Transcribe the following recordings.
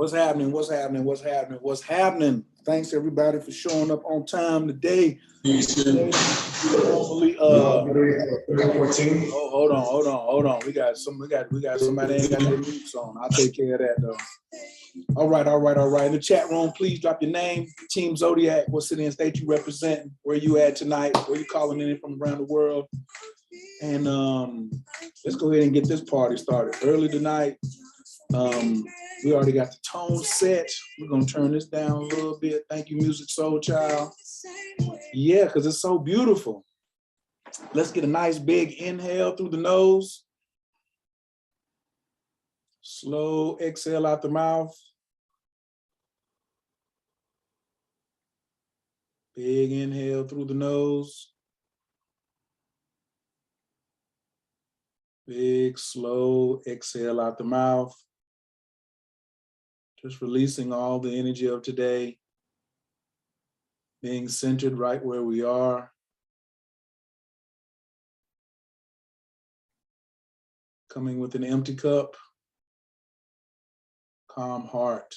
What's happening? What's happening? What's happening? What's happening? Thanks everybody for showing up on time today. Normally, oh, hold on. We got somebody ain't got their mutes on. I'll take care of that though. All right. In the chat room, please drop your name, Team Zodiac, what city and state you represent, where you at tonight, where you calling in from around the world. And let's go ahead and get this party started early tonight. We already got the tone set. We're gonna turn this down a little bit. Thank you, Music Soul Child. Yeah, because it's so beautiful. Let's get a nice big inhale through the nose. Slow exhale out the mouth. Big inhale through the nose. Big, slow exhale out the mouth. Just releasing all the energy of today. Being centered right where we are. Coming with an empty cup. Calm heart.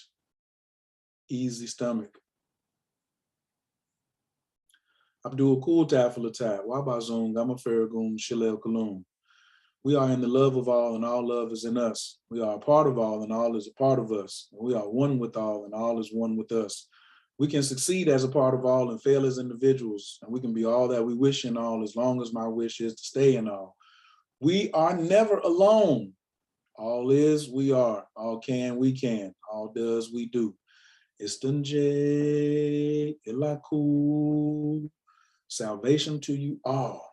Easy stomach. Abdul Kul Tafalatat, Wabazung, Gama Farragoon, Shilel Kaloon. We are in the love of all, and all love is in us. We are a part of all, and all is a part of us. We are one with all, and all is one with us. We can succeed as a part of all and fail as individuals, and we can be all that we wish in all, as long as my wish is to stay in all. We are never alone. All is, we are. All can, we can. All does, we do. Istunje ilaku. Salvation to you all.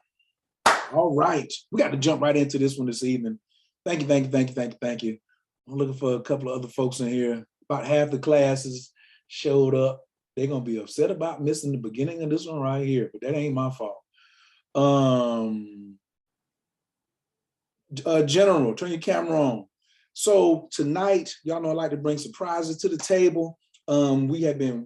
All right, we got to jump right into this one this evening. Thank you. I'm looking for a couple of other folks in here. About half the classes showed up. They're gonna be upset about missing the beginning of this one right here, but that ain't my fault. General, turn your camera on. So tonight, y'all know I like to bring surprises to the table. We have been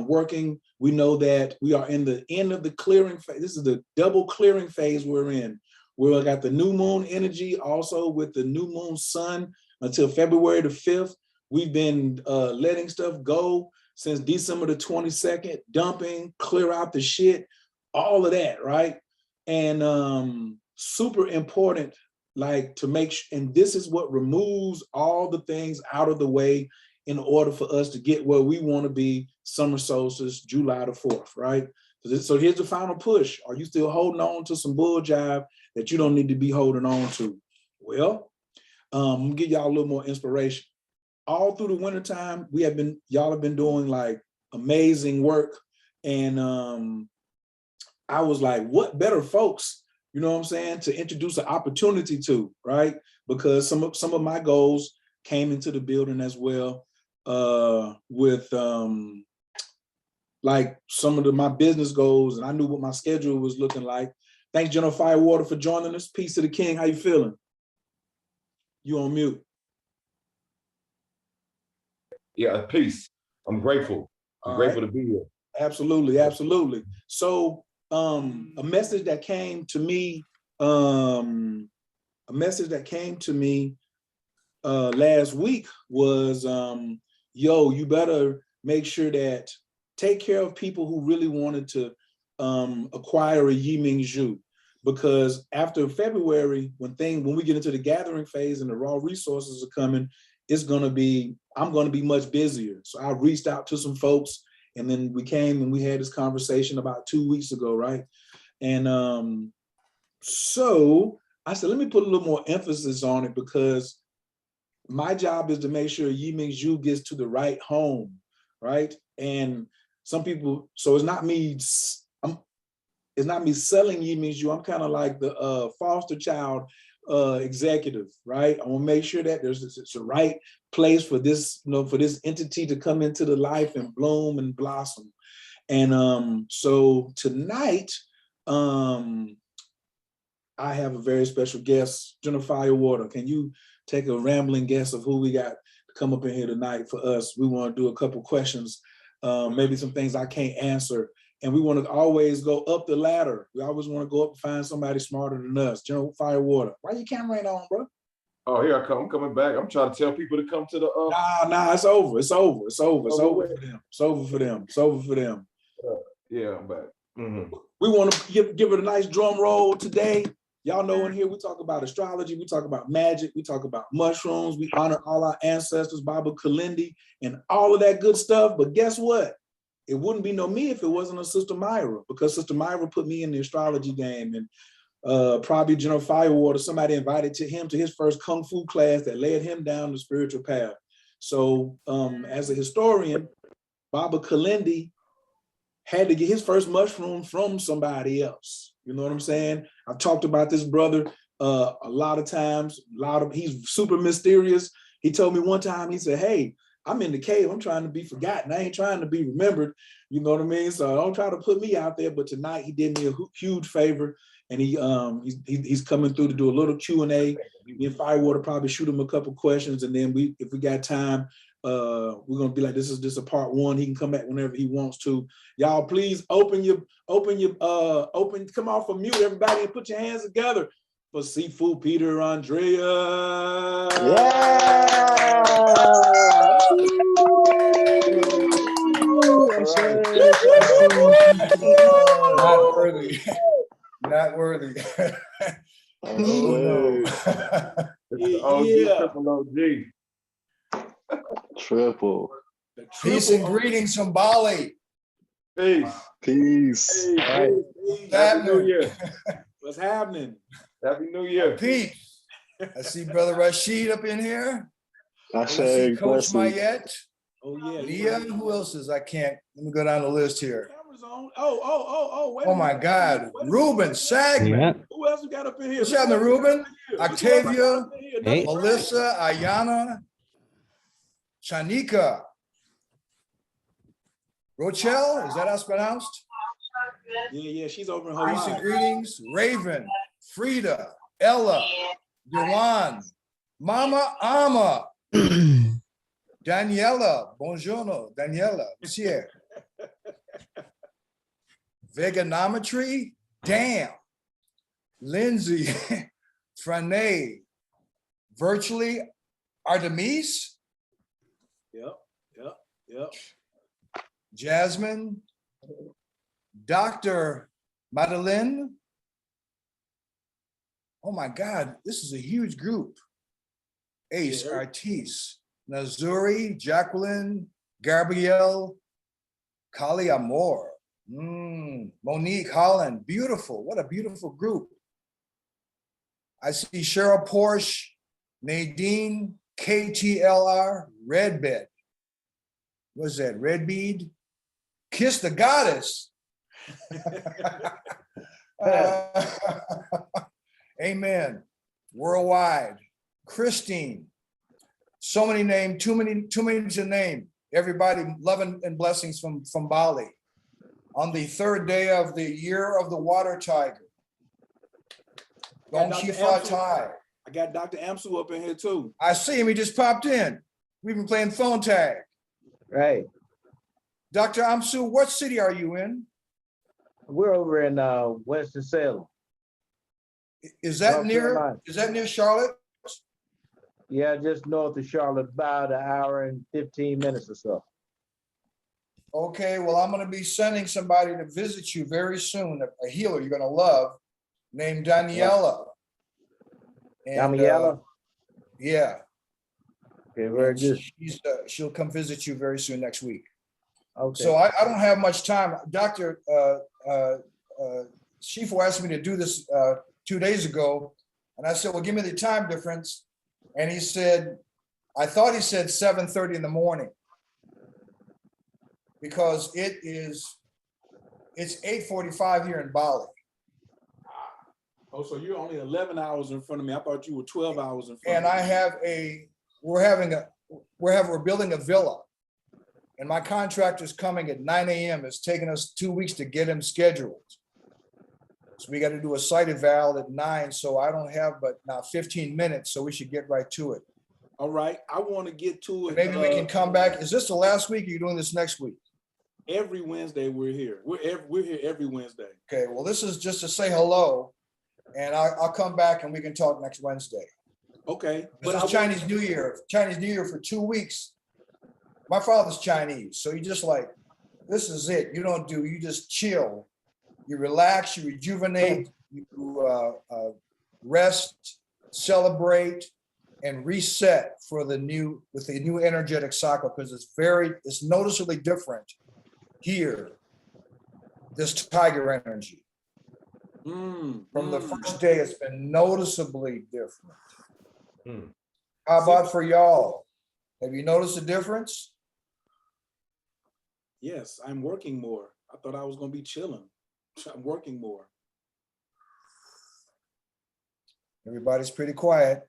working. We know that we are in the end of the clearing phase. This is the double clearing phase we're in. We got the new moon energy also with the new moon sun until February the 5th. We've been letting stuff go since December the 22nd, dumping, clear out the shit, all of that, right? And super important, like to make sure, and this is what removes all the things out of the way in order for us to get where we want to be, summer solstice, July the 4th, right? So here's the final push. Are you still holding on to some bull jive that you don't need to be holding on to? Well, I'm gonna give y'all a little more inspiration. All through the wintertime, y'all have been doing like amazing work. And I was like, what better folks, you know what I'm saying, to introduce an opportunity to, right? Because some of my goals came into the building as well. With like some of my business goals, and I knew what my schedule was looking like. Thanks, General Firewater, for joining us. Peace to the King. How you feeling? You on mute. Yeah, peace. I'm grateful. I'm grateful to be here. Absolutely. So a message that came to me, last week was, yo, you better make sure that take care of people who really wanted to acquire a Yiming Zhu, because after February, when we get into the gathering phase and the raw resources are coming, I'm gonna be much busier. So I reached out to some folks, and then we came and we had this conversation about 2 weeks ago, right? And so I said, let me put a little more emphasis on it, because my job is to make sure Yiming Zhu gets to the right home, right? And some people, so it's not me selling Yiming Zhu. I'm kind of like the foster child executive, right? I want to make sure that it's a right place for this, for this entity to come into the life and bloom and blossom. And so tonight, I have a very special guest, Jennifer Firewater. Can you take a rambling guess of who we got to come up in here tonight for us? We want to do a couple questions, maybe some things I can't answer. And we want to always go up the ladder. We always want to go up and find somebody smarter than us. General Firewater, why your camera ain't on, bro? Oh, here I come. I'm coming back. I'm trying to tell people to come to the Nah, it's over. It's over. It's over. It's Oh, over wait. for them. It's over for them. It's over for them. Yeah, I'm back. We want to give it a nice drum roll today. Y'all know in here we talk about astrology, we talk about magic, we talk about mushrooms, we honor all our ancestors, Baba Kalindi, and all of that good stuff. But guess what? It wouldn't be no me if it wasn't a Sister Myra, because Sister Myra put me in the astrology game. And probably General Firewater, somebody invited him to his first Kung Fu class that led him down the spiritual path. So as a historian, Baba Kalindi had to get his first mushroom from somebody else. You know what I'm saying? I've talked about this brother a lot of times. He's super mysterious. He told me one time, he said, "Hey, I'm in the cave. I'm trying to be forgotten. I ain't trying to be remembered." You know what I mean? So don't try to put me out there. But tonight he did me a huge favor, and he's coming through to do a little Q&A. Me and Firewater probably shoot him a couple questions, and then if we got time, we're gonna be like, this is a part one. He can come back whenever he wants to. Y'all, please come off of mute, everybody, and put your hands together for Sifu Peter Andrea. Yeah. Not worthy. Not worthy. Oh no. OG, triple OG. Triple. Peace and greetings from Bali. Peace. Peace. Hey, All right. peace. Happy New Year. What's happening? Happy New Year. Peace. I see Brother Rashid up in here. I see say Coach blessings. Mayette. Oh yeah. Leah, who else is? I can't. Let me go down the list here. Camera's on. Oh, wait. Oh my God. Ruben Sagman. Yeah. Who else we got up in here? What's happening, Ruben? Octavia, Hey. Melissa, Ayana, Shanika, Rochelle, is that how it's pronounced? Yeah, she's over in Peace and Hawaii. greetings. Raven, Frida, Ella, Dewan, Mama Ama, Daniela, buongiorno, Daniela, monsieur. Vegonometry, damn. Lindsay, Frane, virtually Artemis, Yep. Jasmine, Dr. Madeline. Oh my God, this is a huge group. Ace, Yeah. Artis, Nazuri, Jacqueline, Gabrielle, Kali Amor, Monique Holland, beautiful. What a beautiful group. I see Cheryl Porsche, Nadine, KTLR, Redbed. What's that? Red bead? Kiss the goddess. Amen. Worldwide. Christine. So many names, too many to name. Everybody, love and blessings from Bali. On the third day of the year of the water tiger. Gong Chi Fa Tai. I got Dr. Amsu up in here too. I see him, he just popped in. We've been playing phone tag. Right. Dr. Amsu, what city are you in? We're over in Western Salem. Is that North near Carolina. Charlotte? Yeah, just north of Charlotte, about an hour and 15 minutes or so. Okay, well, I'm gonna be sending somebody to visit you very soon, a healer you're gonna love, named Daniela. And, Daniela? yeah. Okay, very good. She'll come visit you very soon next week. Okay. So I don't have much time. Dr. Shifu asked me to do this 2 days ago. And I said, well, give me the time difference. And he said, I thought he said 7:30 in the morning. Because it's 8:45 here in Bali. Oh, so you're only 11 hours in front of me. I thought you were 12 hours in front And of me. we're building a villa. And my contractor's coming at 9 a.m. It's taken us 2 weeks to get him scheduled. So we got to do a site eval at 9. So I don't have but now 15 minutes. So we should get right to it. All right. I want to get to it. Maybe we can come back. Is this the last week? Or are you doing this next week? Every Wednesday we're here. We're here every Wednesday. Okay. Well, this is just to say hello. And I'll come back and we can talk next Wednesday. Okay, This but is Chinese New Year. Chinese New Year for 2 weeks. My father's Chinese, so you just like, this is it. You just chill. You relax, you rejuvenate, you rest, celebrate, and reset with the new energetic cycle, because it's noticeably different here, this tiger energy. From the first day, it's been noticeably different. Mm. How about for y'all? Have you noticed a difference? yes, I'm working more. I thought I was gonna be chilling. I'm working more. Everybody's pretty quiet.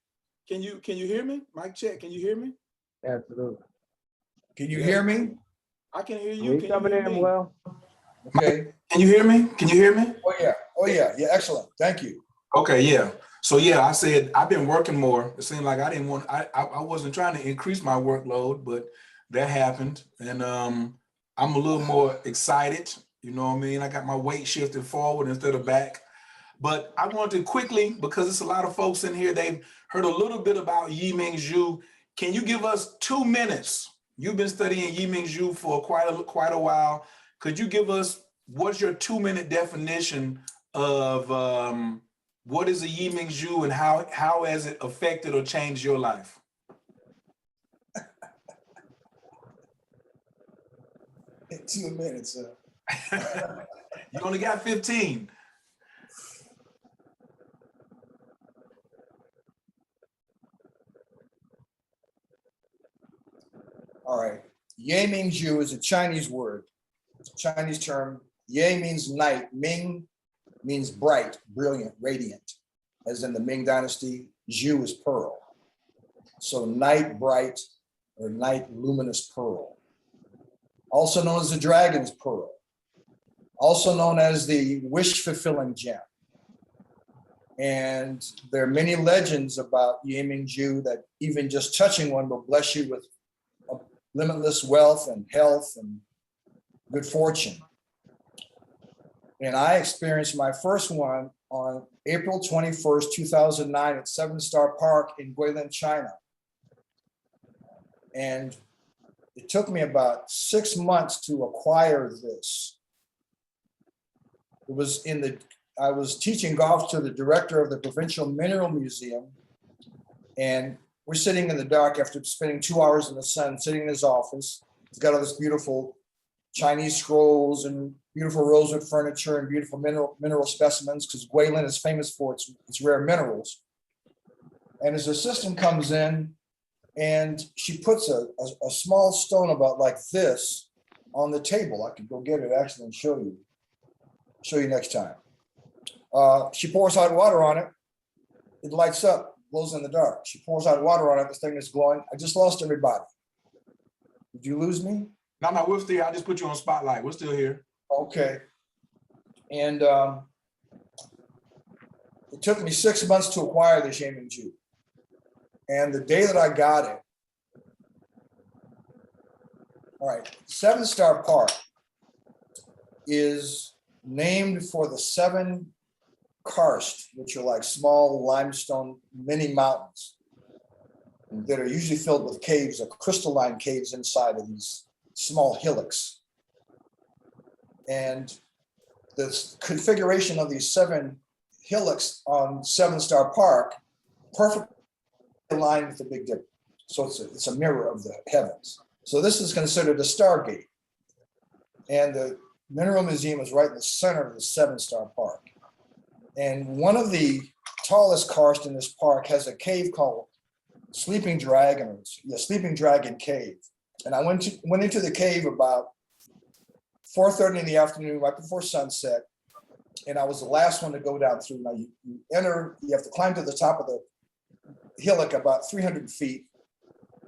Can you hear me? Mic check. Can you hear me? Absolutely. Can you Yeah. hear me? I can hear you. We Can you coming hear in me? well. Okay. Can you hear me? Can you hear me? Oh yeah. Oh yeah. Yeah. Excellent. Thank you. Okay, yeah. So yeah, I said I've been working more. It seemed like I wasn't trying to increase my workload, but that happened. And I'm a little more excited. You know what I mean? I got my weight shifted forward instead of back. But I wanted to quickly, because it's a lot of folks in here, they've heard a little bit about Yiming Zhu. Can you give us 2 minutes? You've been studying Yiming Zhu for quite a while. Could you give us what's your 2-minute definition of what is a Yiming Zhu and how has it affected or changed your life? In 2 minutes. You only got 15. All right. Ye Ming Zhu is a Chinese word. It's a Chinese term. Ye means night. Ming means bright, brilliant, radiant, as in the Ming Dynasty. Zhu is pearl. So night bright or night luminous pearl. Also known as the dragon's pearl. Also known as the wish fulfilling gem. And there are many legends about Ye Ming Zhu that even just touching one will bless you with limitless wealth and health and good fortune. And I experienced my first one on April 21st, 2009 at 7-Star Park in Guilin, China. And it took me about 6 months to acquire this. I was teaching golf to the director of the Provincial Mineral Museum, and we're sitting in the dark after spending 2 hours in the sun, sitting in his office. He's got all this beautiful Chinese scrolls and beautiful rosewood furniture and beautiful mineral specimens, because Guilin is famous for its rare minerals. And his assistant comes in and she puts a small stone about like this on the table. I could go get it actually and show you next time. She pours hot water on it. It lights up. Glows in the dark. She pours hot water on it. This thing is glowing. I just lost everybody. Did you lose me? No, we're still here. I just put you on spotlight. We're still here. Okay. And it took me 6 months to acquire this Ye Ming Zhu. And the day that I got it, all right, 7-Star Park is named for the 7 karst, which are like small limestone mini mountains that are usually filled with caves, or crystalline caves inside of these small hillocks. And the configuration of these 7 hillocks on 7-Star Park perfectly aligned with the Big Dipper. So it's a mirror of the heavens. So this is considered a stargate. And the Mineral Museum is right in the center of the 7-Star Park. And one of the tallest karst in this park has a cave called Sleeping Dragon, or the Sleeping Dragon Cave. And I went into the cave about 4:30 in the afternoon, right before sunset. And I was the last one to go down through. Now you have to climb to the top of the hillock about 300 feet.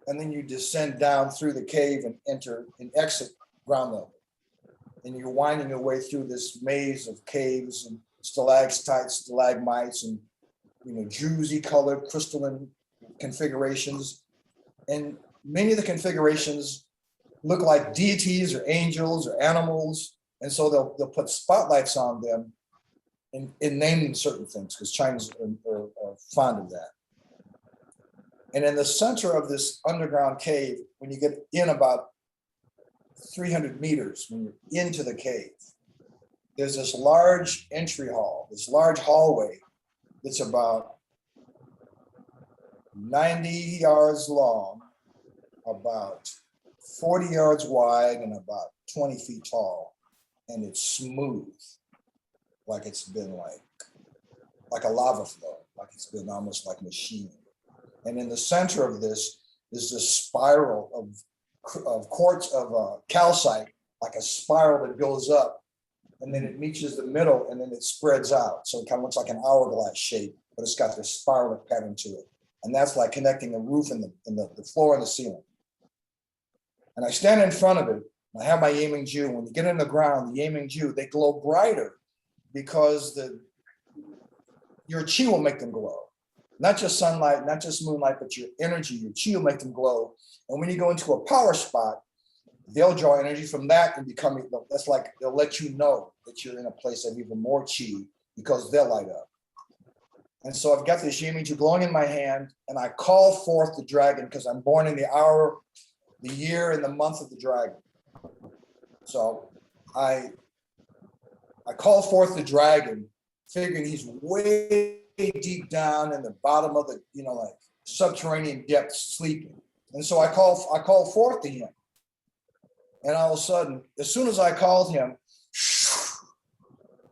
And then you descend down through the cave and enter and exit ground level. And you're winding your way through this maze of caves and stalactites, stalagmites, and druzy colored crystalline configurations. And many of the configurations look like deities or angels or animals. And so they'll put spotlights on them and name them certain things, because Chinese are fond of that. And in the center of this underground cave, when you get in about 300 meters, when you're into the cave, there's this large entry hall, this large hallway that's about 90 yards long, about 40 yards wide, and about 20 feet tall. And it's smooth, like it's been like a lava flow, like it's been almost like machined. And in the center of this is this spiral of quartz, of calcite, like a spiral that goes up, and then it reaches the middle, and then it spreads out. So it kind of looks like an hourglass shape, but it's got this spiral pattern to it. And that's like connecting the roof and the floor and the ceiling. And I stand in front of it, and I have my Yiming-Ju. When you get in the ground, the Yiming-Ju, they glow brighter because your chi will make them glow. Not just sunlight, not just moonlight, but your energy, your chi will make them glow. And when you go into a power spot, they'll draw energy from that and become, that's like, they'll let you know that you're in a place of even more chi because they'll light up. And so I've got this Yiming-Ju glowing in my hand, and I call forth the dragon because I'm born in the hour, the year, and the month of the dragon. So I call forth the dragon, figuring he's way deep down in the bottom of the, like subterranean depths sleeping. And so I call forth to him. And all of a sudden, as soon as I called him,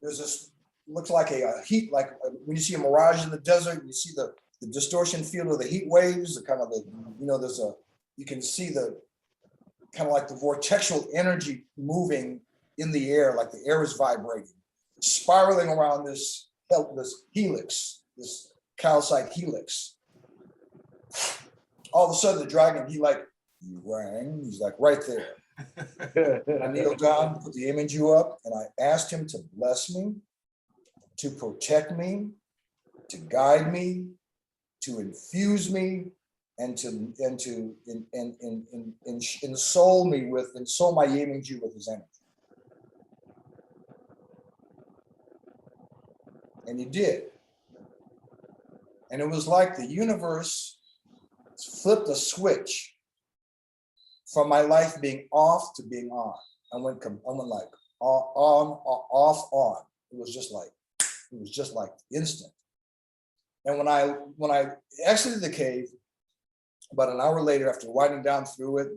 there's this, looks like a heat, like when you see a mirage in the desert, you see the distortion field of the heat waves, the kind of you can see the kind of like the vortexual energy moving in the air, like the air is vibrating, spiraling around this helix, this calcite helix. All of a sudden, the dragon, he rang, he's like right there. I kneeled down, put the Yiming-Ju up, and I asked him to bless me, to protect me, to guide me, to infuse me, and to ensoul my Yiming-Ju with his energy. And he did. And it was like the universe flipped a switch from my life being off to being on. I went like on, off, on. It was just like instant. And when I exited the cave, about an hour later, after winding down through it,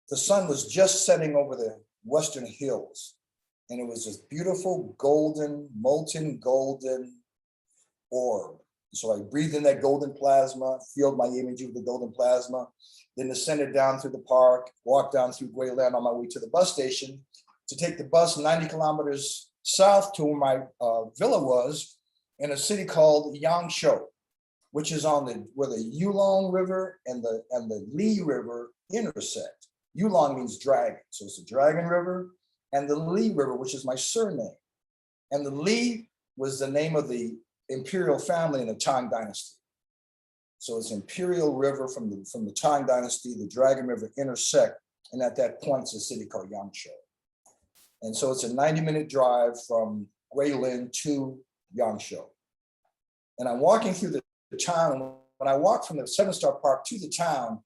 the sun was just setting over the western hills. And it was this beautiful golden, molten golden orb. So I breathed in that golden plasma, filled my Yiming-Ju with the golden plasma, then ascended down through the park, walked down through Guilan on my way to the bus station to take the bus 90 kilometers south to where my villa was in a city called Yangshuo, which is on where the Yulong River and the Li River intersect. Yulong means dragon, so it's the Dragon River, and the Li River, which is my surname. And the Li was the name of the imperial family in the Tang Dynasty. So it's imperial river from the Tang Dynasty, the Dragon River intersect, and at that point, it's a city called Yangshuo. And so it's a 90-minute drive from Guilin to Yangshuo. And I'm walking through the town. When I walk from the 7-star park to the town,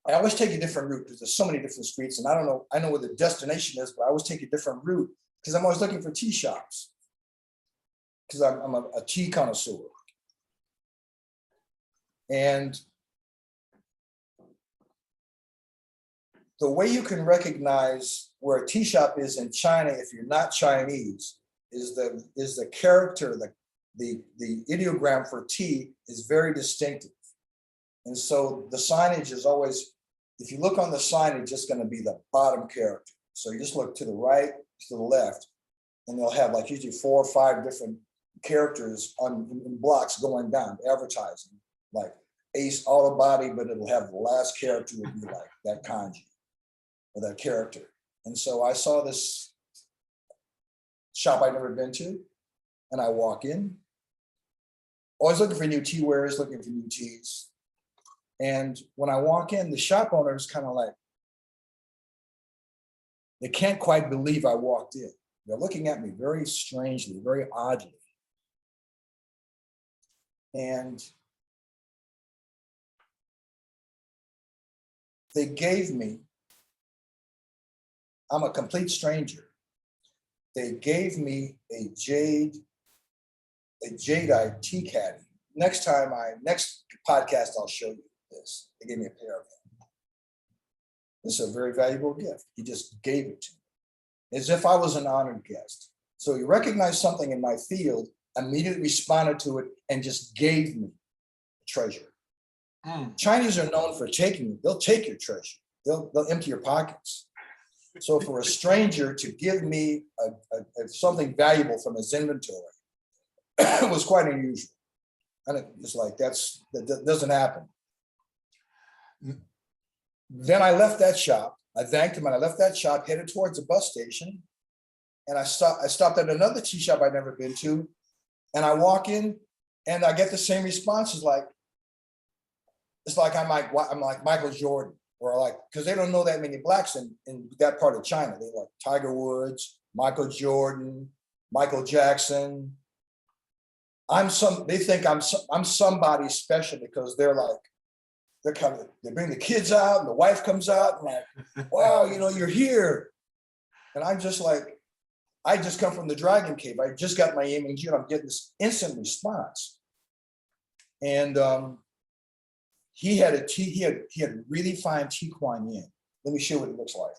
I always take a different route because there's so many different streets, and I know where the destination is, but I always take a different route because I'm always looking for tea shops because I'm a tea connoisseur. And the way you can recognize where a tea shop is in China, if you're not Chinese, is the character, the ideogram for tea is very distinctive. And so the signage is always, if you look on the sign, it's just going to be the bottom character. So you just look to the right, to the left, and they'll have like usually 4 or 5 different characters in blocks going down, advertising, like Ace Auto Body, but it'll have the last character would be like that kanji or that character. And so I saw this shop I'd never been to, and I walk in, always looking for new tea wares, looking for new teas. And when I walk in, the shop owner is kind of like, they can't quite believe I walked in. They're looking at me very strangely, very oddly. And they gave me, I'm a complete stranger. They gave me a jadeite tea caddy. Next podcast, I'll show you this. They gave me a pair of them. This is a very valuable gift. He just gave it to me as if I was an honored guest. So he recognized something in my field, immediately responded to it, and just gave me treasure. Chinese are known for taking, they'll take your treasure. They'll empty your pockets. So for a stranger to give me something valuable from his inventory was quite unusual. And it's like, that doesn't happen. Then I left that shop. I thanked him and I left that shop, headed towards the bus station. And I stopped at another tea shop I'd never been to. And I walk in and I get the same responses, it's like I'm like Michael Jordan, or like, because they don't know that many blacks in that part of China. They like Tiger Woods, Michael Jordan, Michael Jackson. They think I'm somebody special because they bring the kids out and the wife comes out and like, wow, you're here. And I'm just like, I just come from the Dragon Cave. I just got my image and I'm getting this instant response. And he had really fine tea Kuan Yin. Let me show you what it looks like.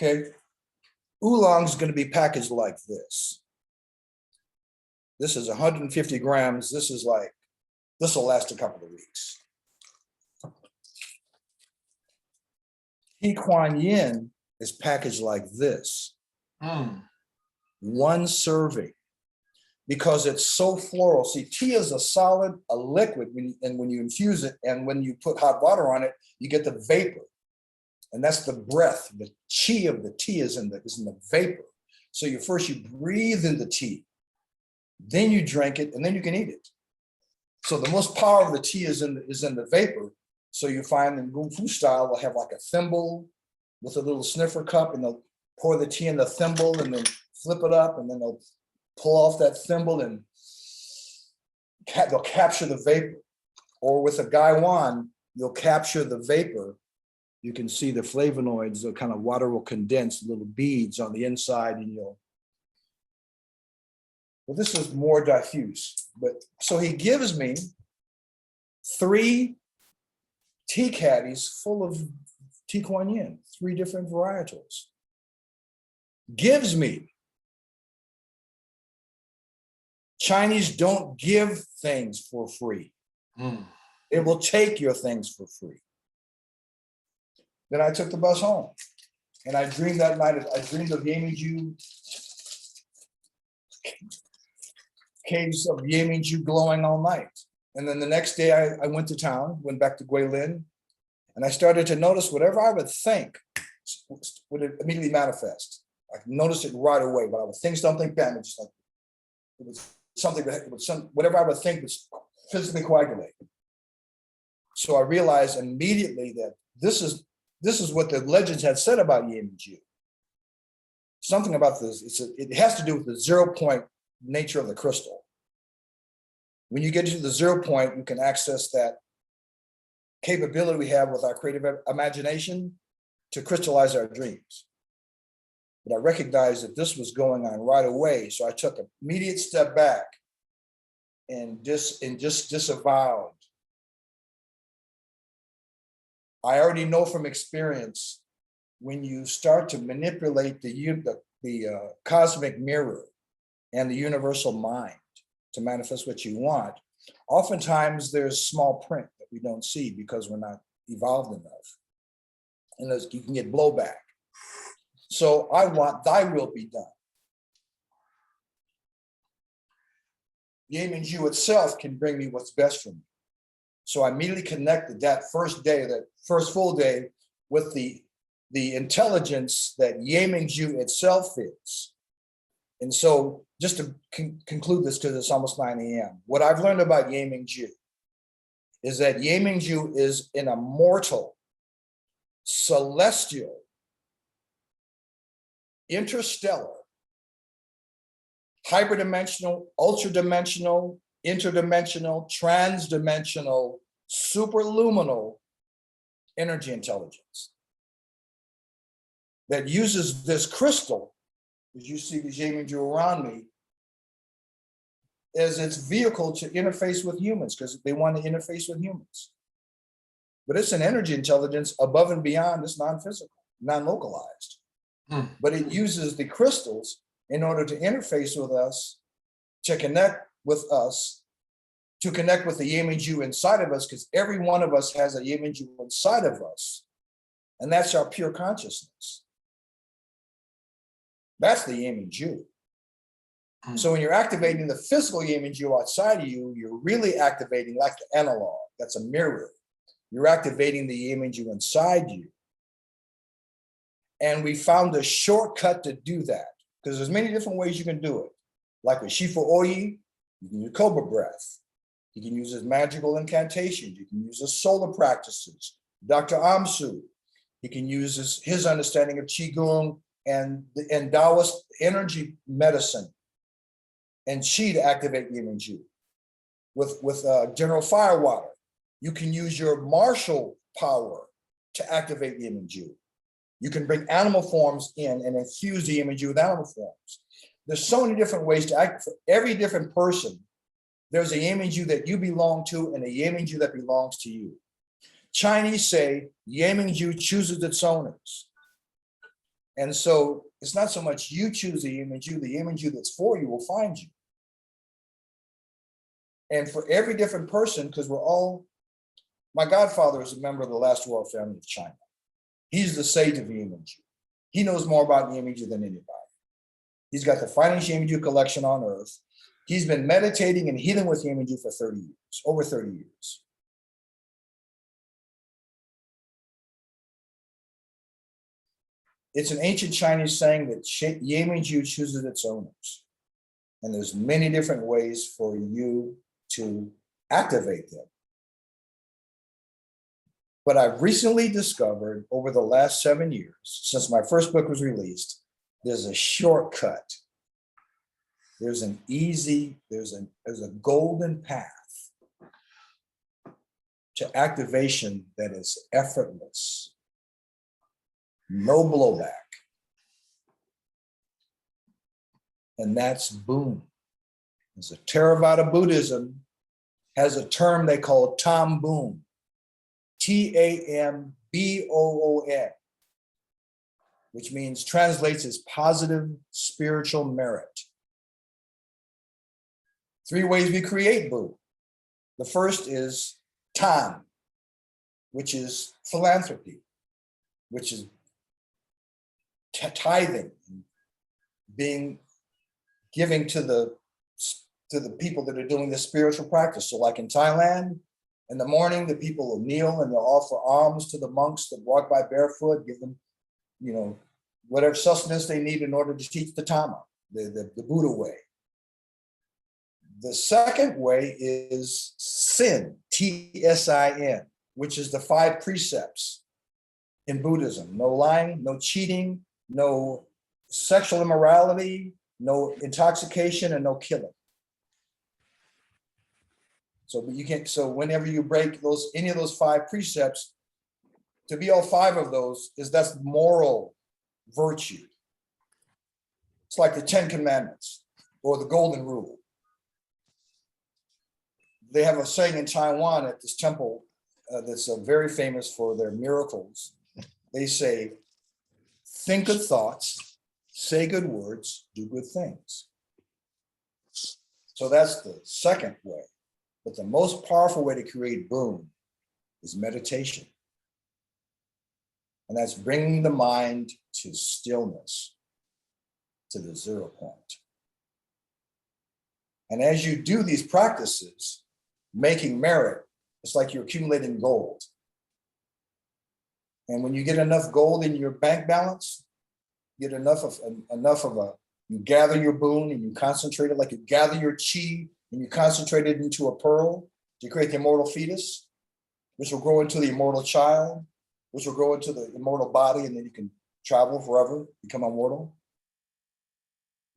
Okay, oolong is going to be packaged like this. This is 150 grams. This will last a couple of weeks. Tea Kuan Yin is packaged like this. One serving, because it's so floral. See, tea is a liquid, and when you infuse it and when you put hot water on it, you get the vapor. And that's the breath. The chi of the tea is in the vapor. So you breathe in the tea, then you drink it, and then you can eat it. So the most power of the tea is in the vapor. So you find in Kung Fu style, they'll have like a thimble with a little sniffer cup, and they'll pour the tea in the thimble and then flip it up, and then they'll pull off that thimble and they'll capture the vapor. Or with a Gaiwan, you'll capture the vapor. You can see the flavonoids, the kind of water will condense, little beads on the inside, and well, this is more diffuse. But so he gives me 3 tea caddies full of tea Kuan Yin, 3 different varietals. Gives me. Chinese don't give things for free. They will take your things for free. Then I took the bus home, and I dreamed that night. I dreamed of Yeminju, caves of Yeminju glowing all night. And then the next day, I went to town, went back to Guilin, and I started to notice whatever I would think would immediately manifest. I could notice it right away, but I would think something, bam, it's like it was something that whatever I would think was physically coagulate. So I realized immediately that this is what the legends had said about Yeminju. Something about this, it has to do with the 0 point nature of the crystal. When you get to the 0 point, you can access that capability we have with our creative imagination to crystallize our dreams. But I recognized that this was going on right away. So I took an immediate step back and just disavowed. I already know from experience, when you start to manipulate the cosmic mirror and the universal mind to manifest what you want, oftentimes there's small print that we don't see because we're not evolved enough. And you can get blowback. So I want thy will be done. Yeminju itself can bring me what's best for me. So I immediately connected that first day, that first full day, with the intelligence that Yeminju itself is. And so just to conclude this, because it's almost 9 a.m. What I've learned about Yeming Ju is that Yeming Ju is an immortal, celestial, interstellar, hyperdimensional, ultradimensional, interdimensional, transdimensional, superluminal energy intelligence that uses this crystal, as you see the Yeming Ju around me, as its vehicle to interface with humans, because they want to interface with humans. But it's an energy intelligence above and beyond this non-physical, non-localized. But it uses the crystals in order to interface with us, to connect with us, to connect with the Yeming Ju inside of us, because every one of us has a Yeming Ju inside of us. And that's our pure consciousness. That's the Yeming Ju. So when you're activating the physical Yeming Ju outside of you, you're really activating like the analog. That's a mirror. You're activating the Yeming Ju inside you. And we found a shortcut to do that, because there's many different ways you can do it. Like with Shifu Oyi, you can use Cobra breath. You can use his magical incantations. You can use his solar practices. Dr. Amsu, he can use his understanding of Qigong and Taoist energy medicine and Qi to activate Yeming Ju. With General Firewater, you can use your martial power to activate Yeming Ju. You can bring animal forms in and infuse the Yeming Ju with animal forms. There's so many different ways to act. For every different person, there's a Yeming Ju that you belong to and a Yeming Ju that belongs to you. Chinese say Yeming Ju chooses its owners. And so it's not so much you choose the Yeming Ju that's for you will find you. And for every different person, because we're all, my godfather is a member of the last royal family of China. He's the sage of Yeming Ju. He knows more about Yeming Ju than anybody. He's got the finest Yeming Ju collection on earth. He's been meditating and healing with Yeming Ju for 30 years, over 30 years. It's an ancient Chinese saying that Yeming Ju chooses its owners. And there's many different ways for you to activate them. But I've recently discovered over the last 7 years, since my first book was released, there's a shortcut. There's an easy, there's a golden path to activation that is effortless, no blowback. And that's boom. There's a Theravada Buddhism has a term they call Tam Boom, Tamboon, which means translates as positive spiritual merit. 3 ways we create boom. The first is Tam, which is philanthropy, which is tithing, giving to the people that are doing the spiritual practice. So like in Thailand, in the morning, the people will kneel and they'll offer alms to the monks that walk by barefoot, give them, whatever sustenance they need in order to teach the Dhamma, the Buddha way. The second way is Sin, Tsin, which is the 5 precepts in Buddhism. No lying, no cheating, no sexual immorality, no intoxication, and no killing. So, but you can't. So, whenever you break any of those 5 precepts, to be all 5 of those that's moral virtue. It's like the 10 Commandments or the Golden Rule. They have a saying in Taiwan at this temple that's very famous for their miracles. They say, "Think good thoughts, say good words, do good things." So that's the second way. But the most powerful way to create boom is meditation. And that's bringing the mind to stillness, to the 0 point. And as you do these practices, making merit, it's like you're accumulating gold. And when you get enough gold in your bank balance, get enough of a You gather your boon and you concentrate it like you gather your chi and you concentrate it into a pearl to create the immortal fetus, which will grow into the immortal child, which will grow into the immortal body, and then you can travel forever, become immortal.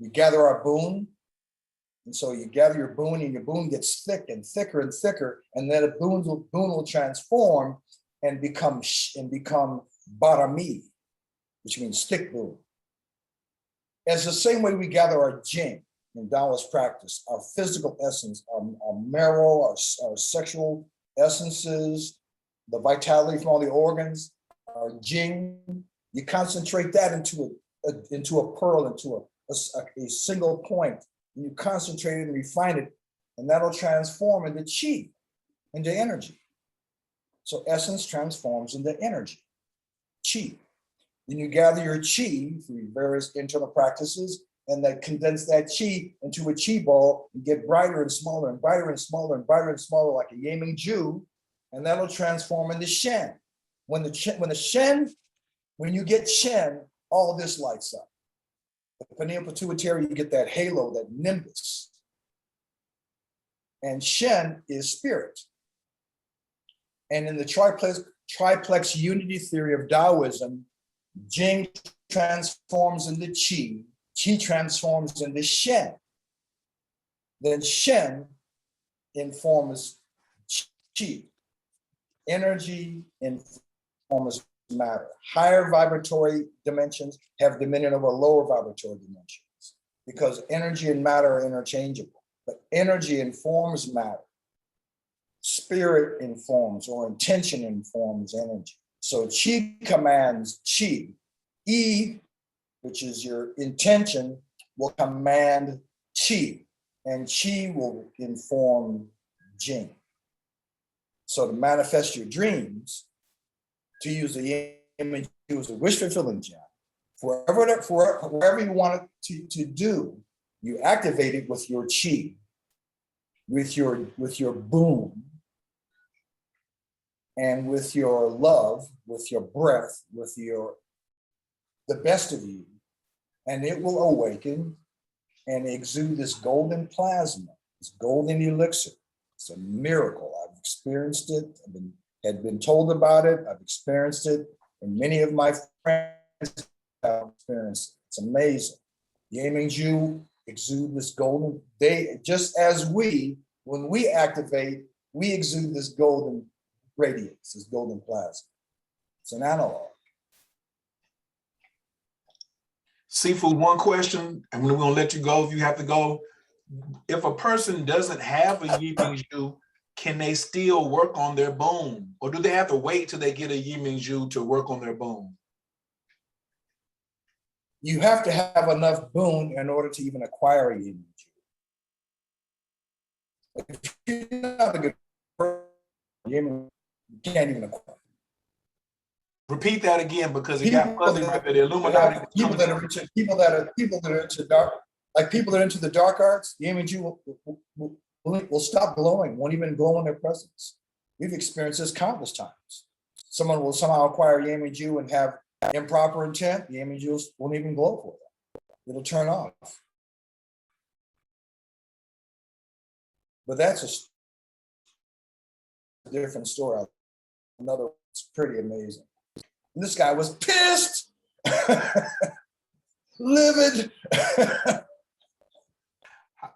You gather our boon, and so you gather your boon, and your boon gets thick and thicker and thicker, and then the boon will transform and become barami, which means thick boon. It's the same way we gather our jing in Taoist practice, our physical essence, our marrow, our sexual essences, the vitality from all the organs, our jing. You concentrate that into a pearl, into a single point. And you concentrate it and refine it, and that'll transform into chi, into energy. So essence transforms into energy, chi. Then you gather your chi through various internal practices, and then condense that chi into a chi ball and get brighter and smaller and brighter and smaller and brighter and smaller like a Yaming Jew, and that'll transform into Shen. When you get Shen, all this lights up. The pineal pituitary, you get that halo, that nimbus. And Shen is spirit. And in the triplex unity theory of Taoism, Jing transforms into Qi, Qi transforms into Shen. Then Shen informs Qi. Energy informs matter. Higher vibratory dimensions have dominion over lower vibratory dimensions because energy and matter are interchangeable. But energy informs matter. Spirit informs, or intention informs energy. So Qi commands Qi. E, which is your intention, will command Qi, and Qi will inform Jing. So to manifest your dreams, to use the image, use a wish fulfilling gem, wherever you want it to do, you activate it with your Qi, with your boom, and with your love, with your breath, with the best of you, and it will awaken and exude this golden plasma, this golden elixir. It's a miracle. I've experienced it. Had been told about it. I've experienced it, and many of my friends have experienced it. It's amazing. Yaming Ju exude this golden. Just as when we activate, we exude this golden radiance, this golden plasma. It's an analog. Seafood, one question, and we're gonna let you go if you have to go. If a person doesn't have a Yiming Ju, can they still work on their bone? Or do they have to wait till they get a Yiming Ju to work on their bone? You have to have enough boon in order to even acquire a Yiming Ju. If you're not a good person, you can't even acquire. Repeat that again because it got fuzzy right there. The Illuminati. People that are into dark, like people that are into the dark arts, the image will stop glowing, won't even glow in their presence. We've experienced this countless times. Someone will somehow acquire Yaming Ju and have improper intent, the Yaming Ju won't even glow for them. It'll turn off. But that's a different story. Another, it's pretty amazing. And this guy was pissed, livid.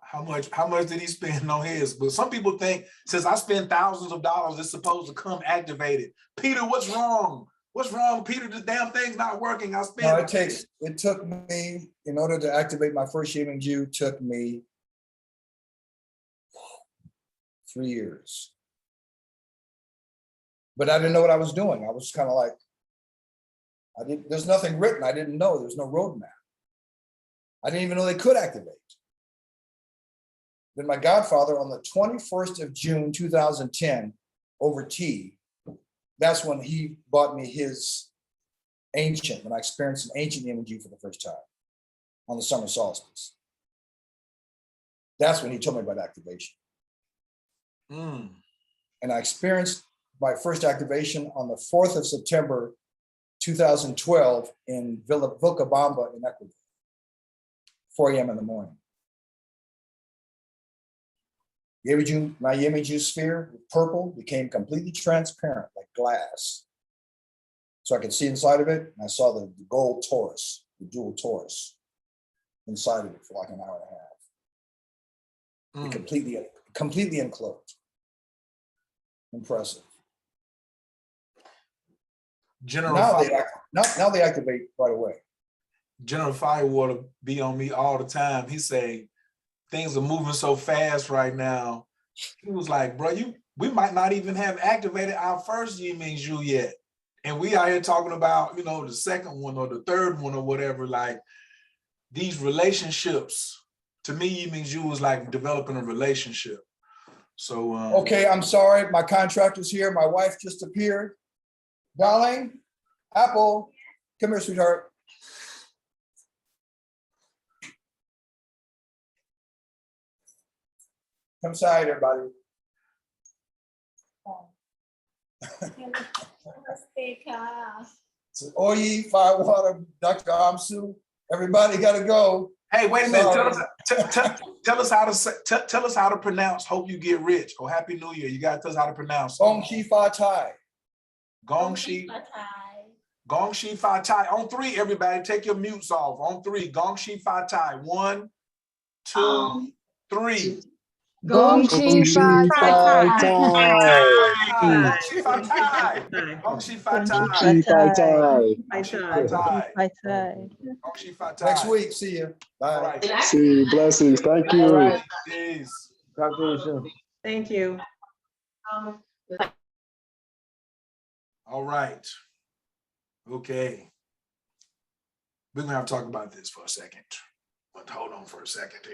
How much did he spend on his? But some people think since I spend thousands of dollars, it's supposed to come activated. Peter, what's wrong? What's wrong, Peter? This damn thing's not working. I spent. No, it took me, in order to activate my first Yaming Ju, took me 3 years. But I didn't know what I was doing. I was kind of like, there's nothing written. I didn't know. There's no roadmap. I didn't even know they could activate. Then my godfather, on the 21st of June, 2010, over tea, that's when he bought me his ancient, when I experienced an ancient energy for the first time on the summer solstice. That's when he told me about activation. And I experienced my first activation on the 4th of September, 2012 in Vilcabamba in Ecuador. 4 a.m. in the morning. My imaging sphere, purple, became completely transparent like glass. So I could see inside of it, and I saw the gold torus, the dual torus, inside of it for like an hour and a half. Completely enclosed. Impressive. Now they activate right away. General Firewater be on me all the time. He say things are moving so fast right now. He was like, bro, we might not even have activated our first Yiming Zhu yet. And we out here talking about, the second one or the third one or whatever. Like these relationships, to me, Yiming Zhu is like developing a relationship. So okay, I'm sorry, my contractor's here. My wife just appeared. Darling, Apple, come here, sweetheart. Come inside, everybody. So, Oyi, Firewater, Dr. Amsu, everybody got to go. Hey, wait a minute. Sorry. Tell us how to tell us how to pronounce "Hope you get rich" or "Happy New Year." You gotta tell us how to pronounce. Gong Shi Fa Tai. Gong Shi Fa Tai. On 3, everybody, take your mutes off. On 3, Gong Shi Fa Tai. 1, 2, 3. Gong Shi Fa Tai. Gong Shi Fa Tai. Gong Shi Fa Tai. Gong Shi Fa Tai. Next week, see you. Bye. All right. See you. Blessings. Thank you. All right. Peace. Talk to you soon. Thank you. All right. Okay. We're gonna have to talk about this for a second. But hold on for a second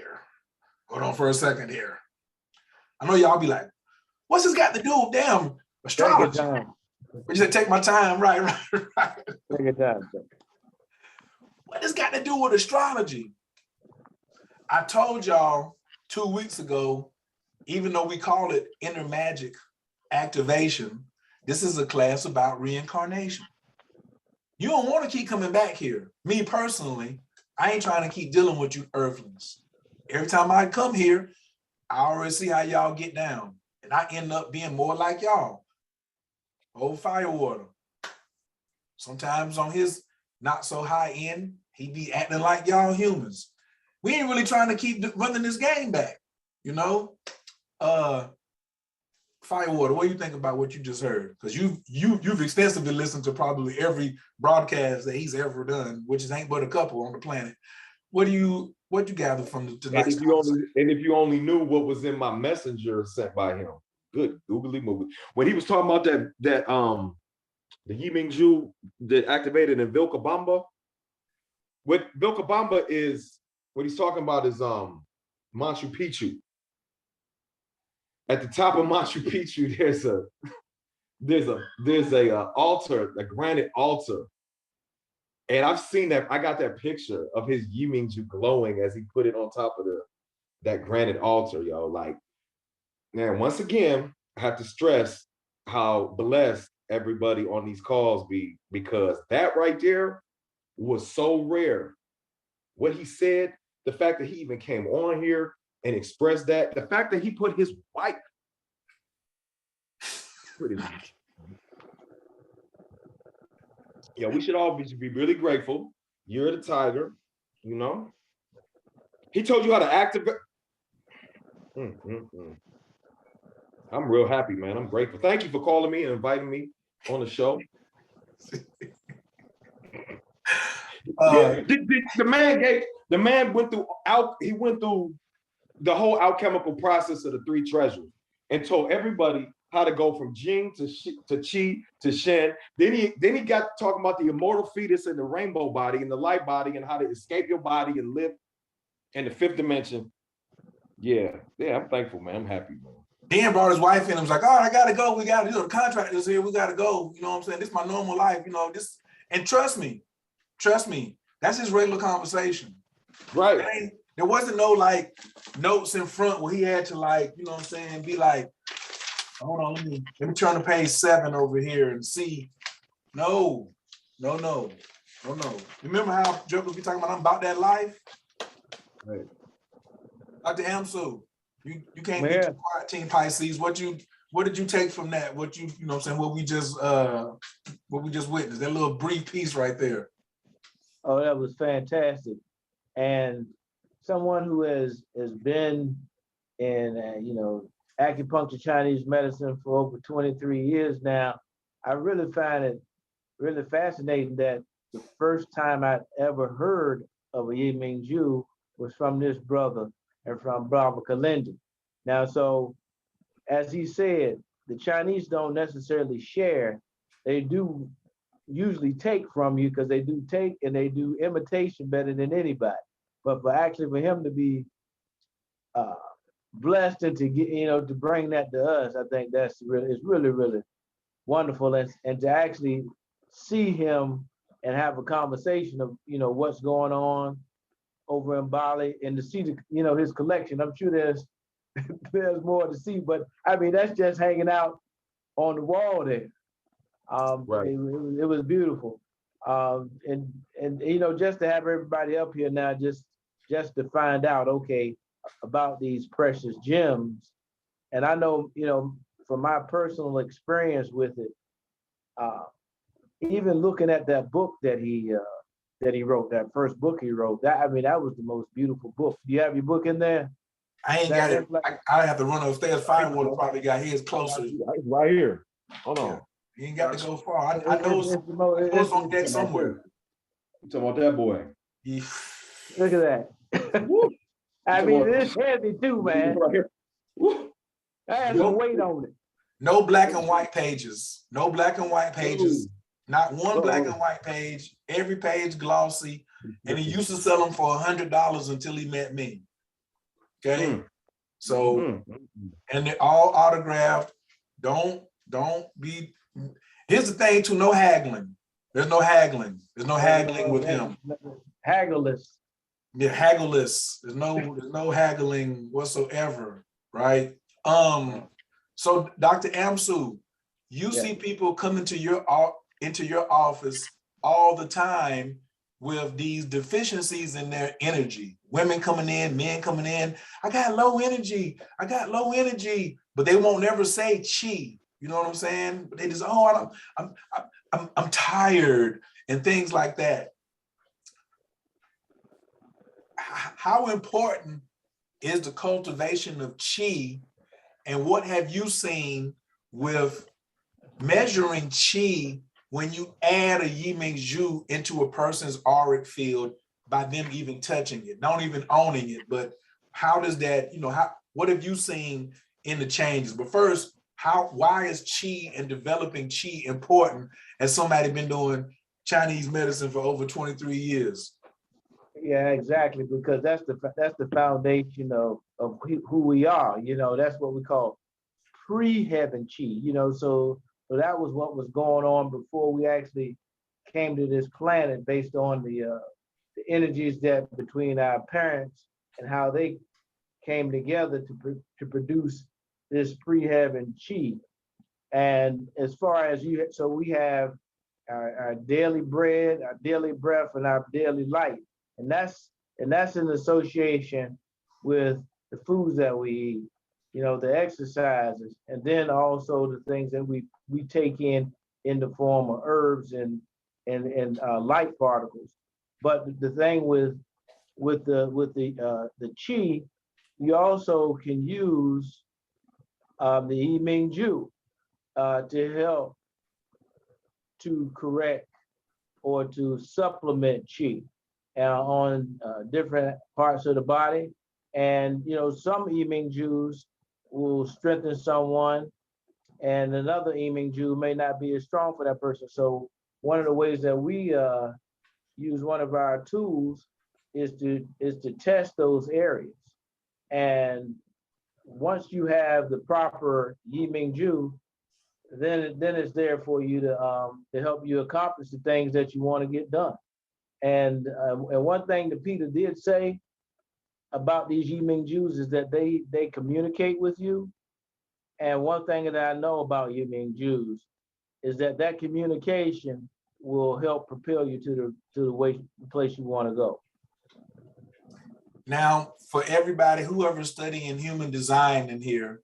here. I know y'all be like, what's this got to do with damn astrology? Take your time. But you said take my time, right. Take your time. Sir. What this got to do with astrology? I told y'all 2 weeks ago, even though we call it inner magic activation, this is a class about reincarnation. You don't want to keep coming back here. Me personally, I ain't trying to keep dealing with you earthlings. Every time I come here, I already see how y'all get down. And I end up being more like y'all. Old Firewater. Sometimes on his not so high end, he be acting like y'all humans. We ain't really trying to keep running this game back, Firewater, what do you think about what you just heard? Because you've extensively listened to probably every broadcast that he's ever done, which is ain't but a couple on the planet. What you gather from tonight's conversation? If you only knew what was in my messenger sent by him. Good googly movie. When he was talking about that the Yiming Zhu that activated in Vilcabamba. What Vilcabamba is, what he's talking about is Machu Picchu. At the top of Machu Picchu, there's a altar, a granite altar. And I've seen that. I got that picture of his Yiming Zhu glowing as he put it on top of that granite altar, yo. Like, man, once again, I have to stress how blessed everybody on these calls be, because that right there was so rare. What he said, the fact that he even came on here and expressed that, the fact that he put his wife, pretty much. Yeah, we should all be really grateful. You're the tiger, He told you how to activate. I'm real happy, man. I'm grateful. Thank you for calling me and inviting me on the show. The man went through the whole alchemical process of the 3 treasures and told everybody how to go from Jing to Qi to Shen. Then he got talking about the immortal fetus and the rainbow body and the light body and how to escape your body and live in the 5th dimension. Yeah, I'm thankful, man. I'm happy, man. Dan brought his wife in and was like, all right, I gotta go. We gotta, the contractor's here, we gotta go. You know what I'm saying? This is my normal life, this, and trust me, that's his regular conversation. Right. There wasn't no like notes in front where he had to like, be like, hold on, let me turn to page 7 over here and see. No. Remember how Joker be talking about I'm about that life? Right. Dr. Amsu, you can't be Yeah. too quiet, Team Pisces. What did you take from that? What you know what I'm saying, what we just witnessed, that little brief piece right there. Oh, that was fantastic. And someone who has been in, acupuncture Chinese medicine for over 23 years now, I really find it really fascinating that the first time I'd ever heard of a Yiming Ju was from this brother and from Brother Kalindi. Now, so as he said, the Chinese don't necessarily share. They do usually take from you because they do take and they do imitation better than anybody. But for him to be uh, blessed and to get, to bring that to us, I think it's really, really wonderful. And to actually see him and have a conversation of, what's going on over in Bali and to see his collection. I'm sure there's more to see, but I mean, that's just hanging out on the wall there. Right. It was beautiful. And just to have everybody up here now, just to find out, okay, about these precious gems. And I know, from my personal experience with it, even looking at that book that he wrote, that first book he wrote, that was the most beautiful book. Do you have your book in there? I ain't got it. I have to run upstairs. Firewater probably got his closer. It's right here. Hold on. Yeah. You ain't got to go far. I know it's on deck somewhere. You talking about that boy? Yeah. Look at that. I mean, it's heavy too, man. Right here. Woo. I had some weight on it. No black and white pages. No black and white pages. Not one black and white page. Every page glossy. And he used to sell them for $100 until he met me. Okay. So, and they're all autographed. Don't be. Here's the thing too, no haggling. There's no haggling. There's no haggling with him. Haggleless. Yeah, haggleless. There's no haggling whatsoever, right? So Dr. Amsu, you see people come into your office all the time with these deficiencies in their energy. Women coming in, men coming in. I got low energy. But they won't never say chi. You know what I'm saying? But they just, I'm tired and things like that. How important is the cultivation of chi, and what have you seen with measuring chi when you add a Yiming Zhu into a person's auric field by them even touching it, not even owning it, but how does that, what have you seen in the changes? But first, why is chi and developing chi important as somebody been doing Chinese medicine for over 23 years? Yeah, exactly, because that's the foundation of who we are. That's what we call pre-heaven chi. So that was what was going on before we actually came to this planet, based on the energies that between our parents and how they came together to produce this pre-heaven chi. And as far as so we have our daily bread, our daily breath, and our daily light. And that's in association with the foods that we eat, the exercises, and then also the things that we take in the form of herbs and light particles. But the thing with the chi, you also can use the Yiming Ju to help to correct or to supplement chi on different parts of the body. And some Yiming Jus will strengthen someone, and another Yiming Ju may not be as strong for that person. So one of the ways that we use one of our tools is to test those areas. And once you have the proper Yiming Ju, then it's there for you to help you accomplish the things that you want to get done. And one thing that Peter did say about these Yiming Jus is that they communicate with you. And one thing that I know about Yiming Jus is that communication will help propel you to the place you want to go. Now, for everybody, whoever's studying human design in here,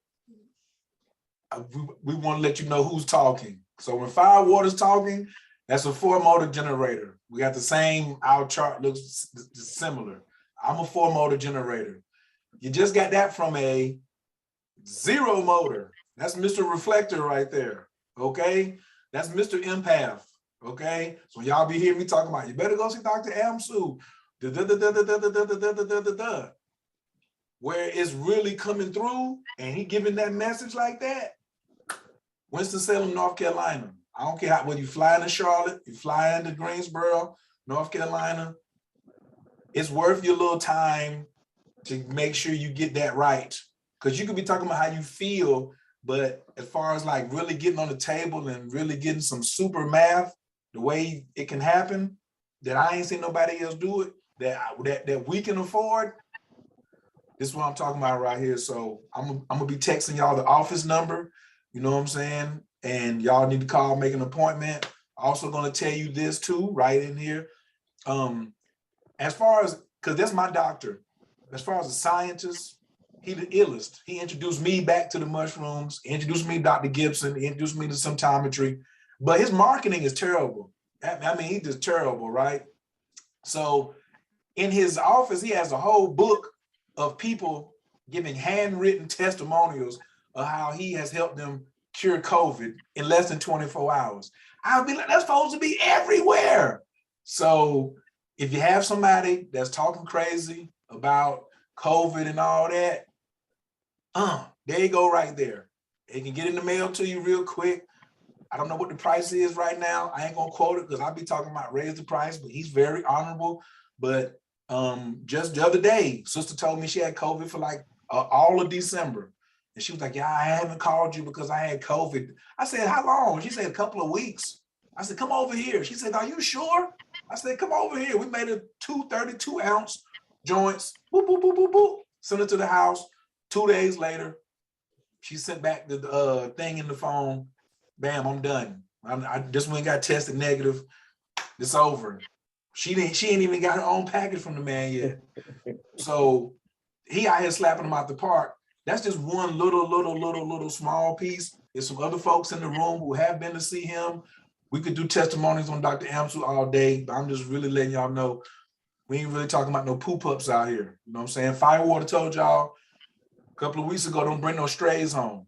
we want to let you know who's talking. So when fire water's talking, that's a 4-motor generator. We got the same, our chart looks similar. I'm a 4-motor generator. You just got that from a 0 motor. That's Mr. Reflector right there, okay? That's Mr. Empath, okay? So y'all be hearing me talking about, you better go see Dr. Amsu, where it's really coming through and he giving that message like that. Winston-Salem, North Carolina. I don't care whether you fly into Charlotte, you fly into Greensboro, North Carolina, it's worth your little time to make sure you get that right. Because you could be talking about how you feel, but as far as like really getting on the table and really getting some super math, the way it can happen, that I ain't seen nobody else do it, that we can afford, this is what I'm talking about right here. So I'm gonna be texting y'all the office number, you know what I'm saying? And y'all need to call, make an appointment. Also gonna tell you this too, right in here. As far as, because that's my doctor, as far as a scientist, he the illest. He introduced me back to the mushrooms, he introduced me to Dr. Gibson, he introduced me to symptometry, but his marketing is terrible. I mean, he's just terrible, right? So in his office, he has a whole book of people giving handwritten testimonials of how he has helped them cure COVID in less than 24 hours. I'll be like, that's supposed to be everywhere. So if you have somebody that's talking crazy about COVID and all that, there you go right there. They can get in the mail to you real quick. I don't know what the price is right now. I ain't gonna quote it because I'll be talking about raise the price, but he's very honorable. But just the other day, sister told me she had COVID for like all of December. And she was like, yeah, I haven't called you because I had COVID. I said, how long? She said, a couple of weeks. I said, come over here. She said, are you sure? I said, come over here. We made it 2 32-ounce joints. Boop, boop, boop, boop, boop. Sent it to the house. 2 days later, she sent back the thing in the phone. Bam, I'm done. I just went and got tested negative. It's over. She ain't even got her own package from the man yet. So he out here slapping him out the park. That's just one little small piece. There's some other folks in the room who have been to see him. We could do testimonies on Dr. Amsu all day, but I'm just really letting y'all know we ain't really talking about no poop-ups out here. You know what I'm saying? Firewater told y'all a couple of weeks ago, don't bring no strays home.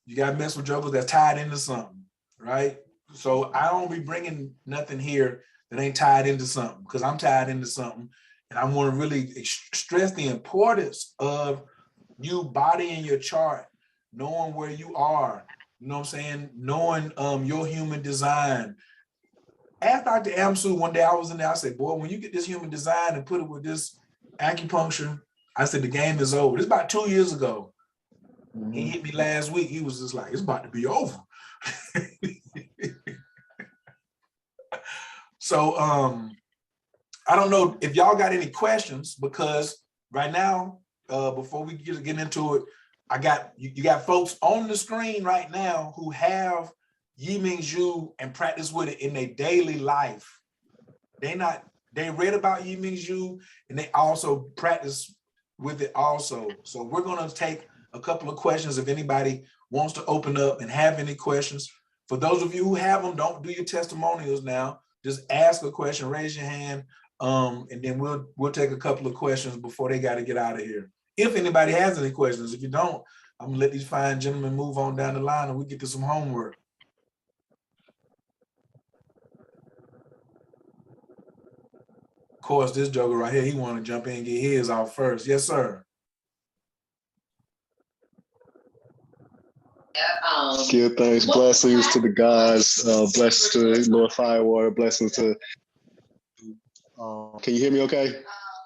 You got to mess with jokers that's tied into something, right? So I don't be bringing nothing here that ain't tied into something because I'm tied into something. And I want to really stress the importance of you bodying your chart, knowing where you are, you know what I'm saying? Knowing your human design. Ask Dr. Amsu one day, I was in there, I said, boy, when you get this human design and put it with this acupuncture, I said, the game is over. It's about 2 years ago. He hit me last week. He was just like, it's about to be over. So I don't know if y'all got any questions, because right now, before we get into it, you got folks on the screen right now who have Yiming Zhu and practice with it in their daily life. They read about Yiming Zhu and they also practice with it also. So we're gonna take a couple of questions if anybody wants to open up and have any questions. For those of you who have them, don't do your testimonials now. Just ask a question, raise your hand, and then we'll take a couple of questions before they got to get out of here. If anybody has any questions, if you don't, I'm gonna let these fine gentlemen move on down the line and we get to some homework. Of course, this joker right here, he want to jump in and get his out first. Yes, sir. Give thanks, blessings to the gods, blessings to Lord Firewater, blessings to. Can you hear me? Okay.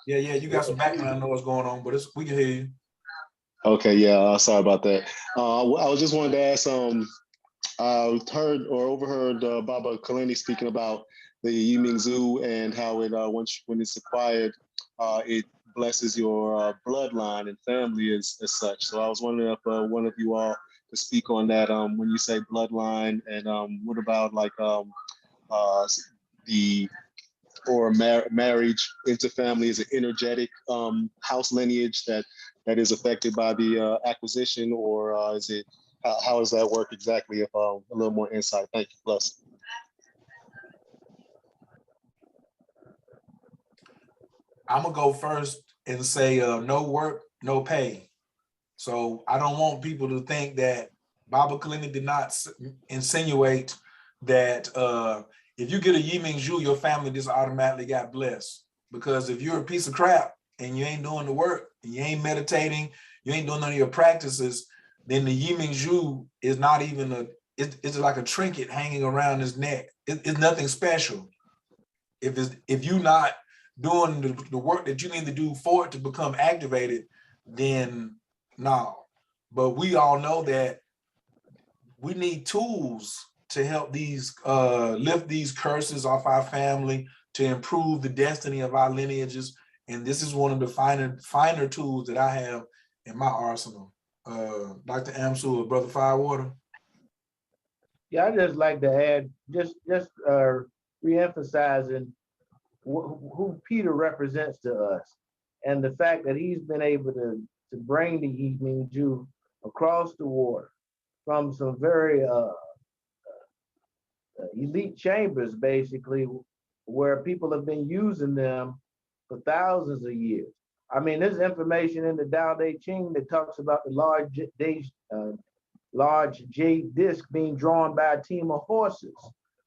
Yeah, you got some background noise going on, but we can hear you. Okay, yeah. Sorry about that. I was just wanted to ask. I heard or overheard Baba Kaleni speaking about the Yiming Zhu and how it when it's acquired, it blesses your bloodline and family as such. So I was wondering if one of you all could speak on that. When you say bloodline, and what about like the or marriage into family is an energetic house lineage that is affected by the acquisition, or is it how does that work exactly? If a little more insight, thank you. Bless. I'm gonna go first and say no work, no pay. So I don't want people to think that Baba Kalini did not insinuate that if you get a Yiming Zhu, your family just automatically got blessed. Because if you're a piece of crap and you ain't doing the work, and you ain't meditating, you ain't doing none of your practices, then the Yiming Zhu is not even it's like a trinket hanging around his neck. It's nothing special. If you're not doing the work that you need to do for it to become activated, then no. But we all know that we need tools to help these lift these curses off our family, to improve the destiny of our lineages. And this is one of the finer tools that I have in my arsenal. Dr. Amsu, Brother Firewater. Yeah, I just like to add, just re-emphasizing who Peter represents to us, and the fact that he's been able to bring the Yiming Zhu across the water from some very elite chambers, basically, where people have been using them for thousands of years. I mean, there's information in the Tao Te Ching that talks about the large jade disc being drawn by a team of horses.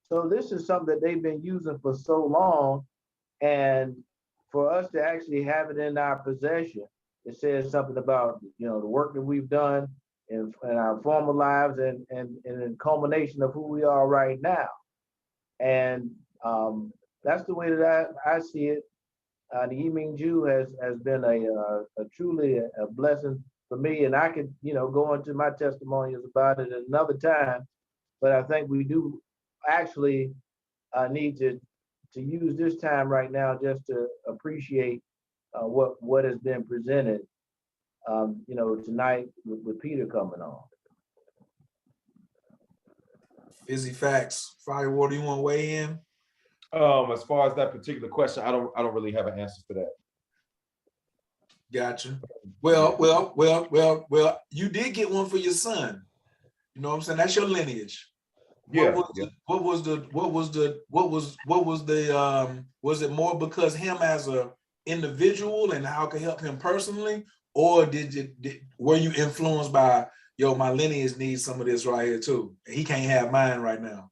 So this is something that they've been using for so long, and for us to actually have it in our possession, it says something about the work that we've done in our former lives, and in culmination of who we are right now. And that's the way that I see it. The Yiming Zhu has been a truly a blessing for me, and I could go into my testimonials about it another time, but I think we do actually need to use this time right now just to appreciate what has been presented tonight with Peter coming on. Fizzy facts. Firewater, you want to weigh in? As far as that particular question, I don't really have an answer for that. Gotcha. Well, you did get one for your son. You know what I'm saying? That's your lineage. Was it more because him as a individual and how it could help him personally, or were you influenced by, my lineage needs some of this right here too? He can't have mine right now.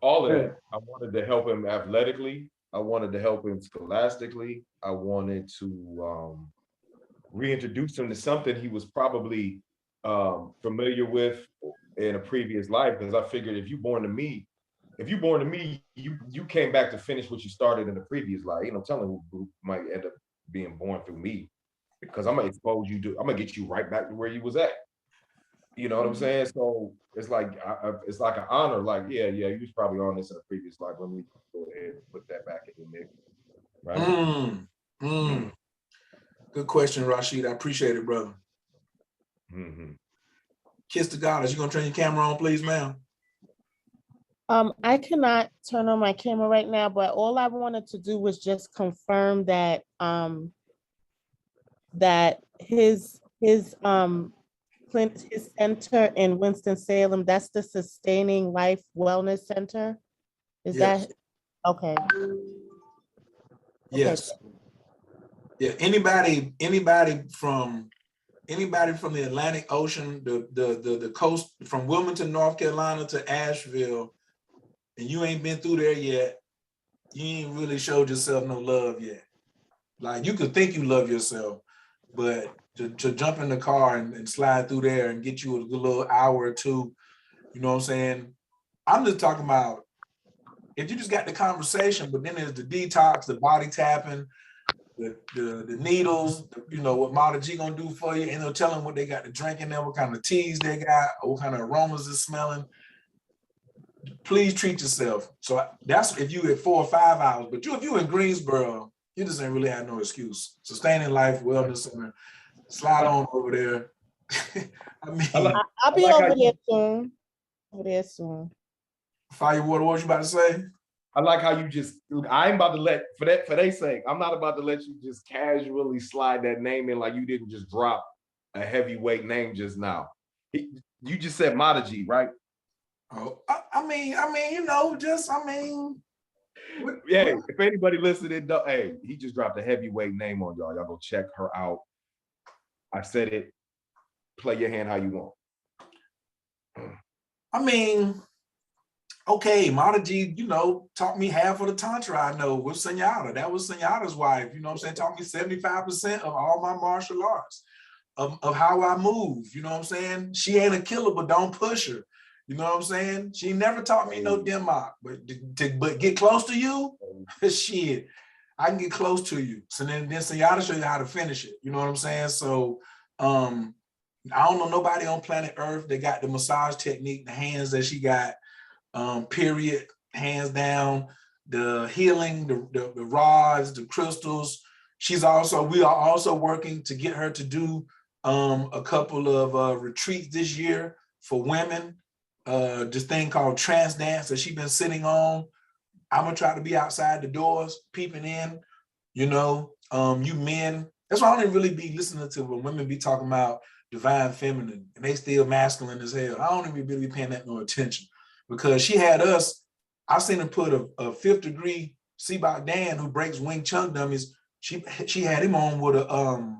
All of that. I wanted to help him athletically. I wanted to help him scholastically. I wanted to reintroduce him to something he was probably familiar with in a previous life. Because I figured if you're born to me, you came back to finish what you started in the previous life. Telling who might end up being born through me, because I'm gonna expose you to. I'm gonna get you right back to where you was at. You know what I'm saying? So it's like it's like an honor. Like, yeah, you was probably on this in a previous life. Let me go ahead and put that back in the mix. Right. Good question, Rashid. I appreciate it, brother. Kiss the goddess. You gonna turn your camera on, please, ma'am? I cannot turn on my camera right now, but all I wanted to do was just confirm that that his center in Winston-Salem, that's the Sustaining Life Wellness Center. Is that okay? Yes. Okay. Yeah. Anybody from the Atlantic Ocean, the coast, from Wilmington, North Carolina to Asheville, and you ain't been through there yet, you ain't really showed yourself no love yet. Like, you could think you love yourself, but to jump in the car and slide through there and get you a good little hour or two, you know what I'm saying? I'm just talking about if you just got the conversation, but then there's the detox, the body tapping, the needles, what Mata G gonna do for you, and they'll tell them what they got to drink in there, what kind of teas they got, or what kind of aromas it's smelling. Please treat yourself. So that's if you at 4 or 5 hours, but if you in Greensboro, you just ain't really have no excuse. Sustaining Life Wellness Center, slide on over there. I mean, I'll be over there soon. Over there soon. Firewater, what you about to say? I like how you just, I ain't about to let, for their sake, I'm not about to let you just casually slide that name in like you didn't just drop a heavyweight name just now. You just said Mataji, right? Oh, I mean, you know, just, I mean. Yeah, if anybody listening, hey, he just dropped a heavyweight name on y'all. Y'all go check her out. I said it. Play your hand how you want. I mean, okay, Mataji, you know, taught me half of the Tantra I know with Sunyata. That was Sunyata's wife, you know what I'm saying? Taught me 75% of all my martial arts, of how I move, you know what I'm saying? She ain't a killer, but don't push her. You know what I'm saying? She never taught me no Denmark, but get close to you, shit, I can get close to you. So then Sunyata show you how to finish it. You know what I'm saying? So I don't know nobody on planet Earth that got the massage technique, the hands that she got. Period, hands down. The healing, the rods, the crystals. We are also working to get her to do a couple of retreats this year for women. This thing called trance dance that she's been sitting on. I'm gonna try to be outside the doors, peeping in. You know, you men. That's why I don't even really be listening to when women be talking about divine feminine and they still masculine as hell. I don't even really be paying that no attention. Because she had us, I seen her put a fifth degree Sebok Dan who breaks Wing Chun dummies. She had him on with a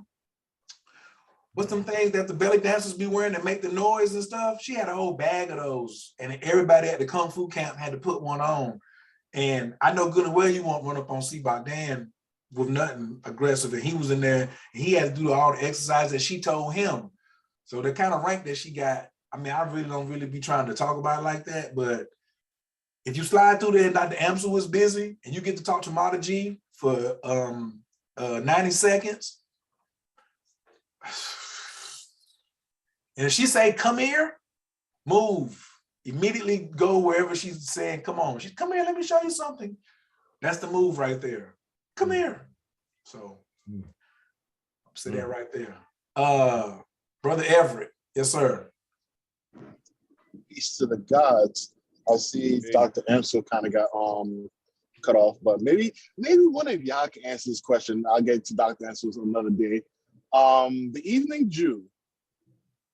what's them things that the belly dancers be wearing that make the noise and stuff. She had a whole bag of those, and everybody at the Kung Fu camp had to put one on. And I know good and well you won't run up on Sebok Dan with nothing aggressive, and he was in there and he had to do all the exercise that she told him. So the kind of rank that she got, I mean, I really don't really be trying to talk about it like that, but if you slide through there and Dr. Amsel was busy and you get to talk to Mata G for 90 seconds, and if she say, come here, move, immediately go wherever she's saying, come on. She's, come here, let me show you something. That's the move right there. Come here. So, say that right there. Brother Everett, yes, sir. Peace to the gods. I see Dr. Ansel kind of got cut off, but maybe one of y'all can answer this question. I'll get to Dr. Ansel another day. The evening Jew.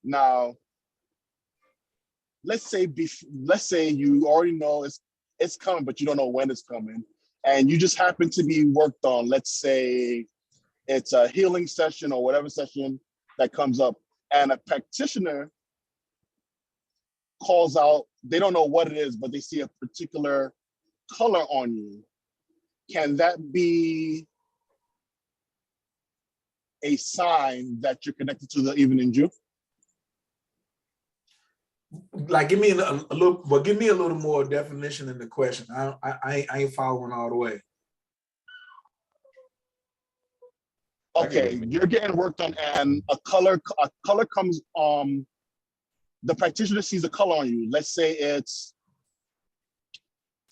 Now, let's say you already know it's coming, but you don't know when it's coming, and you just happen to be worked on. Let's say it's a healing session or whatever session that comes up, and a practitioner calls out, they don't know what it is, but they see a particular color on you. Can that be a sign that you're connected to the evening Jew? Like, give me a little more definition in the question. I ain't following all the way. Okay, you're getting worked on, and a color comes. The practitioner sees a color on you. Let's say it's,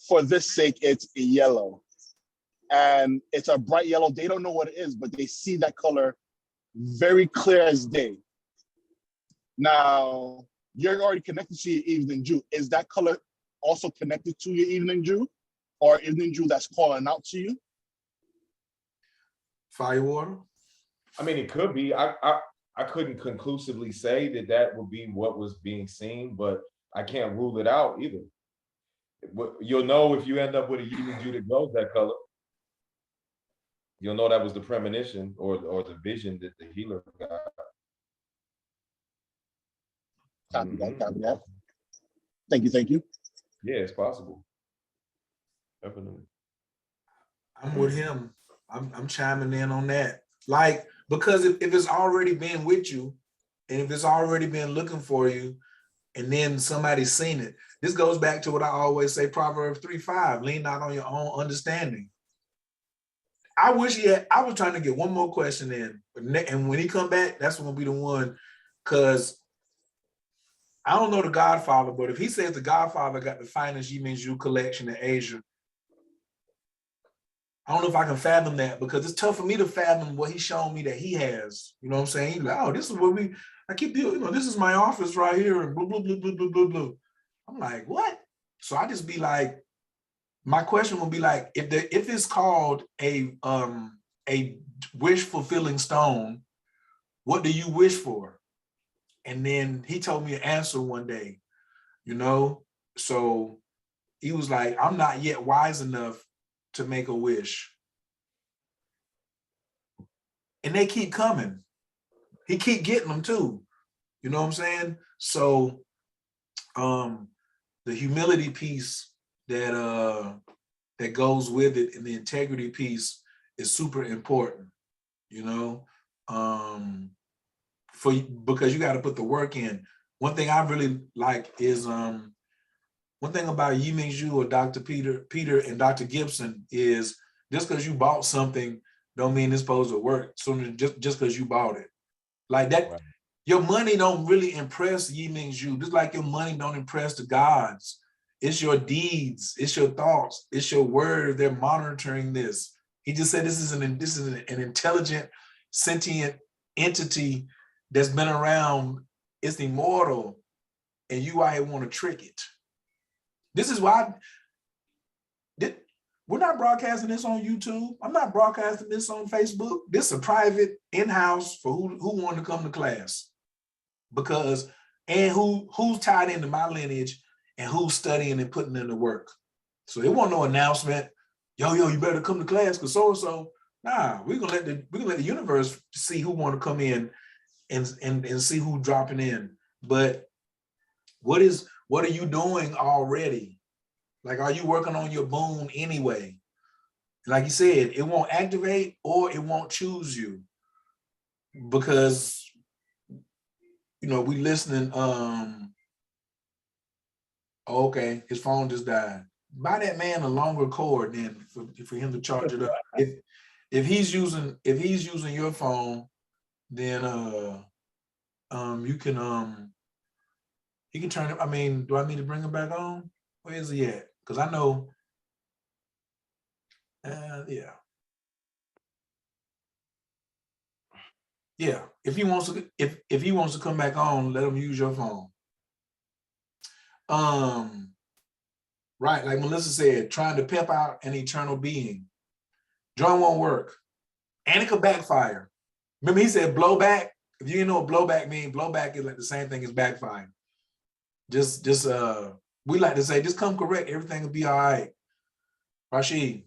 for this sake, it's a yellow, and it's a bright yellow. They don't know what it is, but they see that color very clear as day. Now, you're already connected to your evening Jew. Is that color also connected to your evening Jew, or evening Jew that's calling out to you? Firewater? I mean, it could be. I couldn't conclusively say that would be what was being seen, but I can't rule it out either. You'll know if you end up with a evening Jew that goes that color. You'll know that was the premonition or the vision that the healer got. Copy that. Thank you. Yeah, it's possible. Definitely. I'm with him. I'm chiming in on that. Like, because if it's already been with you, and if it's already been looking for you, and then somebody's seen it, this goes back to what I always say, Proverbs 3:5, lean not on your own understanding. I was trying to get one more question in, and when he come back, that's gonna be the one, because I don't know the Godfather, but if he says the Godfather got the finest Yiming Zhu collection in Asia, I don't know if I can fathom that, because it's tough for me to fathom what he's shown me that he has. You know what I'm saying? He's like, oh, this is what I keep doing, this is my office right here, and blah, blah, blah, blah, blah, blah, blah. I'm like, what? So I just be like, my question would be like, if it's called a wish fulfilling stone, what do you wish for? And then he told me an answer one day, you know? So he was like, I'm not yet wise enough to make a wish. And they keep coming. He keep getting them too. You know what I'm saying? So the humility piece that goes with it and the integrity piece is super important, you know, because you got to put the work in. One thing I really like is one thing about Yiming Zhu or Dr. Peter and Dr. Gibson is just because you bought something don't mean it's supposed to work soon just because you bought it. Like that, right. Your money don't really impress Yiming Zhu, just like your money don't impress the gods. It's your deeds, it's your thoughts, it's your word. They're monitoring this. He just said this is an intelligent, sentient entity that's been around. It's immortal, and you out here want to trick it. This is why we're not broadcasting this on YouTube. I'm not broadcasting this on Facebook. This is a private in-house for who want to come to class, because and who's tied into my lineage and who's studying and putting in the work. So it wasn't no announcement. Yo, you better come to class because so. Nah, we're gonna let the universe see who want to come in and see who dropping in. But what are you doing already? Like, are you working on your boon anyway? Like you said, it won't activate or it won't choose you because, you know, we listening. Okay, his phone just died. Buy that man a longer cord then for him to charge it up. If he's using your phone, then you can he can turn it. I mean, do I need to bring him back on? Where is he at? Because I know. Yeah. Yeah. If he wants to come back on, let him use your phone. Right, like Melissa said, trying to pimp out an eternal being. Joint won't work. And it could backfire. Remember, he said blowback. If you know what blowback means, blowback is like the same thing as backfire. Just we like to say, just come correct, everything will be all right. Rashid.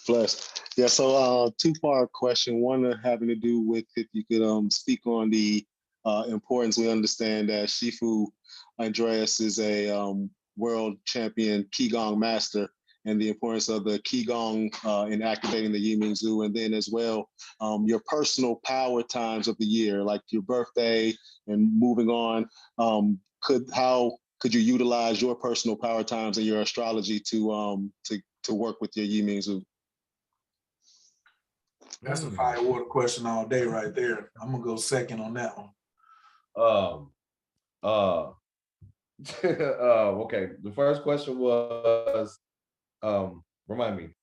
Bless. Yeah, so two-part question. One having to do with if you could speak on the importance. We understand that Shifu Andreas is a world champion Qigong master, and the importance of the Qigong in activating the Yiming Zhu, and then as well, your personal power times of the year, like your birthday and moving on. How could you utilize your personal power times and your astrology to work with your Yiming Zhu? That's a firewater question all day right there. I'm gonna go second on that one. Okay. The first question was, remind me.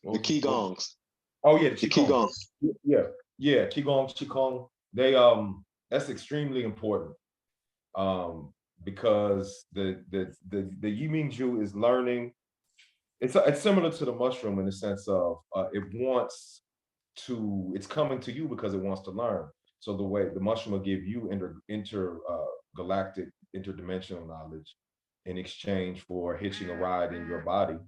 The Qigongs. Oh yeah, the Qigong. Yeah, Qigong. They that's extremely important. Because the Yiming Zhu is learning. It's similar to the mushroom in the sense of it's coming to you because it wants to learn. So the way the mushroom will give you intergalactic, interdimensional knowledge in exchange for hitching a ride in your body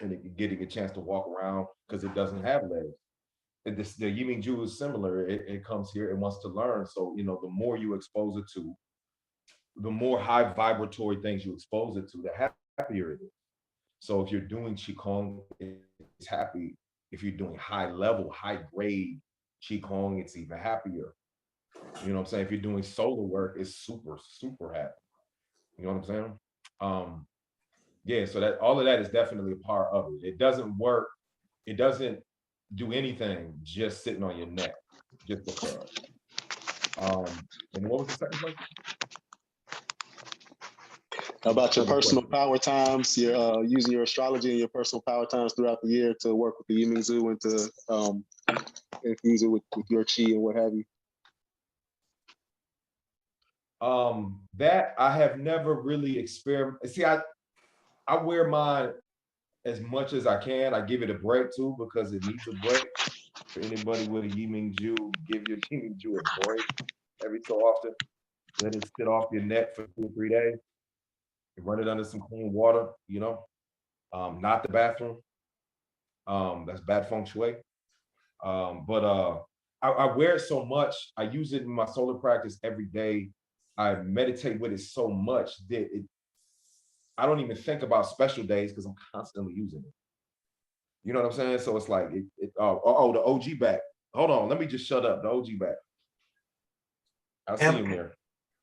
and getting a chance to walk around because it doesn't have legs. The Yiming Zhu is similar. It comes here, it wants to learn. So, you know, the more you expose it to, the more high vibratory things you expose it to, the happier it is. So if you're doing Qigong, it's happy. If you're doing high level, high grade Qigong, it's even happier. You know what I'm saying? If you're doing solar work, it's super, super happy. You know what I'm saying? Yeah, so that all of that is definitely a part of it. It doesn't work. It doesn't do anything just sitting on your neck, just because. And what was the second question? How about your personal power times? You're using your astrology and your personal power times throughout the year to work with the Yiming Zhu and to infuse it with your chi and what have you. That I have never really experimented. See, I wear mine as much as I can. I give it a break too because it needs a break. For anybody with a Yiming Ju, give your Yiming Ju a break every so often. Let it sit off your neck for 2 or 3 days. And run it under some clean water, not the bathroom. That's bad feng shui. But I wear it so much. I use it in my solar practice every day. I meditate with it so much that I don't even think about special days because I'm constantly using it. You know what I'm saying? So it's like, the OG back. Hold on, let me just shut up. The OG back. I see him here.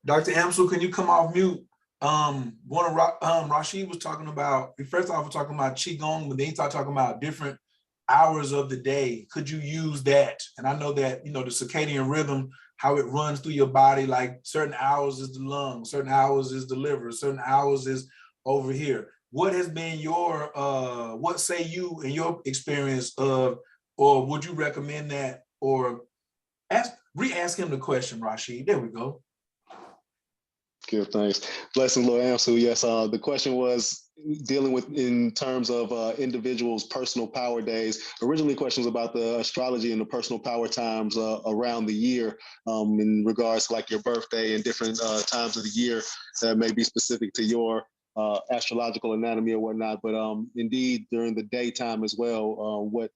Dr. Amsel, can you come off mute? Rashid was talking about, first off, we're talking about Qigong, but then he started talking about different hours of the day. Could you use that? And I know that, the circadian rhythm, how it runs through your body, like certain hours is the lungs, certain hours is the liver, certain hours is over here. What has been your, what say you in your experience of, or would you recommend that? Or re-ask him the question, Rashid. There we go. Good, thanks. Blessing, Lord Amsu. Yes, the question was dealing with in terms of individuals' personal power days. Originally, questions about the astrology and the personal power times around the year in regards to like your birthday and different times of the year that may be specific to your astrological anatomy or whatnot. But indeed, during the daytime as well, what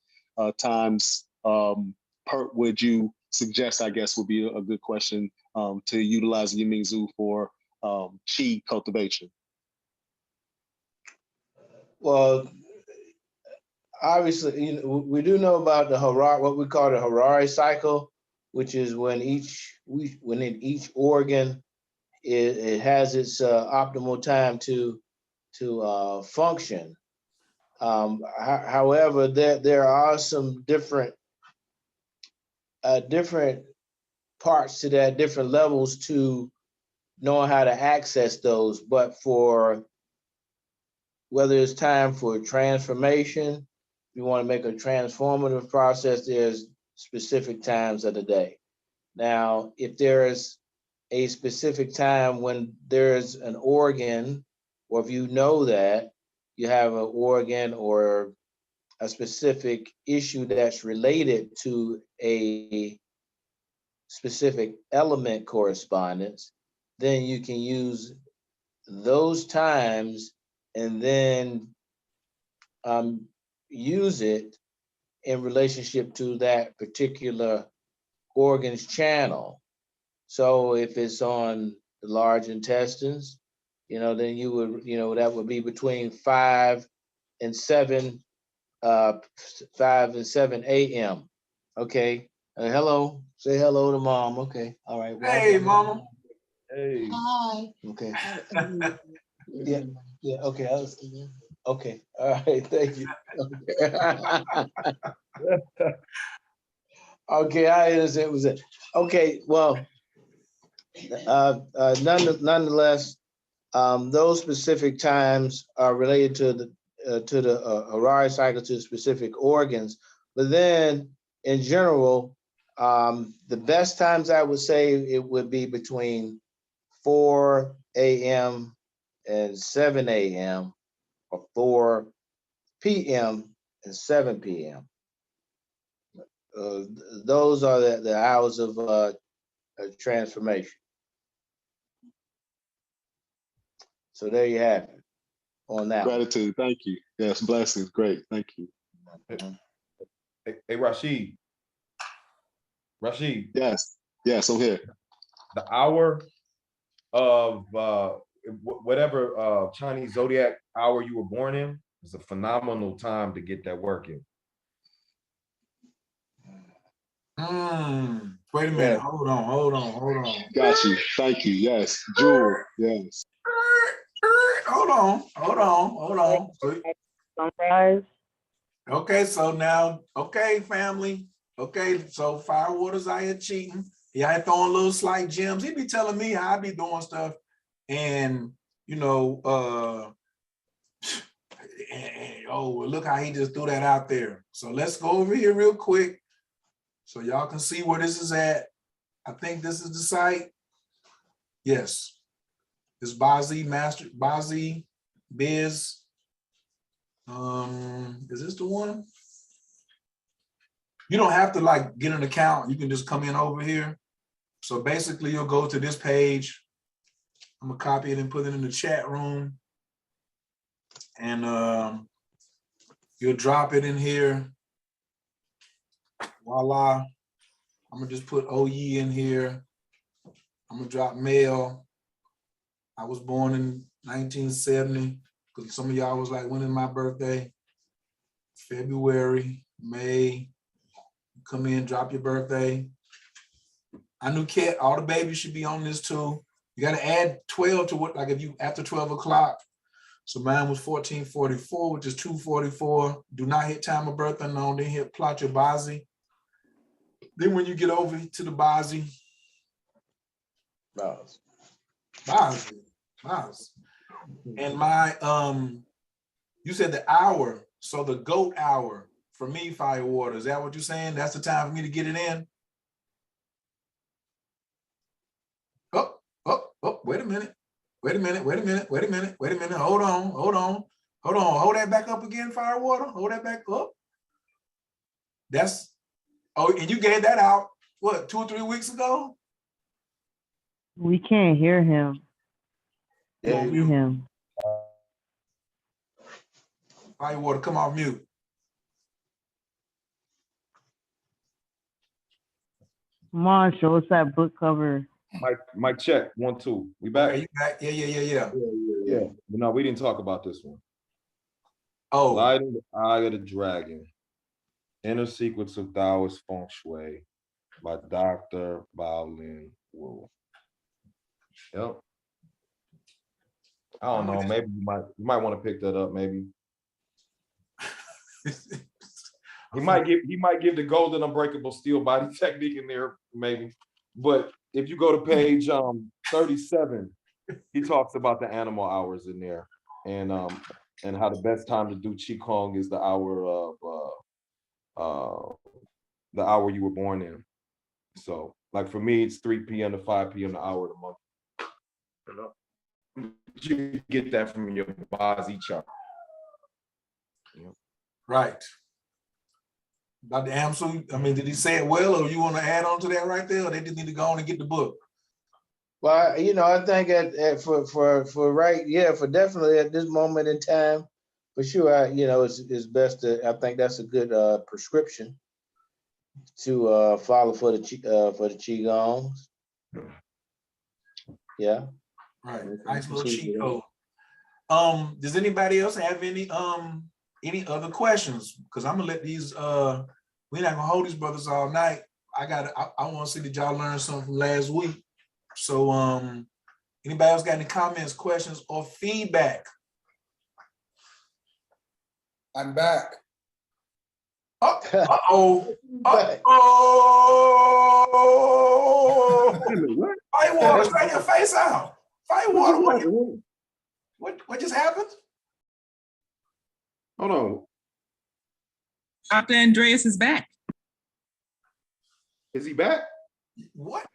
times would you suggest, I guess, would be a good question to utilize Yiming Zhu for Qi cultivation? Well, obviously, we do know about the Harari, what we call the Harari cycle, which is when in each organ it has its optimal time to function. However, there are some different parts to that, different levels to knowing how to access those. But for whether it's time for transformation, you want to make a transformative process, there's specific times of the day. Now, if there's a specific time when there's an organ, or if you know that you have an organ or a specific issue that's related to a specific element correspondence, then you can use those times and then use it in relationship to that particular organ's channel. So if it's on the large intestines, then you would, that would be between 5 and 7 a.m. Okay. Hello. Say hello to mom. Okay. All right. Hey, mama. Hey. Hi. Okay. Yeah. Yeah. Okay. Okay. All right. Thank you. Okay. Okay. I understand. Was it okay? Well, nonetheless, those specific times are related to the Harari cycle, to specific organs. But then, in general, the best times I would say it would be between 4 a.m. and 7 a.m. or 4 p.m. and 7 p.m. Those are the hours of transformation. So there you have it on that. Gratitude. Thank you. Yes, blessings. Great. Thank you. Hey, Rashid. Yes. Yes, I'm here. The hour of whatever Chinese zodiac hour you were born in is a phenomenal time to get that work in. Wait a minute. Hold on. Got you. Thank you. Yes. Jewel. Yes. Hold on. Sunrise. Okay, so now, family. Okay, so Firewater's out here cheating. He out here throwing little slight gems. He be telling me how I be doing stuff. And, oh, look how he just threw that out there. So let's go over here real quick so y'all can see where this is at. I think this is the site. Yes. It's Bazi Master, Bazi Biz. Is this the one? You don't have to like get an account. You can just come in over here. So basically you'll go to this page. I'm gonna copy it and put it in the chat room. And you'll drop it in here. Voila. I'm gonna just put OE in here. I'm gonna drop mail. I was born in 1970, because some of y'all was like, when is my birthday? February, May. Come in, drop your birthday. I knew Kat, all the babies should be on this too. You gotta add 12 to what, like if you after 12 o'clock. So mine was 1444, which is 244. Do not hit time of birth unknown, then hit plot your Bazi. Then when you get over to the Bazi, Bazi. And my you said the hour, so the GOAT hour for me, Firewater. Is that what you're saying? That's the time for me to get it in? Oh, wait a minute. Hold on. Hold that back up again, Firewater. Hold that back up. That's, oh, and you gave that out, what, 2 or 3 weeks ago? We can't hear him. Yeah, See him. Firewater, come off mute. Come on, show us that book cover. Mike check, 1, 2. We back? Okay, you back? Yeah. Yeah. But no, we didn't talk about this one. Oh, Lighting the Eye of the Dragon. Inner Secrets of Taoist Feng Shui by Dr. Baolin Wu. Yep. I don't know. Maybe you might want to pick that up. Maybe he might give the golden unbreakable steel body technique in there. Maybe, but if you go to page 37, he talks about the animal hours in there, and how the best time to do qigong is the hour of the hour you were born in. So, like for me, it's 3 p.m. to 5 p.m. the hour of the month. You get that from your Bazi chart. Yep. right. Dr. Amsel, I mean, did he say it well, or you want to add on to that right there, or they just need to go on and get the book? Well, I think for right, yeah, for definitely at this moment in time, for sure, it's best to. I think that's a good prescription to follow for the qigongs. Yeah. Right. Nice little cheat code. Does anybody else have any other questions? Because I'm gonna let these we're not gonna hold these brothers all night. I want to see that y'all learned something from last week. So anybody else got any comments, questions, or feedback? I'm back. Uh-oh. What? Firewater, straighten your face out. Firewater, what just happened? Hold on. Dr. Andreas is back. Is he back? What?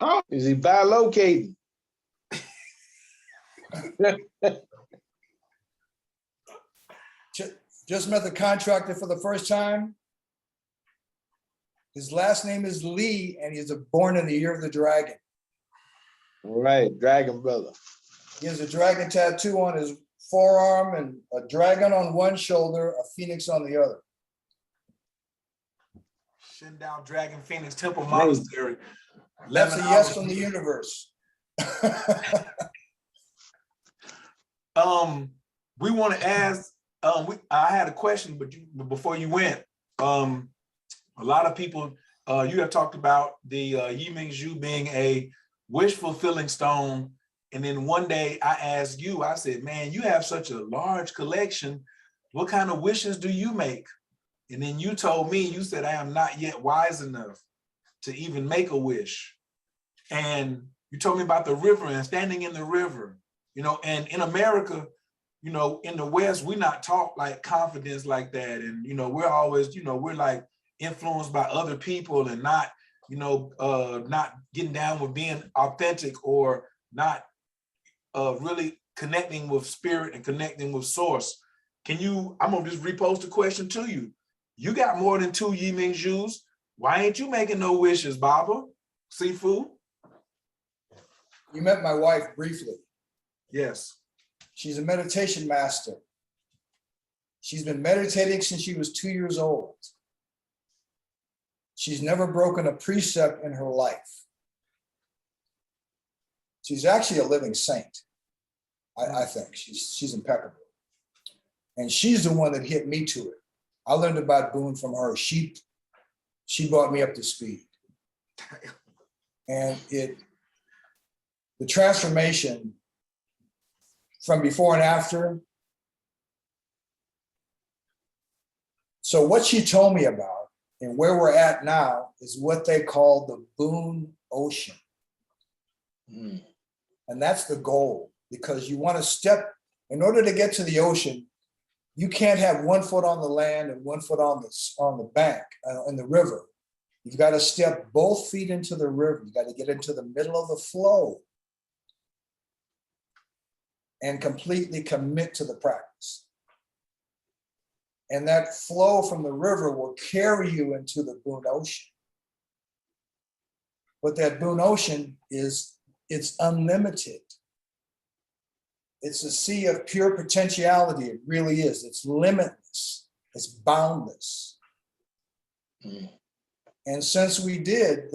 Oh, Is he bilocating? Just met the contractor for the first time. His last name is Lee, and he's born in the year of the dragon. Right, dragon brother. He has a dragon tattoo on his forearm and a dragon on one shoulder, a phoenix on the other. Shindown Dragon Phoenix Temple Monastery. That's a yes from the universe. We want to ask. I had a question, but before you went, a lot of people. You have talked about the Yiming Zhu being a wish fulfilling stone, and then one day I asked you. I said, "Man, you have such a large collection. What kind of wishes do you make?" And then you told me, you said, "I am not yet wise enough to even make a wish." And you told me about the river and standing in the river, and in America, in the West, we're not taught like confidence like that. And, we're always, we're like influenced by other people and not, not getting down with being authentic or not really connecting with spirit and connecting with source. I'm gonna just repost the question to you. You got more than 2 Yiming Jews. Why ain't you making no wishes, Baba? Sifu? You met my wife briefly. Yes. She's a meditation master. She's been meditating since she was 2 years old. She's never broken a precept in her life. She's actually a living saint. I think she's impeccable. And she's the one that hit me to it. I learned about Boone from her. She brought me up to speed. And the transformation from before and after. So what she told me about and where we're at now is what they call the Boone Ocean. And that's the goal, because you want to step, in order to get to the ocean, you can't have 1 foot on the land and 1 foot on the bank, in the river. You've got to step both feet into the river. You got to get into the middle of the flow and completely commit to the practice. And that flow from the river will carry you into the Boone Ocean. But that Boone Ocean it's unlimited. It's a sea of pure potentiality. It really is. It's limitless. It's boundless. And since we did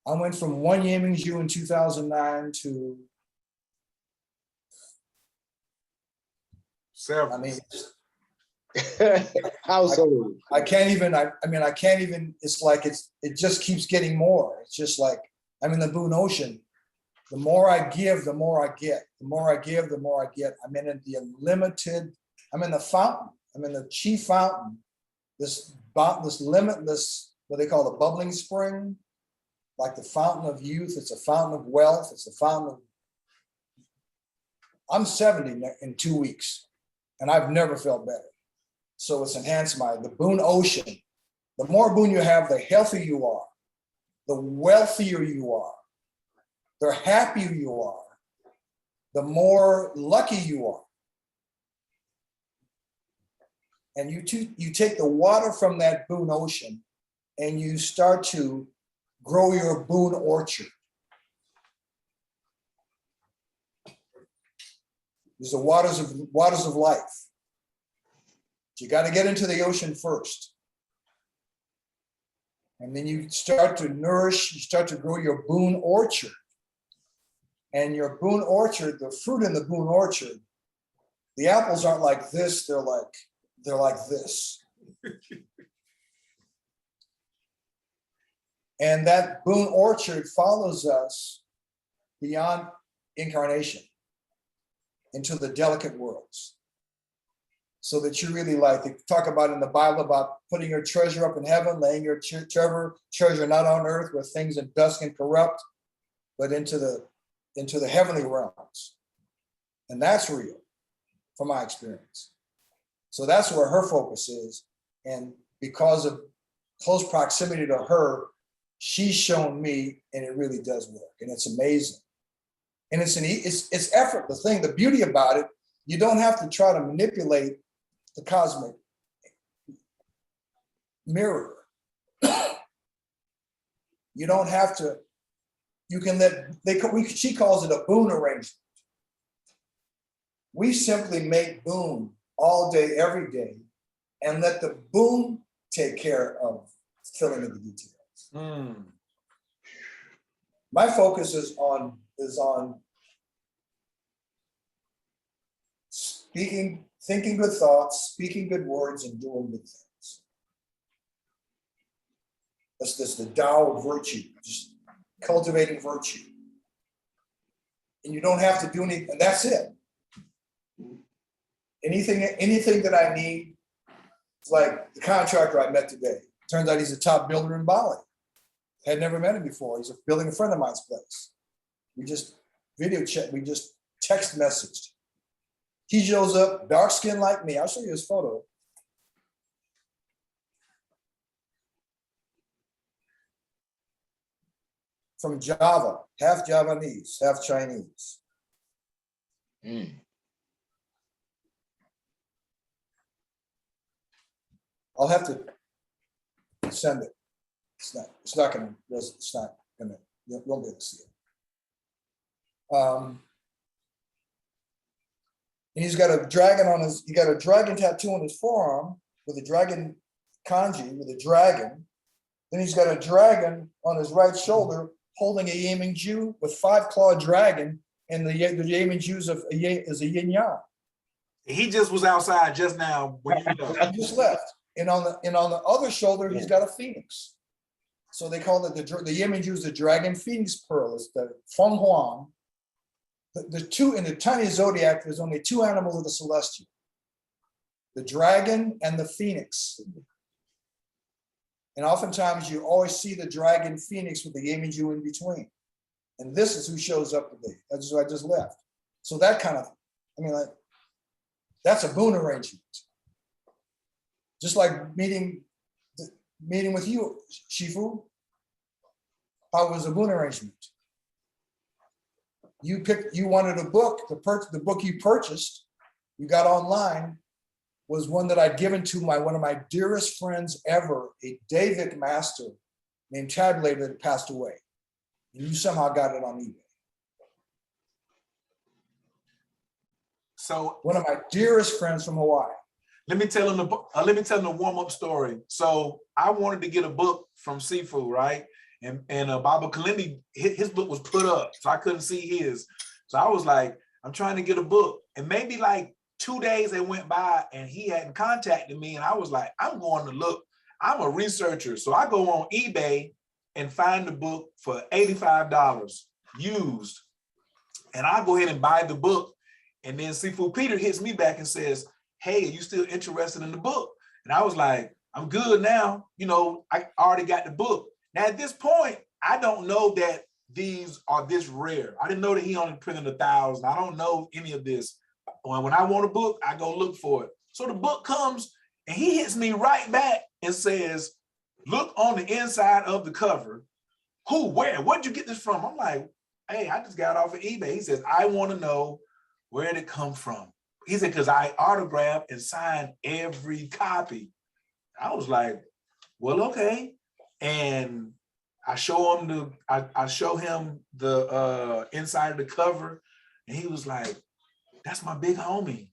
I went from 1 Yiming in 2009 to, Several. I mean, Household. I can't even, it's like it just keeps getting more. It's just like, I'm in the Boone Ocean. The more I give, the more I get. The more I give, the more I get. I'm in the unlimited, I'm in the fountain. I'm in the chi fountain. This limitless, what they call the bubbling spring, like the fountain of youth. It's a fountain of wealth. It's a fountain of, I'm 70 in 2 weeks, and I've never felt better. So it's enhanced the Boone Ocean. The more Boone you have, the healthier you are, the wealthier you are, the happier you are, the more lucky you are. And you take the water from that Boone Ocean and you start to grow your Boone orchard. There's the waters of life. You got to get into the ocean first. And then you start to nourish, you start to grow your Boone orchard. And your Boone orchard, the fruit in the Boone orchard, the apples aren't like this, they're like this. And that Boone orchard follows us beyond incarnation into the delicate worlds. So that you really they talk about in the Bible about putting your treasure up in heaven, laying your treasure not on earth where things are dust and corrupt, but into the heavenly realms. And that's real from my experience. So that's where her focus is. And because of close proximity to her, she's shown me, and it really does work. And it's amazing. And it's effort. The beauty about it, you don't have to try to manipulate the cosmic mirror. You don't have to, you can she calls it a Boone arrangement. We simply make Boone all day, every day, and let the Boone take care of filling in the details. My focus is on thinking good thoughts, speaking good words, and doing good things. That's the Tao of virtue, just cultivating virtue. And you don't have to do anything, and that's it. Anything that I need, it's like the contractor I met today. Turns out he's a top builder in Bali. Had never met him before. He's building a friend of mine's place. We just video chat, we just text messaged. He shows up, dark skin like me. I'll show you his photo. from Java, half Javanese, half Chinese. I'll have to send it. It's not gonna, you won't be able to see it. And he's got a dragon tattoo on his forearm with a dragon kanji with a dragon. Then he's got a dragon on his right shoulder holding a Yiming Ju with 5-clawed dragon, and the Yiming Ju is a yin yang. He just was outside just now when you I just left. And on the other shoulder, he's got a phoenix. So they call it the Yiming Ju is the dragon phoenix pearl. It's the Feng Huang. The two in the Chinese zodiac, there's only 2 animals of the celestial: the dragon and the phoenix. And oftentimes you always see the dragon phoenix with the Yiming Ju in between. And this is who shows up today. That's who I just left. So that kind of, that's a boon arrangement. Just like meeting with you, Shifu. How was a boon arrangement? You wanted a book. The book you purchased, you got online, was one that I'd given to one of my dearest friends ever, a David master named Tabulator that passed away. And you somehow got it on eBay. So one of my dearest friends from Hawaii. Let me tell him the warm-up story. So I wanted to get a book from Sifu, right? And Baba Kalindi, his book was put up, so I couldn't see his. So I was like, I'm trying to get a book. And maybe like 2 days they went by and he hadn't contacted me. And I was like, I'm going to look. I'm a researcher. So I go on eBay and find the book for $85 used. And I go ahead and buy the book. And then Sifu Peter hits me back and says, hey, are you still interested in the book? And I was like, I'm good now. I already got the book. Now, at this point, I don't know that these are this rare. I didn't know that he only printed 1,000. I don't know any of this. When I want a book, I go look for it. So the book comes and he hits me right back and says, look on the inside of the cover. Who, where, where'd you get this from? I'm like, hey, I just got it off of eBay. He says, I want to know where did it come from? He said, because I autographed and signed every copy. I was like, well, okay. And I show him the inside of the cover, and he was like, that's my big homie.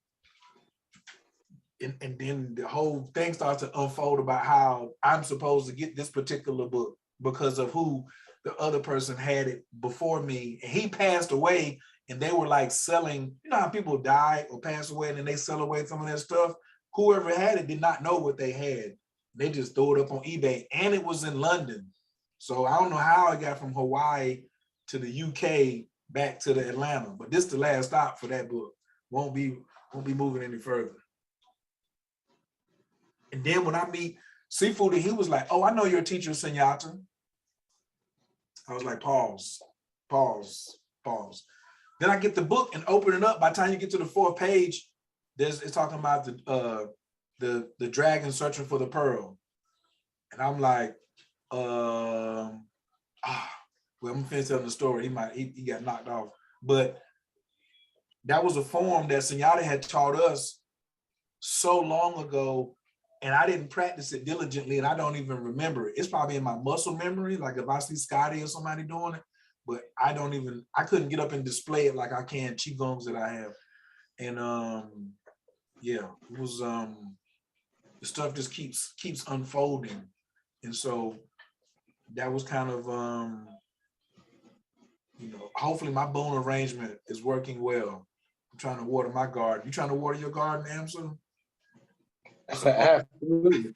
And then the whole thing starts to unfold about how I'm supposed to get this particular book because of who the other person had it before me. And he passed away, and they were like selling, how people die or pass away and then they sell away some of their stuff. Whoever had it did not know what they had. They just threw it up on eBay, and it was in London. So I don't know how it got from Hawaii to the UK back to the Atlanta, but this is the last stop for that book. Won't be moving any further. And then when I meet Seafood, he was like, oh, I know you're a teacher, Senyata. I was like, pause. Then I get the book and open it up. By the time you get to the 4th page, it's talking about the dragon searching for the pearl. And I'm like, well, I'm gonna finish telling the story. He got knocked off. But that was a form that Senyata had taught us so long ago, and I didn't practice it diligently, and I don't even remember it. It's probably in my muscle memory, like if I see Scotty or somebody doing it, but I couldn't get up and display it like I can Qigongs that I have. And yeah, it was the stuff just keeps unfolding. And so that was kind of hopefully my bone arrangement is working well. I'm trying to water my garden. You trying to water your garden, Amsa? Absolutely.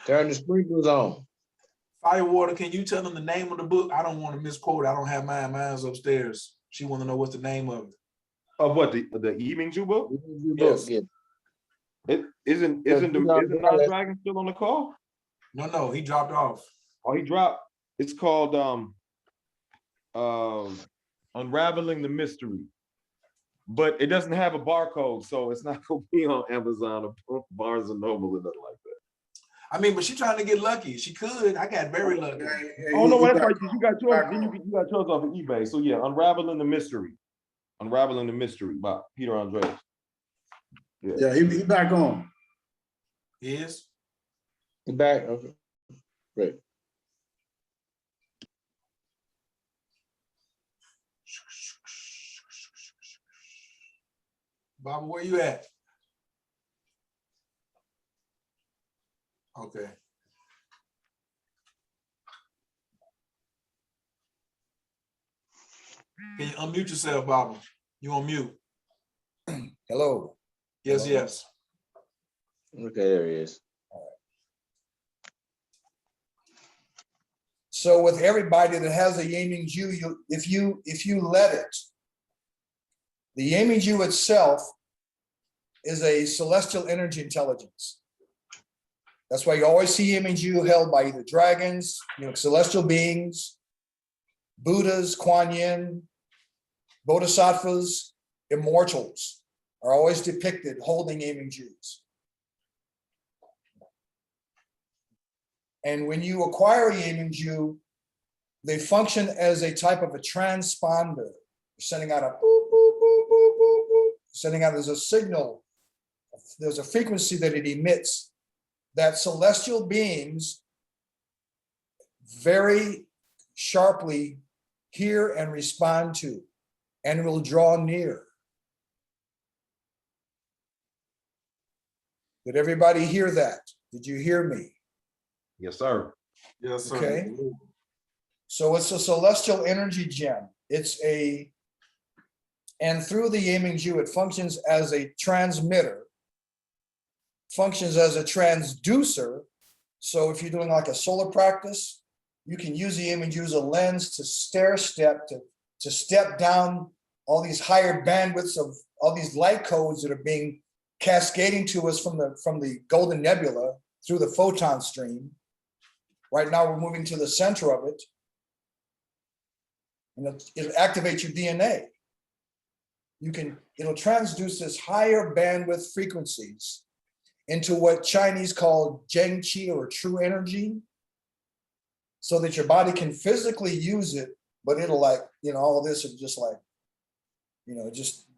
Turn the sprinklers on. Firewater, can you tell them the name of the book? I don't want to misquote. I don't have mine. Mine's upstairs. She want to know what's the name of it. Of what, the Yiming Ju book? Yes. Yeah. It isn't our dragon still on the call? No, he dropped off. Oh, he dropped. It's called Unraveling the Mystery. But it doesn't have a barcode, so it's not gonna be on Amazon or Barnes and Noble or nothing like that. I mean, but she trying to get lucky. She could. I got very lucky. Oh no, that's right. You got yours. Then you got yours off of eBay. So yeah, Unraveling the Mystery by Peter Andreas. Yeah, he back on. Yes. He back. Okay. Great. Bobby, where you at? Okay. Can you unmute yourself, Bobby? You on mute? Hello. Yes, Hello. yes. Okay, there he is. So with everybody that has a Yeming-Ju, if you let it, the Yeming-Ju itself is a celestial energy intelligence. That's why you always see Yeming-Ju held by either dragons, celestial beings, Buddhas, Kuan Yin, Bodhisattvas, immortals are always depicted holding Yeming-Jus. And when you acquire a Yeming-Ju, they function as a type of a transponder. You're sending out a boop, boop, boop, boop, boop, boop. Sending out, there's a signal, there's a frequency that it emits that celestial beings very sharply hear and respond to, and will draw near. Did everybody hear that? Did you hear me? Yes, sir. Yes, sir. Okay. So it's a celestial energy gem. And through the Yeming-Ju, it functions as a transmitter, functions as a transducer. So if you're doing like a solar practice, you can use the Yeming-Ju as a lens to stair step, to step down all these higher bandwidths of all these light codes that are being cascading to us from the Golden Nebula through the photon stream. Right now, we're moving to the center of it, and it'll activate your DNA. It'll transduce this higher bandwidth frequencies into what Chinese call Zheng Qi, or true energy, so that your body can physically use it, but it'll all this is just like, just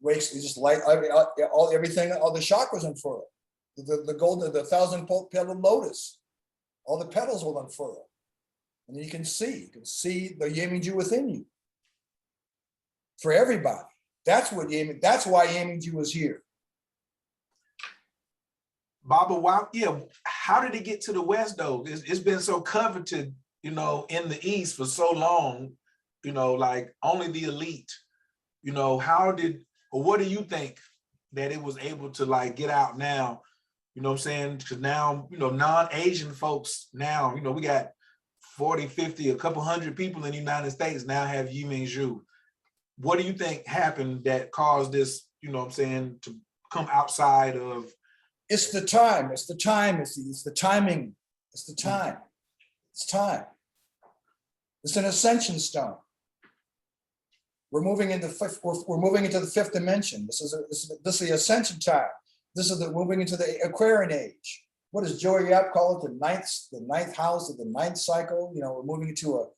wakes, it just light, everything, all the chakras unfurl. The golden, the 1,000-petal lotus, all the petals will unfurl. And you can see the Yeming-Ju within you. For everybody. That's why Yeming-Ju is here. Baba, how did it get to the West though? It's been so coveted, in the East for so long, like only the elite, what do you think that it was able to get out now? You know what I'm saying? Because now, non-Asian folks now, we got 40, 50, a couple hundred people in the United States now have Yeming-Ju. What do you think happened that caused this, to come outside of? It's the time. It's the timing. It's the time. It's time. It's an ascension stone. We're moving into the fifth dimension. This is the ascension time. We're moving into the Aquarian age. What does Joey Yap call it? The ninth house of the ninth cycle. We're moving into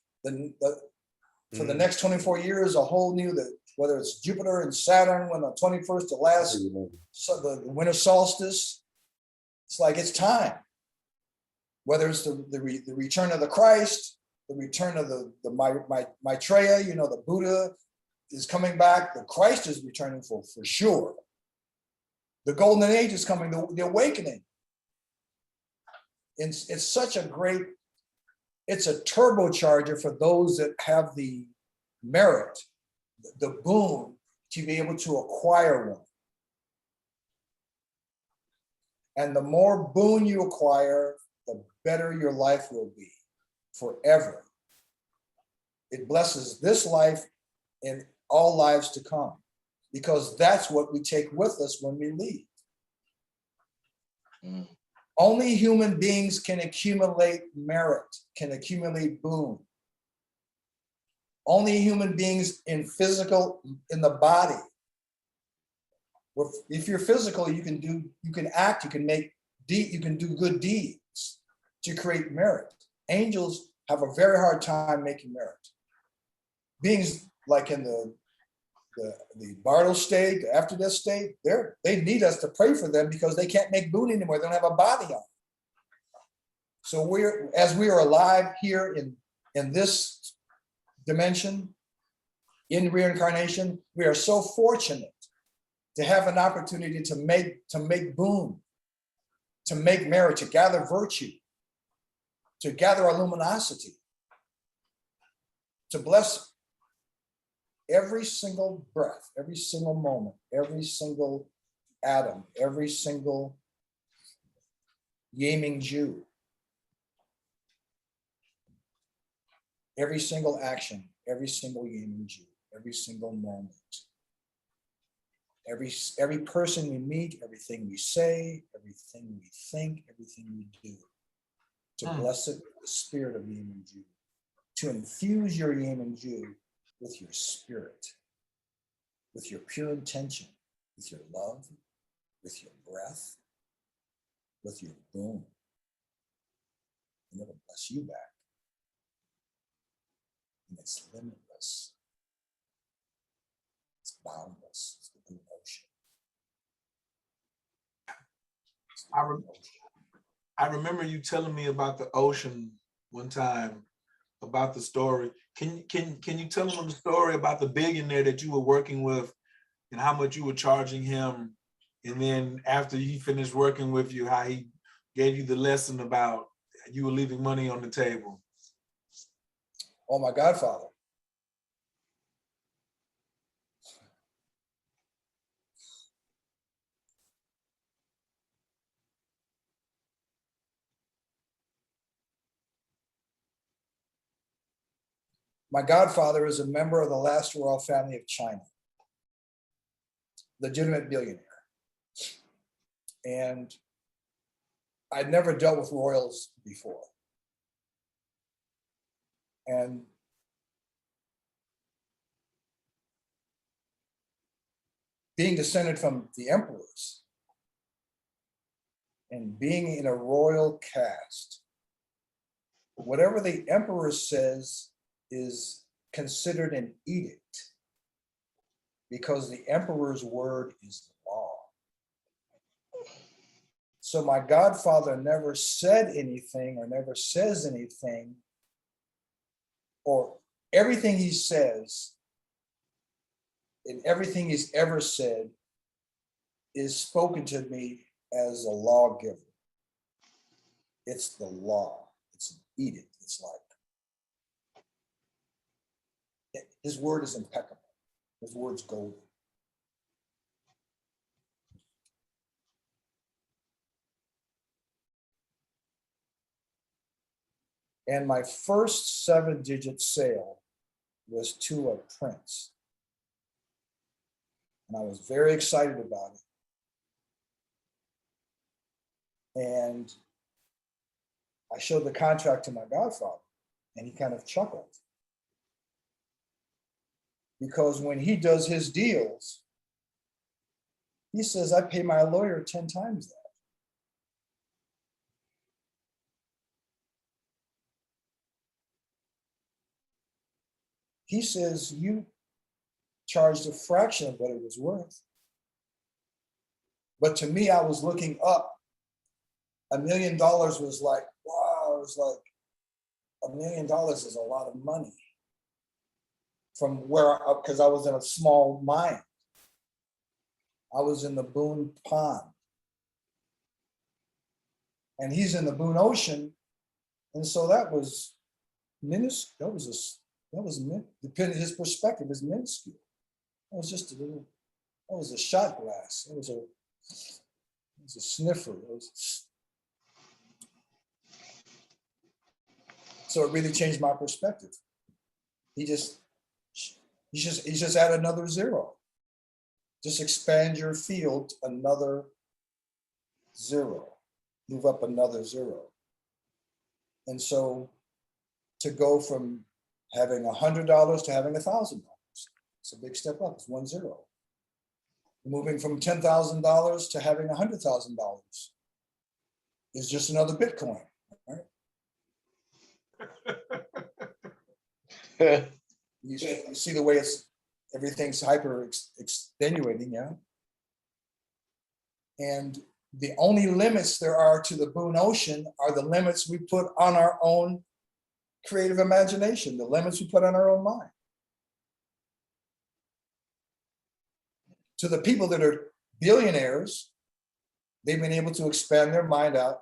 for the next 24 years, a whole new, whether it's Jupiter and Saturn, when the 21st, the winter solstice. It's like, it's time. Whether it's the return of the Christ, the return of the Maitreya, the Buddha is coming back. The Christ is returning for sure. The golden age is coming, the awakening. It's such a great, it's a turbocharger for those that have the merit, the boon to be able to acquire one. And the more boon you acquire, the better your life will be forever. It blesses this life and all lives to come, because that's what we take with us when we leave. Only human beings can accumulate merit, can accumulate boon. Only human beings in the body. If you're physical, you can act, you can make you can do good deeds to create merit. Angels have a very hard time making merit. Beings like in the Bartle state, the after death state, they need us to pray for them because they can't make boon anymore. They don't have a body on. So as we are alive here in this dimension, in reincarnation, we are so fortunate to have an opportunity to make boon, to make merit, to gather virtue, to gather our luminosity, to bless every single breath, every single moment, every single atom, every single Yaming Jew, every single action, every single Yaming Jew, every single moment, every person we meet, everything we say, everything we think, everything we do, to bless it with the spirit of Yaming Jew, to infuse your Yaming Jew with your spirit, with your pure intention, with your love, with your breath, with your boom. And it'll bless you back. And it's limitless. It's boundless. It's the blue ocean. I remember you telling me about the ocean one time, about the story. Can you tell them the story about the billionaire that you were working with and how much you were charging him? And then after he finished working with you, how he gave you the lesson about you were leaving money on the table? Oh, my godfather. My godfather is a member of the last royal family of China, legitimate billionaire. And I'd never dealt with royals before. And being descended from the emperors and being in a royal caste, whatever the emperor says is considered an edict because the emperor's word is the law. So my godfather never said anything or never says anything, or everything he says and everything he's ever said is spoken to me as a lawgiver. It's the law. It's an edict. It's like, his word is impeccable. His word's golden. And my first 7-digit sale was to a prince. And I was very excited about it. And I showed the contract to my godfather, and he kind of chuckled. Because when he does his deals, he says, I pay my lawyer 10 times that. He says, you charged a fraction of what it was worth. But to me, I was looking up. $1 million was like, wow, it was like, $1 million is a lot of money. From where, because I was in a small mine. I was in the Boone Pond. And he's in the Boone Ocean. And so that was minuscule. Depending on his perspective, is minuscule. That was just a little, that was a shot glass. It was a sniffer. So it really changed my perspective. He just add another zero. Just expand your field another zero. Move up another zero. And so to go from having $100 to having $1,000, it's a big step up. It's 1 0. Moving from $10,000 to having $100,000. is just another Bitcoin. Right? You see the way everything's hyper extenuating, yeah? And the only limits there are to the Boone Ocean are the limits we put on our own creative imagination, the limits we put on our own mind. To the people that are billionaires, they've been able to expand their mind out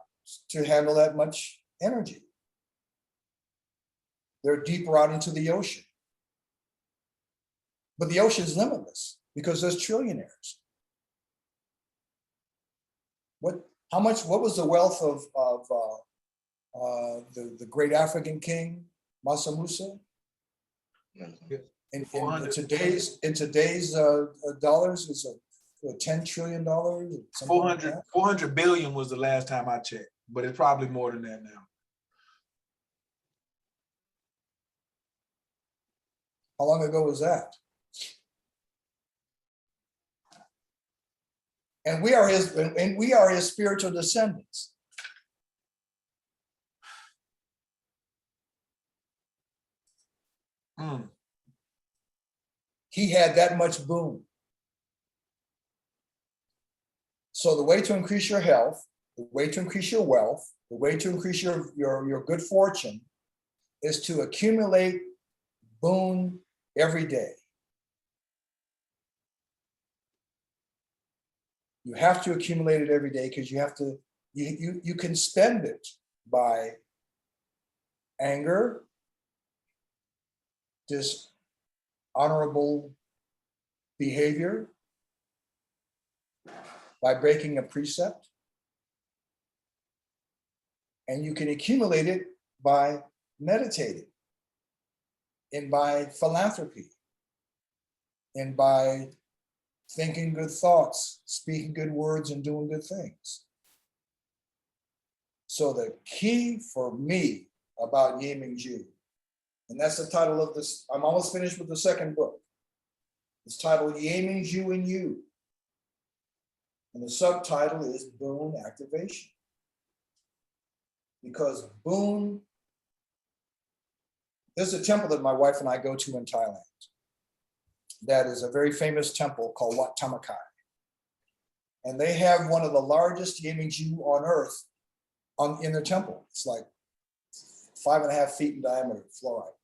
to handle that much energy. They're deeper out into the ocean. But the ocean is limitless because there's trillionaires. What was the wealth of the great African king, Mansa Musa? In today's dollars, is a $10 trillion. 400 billion was the last time I checked, but it's probably more than that now. How long ago was that? And we are his spiritual descendants. He had that much boom. So the way to increase your health, the way to increase your wealth, the way to increase your good fortune is to accumulate boon every day. You have to accumulate it every day because you can spend it by anger, dishonorable behavior, by breaking a precept, and you can accumulate it by meditating, and by philanthropy, and by thinking good thoughts, speaking good words, and doing good things. So the key for me about Yiming Ju, and that's the title of this, I'm almost finished with the second book. It's titled Yiming Ju and You. And the subtitle is Boon Activation. Because Boon, there's a temple that my wife and I go to in Thailand. That is a very famous temple called Wat Tamakai. And they have one of the largest Yiming Ju on earth in their temple. It's like 5.5 feet in diameter, fluorite.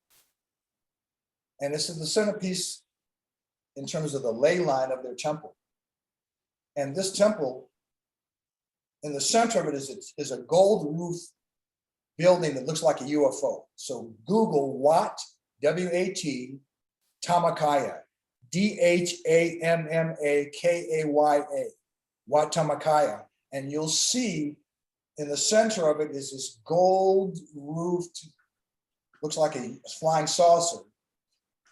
And this is the centerpiece in terms of the ley line of their temple. And this temple, in the center of it is a gold roof building that looks like a UFO. So Google Wat, W-A-T, Tamakaya, D-H-A-M-M-A-K-A-Y-A, Wat Tamakaya. And you'll see in the center of it is this gold roofed, looks like a flying saucer.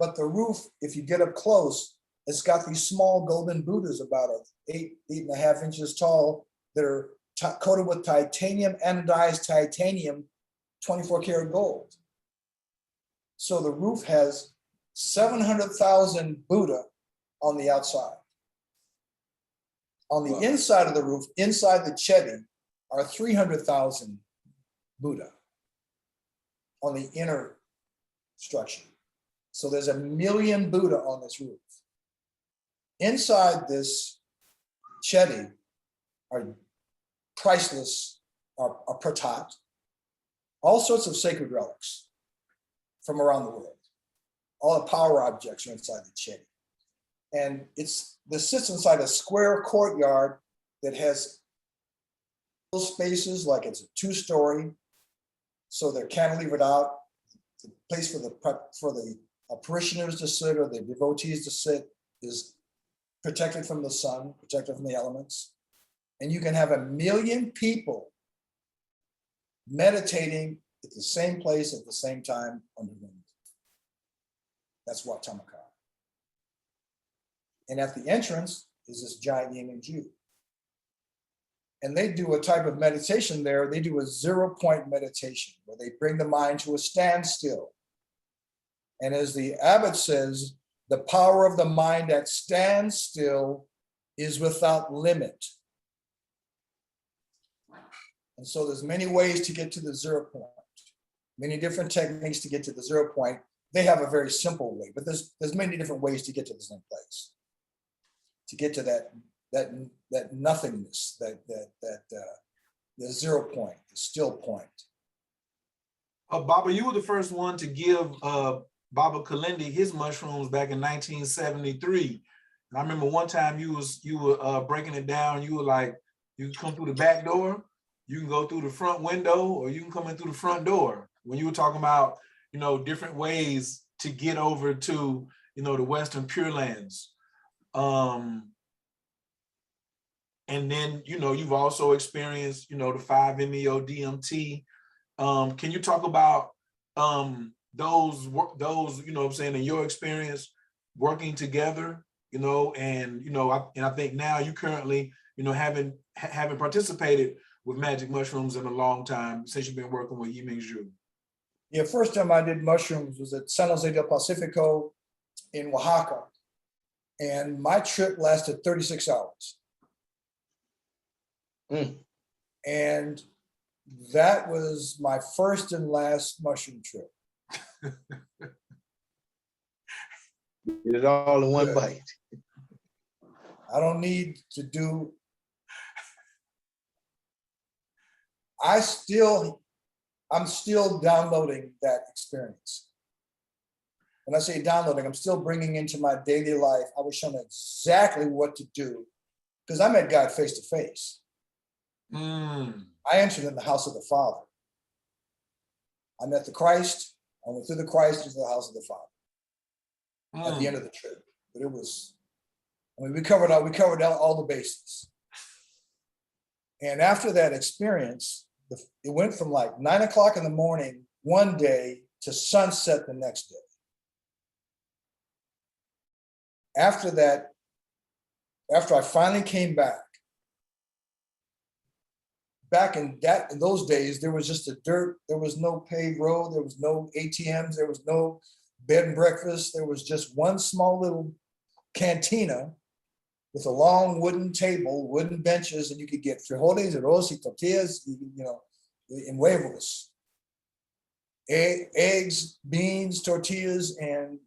But the roof, if you get up close, it's got these small golden Buddhas about 8.5 inches tall that are coated with titanium, anodized titanium, 24 karat gold. So the roof has 700,000 Buddha on the outside. On the inside of the roof, inside the chedi, are 300,000 Buddha on the inner structure. So there's 1 million Buddha on this roof. Inside this chedi are priceless, are pratat, all sorts of sacred relics from around the world. All the power objects are inside the chedi. And this sits inside a square courtyard that has spaces, like it's a 2-story, so they're cantilevered out. The place for the parishioners to sit or the devotees to sit is protected from the sun, protected from the elements. And you can have 1 million people meditating at the same place at the same time under the moon. That's Wat Tamakaya. And at the entrance is this giant Yiming Ju. And they do a type of meditation there. They do a 0-point meditation where they bring the mind to a standstill. And as the abbot says, the power of the mind at standstill is without limit. And so there's many ways to get to the 0 point, many different techniques to get to the 0 point. They have a very simple way, but there's many different ways to get to the same place, to get to that nothingness, the 0 point, the still point. Baba, you were the first one to give Baba Kalindi his mushrooms back in 1973. And I remember one time you were breaking it down. You were like, you can come through the back door, you can go through the front window, or you can come in through the front door. When you were talking about, different ways to get over to, the Western Pure Lands. And then, you've also experienced, the 5-MeO DMT. Can you talk about those, what I'm saying, in your experience working together, and I think now you currently, haven't participated with magic mushrooms in a long time since you've been working with Yiming Zhu. Yeah, first time I did mushrooms was at San Jose del Pacifico in Oaxaca. And my trip lasted 36 hours. And that was my first and last mushroom trip. Did it all in one bite. I don't need to do. I'm still downloading that experience. When I say downloading, I'm still bringing into my daily life. I was shown exactly what to do because I met God face to face. I entered in the house of the Father. I met the Christ. I went through the Christ into the house of the Father at the end of the trip. But it was, we covered all the bases. And after that experience, it went from like 9 o'clock in the morning one day to sunset the next day. After that, after I finally came back in those days, there was just a dirt, there was no paved road, there was no ATMs, there was no bed and breakfast, there was just one small little cantina with a long wooden table, wooden benches, and you could get frijoles, arroz, y tortillas, in huevos, eggs, beans, tortillas, and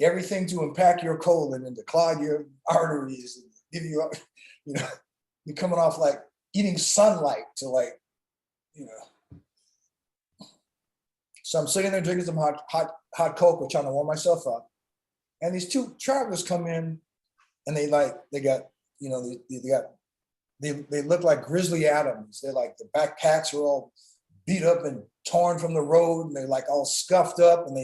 everything to impact your colon and to clog your arteries and give you, you're coming off like eating sunlight to like, So I'm sitting there drinking some hot cocoa, trying to warm myself up, and these two travelers come in, and they look like Grizzly Adams. They're like, the backpacks are all beat up and torn from the road, and they're like all scuffed up, and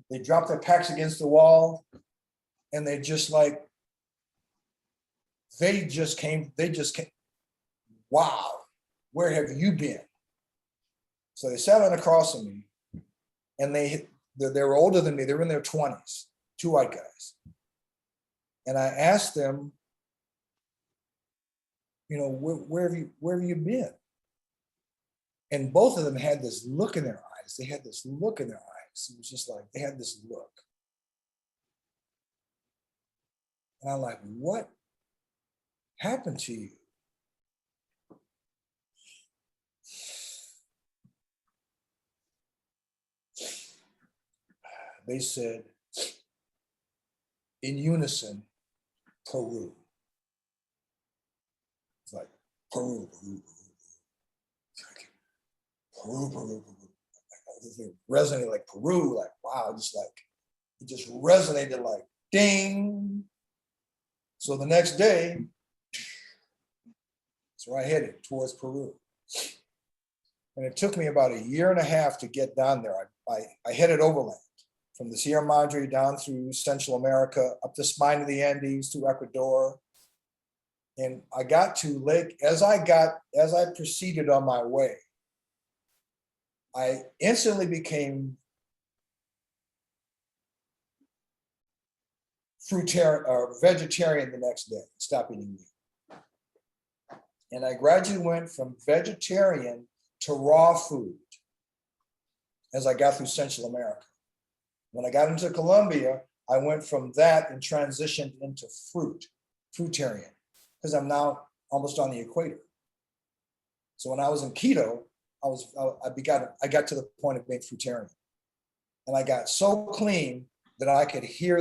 they drop their packs against the wall, and they just came, wow, where have you been? So they sat on across from me, and they were older than me. They were in their 20s, two white guys. And I asked them, where have you been? And both of them had this look in their eyes. They had this look in their eyes. It was just like, they had this look. And I'm like, what happened to you? They said, in unison, Peru. It's like, Peru. It resonated like Peru, like, wow, it just resonated like ding. So the next day, that's where I headed, towards Peru. And it took me about 1.5 years to get down there. I headed overland from the Sierra Madre down through Central America, up the spine of the Andes to Ecuador. And I got to Lake, as I proceeded on my way, I instantly became vegetarian the next day, stopped eating meat. And I gradually went from vegetarian to raw food as I got through Central America. When I got into Colombia, I went from that and transitioned into fruitarian, because I'm now almost on the equator. So when I was in keto, I got to the point of being fruitarian, and I got so clean that I could hear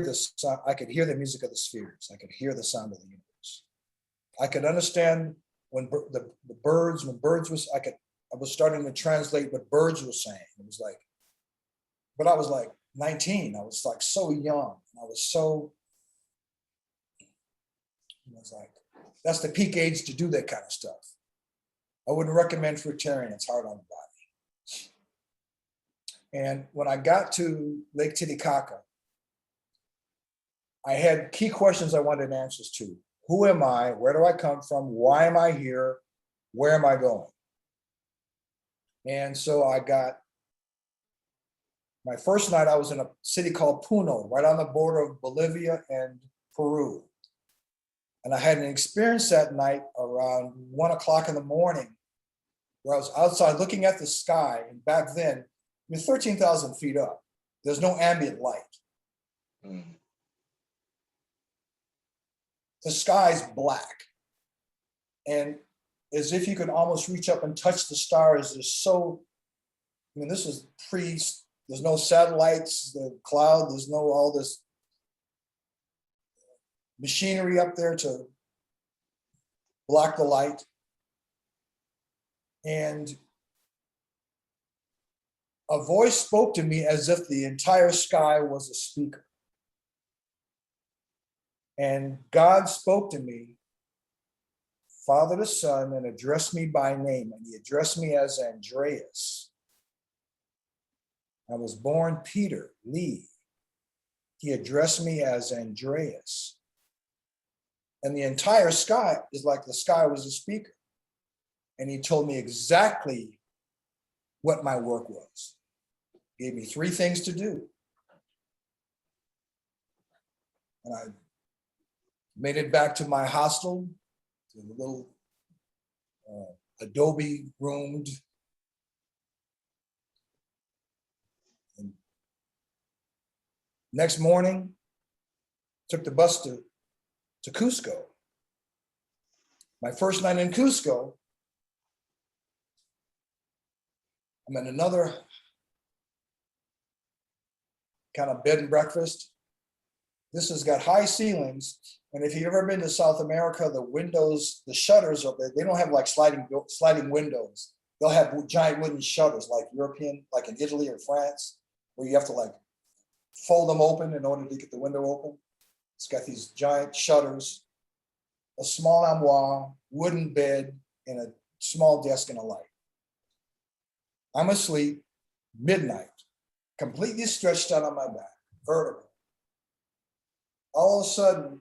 I could hear the music of the spheres. I could hear the sound of the universe. I could understand when the birds, I was starting to translate what birds were saying. It was like, but I was like 19. I was like so young. I was like, that's the peak age to do that kind of stuff. I wouldn't recommend fruitarian. It's hard on the body. And when I got to Lake Titicaca, I had key questions I wanted answers to. Who am I? Where do I come from? Why am I here? Where am I going? And so I got my first night, I was in a city called Puno, right on the border of Bolivia and Peru. And I had an experience that night around 1 o'clock in the morning where I was outside looking at the sky. And back then, 13,000 feet up, there's no ambient light. The sky's black. And as if you could almost reach up and touch the stars. This is there's no satellites, the cloud, there's no all this machinery up there to block the light. And a voice spoke to me as if the entire sky was a speaker. And God spoke to me, Father to Son, and addressed me by name. And he addressed me as Andreas. I was born Peter Lee. He addressed me as Andreas. And the entire sky is like the sky was a speaker. And he told me exactly what my work was. He gave me 3 things to do. And I made it back to my hostel, to the little adobe roomed. And next morning, took the bus to Cusco. My first night in Cusco, I'm in another kind of bed and breakfast. This has got high ceilings. And if you've ever been to South America, the windows, the shutters up there, they don't have like sliding windows. They'll have giant wooden shutters like European, like in Italy or France, where you have to like fold them open in order to get the window open. It's got these giant shutters, a small armoire, wooden bed, and a small desk and a light. I'm asleep, midnight, completely stretched out on my back, vertical. All of a sudden,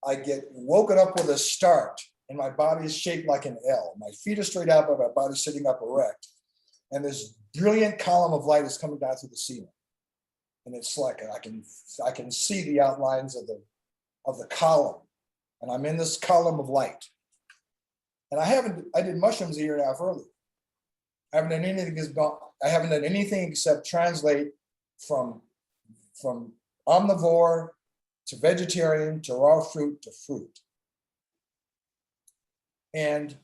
I get woken up with a start, and my body is shaped like an L. My feet are straight out, but my body's sitting up erect. And this brilliant column of light is coming down through the ceiling. And it's like I can see the outlines of the column. And I'm in this column of light. And I did mushrooms a year and a half earlier. I haven't done anything except translate from omnivore to vegetarian to raw fruit to fruit. And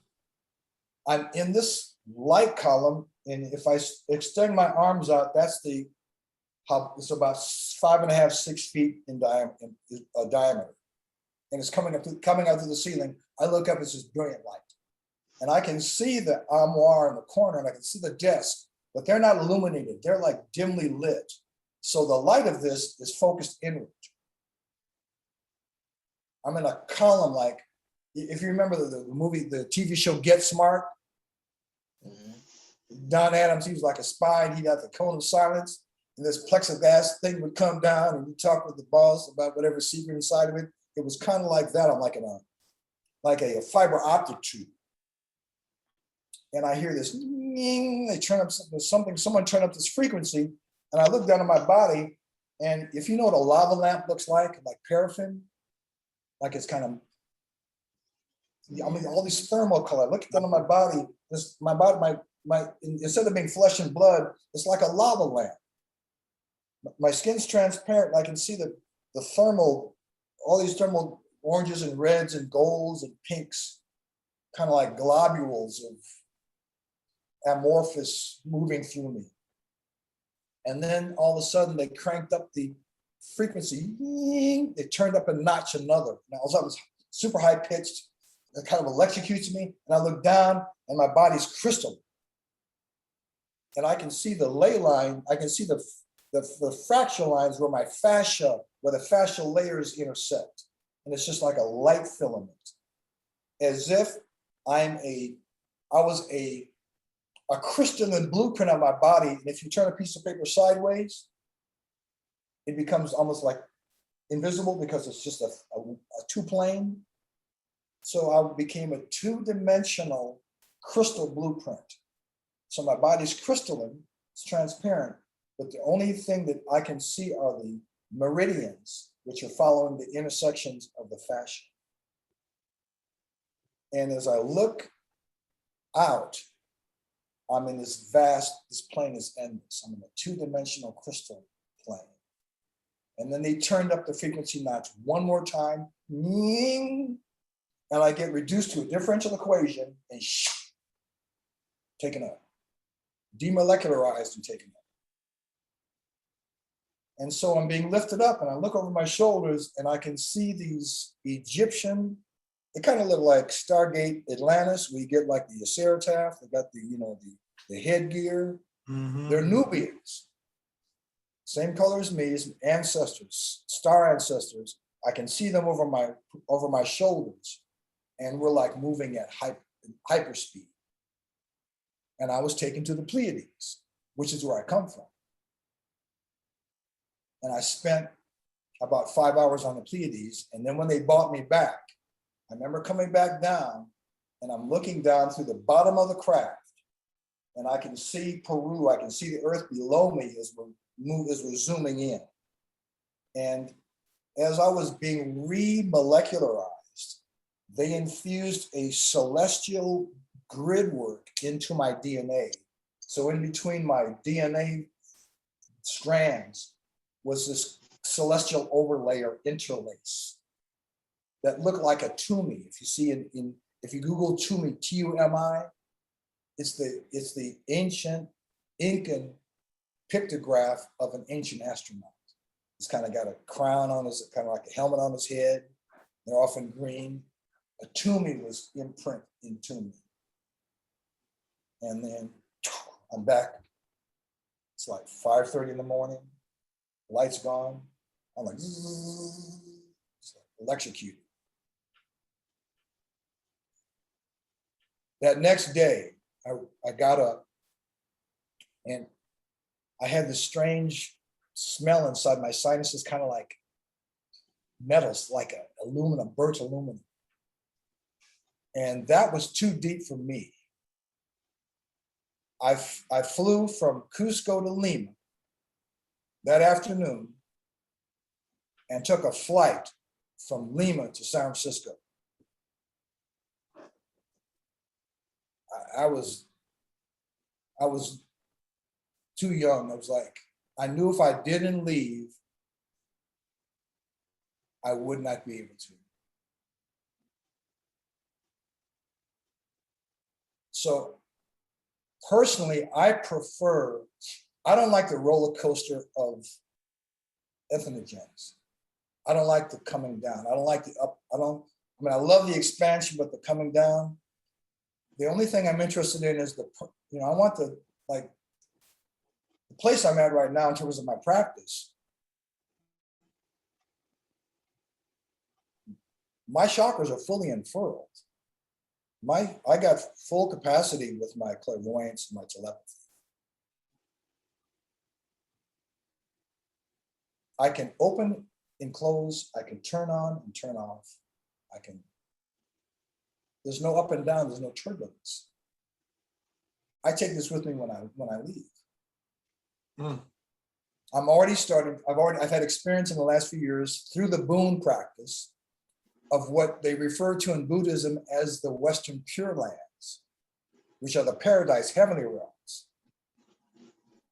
I'm in this light column, and if I extend my arms out, it's about 5.5, 6 feet in diameter. And it's coming out through the ceiling. I look up, it's this brilliant light. And I can see the armoire in the corner, and I can see the desk, but they're not illuminated. They're like dimly lit. So the light of this is focused inward. I'm in a column like, if you remember the movie, the TV show Get Smart, Don Adams, he was like a spy, and he got the cone of silence, and this plexiglass thing would come down, and you talk with the boss about whatever secret inside of it. It was kind of like that. I'm like a fiber optic tube. And I hear this, they turn up someone turn up this frequency, and I look down at my body, and if you know what a lava lamp looks like paraffin, like it's kind of, all these thermal color. Look down at my body. Instead of being flesh and blood, it's like a lava lamp. My skin's transparent. I can see the thermal, all these thermal oranges and reds and golds and pinks, kind of like globules of amorphous moving through me. And then all of a sudden they cranked up the frequency. They turned up a notch another. Now all of a sudden it was super high pitched. It kind of electrocutes me. And I look down and my body's crystal. And I can see the ley line. I can see the fracture lines where my fascia, where the fascial layers intersect. And it's just like a light filament. As if I was a crystalline blueprint of my body. And if you turn a piece of paper sideways, it becomes almost like invisible because it's just a two-plane. So I became a two-dimensional crystal blueprint. So my body's crystalline, it's transparent, but the only thing that I can see are the meridians, which are following the intersections of the fascia. And as I look out, I'm in this plane is endless. I'm in a two-dimensional crystal plane. And then they turned up the frequency notch one more time, and I get reduced to a differential equation and taken up, demolecularized and taken up. And so I'm being lifted up and I look over my shoulders and I can see these Egyptian, they kind of look like Stargate Atlantis. We get like the Acerotaph, they got the headgear. They're Nubians. Same color as me, as ancestors, star ancestors. I can see them over my shoulders, and we're like moving at hyperspeed. And I was taken to the Pleiades, which is where I come from. And I spent about 5 hours on the Pleiades. And then when they brought me back, I remember coming back down, and I'm looking down through the bottom of the craft, and I can see Peru. I can see the earth below me as we're zooming in. And as I was being remolecularized, they infused a celestial grid work into my DNA. So in between my DNA strands was this celestial overlay or interlace that looked like a tumi. If you see if you Google tumi, T-U-M-I, it's the ancient Incan pictograph of an ancient astronaut. He's kind of got a crown on his, kind of like a helmet on his head. They're often green. A tumi was imprint in tumi. And then I'm back. It's like 5:30 in the morning. Lights gone. I'm like, it's like electrocuted. That next day, I got up and I had this strange smell inside my sinuses, kind of like metals, like aluminum, burnt aluminum. And that was too deep for me. I flew from Cusco to Lima that afternoon and took a flight from Lima to San Francisco. I was too young. I was like, I knew if I didn't leave, I would not be able to. So personally, I don't like the roller coaster of ethnogens. I don't like the coming down. I don't like the up. I love the expansion, but the coming down. The only thing I'm interested in is I want the place I'm at right now in terms of my practice. My chakras are fully unfurled. I got full capacity with my clairvoyance and my telepathy. I can open and close. I can turn on and turn off. There's no up and down. There's no turbulence. I take this with me when I leave. I've had experience in the last few years through the boon practice of what they refer to in Buddhism as the Western Pure Lands, which are the paradise, heavenly realms.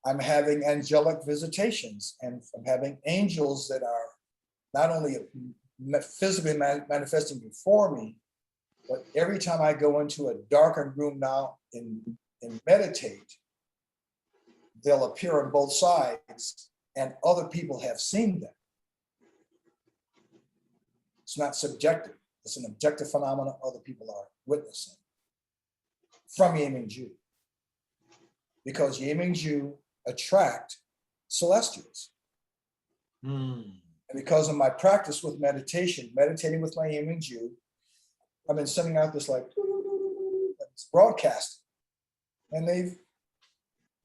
I'm having angelic visitations, and I'm having angels that are not only physically manifesting before me, but every time I go into a darkened room now in and meditate, they'll appear on both sides and other people have seen them. It's not subjective. It's an objective phenomenon other people are witnessing from Yiming-Ju. Because Yiming-Ju attract celestials. And because of my practice with meditation, meditating with my Yiming-Ju, I've been sending out this like broadcast, and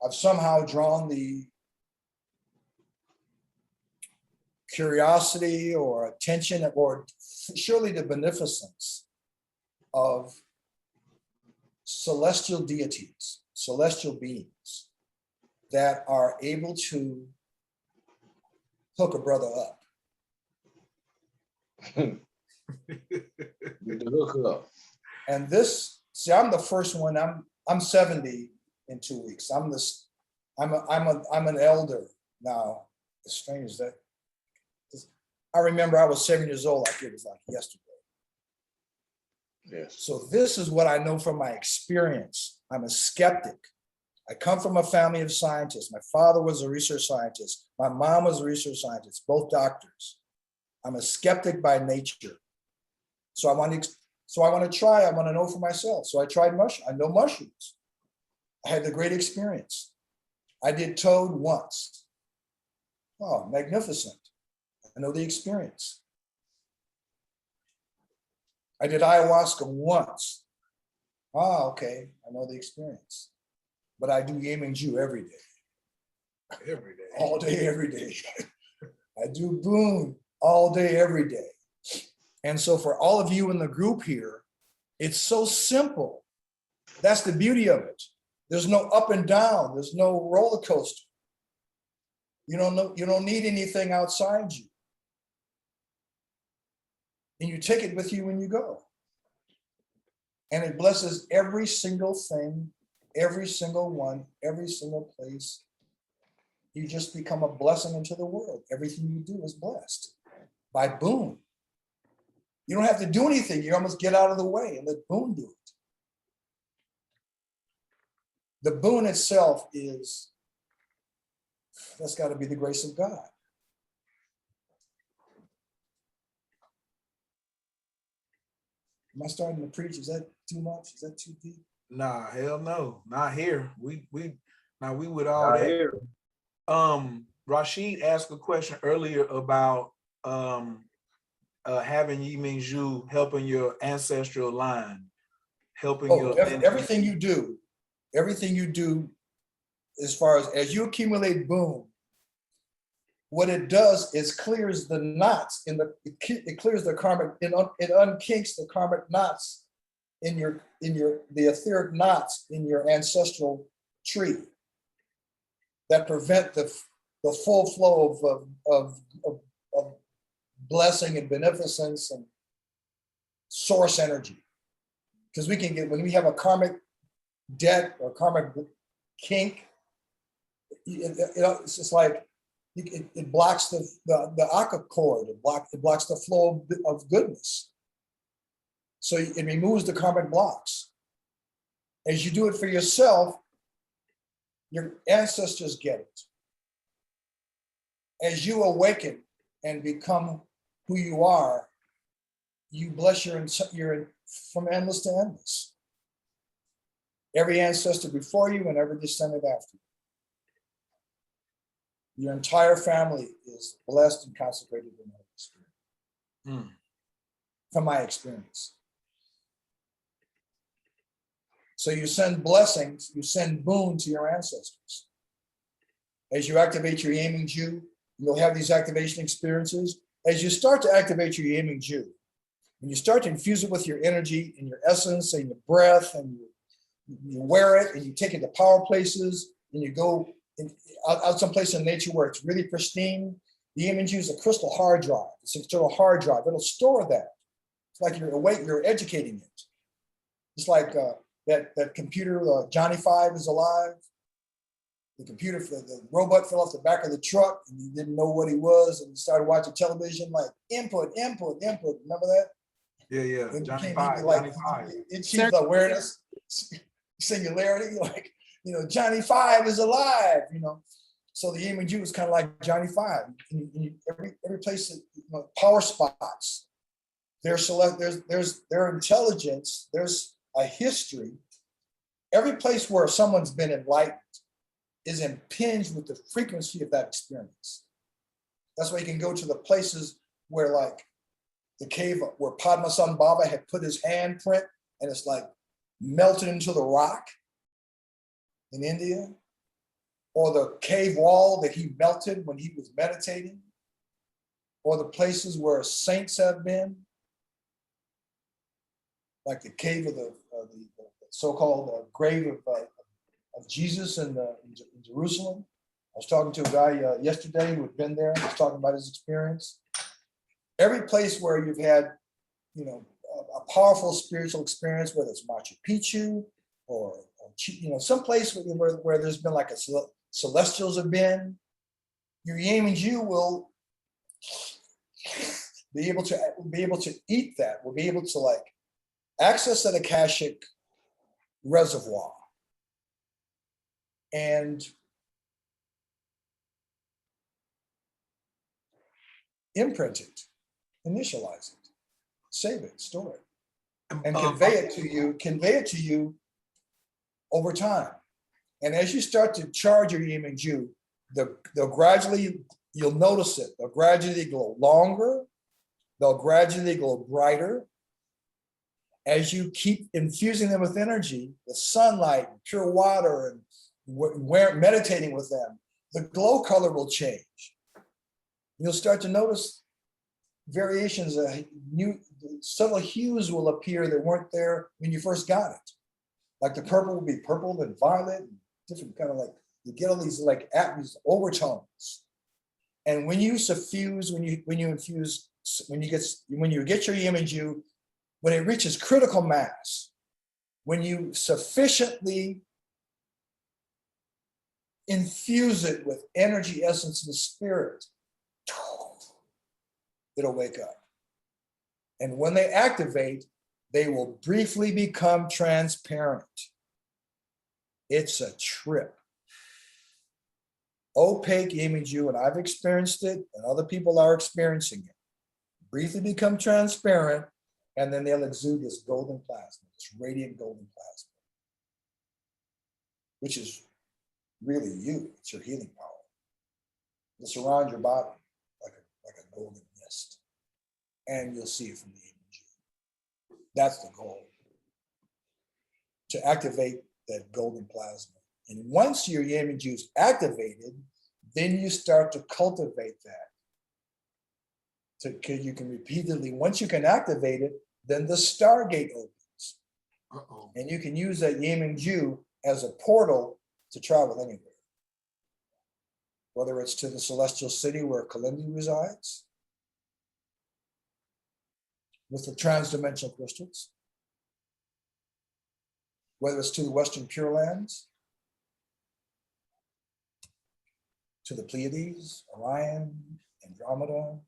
I've somehow drawn the curiosity or attention or surely the beneficence of celestial deities, celestial beings that are able to hook a brother up. With the hook up. And this, see, I'm the first one. I'm 70 in 2 weeks. I'm an elder now. As strange as that. I remember I was 7 years old. Like it was like yesterday. Yes. So this is what I know from my experience. I'm a skeptic. I come from a family of scientists. My father was a research scientist. My mom was a research scientist, both doctors. I'm a skeptic by nature. So I want to try, I want to know for myself. So I tried mushrooms. I know mushrooms. I had the great experience. I did toad once. Oh, magnificent. I know the experience. I did ayahuasca once. Ah, okay, I know the experience. But I do Yiming-Ju every day. Every day. All day, every day. I do boon all day, every day. And so for all of you in the group here, it's so simple. That's the beauty of it. There's no up and down. There's no roller coaster. You don't need anything outside you. And you take it with you when you go. And it blesses every single thing, every single one, every single place. You just become a blessing into the world. Everything you do is blessed by boon. You don't have to do anything. You almost get out of the way and let boon do it. The boon itself that's got to be the grace of God. Am I starting to preach? Is that too much? Is that too deep? Nah, hell no, not here. We with all Not that. here. Rashid asked a question earlier about having Yiming-Ju helping your ancestral line, helping your Everything you do, as far as you accumulate boon, what it does is clears the knots it clears the karmic, it unkinks the karmic knots the etheric knots in your ancestral tree that prevent the full flow of blessing and beneficence and source energy. Because we can get, when we have a karmic debt or karmic kink, it's just like it blocks the Akka cord. It blocks the flow of goodness. So it removes the karmic blocks. As you do it for yourself, your ancestors get it. As you awaken and become who you are, you bless your from endless to endless. Every ancestor before you and every descendant after you. Your entire family is blessed and consecrated in the Holy Spirit. From my experience. So you send blessings, you send boon to your ancestors. As you activate your Yiming-Ju, you'll have these activation experiences. As you start to activate your Yiming-Ju, and you start to infuse it with your energy and your essence and your breath, and you wear it and you take it to power places, and you go out someplace in nature where it's really pristine. The Yiming-Ju is a crystal hard drive. It's an external hard drive. It'll store that. It's like you're awake, you're educating it. It's like that computer, Johnny 5 is alive. The robot fell off the back of the truck and he didn't know what he was and he started watching television like input. Remember that? Yeah. It Johnny became 5. like Johnny 5. it achieved awareness. singularity, like, Johnny Five is alive, So the Yemen Jew is kind of like Johnny Five. Every place that, power spots, there's their intelligence, there's a history. Every place where someone's been enlightened is impinged with the frequency of that experience. That's why you can go to the places where, like, the cave where Padmasambhava had put his handprint and it's like melted into the rock in India, or the cave wall that he melted when he was meditating, or the places where saints have been, like the cave of the so-called grave of Jesus in Jerusalem. I was talking to a guy yesterday who had been there. He was talking about his experience. Every place where you've had, a powerful spiritual experience, whether it's Machu Picchu or some place where there's been like celestials have been, your Yemen Jew will be able to eat that. Will be able to, like, access that Akashic reservoir and imprint it, initialize it, save it, store it, and convey it to you over time. And as you start to charge your Yemen Jew, they'll gradually, you'll notice it, they'll gradually glow longer, they'll gradually glow brighter. As you keep infusing them with energy, with sunlight, pure water, and meditating with them, the glow color will change. You'll start to notice variations, new subtle hues will appear that weren't there when you first got it. Like the purple will be purple, then violet, and different kind of, like, you get all these like these overtones. And when you suffuse, when you get your Yemen Jew, when it reaches critical mass, when you sufficiently infuse it with energy, essence, and spirit, it'll wake up. And when they activate, they will briefly become transparent. It's a trip. Opaque Yemen Jew, and I've experienced it, and other people are experiencing it. Briefly become transparent, and then they'll exude this golden plasma, this radiant golden plasma, which is really you. It's your healing power. It'll surround your body like a golden mist, and you'll see it from the Yemen Jew. That's the goal, to activate that golden plasma. And once your Yemen Jew is activated, then you start to cultivate that. You can repeatedly, once you can activate it, then the Stargate opens. And you can use that Yemen Jew as a portal to travel anywhere. Whether it's to the celestial city where Kalindi resides, with the transdimensional crystals, whether it's to the Western Pure Lands, to the Pleiades, Orion, Andromeda,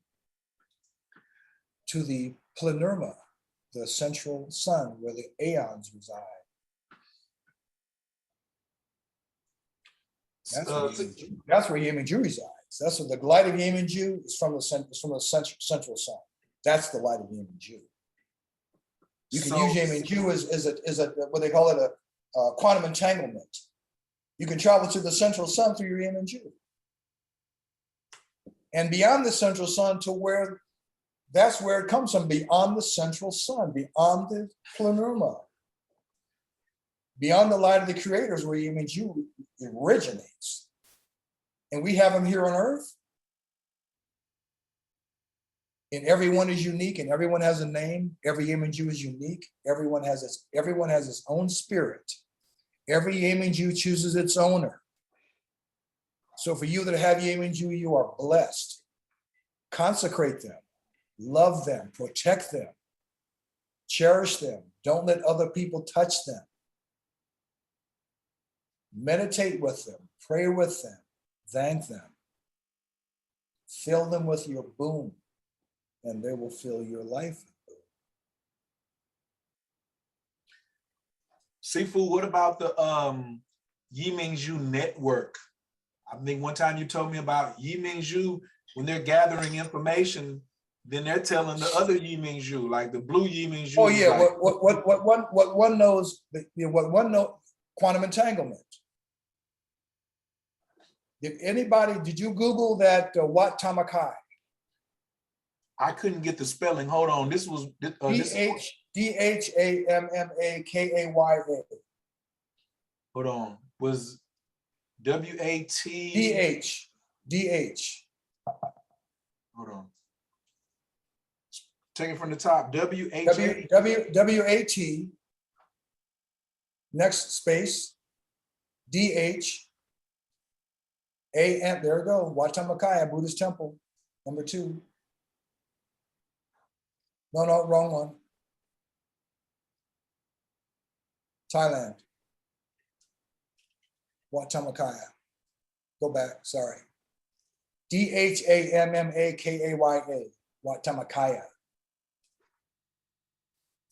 to the Plenerma, the central sun where the aeons reside. That's where Yemen Jew resides. That's what the light of Yemen Jew is from the central sun. That's the light of Yemen Jew. You can use Yemen Jew as a what they call it, a quantum entanglement. You can travel to the central sun through your Yemen Jew. And beyond the central sun to where, that's where it comes from, beyond the central sun, beyond the Plenerma, beyond the light of the creators where Yemen Jew originates. And we have them here on earth. And everyone is unique, and everyone has a name. Every Yemen Jew is unique. Everyone has its own spirit. Every Yemen Jew chooses its owner. So for you that have Yemen Jew, you are blessed. Consecrate them, love them, protect them, cherish them. Don't let other people touch them. Meditate with them, pray with them, thank them. Fill them with your boom, and they will fill your life. Seafood, what about the Yimingzhu network? I think one time you told me about Yimingzhu, when they're gathering information, then they're telling the other Yimingzhu, like the blue Yimingzhu. Oh yeah, like, what one knows, what one knows, quantum entanglement. Did you Google that Wat Tamakai? I couldn't get the spelling. Hold on. This was DHAMMAKAYA. hold on. Was WAT DH. Hold on. Take it from the top. WAT, next space, DH, AM, there we go, Wat Tamakai, Buddhist temple, number 2. No, wrong one. Thailand. Wat Tamakaya. Go back, sorry. DHAMMAKAYA, Wat Tamakaya.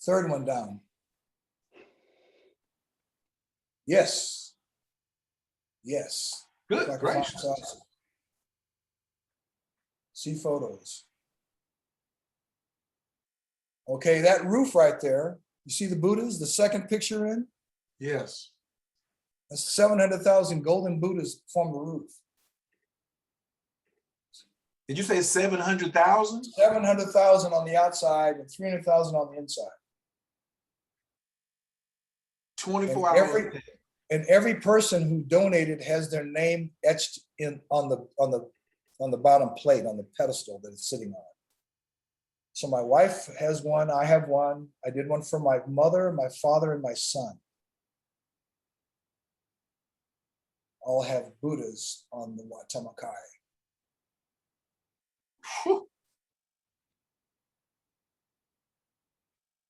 Third one down. Yes. Good Like gracious. See photos. Okay, that roof right there, you see the Buddhas, the second picture in? Yes. That's 700,000 golden Buddhas form the roof. Did you say 700,000? 700,000 on the outside and 300,000 on the inside. 24 And hours. every person who donated has their name etched in on the bottom plate, on the pedestal that it's sitting on. So my wife has one, I have one. I did one for my mother, my father, and my son. All have Buddhas on the Wat Tamakai.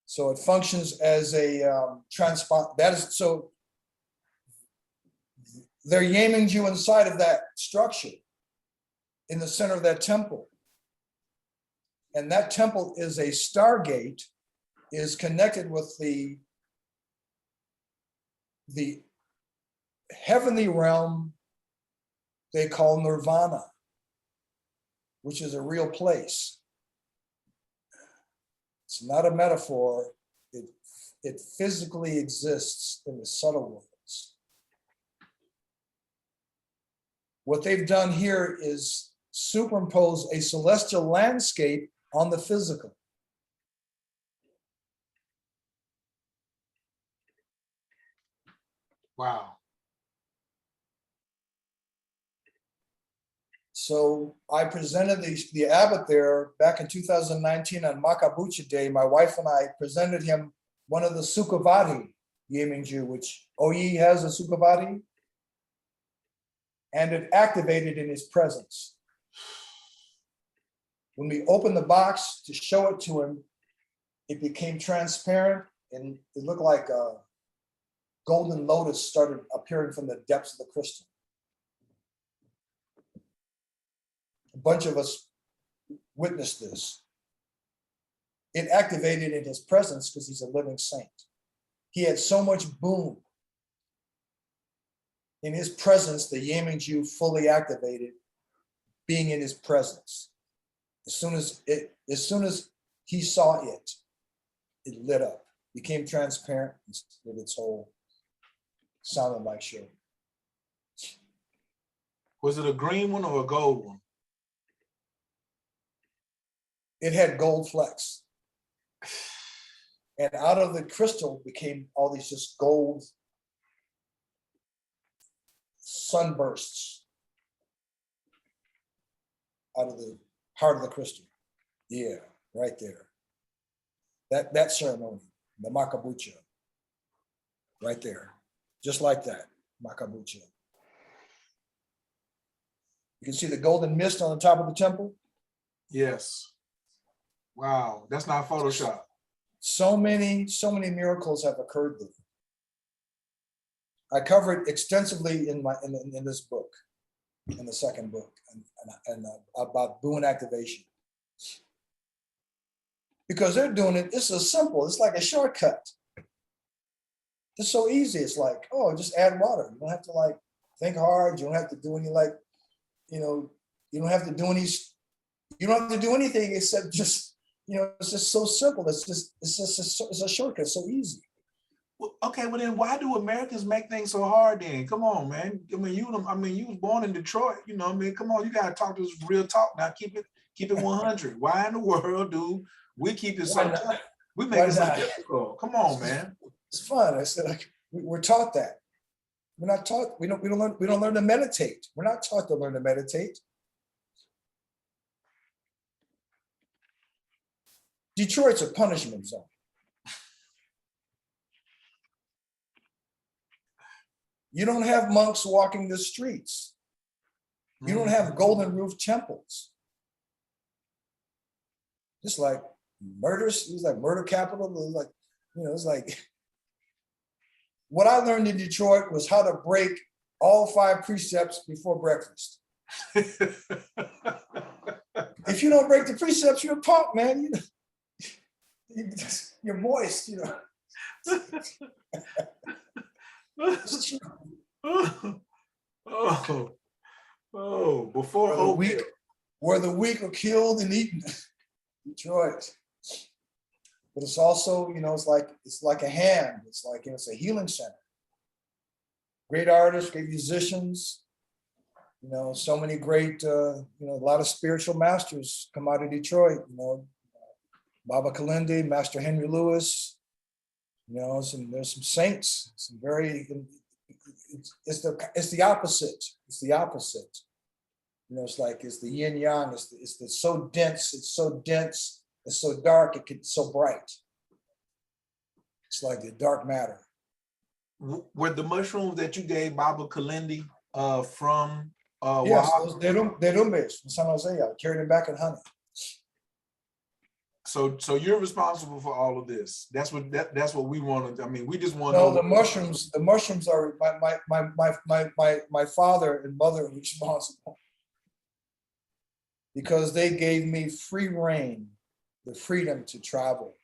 So it functions as a transport. That is, so they're Yimingzhu inside of that structure, in the center of that temple. And that temple is a stargate, is connected with the heavenly realm they call nirvana, which is a real place. It's not a metaphor. It physically exists in the subtle worlds. What they've done here is superimpose a celestial landscape on the physical. Wow. So I presented the abbot there back in 2019 on Makabucha Day. My wife and I presented him one of the Sukhavati Yimingzhu, which Oyi has a Sukhavati, and it activated in his presence. When we opened the box to show it to him, it became transparent and it looked like a golden lotus started appearing from the depths of the crystal. A bunch of us witnessed this. It activated in his presence because he's a living saint. He had so much boom. In his presence, the Yimingzhu fully activated, being in his presence. As soon as he saw it, it lit up, became transparent with its whole sounded like show. Was it a green one or a gold one? It had gold flecks. And out of the crystal became all these just gold sunbursts out of the heart of the crystal. Yeah, right there. That ceremony, the Makabucha, right there, just like that, Makabucha. You can see the golden mist on the top of the temple. Yes. Wow, that's not Photoshop. So many miracles have occurred there. I cover it extensively in this book, in the second book, and about boon activation. Because they're doing it, this is simple, it's like a shortcut. It's so easy. It's like, oh, just add water. You don't have to like think hard. You don't have to do any like, you know, you don't have to do any, you don't have to do anything except just, you know, it's just so simple. It's a shortcut. It's so easy. Well, okay, well then why do Americans make things so hard then? Come on, man. I mean, you was born in Detroit, you know, I mean, come on, you gotta talk to us real talk now. Keep it 100. Why in the world do we keep it so tough? We make it so difficult. Come on, man. It's fun. I said, like, we're taught that. We're not taught, we don't learn to meditate. We're not taught to learn to meditate. Detroit's a punishment zone. You don't have monks walking the streets. You don't have golden roof temples. Just like murders, it was like murder capital. It was like, you know, it's like, what I learned in Detroit was how to break all 5 precepts before breakfast. If you don't break the precepts, you're a punk, man. You're moist, you know. Before where the weak are killed and eaten. Detroit. But it's also, you know, it's like a hand. It's like, you know, it's a healing center. Great artists, great musicians, you know, so many great, you know, a lot of spiritual masters come out of Detroit, you know, Baba Kalindi, Master Henry Lewis, you know, there's some saints, some very, it's the opposite. It's the opposite. You know, it's like, it's the yin yang, it's so dense, it's so dark, it's so bright. It's like the dark matter. Were the mushrooms that you gave Baba Kalindi from yes, those derumbes from San Jose, I carried them back in honey. So you're responsible for all of this. That's what we want to. I mean, we just want to know. The mushrooms are my father and mother responsible, because they gave me free reign, the freedom to travel.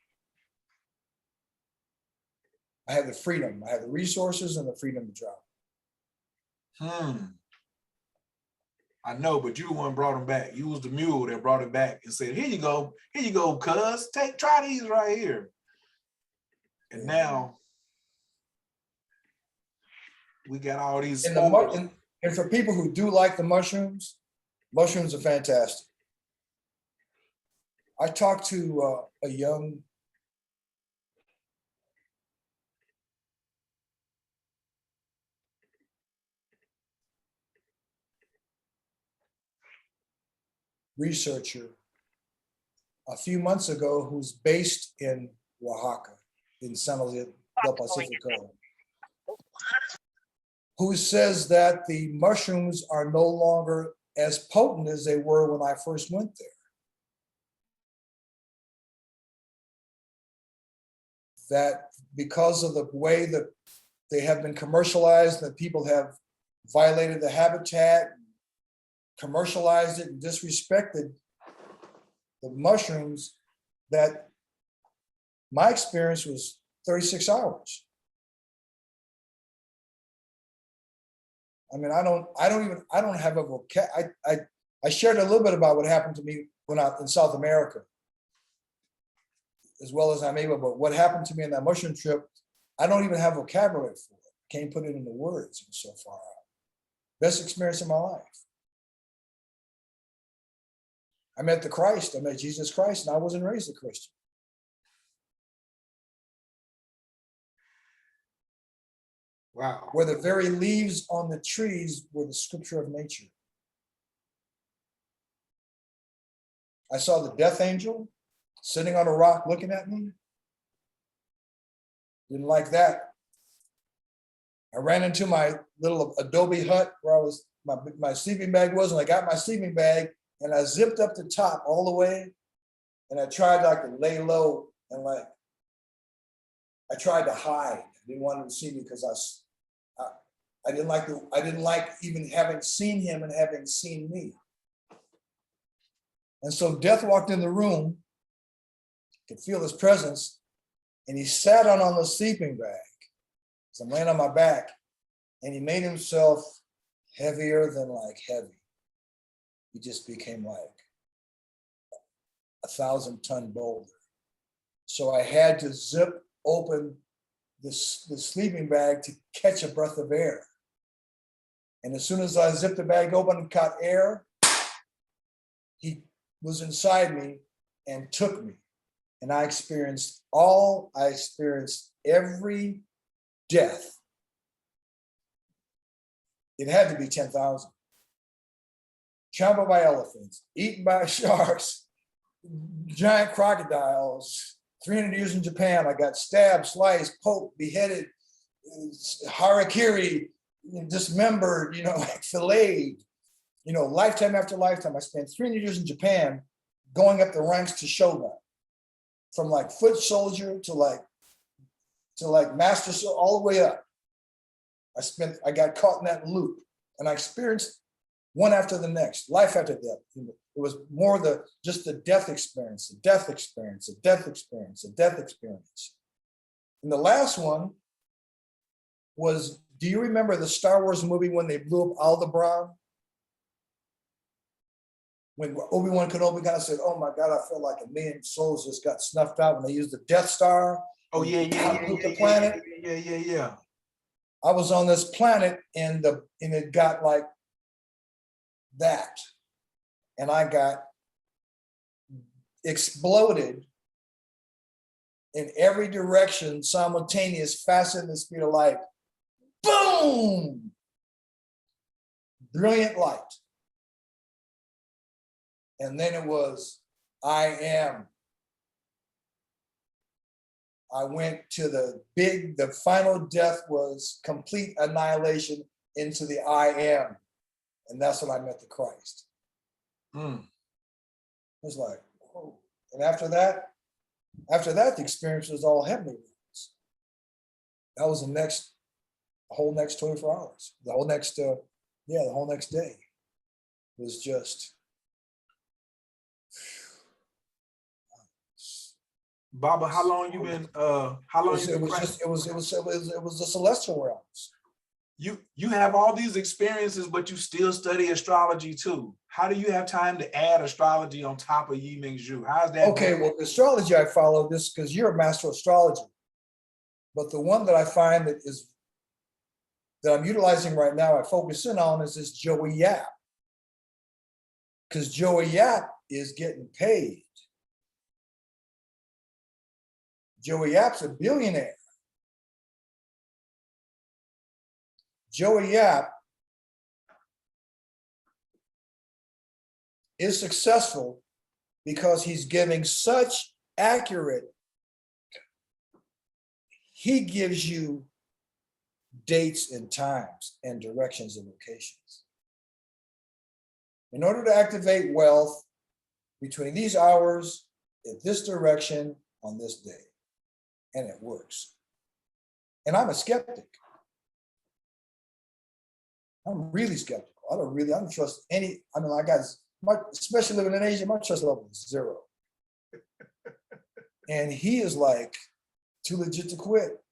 I had the freedom. I had the resources and the freedom to travel. I know, but you the one brought him back. You was the mule that brought it back and said, here you go, cuz, try these right here. And now we got all these. And for people who do like the mushrooms are fantastic. I talked to a young researcher a few months ago who's based in Oaxaca, in San Jose del Pacifico, who says that the mushrooms are no longer as potent as they were when I first went there. That because of the way that they have been commercialized, that people have violated the habitat, commercialized it and disrespected the mushrooms, that my experience was 36 hours. I mean, I don't have a vocabulary. I shared a little bit about what happened to me when I in South America, as well as I'm able, but what happened to me in that mushroom trip, I don't even have vocabulary for it. Can't put it into words. It was so far out. Best experience of my life. I met the Christ, I met Jesus Christ, and I wasn't raised a Christian. Wow. Where the very leaves on the trees were the scripture of nature. I saw the death angel sitting on a rock looking at me. Didn't like that. I ran into my little adobe hut where my sleeping bag was, and I got my sleeping bag and I zipped up the top all the way, and I tried like to lay low and like, I tried to hide. I didn't want him to see me because I didn't like even having seen him and having seen me. And so death walked in the room, could feel his presence, and he sat on the sleeping bag So I'm laying on my back, and he made himself heavier than like heavy. He just became like a 1,000-ton boulder. So I had to zip open the sleeping bag to catch a breath of air. And as soon as I zipped the bag open and caught air, he was inside me and took me. And I experienced every death. It had to be 10,000. Trampled by elephants, eaten by sharks, giant crocodiles. 300 years in Japan, I got stabbed, sliced, poked, beheaded, harakiri, dismembered, filleted, lifetime after lifetime. I spent 300 years in Japan going up the ranks to shogun, from like foot soldier to like master, all the way up. I got caught in that loop, and I experienced one after the next, life after death. It was more just the death experience, the death experience, the death experience, the death experience. And the last one was, do you remember the Star Wars movie when they blew up Aldebaran? When Obi-Wan Kenobi kind of said, "Oh my God, I feel like 1,000,000 souls just got snuffed out when they used the Death Star." Oh yeah, the planet. Yeah. I was on this planet, and it got like that, and I got exploded in every direction, simultaneous, faster than the speed of light. Boom! Brilliant light. And then it was, I am. I went to the final death was complete annihilation into the I am. And that's when I met the Christ. It was like, whoa. And after that, the experience was all heavenly. That was the whole next 24 hours. The whole next day was just. Baba, how long you been? How long It was the celestial realms. You have all these experiences, but you still study astrology too. How do you have time to add astrology on top of Yi Ming Zhu? How's that? Okay, well, astrology, I follow this because you're a master astrologer. But the one that I find that I'm utilizing right now, I focus in on is this Joey Yap. Because Joey Yap is getting paid. Joey Yap's a billionaire. Joey Yap is successful because he's giving such accurate, he gives you dates and times and directions and locations. In order to activate wealth between these hours, in this direction, on this day. And it works. And I'm a skeptic. I'm really skeptical. I don't trust any, especially living in Asia, my trust level is 0. And he is like, too legit to quit.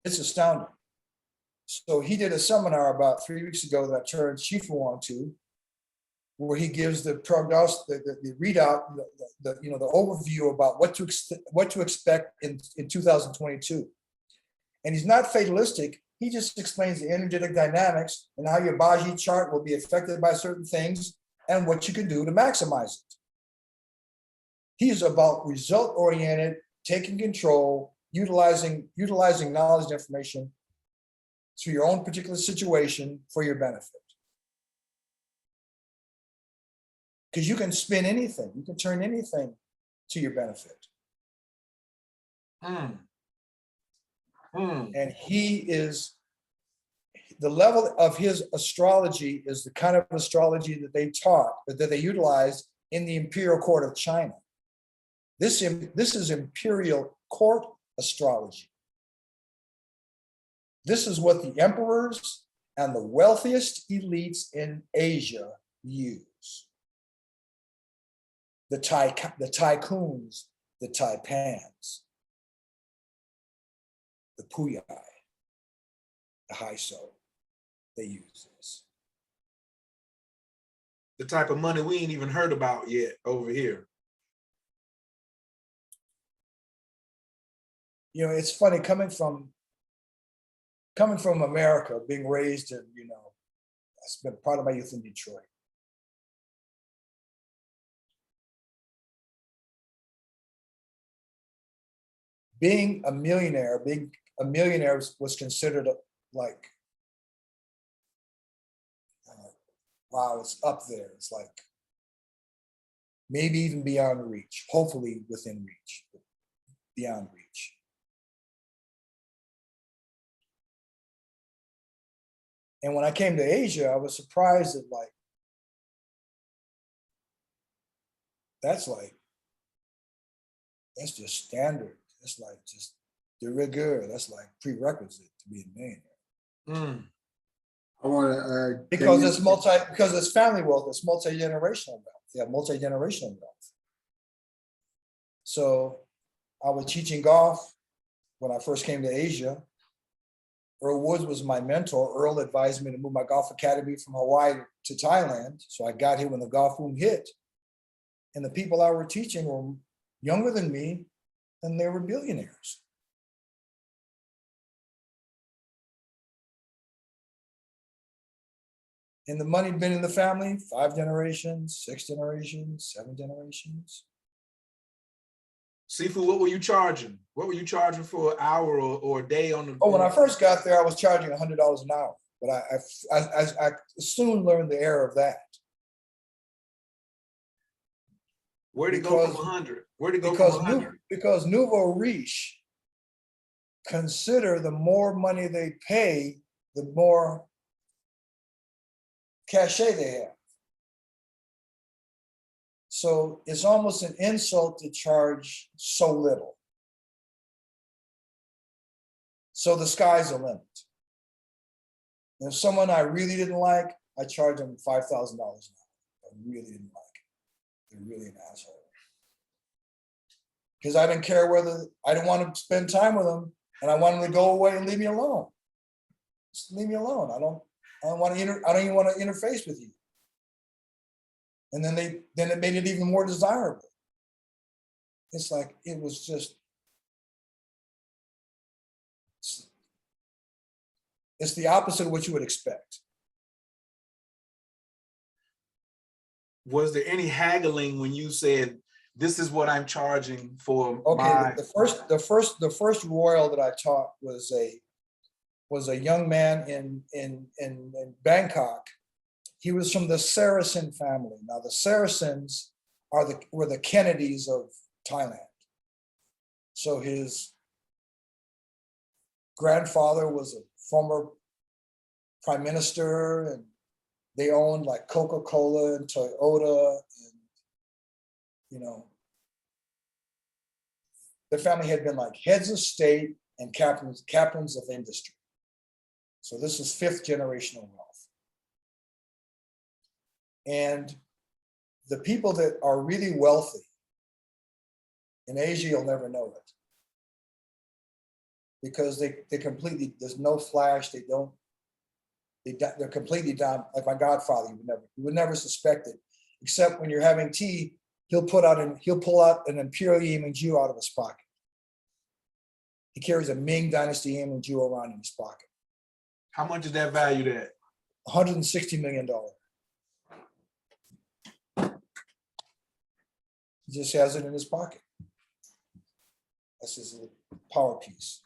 It's astounding. So he did a seminar about 3 weeks ago that I turned Shifu on to, where he gives the prognosis, the readout, the overview about what to expect in 2022. And he's not fatalistic. He just explains the energetic dynamics and how your Baji chart will be affected by certain things and what you can do to maximize it. He's about result-oriented, taking control, utilizing knowledge and information to your own particular situation for your benefit. Because you can spin anything, you can turn anything to your benefit. And he is, the level of his astrology is the kind of astrology that they taught, that they utilized in the imperial court of China. This is imperial court astrology. This is what the emperors and the wealthiest elites in Asia use. The tycoons, the taipans. the Puyai, the high soul, they use this. The type of money we ain't even heard about yet over here. You know, it's funny coming from America, being raised in, you know, I spent part of my youth in Detroit. Being a millionaire was considered like, wow, it's up there. It's like maybe even beyond reach, hopefully within reach, but beyond reach. And when I came to Asia, I was surprised that that's just standard. That's like just de rigueur. That's like prerequisite to be a millionaire. Mm. I want to. Because it's family wealth, it's multi-generational wealth. Yeah, multi-generational wealth. So I was teaching golf when I first came to Asia. Earl Woods was my mentor. Earl advised me to move my golf academy from Hawaii to Thailand. So I got here when the golf boom hit. And the people I were teaching were younger than me, and they were billionaires. And the money had been in the family 5 generations, 6 generations, 7 generations. Sifu, what were you charging? What were you charging for an hour or a day on the? Oh, when I first got there, I was charging $100 an hour, but I soon learned the error of that. Where'd it go from 100? Where'd it go from 100? Because nouveau riche consider the more money they pay, the more cachet they have. So it's almost an insult to charge so little. So the sky's the limit. And if someone I really didn't like, I charged them $5,000 an hour. I really didn't like it. They're really an asshole. Because I didn't care whether, I didn't want to spend time with them, and I wanted them to go away and leave me alone. Just leave me alone. I don't even want to interface with you. And then it made it even more desirable. It's like, it was just, it's the opposite of what you would expect. Was there any haggling when you said, this is what I'm charging for? Okay, the first royal that I taught was a young man in Bangkok. He was from the Saracen family. Now the Saracens were the Kennedys of Thailand. So his grandfather was a former prime minister, and they owned like Coca-Cola and Toyota, and you know, the family had been like heads of state and captains of industry. So this is 5th generational wealth. And the people that are really wealthy in Asia, you'll never know it. Because they completely, there's no flash, they're completely down. Like my godfather, you would never suspect it, except when you're having tea, he'll pull out an Imperial Yimingju out of his pocket. He carries a Ming Dynasty Yimingju around in his pocket. How much is that valued at? $160 million. He just has it in his pocket. That's his little power piece.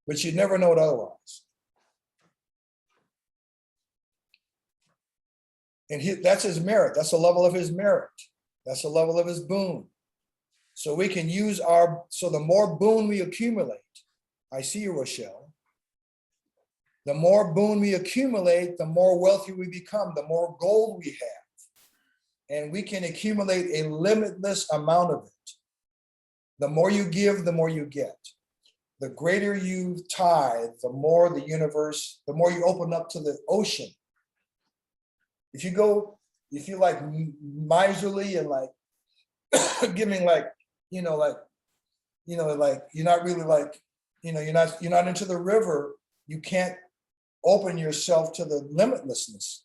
But you'd never know it otherwise. And that's his merit. That's the level of his merit. That's the level of his boon. So we can use so the more boon we accumulate, I see you, Rochelle. The more boon we accumulate, the more wealthy we become, the more gold we have. And we can accumulate a limitless amount of it. The more you give, the more you get. The greater you tithe, the more the universe, the more you open up to the ocean. If you like miserly and like giving like, you know, like you know, like you're not really like, you know, you're not into the river. You can't open yourself to the limitlessness.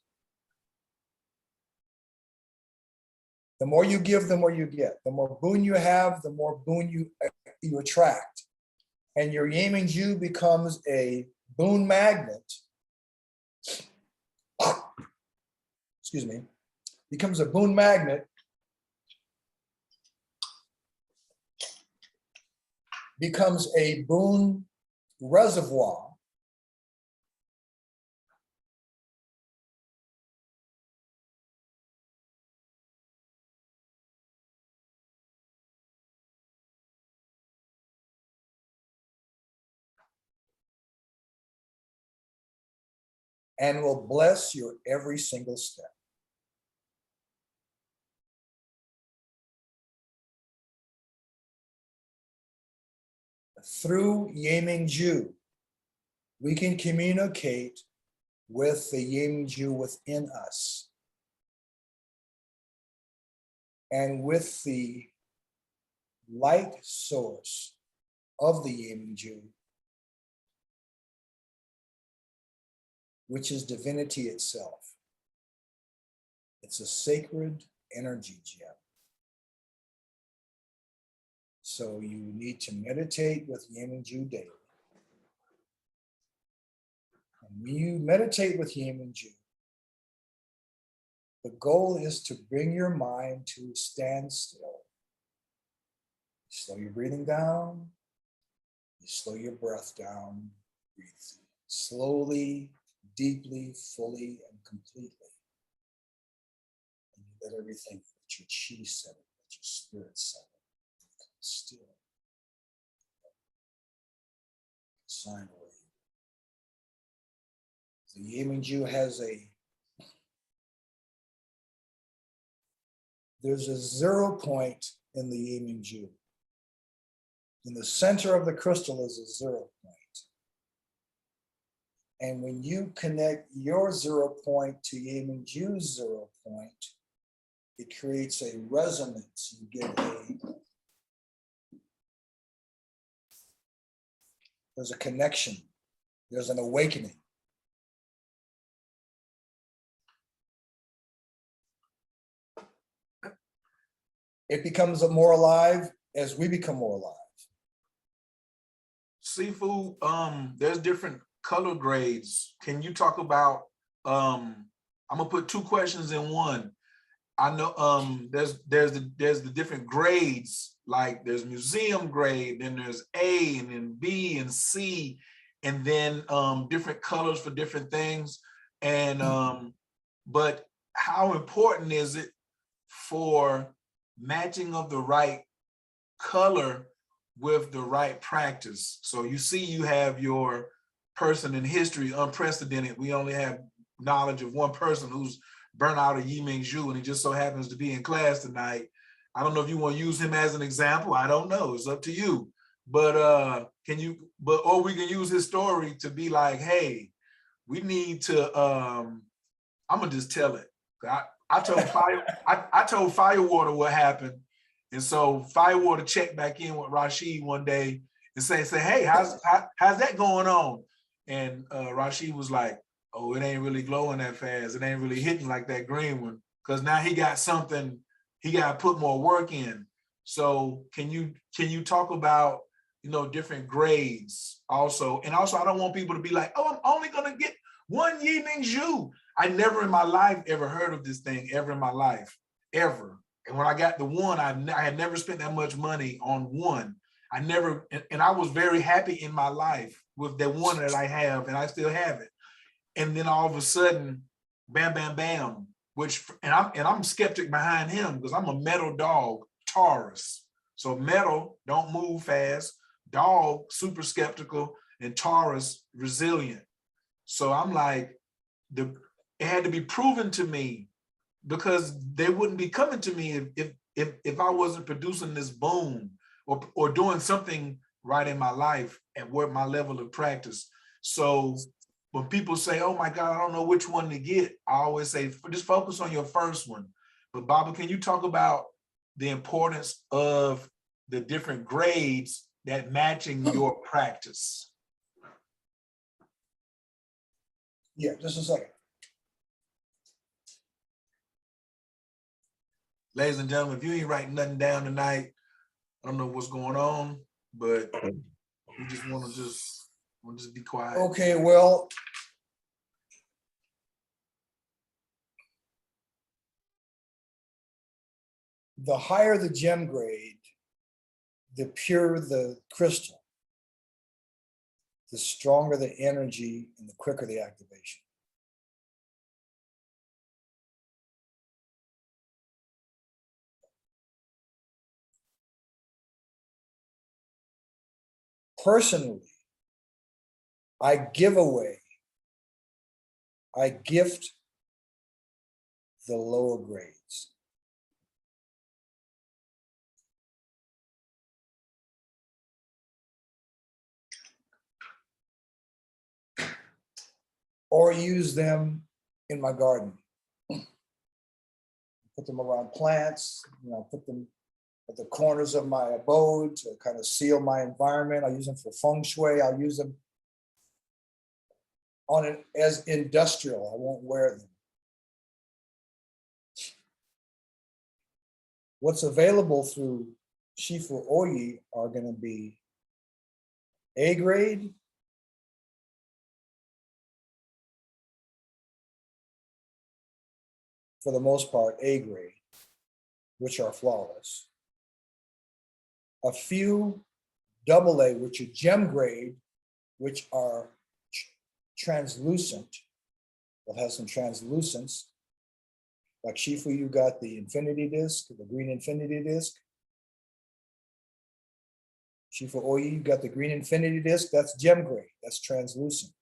The more you give, the more you get. The more boon you have, the more boon you attract. And your Yiming Ju becomes a boon magnet. Excuse me. Becomes a boon magnet. Becomes a boon reservoir. And will bless your every single step. Through Yiming Ju, we can communicate with the Yiming Ju within us and with the light source of the Yiming Ju, which is divinity itself. It's a sacred energy gem. So you need to meditate with Yiming Ju daily. And when you meditate with Yiming Ju, the goal is to bring your mind to a standstill. Slow your breathing down, you slow your breath down, breathe slowly, deeply, fully, and completely. And you let everything, let your chi settle, let your spirit settle, become still. Sign away. The Yiming Ju has there's a 0 point in the Yiming Ju. In the center of the crystal is a 0 point. And when you connect your 0 point to Yiming Ju's 0 point, it creates a resonance. You get there's a connection, there's an awakening. It becomes more alive as we become more alive. Seafood, there's different color grades. Can you talk about, I'm gonna put 2 questions in one. I know there's the different grades, like there's museum grade, then there's A, and then B and C, and then different colors for different things. And but how important is it for matching of the right color with the right practice? So you see, you have your person in history, unprecedented. We only have knowledge of one person who's burnt out a Yiming Ju, and he just so happens to be in class tonight. I don't know if you want to use him as an example. I don't know. It's up to you. But can you? But or we can use his story to be like, hey, we need to. I'm gonna just tell it. I told Firewater what happened, and so Firewater checked back in with Rashid one day and say, hey, how's that going on? And Rashid was like, oh, it ain't really glowing that fast. It ain't really hitting like that green one, because now he got something. He got to put more work in. So can you talk about, you know, different grades also? And also, I don't want people to be like, oh, I'm only gonna get one Yiming Ju. I never in my life ever heard of this thing, ever in my life, ever. And when I got the one, I had never spent that much money on one. I never, and I was very happy in my life with the one that I have, and I still have it. And then all of a sudden, bam, bam, bam, and I'm skeptic behind him because I'm a metal dog, Taurus. So metal, don't move fast, dog, super skeptical, and Taurus, resilient. So I'm like, it had to be proven to me, because they wouldn't be coming to me if I wasn't producing this boom or doing something right in my life and where my level of practice. So when people say, oh my God, I don't know which one to get, I always say, just focus on your first one. But Baba, can you talk about the importance of the different grades that matching your practice. Yeah, just a second. Ladies and gentlemen, if you ain't writing nothing down tonight, I don't know what's going on, but we just want to just be quiet. Okay, well, the higher the gem grade, the purer the crystal, the stronger the energy and the quicker the activation. Personally, I gift the lower grades. Or use them in my garden. Put them around plants, put them at the corners of my abode to kind of seal my environment. I use them for feng shui. I'll use them on it as industrial. I won't wear them. What's available through Shifu Oyi are going to be A grade, for the most part, A grade, which are flawless. A few AA, which are gem grade, which are translucent. Will have some translucence. Like Shifu, you got the infinity disc, the green infinity disc. Shifu Oyi, you got the green infinity disc, that's gem grade, that's translucent.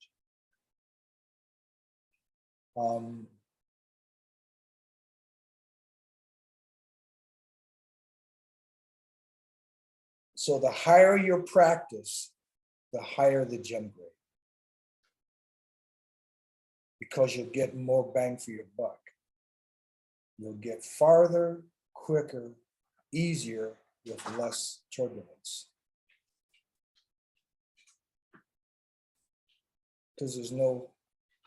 So the higher your practice, the higher the gem grade. Because you'll get more bang for your buck. You'll get farther, quicker, easier with less turbulence. Because there's no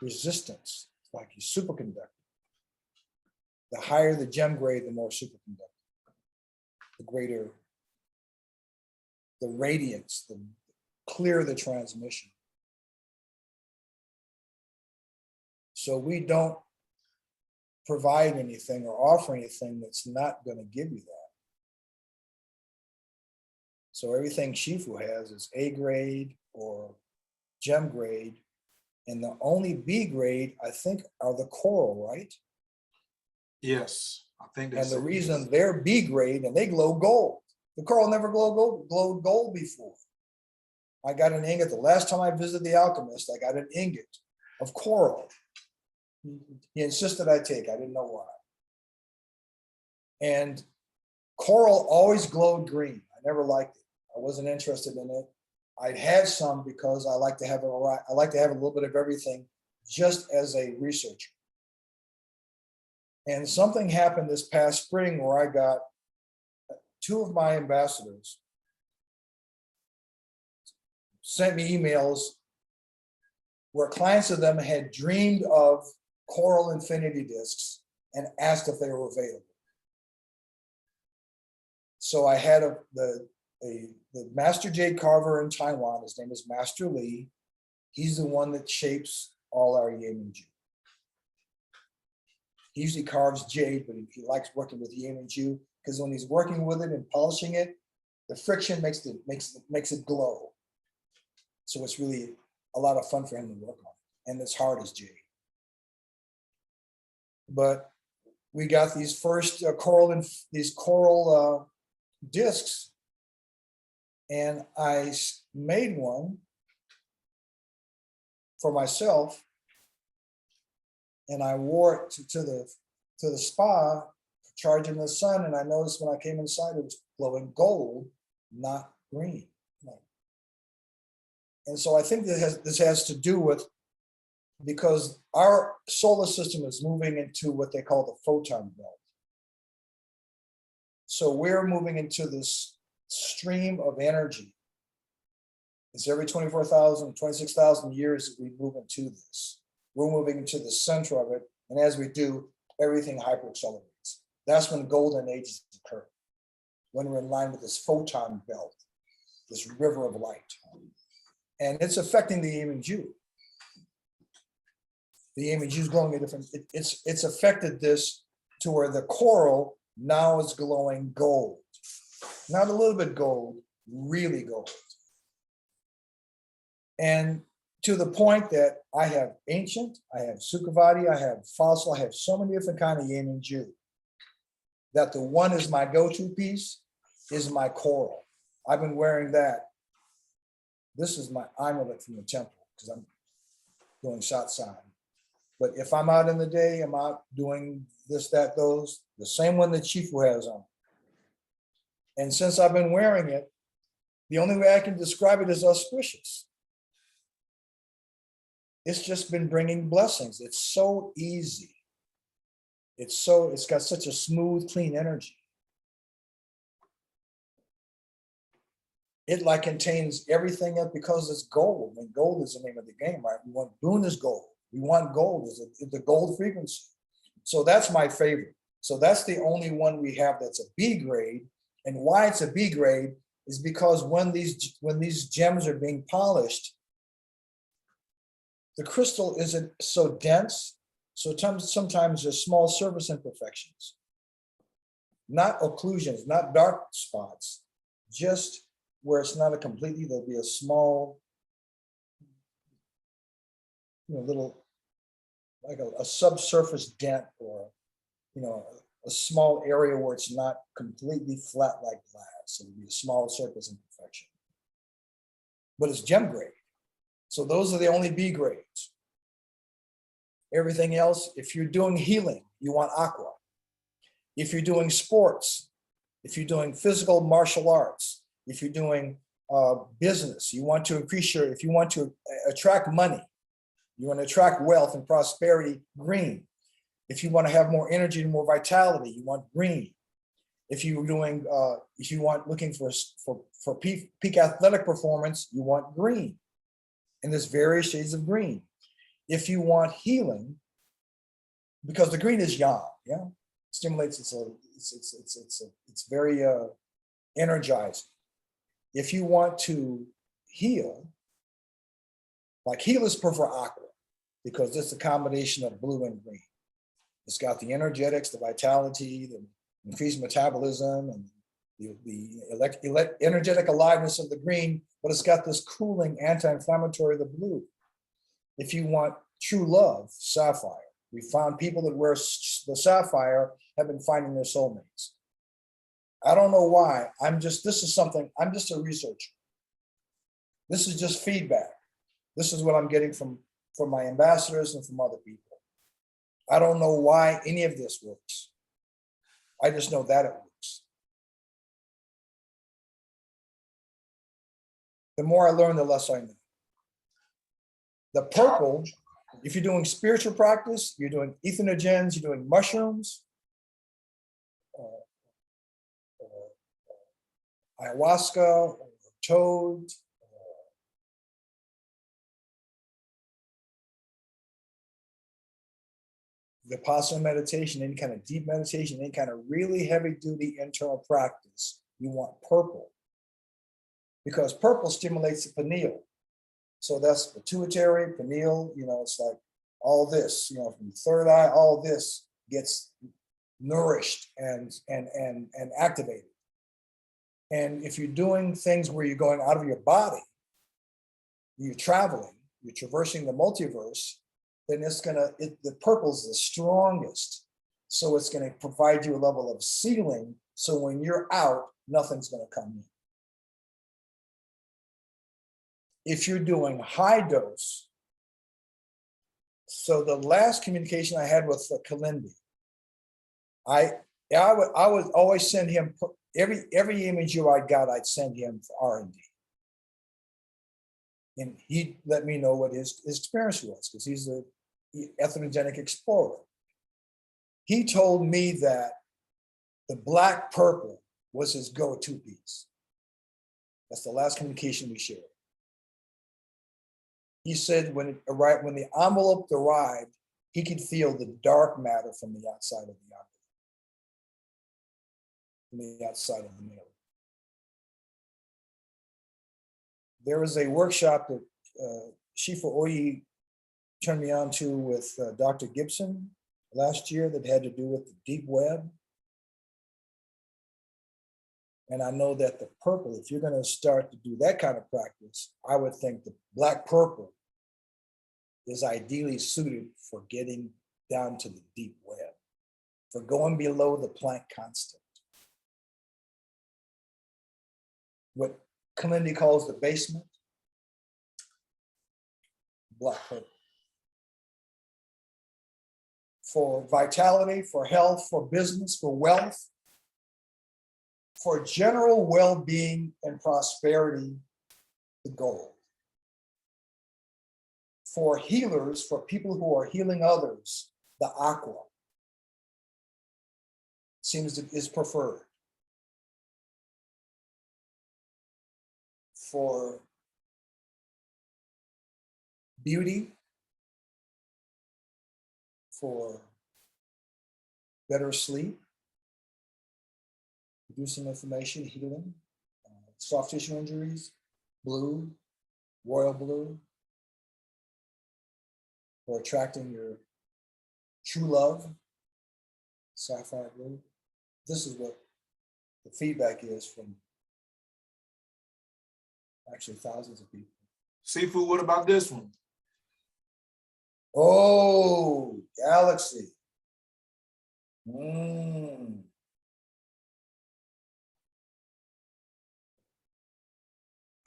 resistance, it's like your superconductor. The higher the gem grade, the more superconductor. The greater the radiance, the clearer the transmission. So we don't provide anything or offer anything that's not going to give you that. So everything Shifu has is A grade or gem grade, and the only B grade, I think, are the coral, right? Yes, I think And that's the reason they're B grade and they glow gold. The coral never glowed gold before. I got an ingot. The last time I visited the alchemist, I got an ingot of coral. He insisted I take. I didn't know why. And coral always glowed green. I never liked it. I wasn't interested in it. I'd had some because I like to have a little bit of everything, just as a researcher. And something happened this past spring where I got two of my ambassadors sent me emails where clients of them had dreamed of coral infinity discs and asked if they were available. So I had the master jade carver in Taiwan. His name is Master Lee. He's the one that shapes all our Yemenju. He usually carves jade, but he likes working with Yemenju because when he's working with it and polishing it, the friction makes it glow. So it's really a lot of fun for him to work on, and it's hard as jade. But we got these first coral discs, and I made one for myself, and I wore it to the spa, charging the sun, and I noticed when I came inside it was glowing gold, not green. And so I think this has to do with, because our solar system is moving into what they call the photon belt. So we're moving into this stream of energy It's every 24,000, 26,000 years that we move into this. We're moving into the center of it. And as we do, everything hyperaccelerates. That's when golden ages occur. When we're in line with this photon belt, this river of light. And it's affecting the Yemen Jew. The Yemen Jew is glowing a different, it's affected this to where the coral now is glowing gold. Not a little bit gold, really gold. And to the point that I have ancient, I have Sukhavati, I have fossil, I have so many different kinds of Yemen Jew. That the one is my go-to piece, is my coral. I've been wearing that. This is my amulet from the temple because I'm doing shot sign. But if I'm out in the day, I'm out doing this, that, those, the same one that Chifu has on. And since I've been wearing it, the only way I can describe it is auspicious. It's just been bringing blessings. It's so easy. It's got such a smooth, clean energy. It like contains everything else because it's gold, and gold is the name of the game, right? We want boon is gold. We want gold is the gold frequency. So that's my favorite. So that's the only one we have that's a B grade. And why it's a B grade is because when these gems are being polished, the crystal isn't so dense. So sometimes there's small surface imperfections, not occlusions, not dark spots, just where it's not a completely, there'll be a small, little, like a subsurface dent, or, a small area where it's not completely flat like glass. So it'll be a small surface imperfection, but it's gem grade. So those are the only B grades. Everything else, if you're doing healing, you want aqua. If you're doing sports, if you're doing physical martial arts, if you're doing business, you want to increase if you want to attract money, you want to attract wealth and prosperity, green. If you want to have more energy and more vitality, you want green. If you're doing, if you want looking for peak athletic performance, you want green. And there's various shades of green. If you want healing, because the green is yang, yeah, stimulates. It's very energizing. If you want to heal, like healers prefer aqua, because it's a combination of blue and green. It's got the energetics, the vitality, the increased metabolism, and the energetic aliveness of the green, but it's got this cooling anti-inflammatory of the blue. If you want true love, sapphire. We found people that wear the sapphire have been finding their soulmates. I don't know why. I'm just a researcher. This is just feedback. This is what I'm getting from my ambassadors and from other people. I don't know why any of this works. I just know that it works. The more I learn, the less I know. The purple, if you're doing spiritual practice, you're doing ethanogens, you're doing mushrooms, ayahuasca, or toad, Vipassana meditation, any kind of deep meditation, any kind of really heavy duty internal practice, you want purple. Because purple stimulates the pineal. So that's pituitary, pineal, it's like all this, from third eye, all this gets nourished and activated. And if you're doing things where you're going out of your body, you're traveling, you're traversing the multiverse, then the purple's the strongest. So it's gonna provide you a level of sealing. So when you're out, nothing's gonna come in. If you're doing high dose, so the last communication I had with Kalindi, I would always send him every image I got, I'd send him for R&D. And he'd let me know what his experience was, because he's an ethnogenic explorer. He told me that the black purple was his go-to piece. That's the last communication we shared. He said when it arrived, when the envelope arrived, he could feel the dark matter from the outside of the envelope, from the outside of the mail. There was a workshop that Shifa Oyi turned me on to with Dr. Gibson last year that had to do with the deep web. And I know that the purple, if you're going to start to do that kind of practice, I would think the black purple is ideally suited for getting down to the deep web, for going below the Planck constant. What Kalindi calls the basement, black purple. For vitality, for health, for business, for wealth, for general well-being and prosperity, the gold. For healers, for people who are healing others, the aqua is preferred. For beauty, for better sleep, reducing inflammation, healing, soft tissue injuries, blue, royal blue, for attracting your true love, sapphire blue. This is what the feedback is from actually thousands of people. Seafood, what about this one? Oh, galaxy.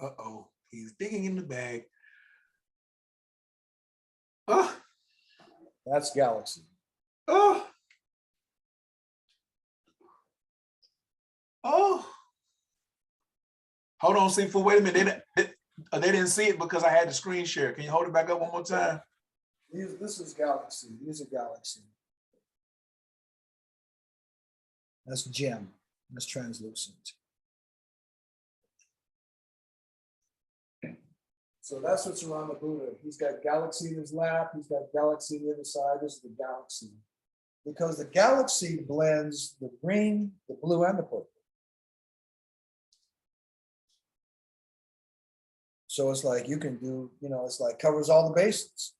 Uh-oh, he's digging in the bag. Oh, That's galaxy. oh, oh. Hold on, Seafood, wait a minute. They didn't see it because I had the screen share. Can you hold it back up one more time? This is galaxy. These are galaxy. That's gem. That's translucent. So that's what's around the Buddha. He's got galaxy in his lap. He's got galaxy on the other side. This is the galaxy. Because the galaxy blends the green, the blue, and the purple. So it's like you can do, it's like covers all the bases.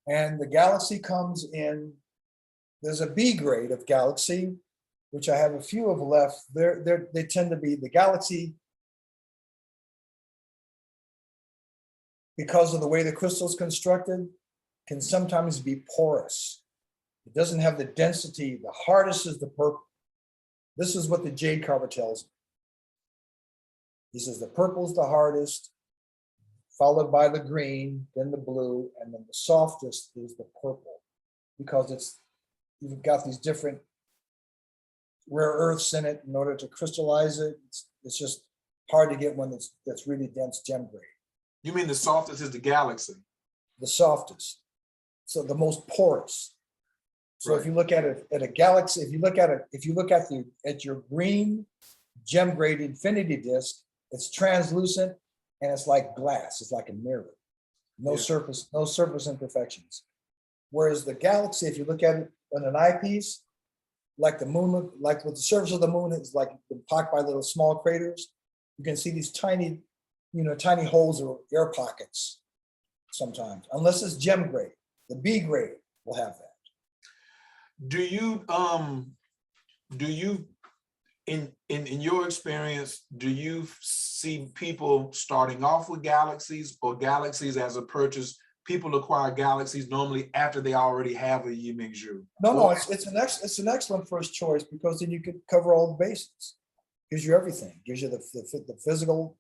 And the galaxy comes in, there's a B grade of galaxy, which I have a few of left. They tend to be the galaxy, because of the way the crystal is constructed, can sometimes be porous. It doesn't have the density. The hardest is the purple. This is what the jade carver tells me. He says the purple's the hardest, followed by the green, then the blue, and then the softest is the purple, because you've got these different rare earths in it in order to crystallize it. It's just hard to get one that's really dense gem grade. You mean the softest is the galaxy? The softest, so the most porous. So Right. if you look at it at a galaxy, if you look at your green gem grade infinity disk, it's translucent and it's like glass. It's like a mirror. No surface imperfections. Whereas the galaxy, if you look at it on an eyepiece, like the moon, like with the surface of the moon is like pocked by little small craters. You can see these tiny holes or air pockets sometimes, unless it's gem grade. The B grade will have that. Do you in your experience, do you see people starting off with galaxies or galaxies as a purchase? People acquire galaxies normally after they already have a Yiming Zhu. No, it's an excellent first choice, because then you could cover all the bases. Gives you everything. Gives you the physical,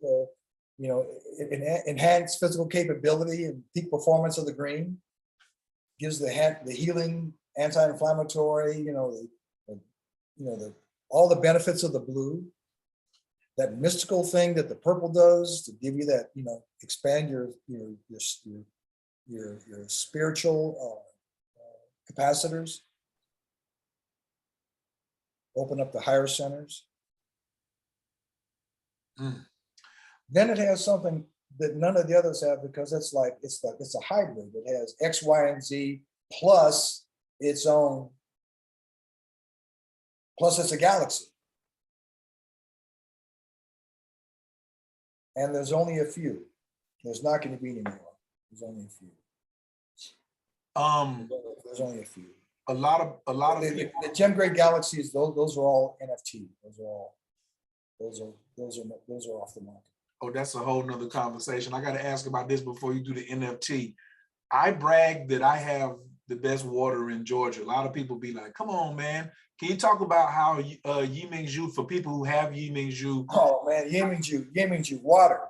enhanced physical capability and peak performance of the green. Gives the healing, anti-inflammatory, all the benefits of the blue. That mystical thing that the purple does to give you that, expand your spiritual capacitors, open up the higher centers. Then it has something that none of the others have because it's a hybrid. It has X, Y, and Z plus its own, plus it's a galaxy. And there's only a few. There's not going to be any more. There's only a few. There's only a few. A lot of The gem grade galaxies, those are all NFT. Those are off the market. Oh, that's a whole nother conversation. I got to ask about this before you do the NFT. I brag that I have the best water in Georgia. A lot of people be like, come on, man. Can you talk about how Yimingju, for people who have Yimingju? Oh man, Yimingju water.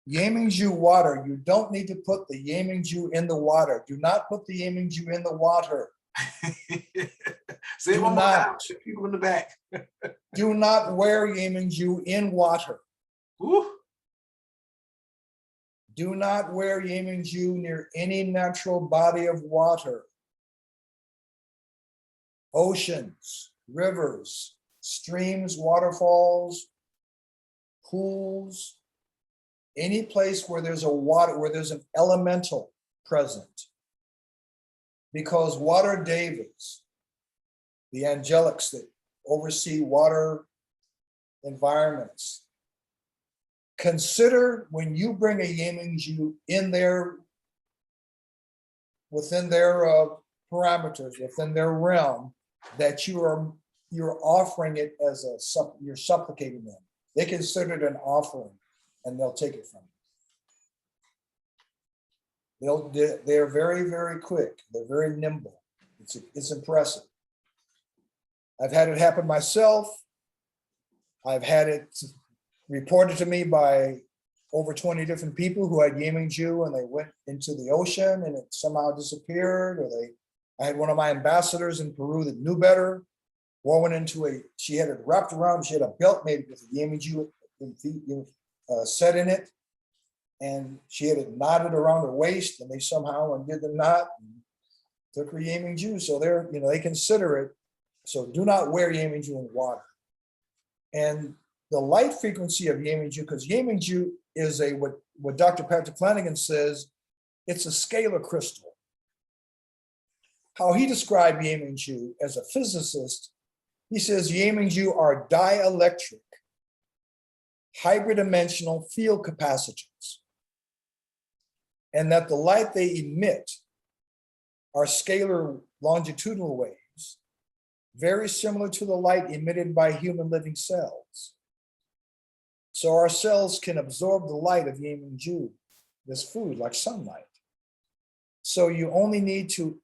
Yimingju water. You don't need to put the Yimingju in the water. Do not put the Yimingju in the water. Say it one more time, people in the back. Do not wear Yimingju in water. Ooh. Do not wear Yimingju near any natural body of water. Oceans, rivers, streams, waterfalls, pools, any place where there's a water, where there's an elemental present. Because water devas, the angelics that oversee water environments, consider when you bring a Yimingju in there, within their parameters, within their realm, that you're offering it as you're supplicating them. They consider it an offering, and they'll take it from you. They're very, very quick. They're very nimble. It's impressive. I've had it happen myself. I've had it reported to me by over 20 different people who had Yimingju, and they went into the ocean and it somehow disappeared, or I had one of my ambassadors in Peru that knew better, went into she had it wrapped around, she had a belt made with a Yimingju set in it, and she had it knotted around her waist, and they somehow undid the knot and took her Yimingju. So they consider it. So do not wear Yimingju in water. And the light frequency of Yimingju, because Yimingju is what Dr. Patrick Flanagan says, it's a scalar crystal. How he described Yimingju as a physicist, he says Yimingju are dielectric, hyperdimensional field capacitors, and that the light they emit are scalar longitudinal waves, very similar to the light emitted by human living cells. So our cells can absorb the light of Yimingju, this food, like sunlight. So you only need to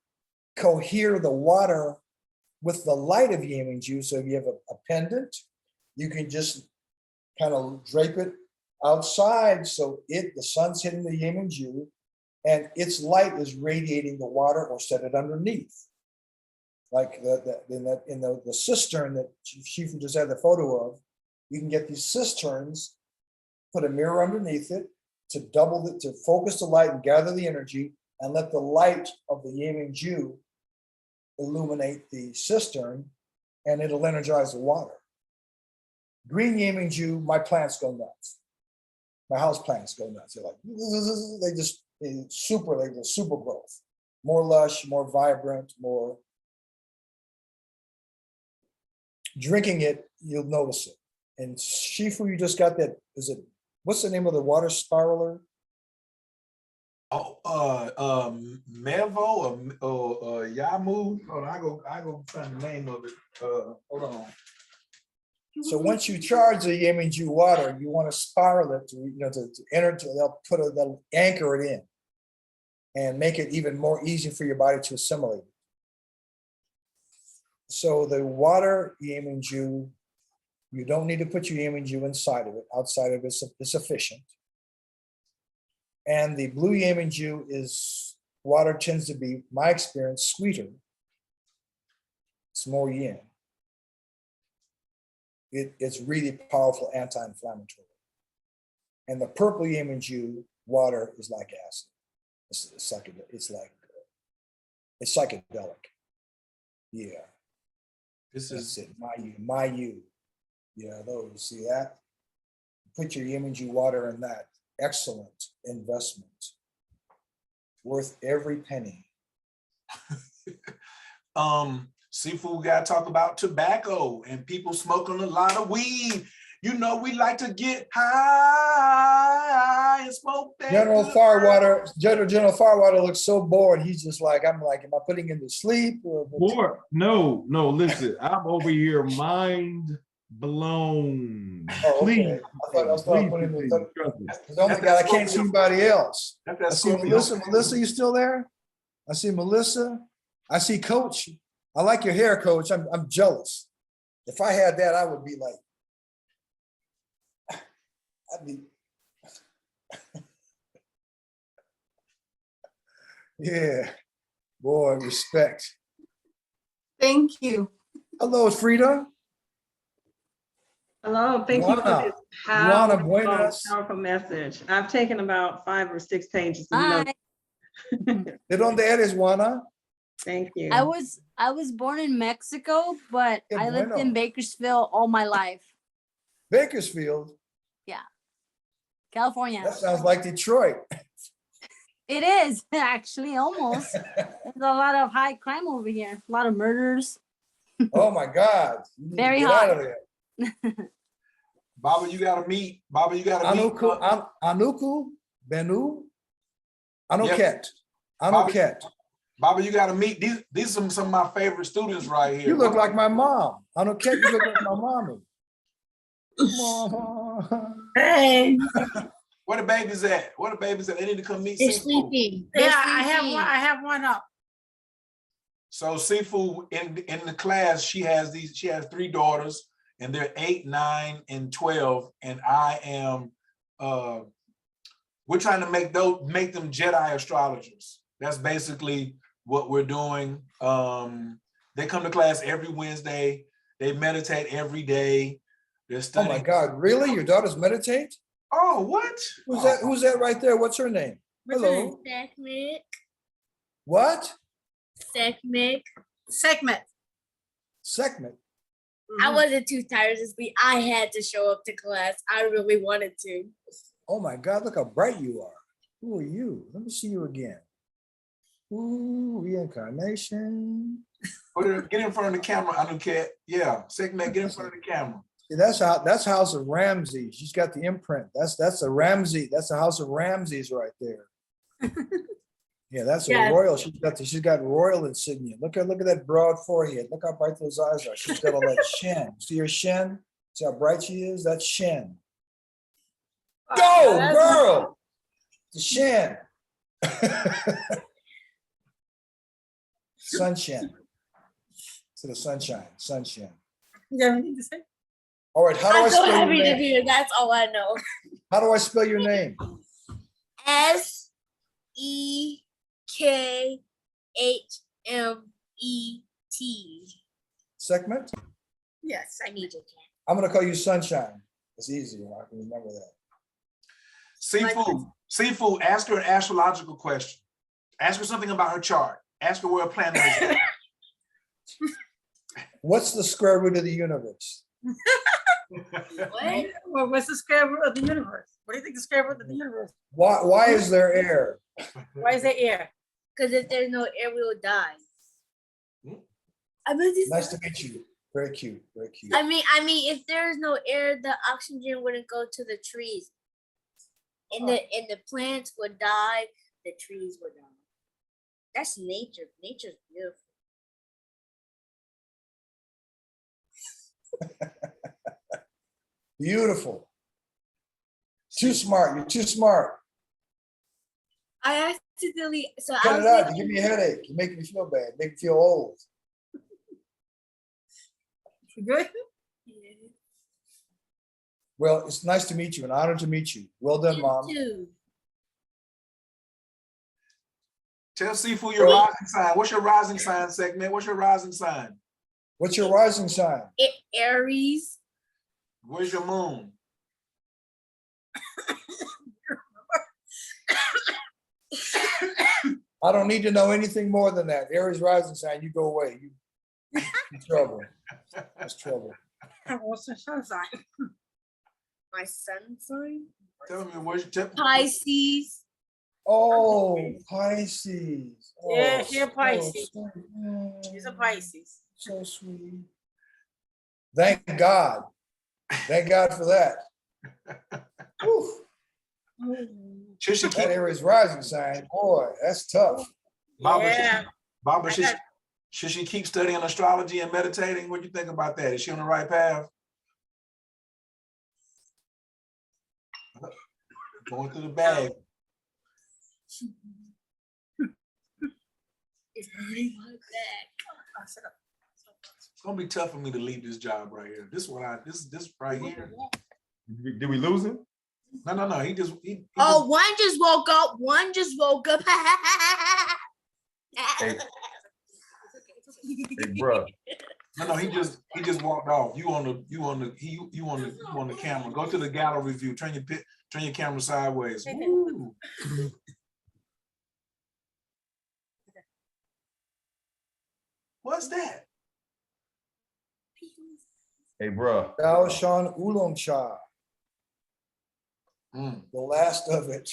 cohere the water with the light of Yimingju. So if you have a pendant, you can just kind of drape it outside so the sun's hitting the Yimingju and its light is radiating the water, or set it underneath. Like in the cistern that Shifu just had the photo of, you can get these cisterns, put a mirror underneath it to focus the light and gather the energy, and let the light of the Yimingju illuminate the cistern, and it'll energize the water. Green Yimingju, my plants go nuts. My house plants go nuts. They're like, they super growth, more lush, more vibrant, more. Drinking it, you'll notice it. And Shifu, you just got that. What's the name of the water spiraler? Oh, Mevo or Yamu. Hold on, I go find the name of it. Hold on. So once you charge the Yimingju water, you want to spiral it to enter. They'll anchor it in, and make it even more easy for your body to assimilate. So the water Yimingju, you don't need to put your Yimingju inside of it. Outside of it is sufficient. And the blue Yimingju water tends to be, my experience, sweeter. It's more yin. It's really powerful anti-inflammatory. And the purple Yimingju water is like acid. It's psychedelic. Yeah. This is it. My you. Yeah, those. See that? put your Yemenji water in that. Excellent investment. Worth every penny. Seafood, we gotta talk about tobacco and people smoking a lot of weed. You know, we like to get high and smoke that. General good Firewater, General Firewater looks so bored. He's just like, I'm like, am I putting him to sleep? Or no, listen, I'm over here mind blown. Oh, okay. Please, I thought I was please putting him to continue, trust me. He's the only guy. I can't see anybody else. That's I that see Scorpio. Melissa. Melissa, you still there? I see Melissa. I see Coach. I like your hair, Coach. I'm jealous. If I had that, I would be like, I'd be. Yeah, boy, respect. Thank you. Hello, Frida. Hello, thank you for Juana. this Juana, powerful, buenas. powerful message. I've taken about 5 or 6 pages. You know. ¿De dónde eres, Juana? Thank you. I was born in Mexico, but Qué I lived bueno. in Bakersfield all my life. Bakersfield. Yeah. California. That sounds like Detroit. It is actually almost. There's a lot of high crime over here. A lot of murders. Oh my God. You need to Very get hot. out of there. Baba, you gotta meet. Baba, you gotta meet. Anuku, Benu, Anuket. Anuket. Baba, you gotta meet. These are some of my favorite students right here. You look like my mom. Anuket, you look like my mommy. Mom. Hey. Where the babies at? Where the babies at? They need to come meet They're Seafood. sleeping. Yeah, I have one up. So Seafood in the class, she has 3 daughters, and they're 8, 9, and 12. And I am we're trying to make them Jedi astrologers. That's basically what we're doing. They come to class every Wednesday, they meditate every day. They're Oh studying. my God, really? Your daughters meditate? Oh, what? Who's that? Who's that right there? What's her name? Hello. Segment. What? Segment. Segment. Segment. I wasn't too tired this week. I had to show up to class. I really wanted to. Oh my God, look how bright you are. Who are you? Let me see you again. Ooh, reincarnation. Get in front of the camera, Anuket. Yeah, Segment, get in front of the camera. See, that's House of Ramsey. She's got the imprint. That's a Ramsey. That's the House of Ramses right there. Yeah, that's Yes. a royal. She's got royal insignia. Look at that broad forehead. Look how bright those eyes are. She's got all that shin. See her shin? See how bright she is? That's shin. Go, girl! The shin. Sunshine. To the sunshine. Sunshine. Yeah, we need to say. All right, how do I I'm so spell your happy to name? be here. That's all I know. How do I spell your name? SEKHMET. Segment? Yes. I need you, Ken. I'm gonna call you Sunshine. It's easier. I can remember that. Seafood, ask her an astrological question. Ask her something about her chart. Ask her where her planet is at. What's the square root of the universe? What? Well, what's the square root of the universe? What do you think the square root of the universe? Why is there air? Why is there air? Because if there's no air, we will die. Nice to meet you. Very cute. Very cute. I mean, if there's no air, the oxygen wouldn't go to the trees. And the plants would die, the trees would die. That's nature. Nature's beautiful. Beautiful. Too smart. You're too smart. I accidentally Cut it out. You give me a headache. You make me feel bad. Make me feel old. Good. Well, it's nice to meet you. An honor to meet you. Well done, Mom. Too. Tell Seafood your rising sign. What's your rising sign, Segment? What's your rising sign? What's your rising sign? Aries. Where's your moon? I don't need to know anything more than that. Aries rising sign, you go away. You trouble. That's trouble. What's the sun sign? my sun sign. Tell me what's your Pisces. Oh, Pisces. Yeah, Oh, she a Pisces. so- She's a Pisces. So sweet. Thank God. Thank God for that. Whew. Should she That keep Aries rising sign, boy, that's tough. Barbara? Yeah. Barbara, I should, got- should she keep studying astrology and meditating? What do you think about that? Is she on the right path? Going through the bag. It's hurting my back. It's gonna be tough for me to leave this job right here. This right here. Did we lose him? No. He Oh, one just woke up. One just woke up. Hey, bro. No, he just walked off. You on the camera. Go to the gallery view. Turn your camera sideways. Woo. What's that? Hey, bro. Dao Shan Oolong Cha, Mm. the last of it.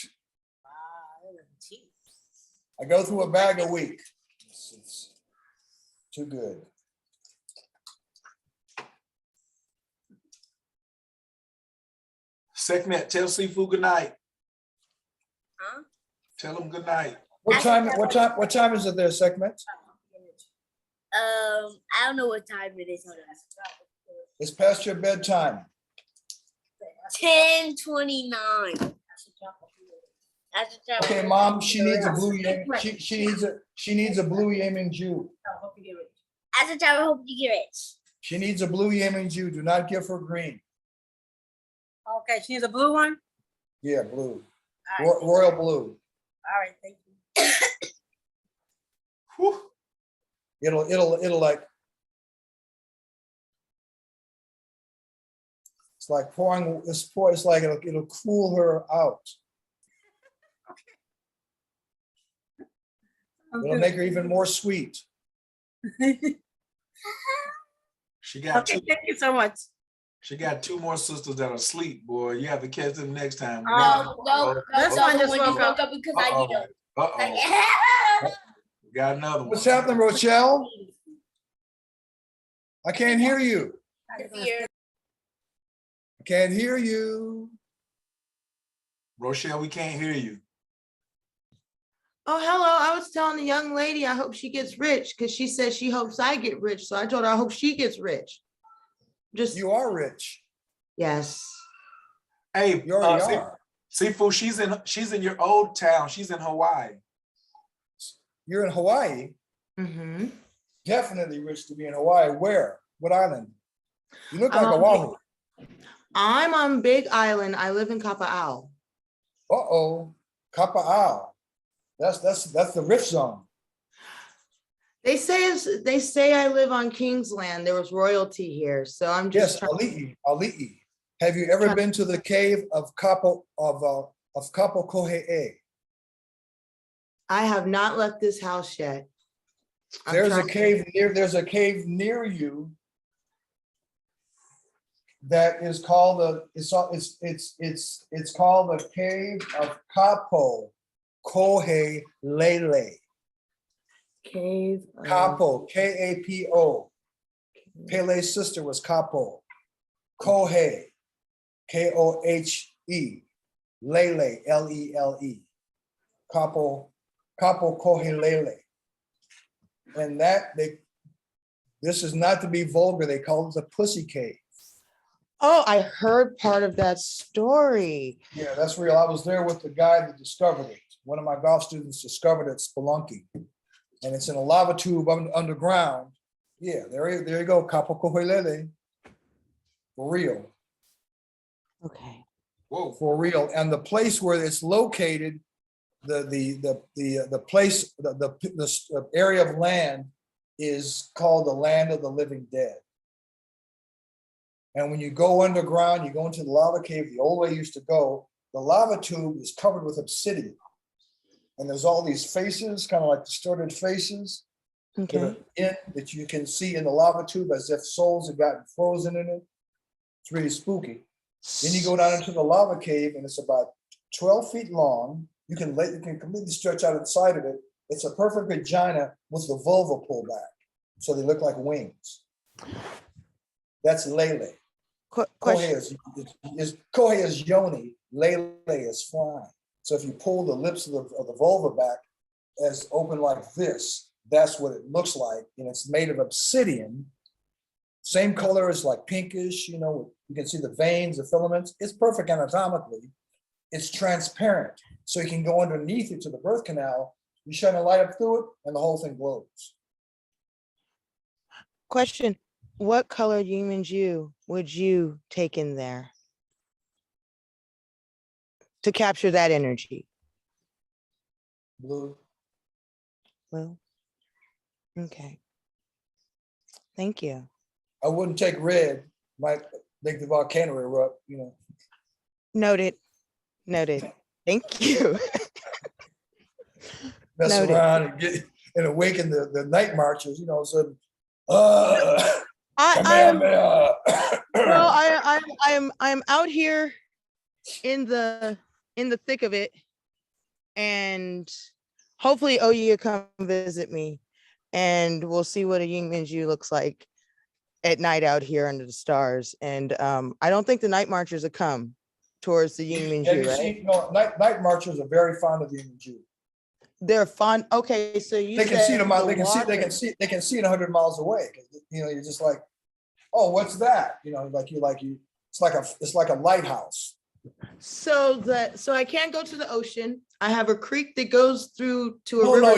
I go through a bag a week. It's too good. Sekhmet, tell Seafood good night. Huh? Tell him good night. What time is it there, segment? I don't know what time it is. Hold on. It's past your bedtime. 10:29. Okay, Mom, she needs a blue she needs a blue Yemen Jew. As a child, I hope you get rich. She needs a blue Yemen Jew. Do not give her green. Okay, she needs a blue one? Yeah, blue. All right. Royal blue. All right, thank you. Whew. It'll like, it's like pouring, it's like it'll cool her out. It'll make her even more sweet. She got Okay, two. thank you so much. She got two more sisters that are asleep, boy. You have to catch them next time. No, This the one other just one just woke up. woke up because I need them. Uh-oh. Got another one. What's happening, Rochelle? I can't hear you. I can't hear you. Rochelle, we can't hear you. Oh, hello. I was telling the young lady I hope she gets rich because she said she hopes I get rich. So I told her I hope she gets rich. Just You are rich. yes. Hey, You already are. Seafood, she's in your old town. She's in Hawaii. You're in Hawaii. Mm-hmm. Definitely rich to be in Hawaii. Where? What island? You look like I'm on Oahu. I'm on Big Island. I live in Kapa'au. Uh-oh. Kapa'au. That's the rich zone. They say I live on Kingsland. There was royalty here, so I'm just Yes, Ali'i. Have you ever been to the cave of Kapo Kohe'e? I have not left this house yet. There's a cave near you that is called it's called the cave of Kapo Kohe'lele. Cave. Kapo, Kapo. Pele's sister was Kapo. Kohe, Kohe, Lele, Lele. Kapo Kohe'lele. And this is not to be vulgar, they call it the pussy cave. Oh, I heard part of that story. Yeah, that's real. I was there with the guy that discovered it. One of my golf students discovered it, spelunking. And it's in a lava tube underground. Yeah, there you go, Kapo Kohe'lele. For real. Okay. Whoa. For real. And the place where it's located, the place, the area of land is called the land of the living dead. And when you go underground, you go into the lava cave, the old way you used to go, the lava tube is covered with obsidian. And there's all these faces, kind of like distorted faces that you can see in the lava tube as if souls have gotten frozen in it. It's really spooky. Then you go down into the lava cave and it's about 12 feet long. You can completely stretch out inside of it. It's a perfect vagina with the vulva pulled back. So they look like wings. That's Lele. Kohei is yoni, Lele is flying. So if you pull the lips of the vulva back as open like this, that's what it looks like. And it's made of obsidian. Same color as like pinkish, you know, you can see the veins, the filaments. It's perfect anatomically. It's transparent. So you can go underneath it to the birth canal, you shine a light up through it, and the whole thing glows. Question, what color Yimingju would you take in there to capture that energy? Blue. Blue. Okay. Thank you. I wouldn't take red, might make the volcano erupt, you know. Noted. Noted. Thank you. Mess Noted. around and get and awaken the night marchers, you know, so I'm out here in the thick of it, and hopefully Oya come visit me, and we'll see what a Yingminju looks like at night out here under the stars. And I don't think the night marchers will come towards the Yingminju, right? See, no, night marchers are very fond of the Yingminju. They're fun. Okay, so you They can said see them. the They can water- see it 100 miles away. You know, you're just like, oh, what's that? You know, it's like a lighthouse. So I can't go to the ocean. I have a creek that goes through to a river. No,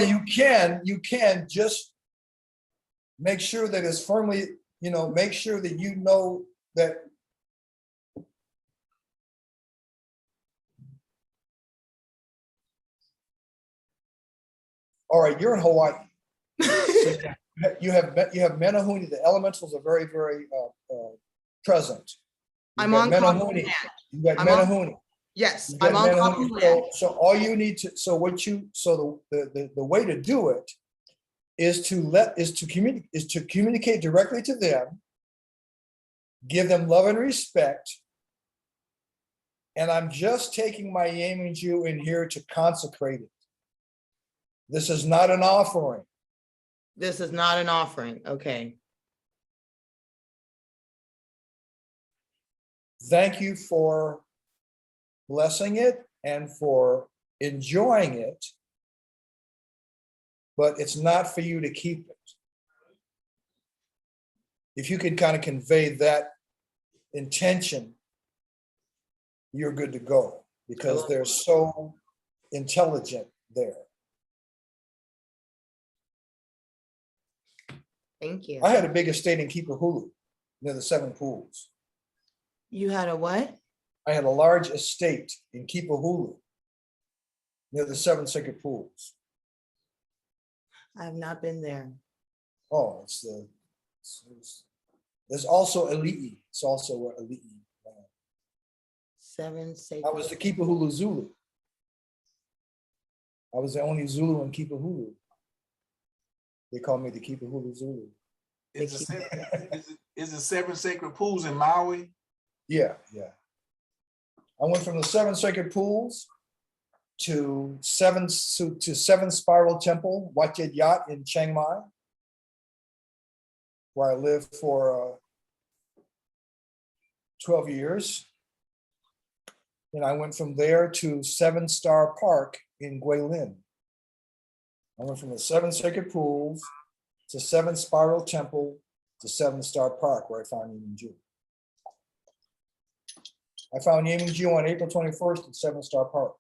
you can just make sure that it's firmly, you know, make sure that you know that. All right, you're in Hawaii. You have Menahuni. The elementals are very, very present. I'm on Menahuni. You got Menahuni. Yes, I'm on Kapu land. So all you need to, the way to do it is to communicate directly to them, give them love and respect. And I'm just taking my Yimingju in here to consecrate it. This is not an offering. This is not an offering. Okay. Thank you for blessing it and for enjoying it, but it's not for you to keep it. If you can kind of convey that intention, you're good to go, because they're so intelligent there. Thank you. I had a big estate in Kipahulu near the 7 pools. You had a what? I had a large estate in Kipahulu near the 7 sacred pools. I have not been there. Oh, there's also Ali'i. It's also where Ali'i. 7 sacred. I was the Kipahulu Zulu. I was the only Zulu in Kipahulu. They call me the Kipahulu Zulu. Is it 7 sacred pools in Maui? Yeah. I went from the 7 sacred pools to 7 Spiral Temple, Wat Yat Yat in Chiang Mai, where I lived for 12 years. And I went from there to 7 Star Park in Guilin. I went from the 7 sacred pools to 7 Spiral Temple to 7 Star Park, where I found Yimingju. I found Yimingju on April 21st at 7 Star Park.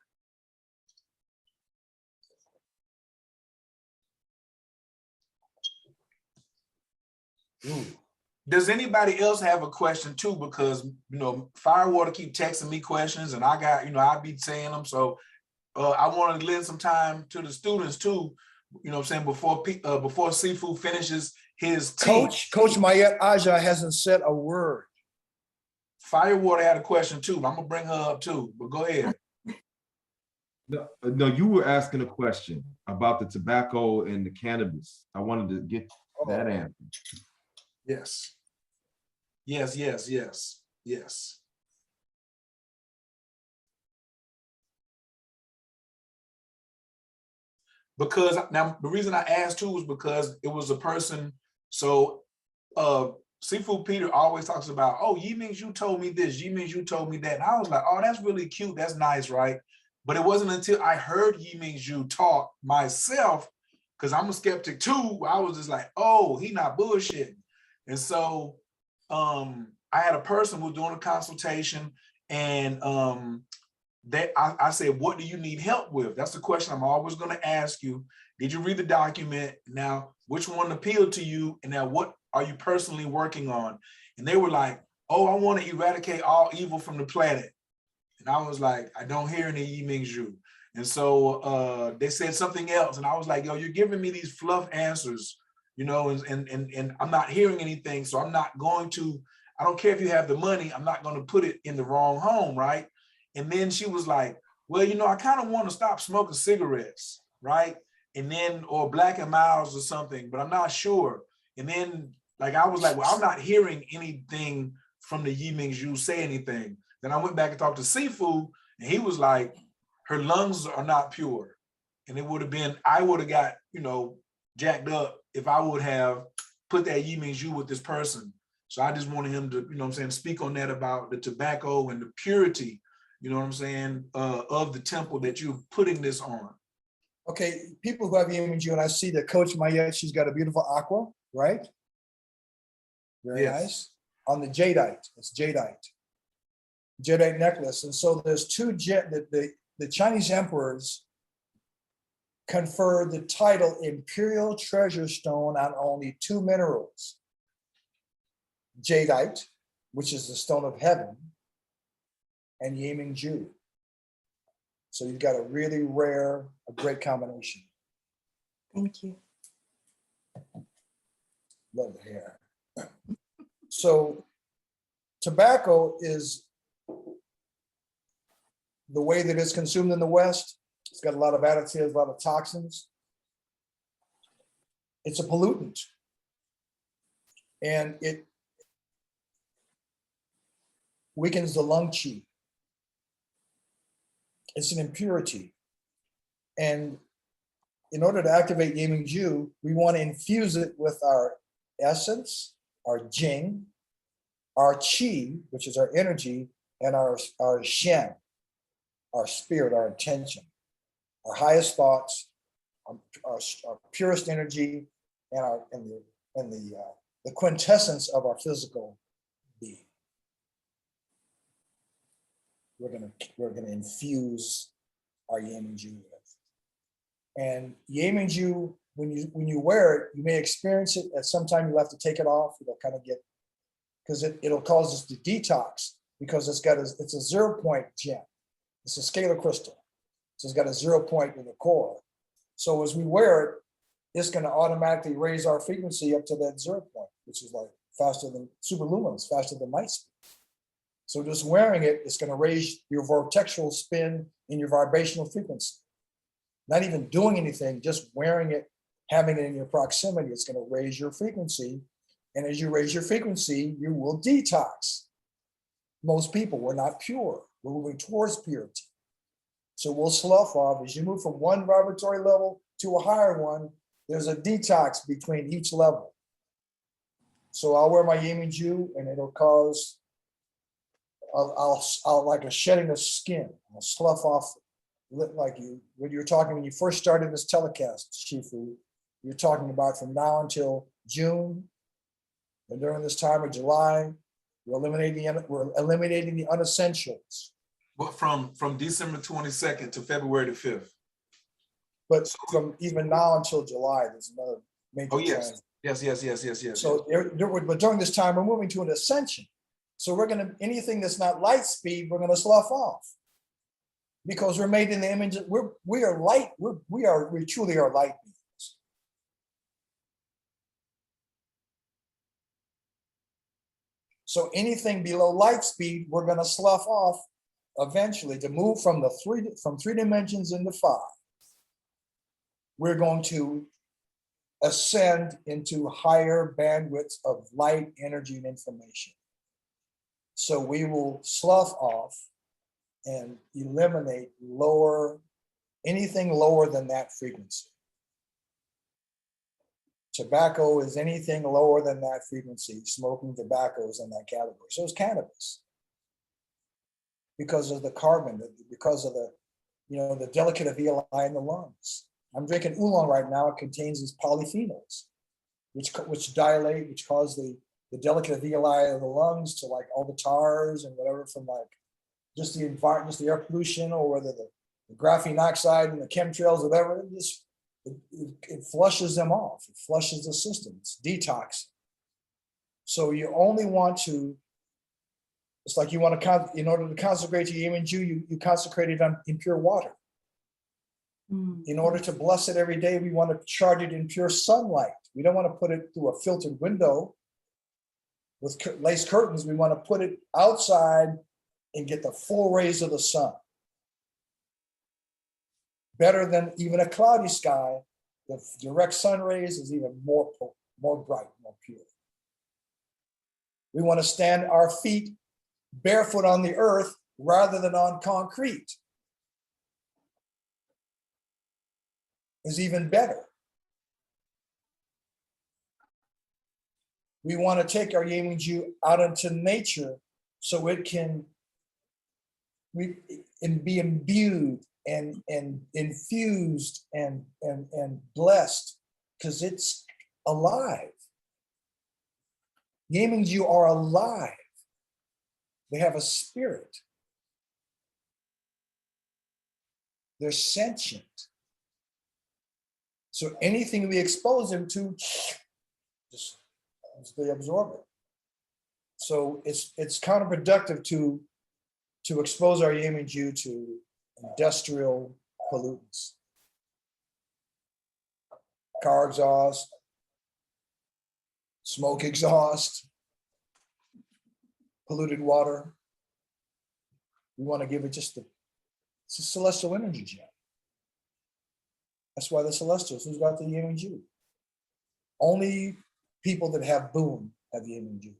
Ooh. Does anybody else have a question too? Because, you know, Firewater keep texting me questions and I got, you know, I be saying them. So I want to lend some time to the students too, you know what I'm saying, before Sifu finishes his Coach Mayet Aja hasn't said a word. Firewater had a question too. I'm gonna bring her up too, but go ahead. No, you were asking a question about the tobacco and the cannabis. I wanted to get that answer. Yes. because now the reason I asked too was because it was a person. So Seafood Peter always talks about, oh, Yi Ming you told me this, Yi Ming you told me that. And I was like, oh, that's really cute. That's nice, right? But it wasn't until I heard Yi Ming you talk myself, because I'm a skeptic too, I was just like, oh, he not bullshitting. And so I had a person who was doing a consultation, and I said, what do you need help with? That's the question I'm always going to ask you. Did you read the document? Now, which one appealed to you? And now what are you personally working on? And they were like, oh, I want to eradicate all evil from the planet. And I was like, I don't hear any Yi Ming Zhu. And so they said something else. And I was like, yo, you're giving me these fluff answers, you know, and I'm not hearing anything. So I'm not going to, I don't care if you have the money, I'm not going to put it in the wrong home, right? And then she was like, well, you know, I kind of want to stop smoking cigarettes, right? And then, or Black and Miles or something, but I'm not sure. And then, like, I was like, well, I'm not hearing anything from the Yi Ming Zhu say anything. Then I went back and talked to Seafood, and he was like, her lungs are not pure. And it would have been, I would have got, you know, jacked up if I would have put that Yi Ming Zhu with this person. So I just wanted him to, you know what I'm saying, speak on that about the tobacco and the purity, you know what I'm saying, of the temple that you're putting this on. Okay, people who have Yi Ming Zhu, and I see that Coach Mayette, she's got a beautiful aqua, right? Very Yes. nice. On the jadeite, it's jadeite necklace. And so there's two the Chinese emperors conferred the title Imperial Treasure Stone on only two minerals: jadeite, which is the stone of heaven, and Yi Ming Zhu. So you've got a really rare, a great combination. Thank you. Love the hair. So tobacco is the way that it's consumed in the West. It's got a lot of additives, a lot of toxins. It's a pollutant. And it weakens the lung qi. It's an impurity. And in order to activate Yi Ming Zhu, we want to infuse it with our essence, our Jing, our Qi, which is our energy, and our Shen, our spirit, our intention, our highest thoughts, our purest energy, and the quintessence of our physical being. We're gonna infuse our Yi Ming Zhu with. And Yi Ming Zhu, when you wear it, you may experience it at some time. You have to take it off. It'll kind of get, because it'll cause us to detox, because it's a 0 point gem. It's a scalar crystal. So it's got a 0 point in the core. So as we wear it, it's going to automatically raise our frequency up to that 0 point, which is like faster than superlumens, faster than light speed. So just wearing it, it's going to raise your vortexual spin in your vibrational frequency. Not even doing anything, just wearing it, having it in your proximity, it's going to raise your frequency. And as you raise your frequency, you will detox. Most people, we're not pure. We're moving towards purity. So we'll slough off. As you move from one vibratory level to a higher one, there's a detox between each level. So I'll wear my Yi Ming Zhu, and it'll cause, I'll like a shedding of skin. I'll slough off, like when you first started this telecast, Shifu, you're talking about from now until June, and during this time of July, we're eliminating the unessentials. But from December 22nd to February the 5th. But from even now until July, there's another major trend. Yes. So but during this time, we're moving to an ascension. So we're gonna, anything that's not light speed, we're gonna slough off. Because we're made in the image, we are light, we truly are light beings. So anything below light speed, we're gonna slough off eventually to move from three dimensions into 5. We're going to ascend into higher bandwidths of light, energy, and information. So we will slough off and eliminate anything lower than that frequency. Tobacco is anything lower than that frequency. Smoking tobacco is in that category. So is cannabis. Because of the carbon, because of the, the delicate alveoli in the lungs. I'm drinking oolong right now. It contains these polyphenols, which dilate, which cause the delicate alveoli of the lungs to like all the tars and whatever from like just the environment, just the air pollution, or whether the graphene oxide and the chemtrails, whatever, it flushes them off. It flushes the system. It's detox. So you only want to, it's like you want to, in order to consecrate your Yemen Jew, you consecrate it in pure water. In order to bless it every day, we want to charge it in pure sunlight. We don't want to put it through a filtered window with lace curtains. We want to put it outside and get the full rays of the sun. Better than even a cloudy sky. The direct sun rays is even more bright, more pure. We want to stand our feet barefoot on the earth rather than on concrete. Is even better. We want to take our Yemen Jew out into nature so it can be imbued and infused and blessed, because it's alive. Yemen Jew are alive. They have a spirit. They're sentient. So anything we expose them to, just they absorb it. So it's counterproductive to expose our Yemen Jew to industrial pollutants, car exhaust, smoke exhaust, polluted water. We want to give it it's a celestial energy gem. That's why the Celestials, who's got the Yemen Jew? Only people that have boon have Yemen Jew.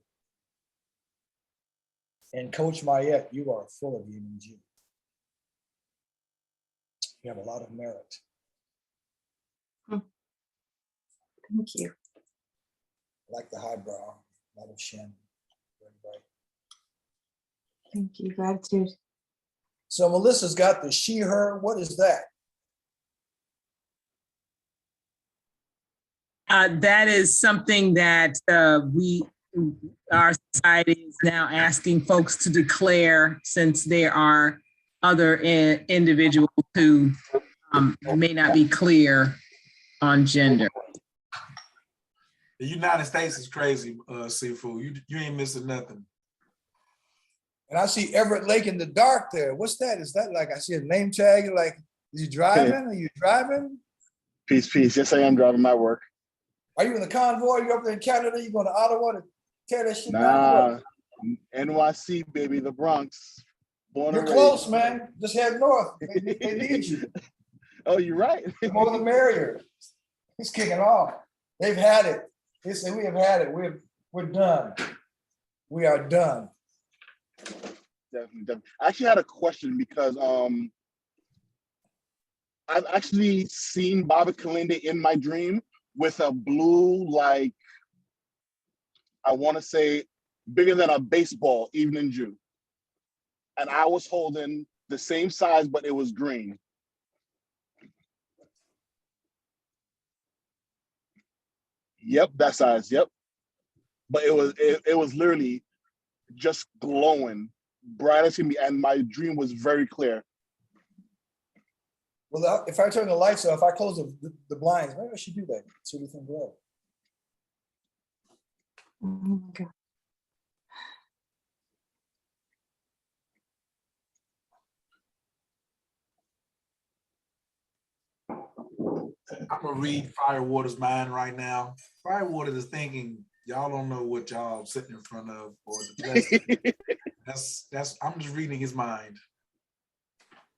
And Coach Mayette, you are full of Yemen Jew. You have a lot of merit. Thank you. I like the highbrow, a lot of chin. Very bright. Thank you. Gratitude. So Melissa's got the she, her. What is that? That is something that our society is now asking folks to declare, since there are other individuals who may not be clear on gender. The United States is crazy, Seafood. You ain't missing nothing. And I see Everett Lake in the dark there. What's that? Is that like, I see a name tag, like, is he driving? Are you driving? Peace, peace. Yes, I am driving my work. Are you in the convoy? You up there in Canada? You going to Ottawa to tear that shit down? Nah, NYC, baby, the Bronx. Born You're and close, raised. man. Just head north. They need you. Oh, you're right. The more the merrier. It's kicking off. They've had it. They say, we have had it. We're done. We are done. Definitely. I actually had a question because I've actually seen Baba Kalinde in my dream with a blue, like, I want to say bigger than a baseball evening Jew. And I was holding the same size, but it was green. Yep, that size, yep. But it was literally just glowing, bright as can be, and my dream was very clear. Well, if I turn the lights off, if I close the blinds, maybe I should do that. See if anything glow. Oh my God. I'm gonna read Firewater's mind right now. Firewater is thinking, y'all don't know what y'all sitting in front of, or the blessing. that's I'm just reading his mind.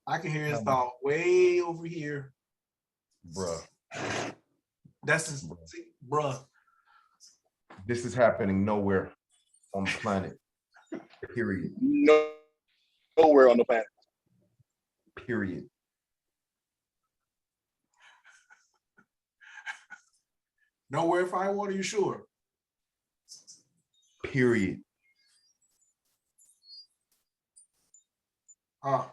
I can hear his thought way over here. Bruh. That's his bruh. This is happening nowhere on the planet. Period. Nowhere on the planet. Period. Nowhere Firewater, you sure? Period. Oh.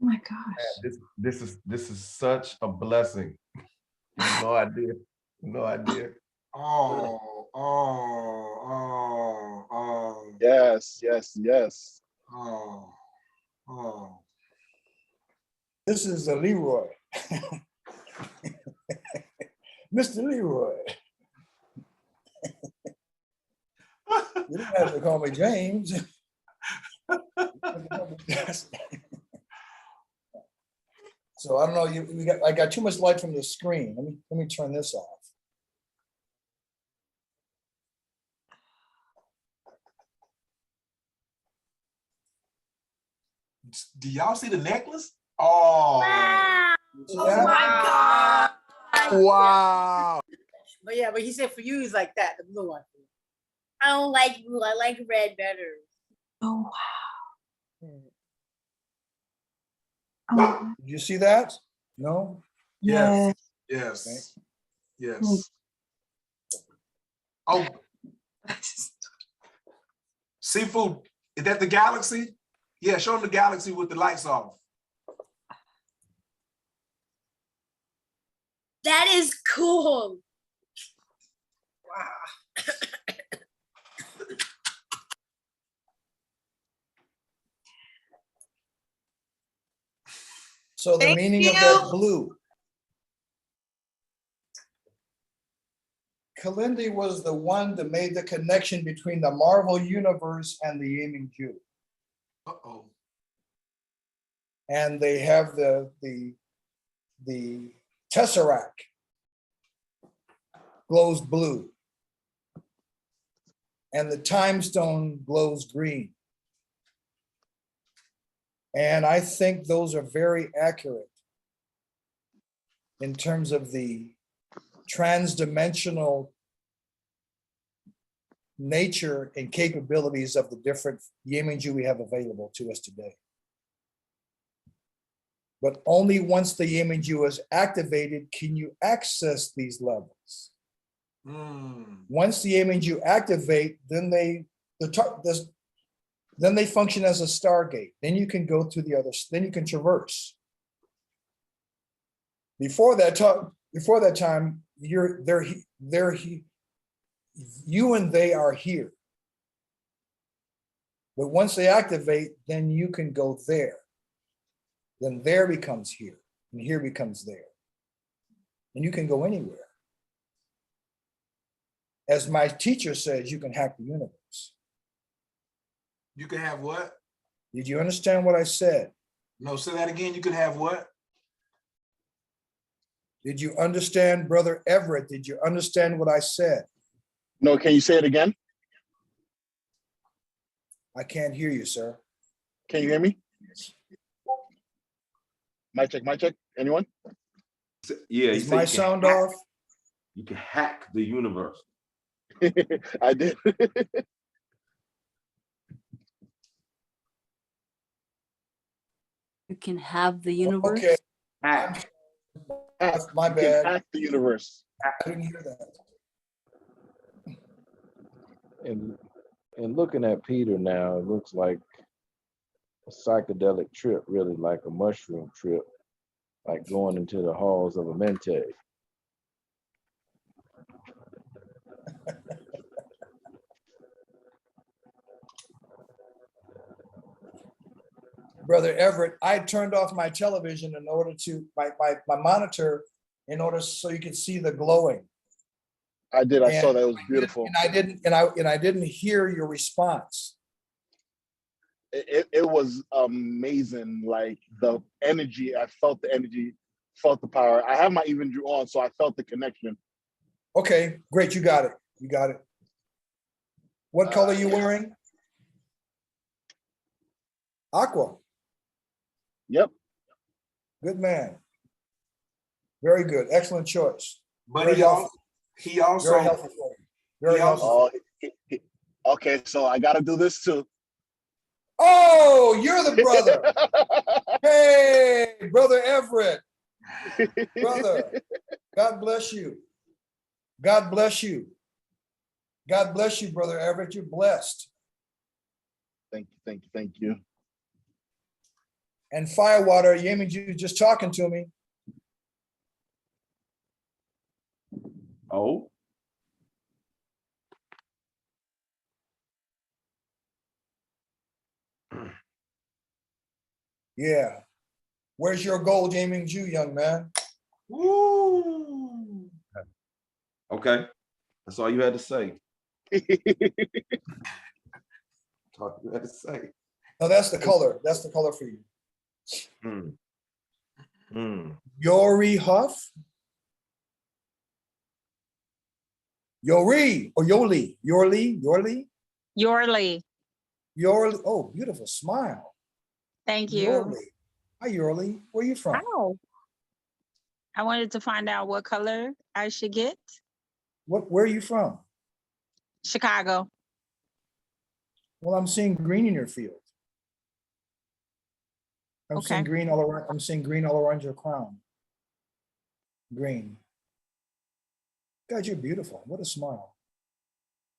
my gosh. This is such a blessing. No idea. No idea. Oh. Yes, yes, yes. Oh. This is Leroy. Mr. Leroy. You don't have to call me James. So I don't know. I got too much light from the screen. Let me turn this off. Do y'all see the necklace? Oh. Wow. Oh my God. Wow. But yeah, but he said for you, he's like that, the blue one. I don't like blue. I like red better. Oh, wow. Did you see that? No? Yes. Yes. Yes. Oh. Seafood. Is that the galaxy? Yeah, show them the galaxy with the lights off. That is cool. Wow. So the Thank meaning of you. that blue. Kalindi was the one that made the connection between the Marvel universe and the Yiming Jew. Uh-oh. And they have the Tesseract glows blue. And the time stone glows green. And I think those are very accurate in terms of the transdimensional nature and capabilities of the different Yemenju we have available to us today. But only once the Yemenju is activated can you access these levels. Once the Yemenju activate, then they function as a stargate. Then you can go to the other, then you can traverse. Before that time, you and they are here. But once they activate, then you can go there. Then there becomes here, and here becomes there. And you can go anywhere. As my teacher says, you can hack the universe. You can have what? Did you understand what I said? No, say that again. You can have what? Did you understand, Brother Everett? Did you understand what I said? No, can you say it again? I can't hear you, sir. Can you hear me? Mic check, mic check. Anyone? Yeah, Is my sound off? You can hack the universe. I did. You can have the universe. Okay. Hack. My You bad. can hack the universe. I didn't hear that. And looking at Peter now, it looks like a psychedelic trip, really like a mushroom trip, like going into the halls of a mente. Brother Everett, I turned off my television in order to, my monitor, in order so you could see the glowing. I did. I saw And that. It was beautiful. And I didn't hear your response. It was amazing. Like the energy, I felt the energy, felt the power. I have my even drew on, so I felt the connection. Okay, great. You got it. You got it. What color are you wearing? Aqua. Yep. Good man. Very good. Excellent choice. But Very he healthy. also Very healthy. Very healthy. Oh, okay, so I got to do this too. Oh, you're the brother. Hey, Brother Everett. Brother. God bless you. God bless you. God bless you, Brother Everett. You're blessed. Thank you, thank you, thank you. And Firewater, Yemenju just talking to me. Oh, Yeah. Where's your gold, Yemenju, young man? woo. Okay, that's all you had to say. All you had to say. No, that's the color. That's the color for you. Mm. Mm. Yori Huff. Yori or Yoli. Yorli. Yorley. Yorli. Oh, beautiful smile. Thank you. Yorli. Hi, Yorli. Where you from? How? I wanted to find out what color I should get. Where are you from? Chicago. Well, I'm seeing green in your field. I'm seeing Okay. green all around. I'm seeing green all around your crown. Green. God, you're beautiful. What a smile.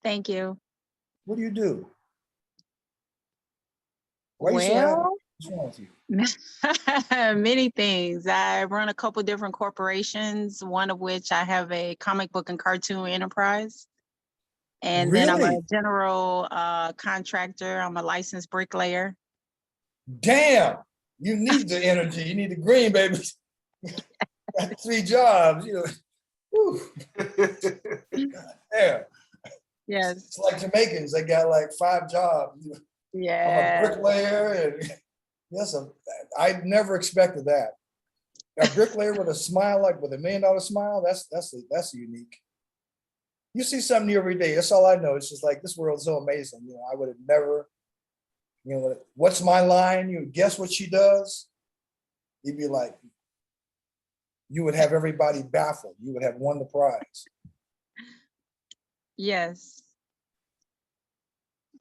Thank you. What do you do? Why are you so happy? Well, What's wrong with you? many things. I run a couple different corporations, one of which I have a comic book and cartoon enterprise. And then I'm a Really? general contractor. I'm a licensed bricklayer. Damn, you need the energy. You need the green, baby. Got 3 jobs, you know. Whew. Yeah. Yes. It's like Jamaicans, they got like 5 jobs. You know. Yeah. I'm a bricklayer, and yes, I never expected that. A bricklayer with a smile, like with $1 million smile, that's unique. You see something new every day. That's all I know. It's just like this world's so amazing. You know, I would have never, you know, what's my line? You guess what she does? You'd be like, you would have everybody baffled. You would have won the prize. Yes.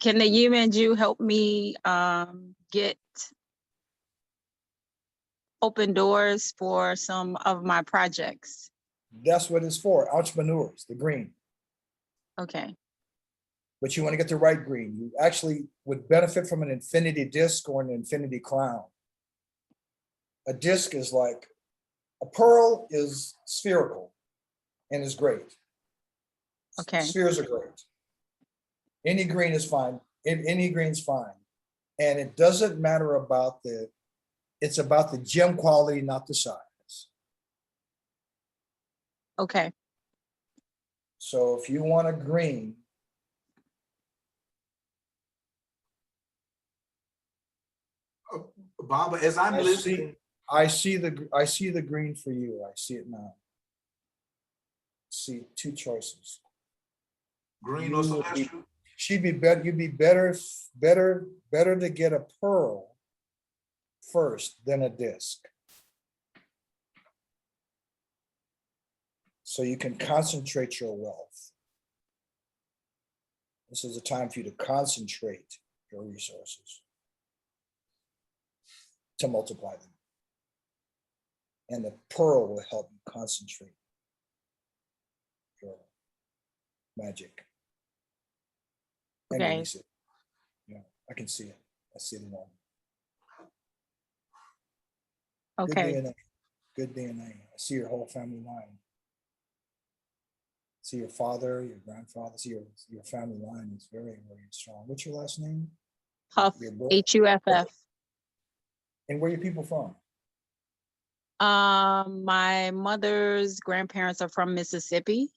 Can the Yemenju help me get open doors for some of my projects? That's what it's for. Entrepreneurs, the green. Okay. But you want to get the right green. You actually would benefit from an infinity disc or an infinity crown. A disc is like, a pearl is spherical and is great. Okay. Spheres are great. Any green is fine. Any green's fine. And it doesn't matter about it's about the gem quality, not the size. Okay. So if you want a green, Baba, as I'm listening, I see the green for you. I see it now. See 2 choices. green or celestial. She'd be better. You'd be better to get a pearl first than a disc. So you can concentrate your wealth. This is a time for you to concentrate your resources to multiply them. And the pearl will help you concentrate your magic. And Okay. release it. Yeah, I can see it. I see it all. Okay. Good DNA. Good DNA. I see your whole family line. See your father, your grandfather, see your family line is very, very strong. What's your last name? Huff. Your birth- Huff. And where are your people from? My mother's grandparents are from Mississippi.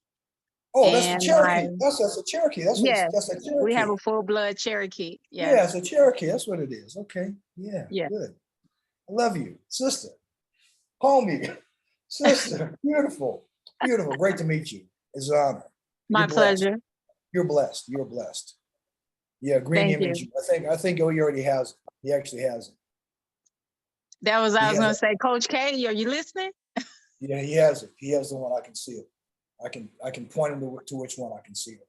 Oh, that's the and Cherokee. That's a Cherokee. That's Yes, that's a Cherokee. we have a full blood Cherokee. Yeah, Yes. it's a Cherokee. That's what it is. Okay. Yeah. Yeah. Good. I love you, sister. Homie, sister. Beautiful. Beautiful. Great to meet you. It's an honor. My You're blessed. pleasure. You're blessed. You're blessed. Yeah, green Thank image. you. I think he already has it. He actually has it. That was, I He was has gonna it. say, Coach K, are you listening? Yeah, he has it. He has the one. I can see it. I can point him to which one I can see it.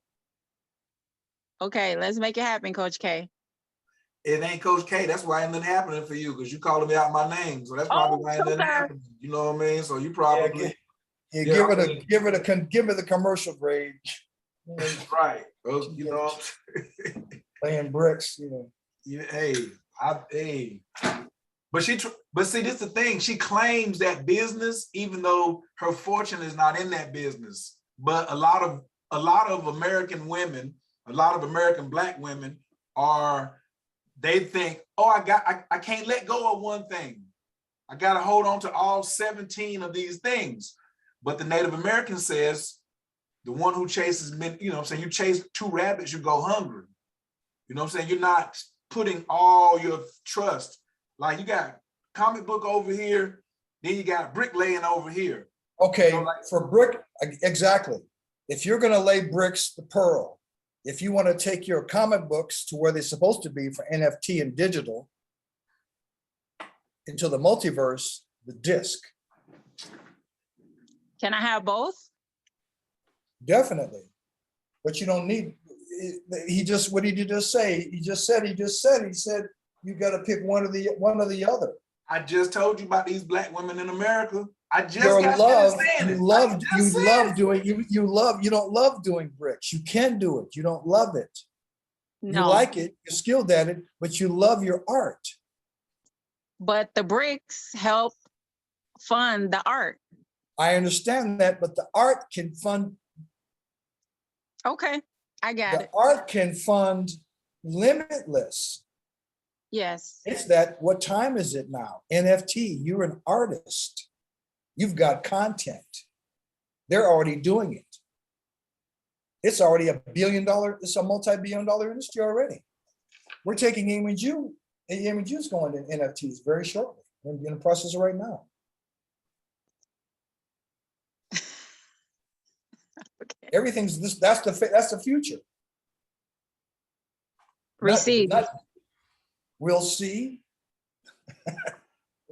Okay, let's make it happen, Coach K. It ain't Coach K. That's why ain't nothing happening for you because you calling me out my name. So that's probably why ain't nothing happening. You know what I mean? So you probably Yeah, Yeah, give it a commercial grade. right. Well, you know, Laying bricks, you know. yeah, hey. But but see, this is the thing. She claims that business, even though her fortune is not in that business. But a lot of American women, a lot of American Black women they think, oh, I can't let go of one thing. I got to hold on to all 17 of these things. But the Native American says, the one who chases men, you know what I'm saying? You chase 2 rabbits, you go hungry. You know what I'm saying? You're not putting all your trust. Like you got comic book over here, then you got bricklaying over here. Okay, So like, for brick, exactly. If you're gonna lay bricks, the pearl. If you want to take your comic books to where they're supposed to be for NFT and digital, into the multiverse, the disc. Can I have both? Definitely. But you don't need, what did you just say? He said, you got to pick one or the other. I just told you about these Black women in America. I just You don't love doing bricks. You can do it. You don't love it. No. You like it, you're skilled at it, but you love your art. But the bricks help fund the art. I understand that, but the art can fund. Okay, I got it. The art can fund limitless. Yes. It's that, what time is it now? NFT, you're an artist. You've got content. They're already doing it. It's already it's a multi-billion-dollar industry already. We're taking Image U, and Image U's going to NFTs very shortly. We're in the process right now. Okay. Everything's this, that's the future. Receive. We'll see.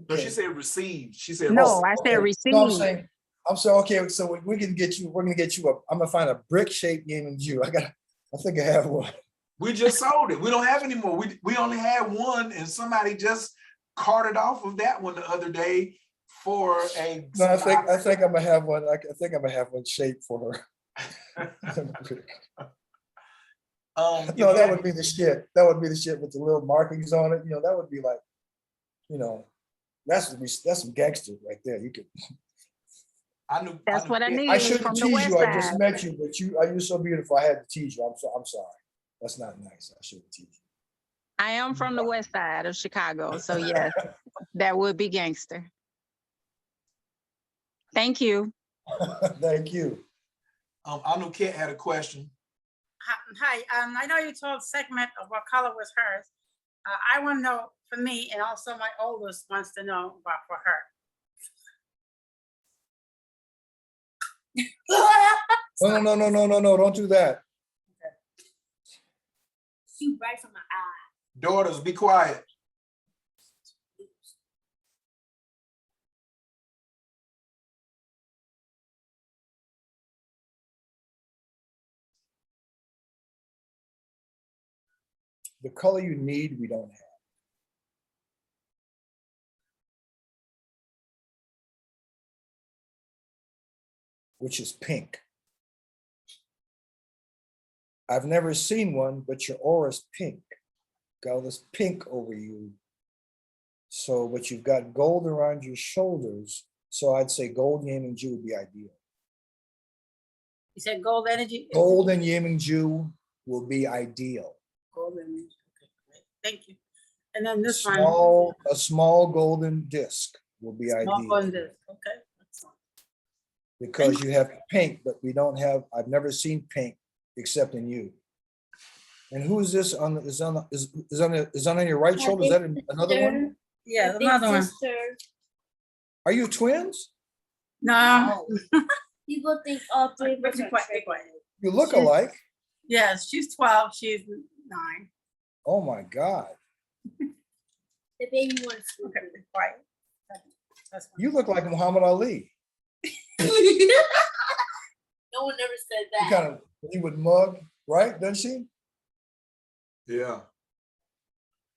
No, she said receive. She said no, I said receive. No, I'm saying, okay, so we can get you, we're gonna get you I'm gonna find a brick-shaped Image U. I think I have one. We just sold it. We don't have any more. We only had one, and somebody just carted off of that one the other day for a. No, I think I'm gonna have one. I think I'm gonna have one shaped for her. No, that would be the shit. That would be the shit with the little markings on it. You know, that would be like, you know, that's some gangster right there. You could. That's what I need. I shouldn't tease you. I just met you, but you're so beautiful. I had to tease you. I'm sorry. That's not nice. I shouldn't tease you. I am from the west side of Chicago, so yes, that would be gangster. Thank you. Thank you. I know Kit had a question. Hi, I know you told segment of what color was hers. I want to know for me, and also my oldest wants to know about for her. No, don't do that. Shoot right from my eye. Daughters, be quiet. The color you need, we don't have. Which is pink. I've never seen one, but your aura's pink. Got all this pink over you. So, but you've got gold around your shoulders. So I'd say gold Yeming-Ju would be ideal. You said gold energy? Gold and Yeming-Ju will be ideal. Gold energy, okay, great. Thank you. And then this one. A small golden disc will be ideal. Golden disc, okay. Because you have pink, but we don't have, I've never seen pink except in you. And who is this on your right shoulder? Is that another one? Yeah, another one. Are you twins? No. People think all three of us are You look alike. Yes, she's 12, she's 9. Oh my God. The baby one's okay, quiet. You look like Muhammad Ali. No one ever said that. He would mug, right? Doesn't she? Yeah.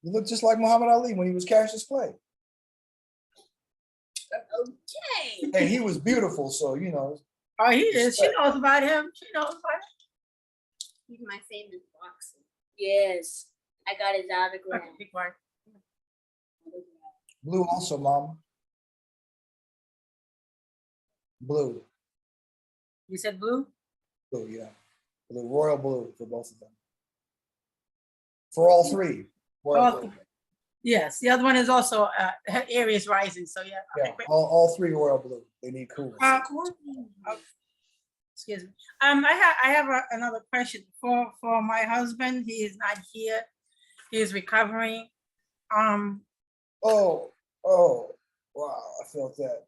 You look just like Muhammad Ali when he was Cassius Clay. Okay. Hey, he was beautiful, so you know. Oh, he is. She knows about him. She knows about him. He's my famous boxer. Yes. I got his autograph. Okay, be quiet. Blue also, Mom. Blue. You said blue? Blue, yeah. Blue, royal blue for both of them. For all three. Royal blue. Yes, the other one is also Aries rising, so yeah. Yeah, all three royal blue. They need cool. Excuse me. I have another question for my husband. He is not here. He is recovering. Oh, wow, I felt that.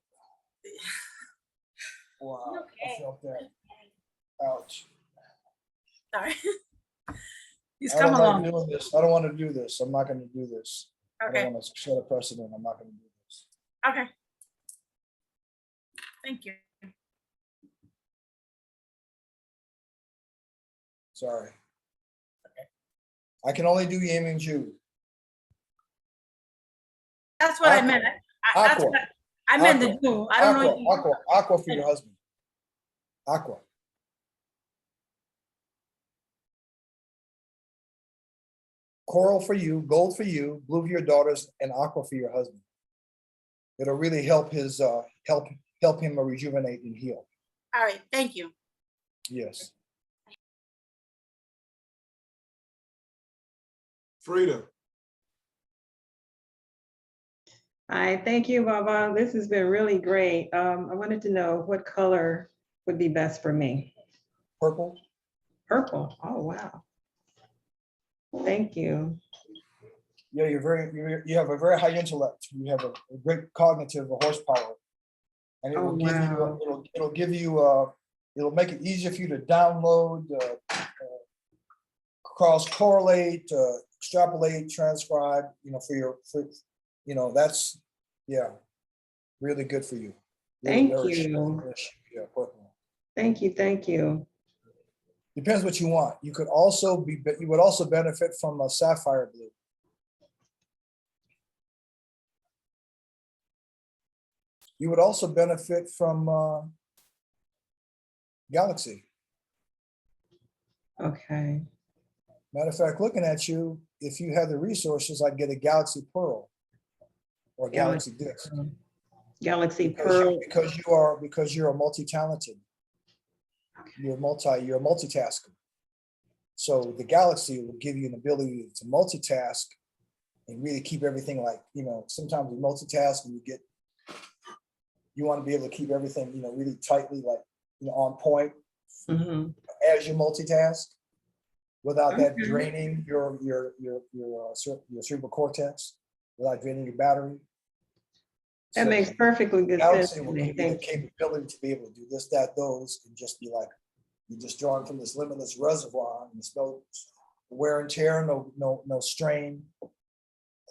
Wow, I felt that. Ouch. Sorry. He's I don't come like along. doing this. I don't want to do this. I'm not going to do this. I Okay. don't want to set a precedent. I'm not going to do this. Okay. Thank you. Sorry. I can only do Yemin Jew. That's what I meant. That's Aqua. what I meant to do. I don't know. Aqua for your husband. Aqua. Coral for you, gold for you, blue for your daughters, and aqua for your husband. It'll really help his help him rejuvenate and heal. All right, thank you. Yes. Frida. Hi, thank you, Baba. This has been really great. I wanted to know what color would be best for me. Purple. Purple. Oh, wow. Thank you. Yeah, you have a very high intellect. You have a great cognitive horsepower, and it will give you it'll give you it'll make it easier for you to download, cross correlate, extrapolate, transcribe. You know, that's really good for you. Really Thank you. Yeah, purple. Thank you. Thank you. Depends what you want. You would also benefit from a sapphire blue. You would also benefit from Galaxy. Okay. Matter of fact, looking at you, if you have the resources, I'd get a Galaxy Pearl or Galaxy Disc. Galaxy Pearl. Because you're a multi-talented. You're a multitasker. So the Galaxy will give you an ability to multitask and really keep everything sometimes you multitask and you want to be able to keep everything, really tightly, on point as you multitask without that draining your cerebral cortex, without draining your battery. That makes perfectly good sense. Galaxy will give you the capability to be able to do this, that, those, and just be like, you're just drawing from this limitless reservoir, and there's no wear and tear, no strain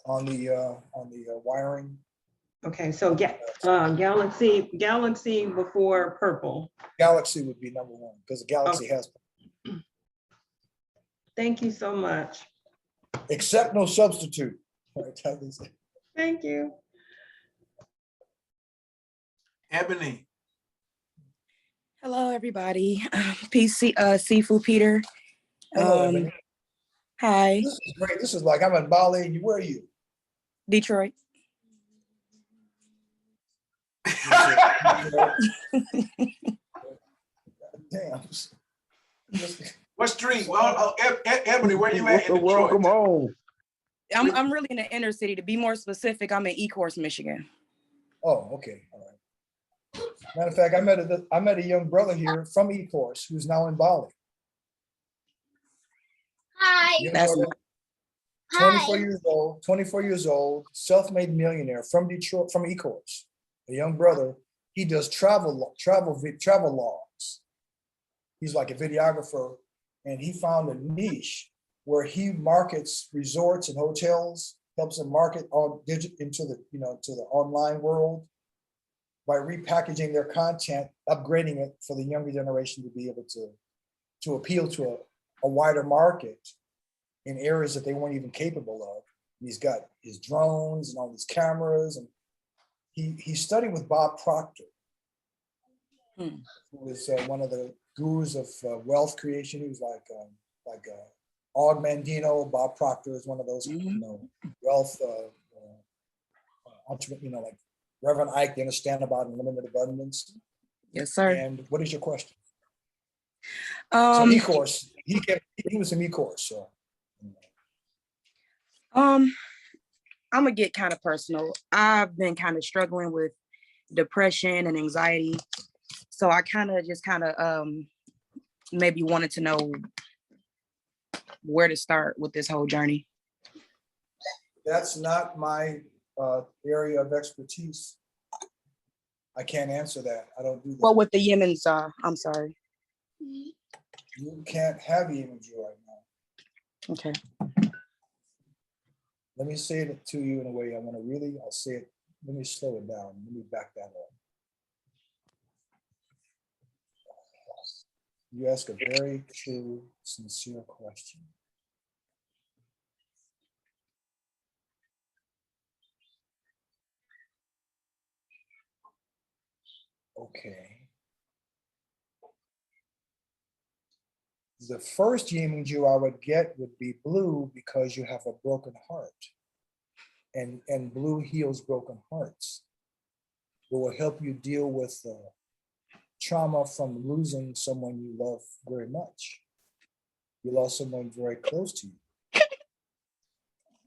on the wiring. Okay, so Galaxy before purple. Galaxy would be number one because the Galaxy has. Thank you so much. Accept no substitute. Thank you. Ebony. Hello, everybody. Peace, Seafood Peter. Hello, Ebony. Hi. This is great. This is like I'm in Bali. Where are you? Detroit. Damn. What street? Well, Ebony, where you at in Detroit? Welcome home. I'm really in the inner city. To be more specific, I'm in Ecorse, Michigan. Oh, okay. All right. Matter of fact, I met a young brother here from Ecorse who's now in Bali. Hi. That's 24 years old, self-made millionaire from Detroit, from Ecorse. A young brother. He does travel logs. He's like a videographer, and he found a niche where he markets resorts and hotels, helps them market into the online world by repackaging their content, upgrading it for the younger generation to be able to appeal to a wider market in areas that they weren't even capable of. And he's got his drones and all these cameras, and he studied with Bob Proctor, Hmm. who was one of the gurus of wealth creation. He was like Og Mandino. Bob Proctor is one of those, wealth entrepreneur, like Reverend Ike. They understand about unlimited abundance. Yes, sir. And what is your question? So e-course. He was an e-course. So. I'm gonna get kind of personal. I've been kind of struggling with depression and anxiety. So I kind of maybe wanted to know where to start with this whole journey. That's not my area of expertise. I can't answer that. I don't do that. Well, with the Yemen's, I'm sorry. You can't have Yemen's right now. Okay. Let me say it to you in a way I'll say it. Let me slow it down. Let me back that up. You ask a very true, sincere question. Okay. The first Yemen Jew I would get would be blue, because you have a broken heart. And blue heals broken hearts. It will help you deal with trauma from losing someone you love very much. You lost someone very close to you.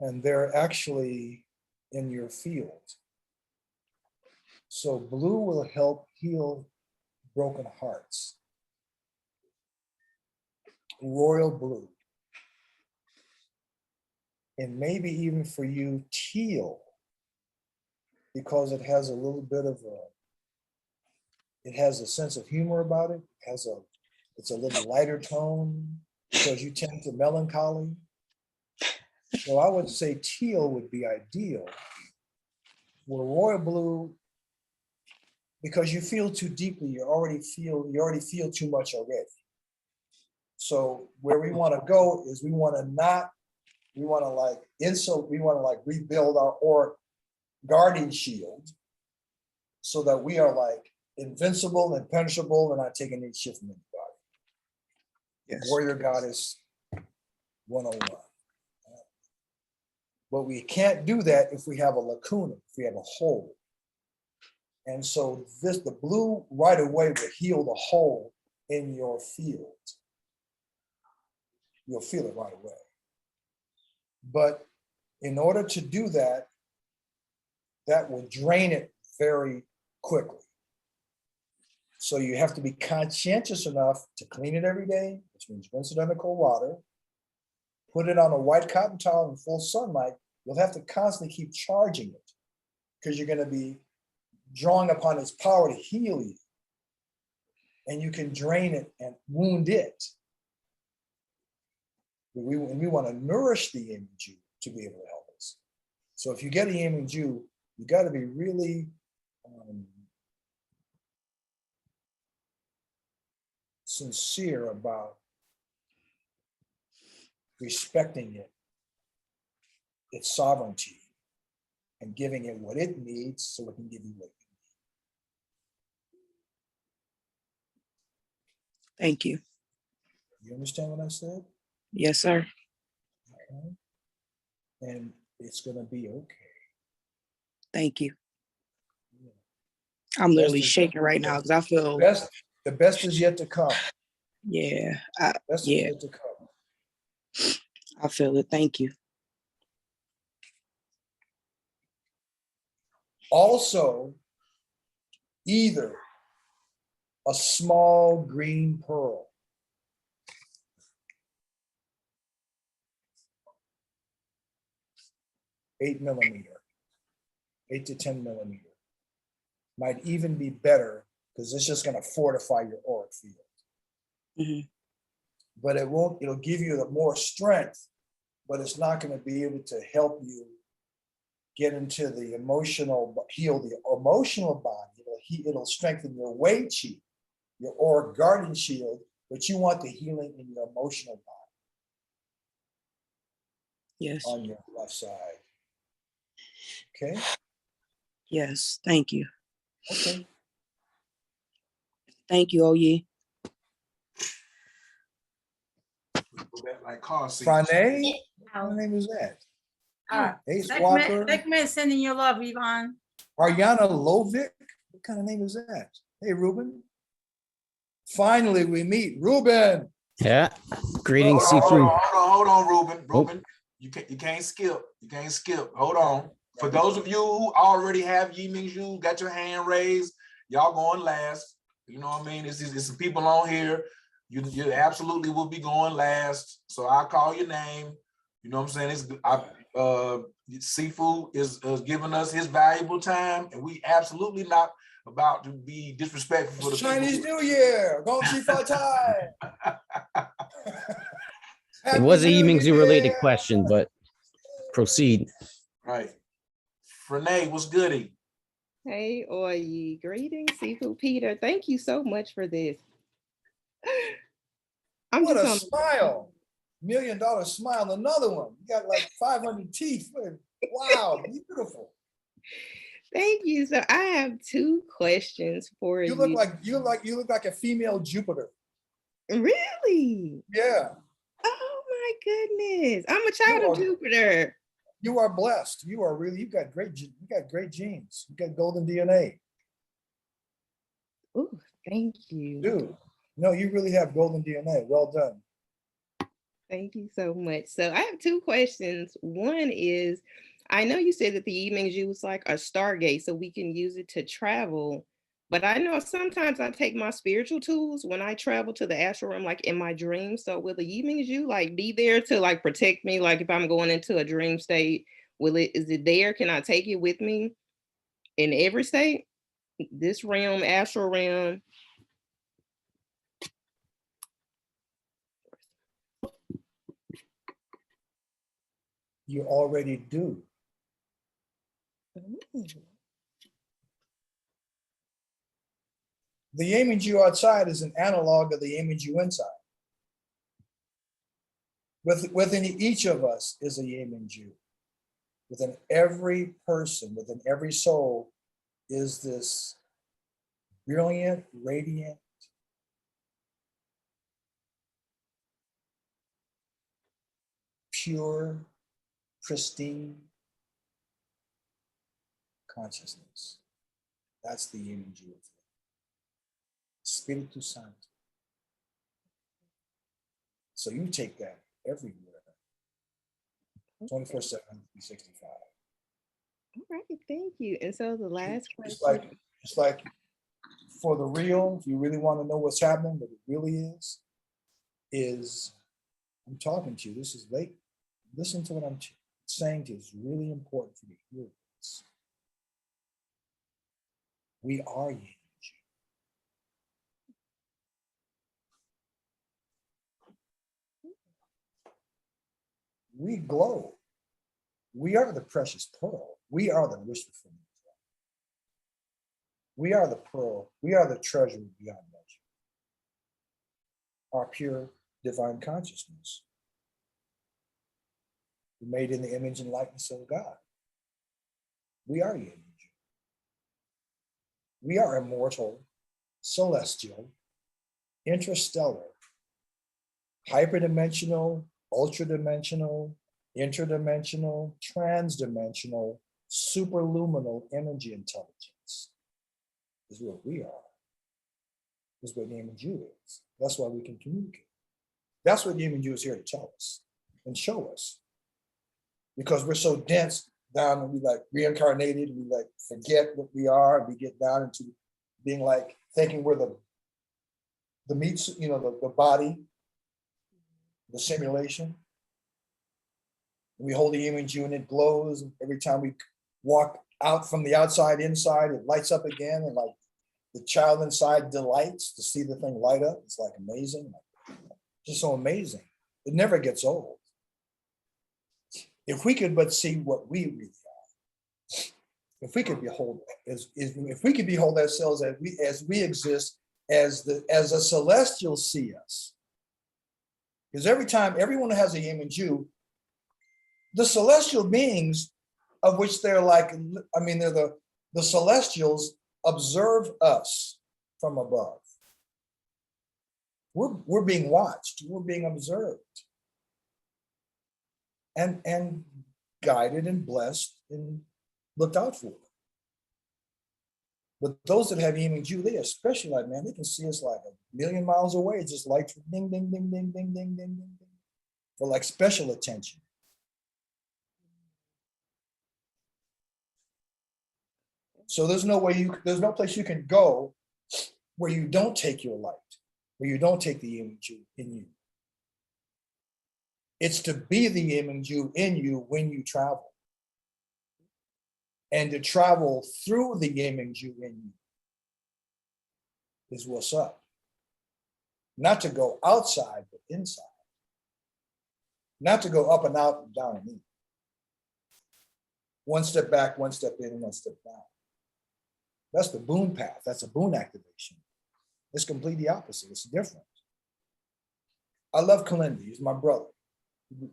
And they're actually in your field. So blue will help heal broken hearts. Royal blue. And maybe even for you, teal, because it has a little bit of it has a sense of humor about it. It's a little lighter tone, because you tend to melancholy. So I would say teal would be ideal. Where royal blue, because you feel too deeply, you already feel too much already. So where we want to go is we want to rebuild our auric guardian shield, so that we are like invincible, impenetrable, and not taking any shit from anybody. Yes. Warrior Goddess 101. But we can't do that if we have a lacuna, if we have a hole. And so the blue right away will heal the hole in your field. You'll feel it right away. But in order to do that, that will drain it very quickly. So you have to be conscientious enough to clean it every day, which means rinse it under cold water, put it on a white cotton towel in full sunlight. You'll have to constantly keep charging it, because you're going to be drawing upon its power to heal you. And you can drain it and wound it. We want to nourish the Yemen Jew to be able to help us. So if you get a Yemen Jew, you got to be really sincere about respecting its sovereignty, and giving it what it needs so it can give you what you need. Thank you. You understand what I said? Yes, sir. Okay. And it's going to be okay. Thank you. I'm literally shaking right now because I feel the best is yet to come. Yeah. Best is yet to come. I feel it. Thank you. Also, either a small green pearl, (8 millimeter, 8 to 10 millimeter, might even be better, because it's just going to fortify your auric field. Mm-hmm. But it'll give you the more strength, but it's not going to be able to help you get into the heal the emotional body. It'll strengthen your Wei Qi, your auric guardian shield, but you want the healing in your emotional body. Yes. On your left side. Okay. Yes, thank you. Okay. Thank you, Oye. Like car seats. Frane? What kind of name is that? Ace Walker. Segment sending you love, Yvonne. Ariana Lovick? What kind of name is that? Hey, Ruben. Finally, we meet Ruben. Yeah. Greetings, Hold Sifu. on, Ruben. Ruben, you can't skip. You can't skip. Hold on. For those of you who already have Yiming Zhu, got your hand raised, y'all going last. You know what I mean? It's some people on here. You absolutely will be going last. So I'll call your name. You know what I'm saying? Sifu is giving us his valuable time, and we absolutely not about to be disrespectful for the Chinese New Year. Gong Xi Fa Tai. It was a Yimingzu related question, but proceed. Right. Renee, what's goody? Hey, Oye, greetings, Seafood Peter. Thank you so much for this. What a smile. $1 million smile. Another one. You got like 500 teeth. Wow, beautiful. Thank you. So I have 2 questions for you. You look like a female Jupiter. Really? Yeah. Oh my goodness. I'm a child of Jupiter. You are blessed. You got great genes. You got golden DNA. Oh, thank you. Dude, no, you really have golden DNA. Well done. Thank you so much. So I have 2 questions. One is, I know you said that the Yiming was like a stargate, so we can use it to travel. But I know sometimes I take my spiritual tools when I travel to the astral realm, like in my dreams. So will the Yiming like be there to like protect me? Like if I'm going into a dream state, is it there? Can I take it with me in every state? This realm, astral realm. You already do. The Yiming outside is an analog of the Yiming inside. Within each of us is a Yiming. Within every person, within every soul is this brilliant, radiant, pure, pristine consciousness. That's the Yiming. Espiritu Santo. So you take that everywhere. 24/7, 365. All right, thank you. And so the last question. It's like for the real, if you really want to know what's happening, what it really is I'm talking to you. This is late. Listen to what I'm saying to you. It's really important for you to hear this. We are Yiming. We glow. We are the precious pearl. We are the wish fulfillment. We are the pearl. We are the treasure beyond measure. Our pure divine consciousness. We're made in the image and likeness of God. We are Yiming. We are immortal, celestial, interstellar, hyperdimensional, ultradimensional, interdimensional, transdimensional, superluminal energy intelligence is what we are. Is what Yiming is. That's why we can communicate. That's what Yiming is here to tell us and show us. Because we're so dense down and we like reincarnated and we like forget what we are and we get down into being like thinking we're the meat, the body, the simulation. We hold the image and it glows. And every time we walk out from the outside inside, it lights up again. And like the child inside delights to see the thing light up. It's like amazing. Just so amazing. It never gets old. If we could but see what we really are. If we could behold if we could behold ourselves as we exist as a celestial see us. Because every time everyone has a Yiming, the celestial beings of which they're like, they're the celestials observe us from above. We're being watched, we're being observed, and guided and blessed and looked out for. But those that have Yiming Ju, they especially like, man, they can see us like 1,000,000 miles away. It's just like ding, ding, ding, ding, ding, ding, ding, ding, ding, for like special attention. So there's no place you can go where you don't take your light, where you don't take the Yiming Ju in you. It's to be the Yiming Ju in you when you travel. And to travel through the Yiming Ju in you is what's up. Not to go outside, but inside. Not to go up and out and down and in. One step back, one step in, one step down. That's the boon path. That's a boon activation. It's completely opposite. It's different. I love Kalindi. He's my brother.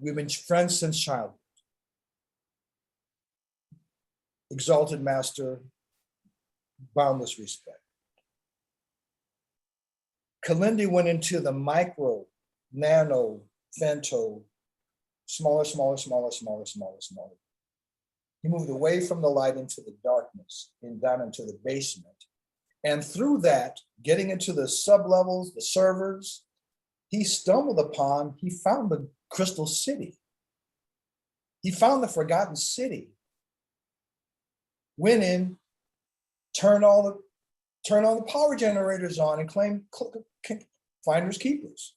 We've been friends since childhood. Exalted master, boundless respect. Kalindi went into the micro, nano, femto, smaller, smaller, smaller, smaller, smaller, smaller. He moved away from the light into the darkness and down into the basement. And through that, getting into the sublevels, the servers, he stumbled upon, he found the crystal city. He found the forgotten city. Went in, turn all the power generators on and claim finders keepers.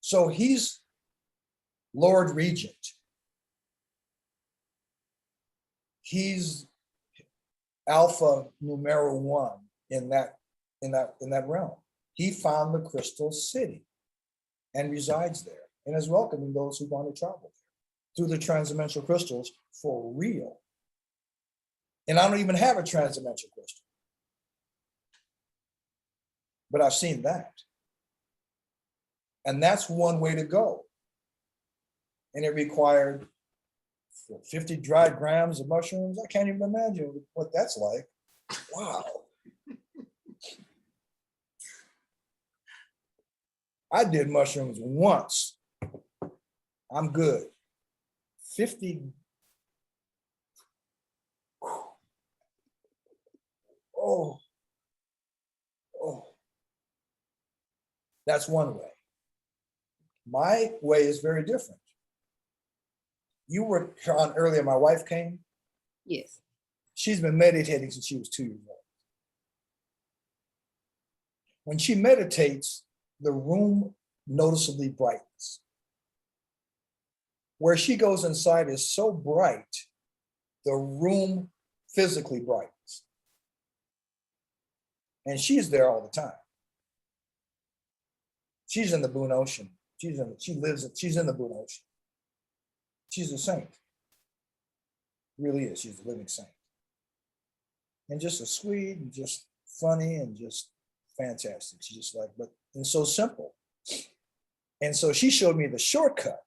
So he's Lord Regent. He's alpha numero one in that realm. He found the crystal city and resides there and is welcoming those who want to travel there through the transdimensional crystals for real. And I don't even have a transdimensional crystal, but I've seen that. And that's one way to go. And it required 50 dry grams of mushrooms. I can't even imagine what that's like. Wow. I did mushrooms once. I'm good. 50. Oh. That's one way. My way is very different. You were on earlier, my wife came. Yes. She's been meditating since she was 2 years old. When she meditates, the room noticeably brightens. Where she goes inside is so bright, the room physically brightens. And she's there all the time. She's in the Boon Ocean. She's in the Boon Ocean. She's a saint. Really is. She's a living saint. And just a sweet and just funny and just fantastic. She's just like, and so simple. And so she showed me the shortcut.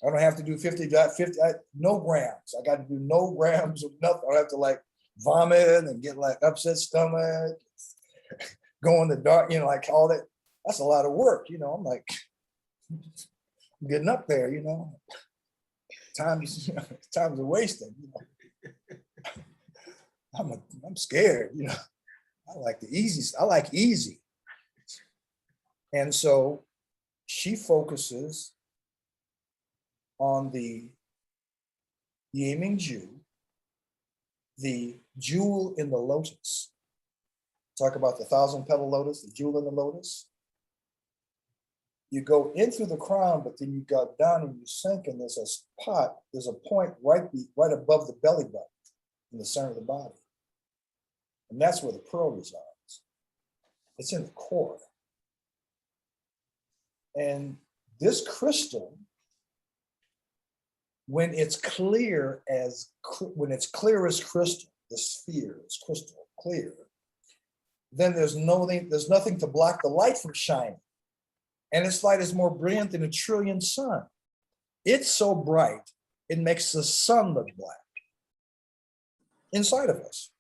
I don't have to do 50, no grams. I got to do no grams of nothing. I don't have to like vomit and get like upset stomach, go in the dark, like all that. That's a lot of work, I'm like, I'm getting up there, time's a wasting, I'm scared, I like the easy, I like easy. And so she focuses on the Yiming Ju, the jewel in the lotus. Talk about the 1,000-petal lotus, the jewel in the lotus. You go in through the crown, but then you go down and you sink, and there's a pot, there's a point right above the belly button in the center of the body. And that's where the pearl resides. It's in the core. And this crystal, when it's clear as crystal, the sphere is crystal clear, then there's nothing to block the light from shining. And its light is more brilliant than 1 trillion sun. It's so bright, it makes the sun look black. inside of us.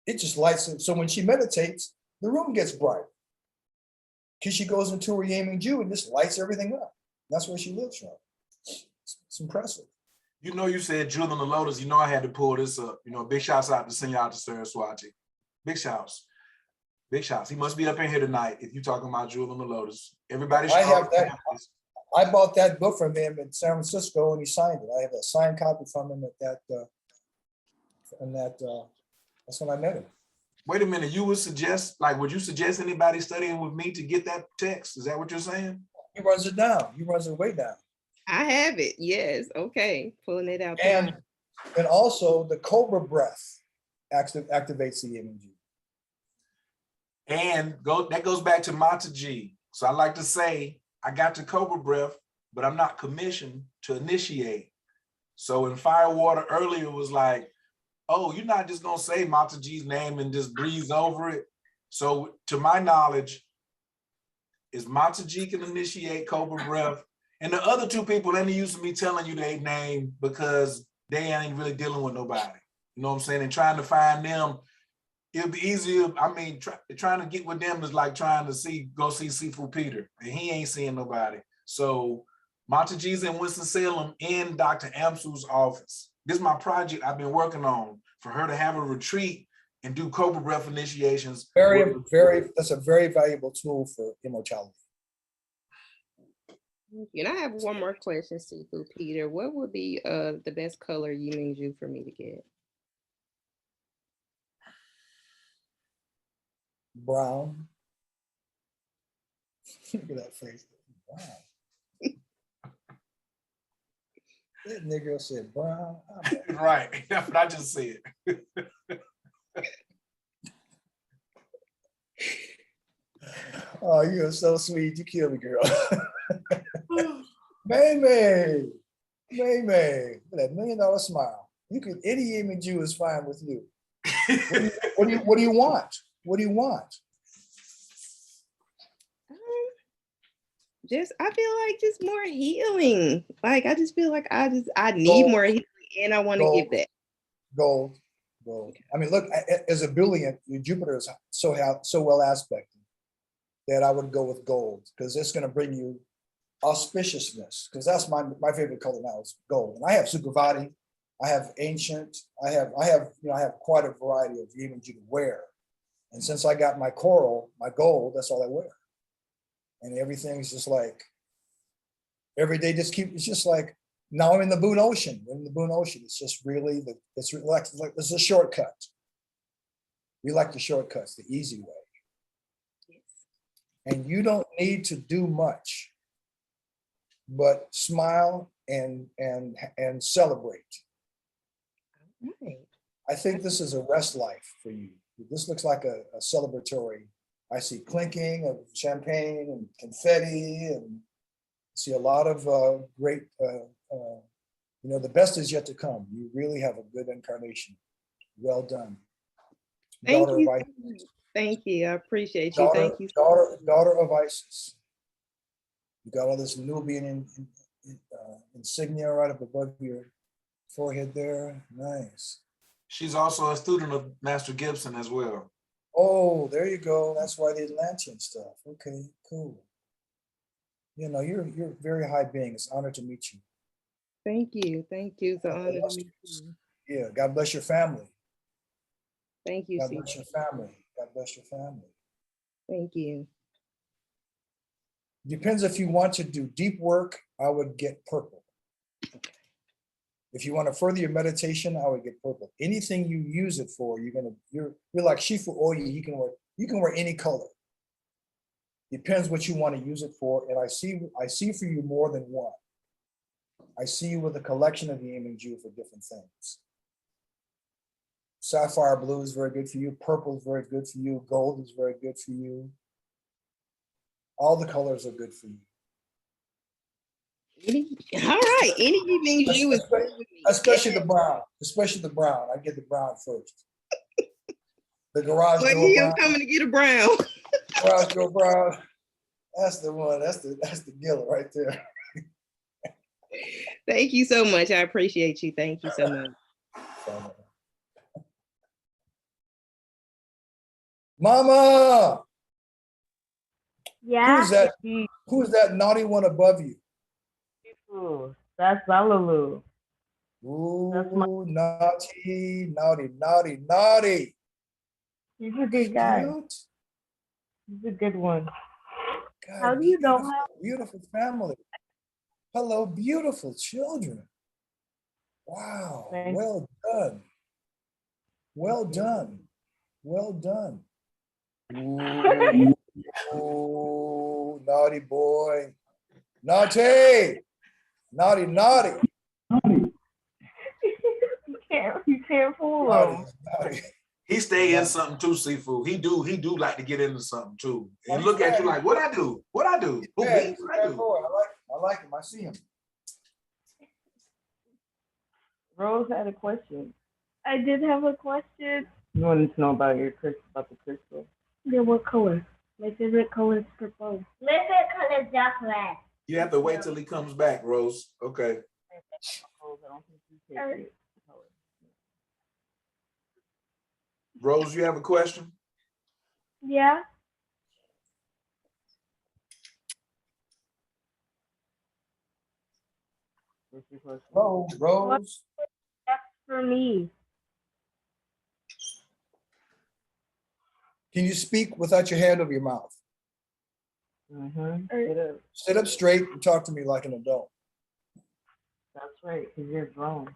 It just lights it. So when she meditates, the room gets bright. Because she goes into her Yiming Ju and just lights everything up. That's where she lives from. It's impressive. You know, you said Jewel and the Lotus. You know, I had to pull this up. You know, big shouts out to Señor Saraswati. Big shouts. Big shouts. He must be up in here tonight if you're talking about Jewel and the Lotus. Everybody should. I have that. I bought that book from him in San Francisco and he signed it. I have a signed copy from him at that. That's when I met him. Wait a minute. You would suggest, like, would you suggest anybody studying with me to get that text? Is that what you're saying? He runs it down. He runs it way down. I have it. Yes. Okay. Pulling it out. And also the cobra breath activates the Yiming Ju. And that goes back to Mata G. So I like to say, I got the cobra breath, but I'm not commissioned to initiate. So in Firewater earlier was like, oh, you're not just gonna say Mata G's name and just breeze over it. So to my knowledge, is Mata G can initiate cobra breath. And the other two people, they ain't used to me telling you their name because they ain't really dealing with nobody. You know what I'm saying? And trying to find them, it'll be easier. I mean, trying to get with them is like trying to go see Sifu Peter, and he ain't seeing nobody. So Mata G's in Winston-Salem in Dr. Amsu's office. This is my project I've been working on for her to have a retreat and do cobra breath initiations. That's a very valuable tool for immortality. And I have one more question, Sifu Peter. What would be the best color Yiming Ju for me to get? Brown. Look at that face. Brown. That nigga said brown. Right. That's what I just said. Oh, you are so sweet. You killed me, girl. May. With that $1 million smile. You could, any Yiming Ju is fine with you. What do you want? What do you want? I feel like just more healing. Like I just feel like I need more healing, and I want to give that. Gold. I mean, look, as a brilliant, your Jupiter is so well aspected that I would go with gold because it's going to bring you auspiciousness. Because that's my favorite color now is gold. And I have Sukhavati, I have ancient, I have quite a variety of Yiming Ju to wear. And since I got my coral, my gold, that's all I wear. And everything's just like, every day it's just like, now I'm in the Boone Ocean. It's just really, it's a shortcut. We like the shortcuts, the easy way. Yes. And you don't need to do much, but smile and celebrate. Right. I think this is a rest life for you. This looks like a celebratory. I see clinking of champagne and confetti, and see a lot of great, the best is yet to come. You really have a good incarnation. Well done. Thank you. Thank you. I appreciate you. Thank you. Daughter of Isis. You got all this Nubian insignia right up above your forehead there. Nice. She's also a student of Master Gibson as well. Oh, there you go. That's why the Atlantean stuff. Okay, cool. You know, you're a very high being. It's an honor to meet you. Thank you. It's an honor to meet you. Yeah, God bless your family. Thank you. God bless your family. God bless your family. Thank you. Depends if you want to do deep work, I would get purple. If you want to further your meditation, I would get purple. Anything you use it for, you're like Shifu Oyi, you can wear any color. Depends what you want to use it for. And I see for you more than one. I see you with a collection of the Yiming Ju for different things. Sapphire blue is very good for you. Purple is very good for you. Gold is very good for you. All the colors are good for you. All right. Any Yiming Ju is good with me. Especially the brown. I get the brown first. The garage door brown. I'm coming to get a brown. Garage door brown. That's the one. That's the dealer right there. Thank you so much. I appreciate you. Thank you so much. Mama, Yeah. who's that naughty one above you? Ooh, that's Balalu. Ooh, naughty, naughty, naughty, naughty. He's a good guy. Cute. He's a good one. God, How do you know beautiful, him? beautiful family. Hello, beautiful children. Wow, Thank well done. Well done. Well done. Ooh, ooh, naughty boy. Naughty. Naughty, naughty. You can't fool Naughty, him. naughty. He stay in something too, Seafood. He do like to get into something too. And He's look at you bad. like, what I do? What I do? Who Yeah, me? he's a What I bad do? boy. I like him. I see him. Rose had a question. I did have a question. You wanted to know about your crystal, about the crystal. Yeah, what color? My favorite color is purple. My favorite color is dark red. You have to wait till he comes back, Rose. Okay. Rose, you have a question? Yeah. Hello, Rose. That's for me. Can you speak without your hand over your mouth? Sit up straight and talk to me like an adult. That's right, because you're grown.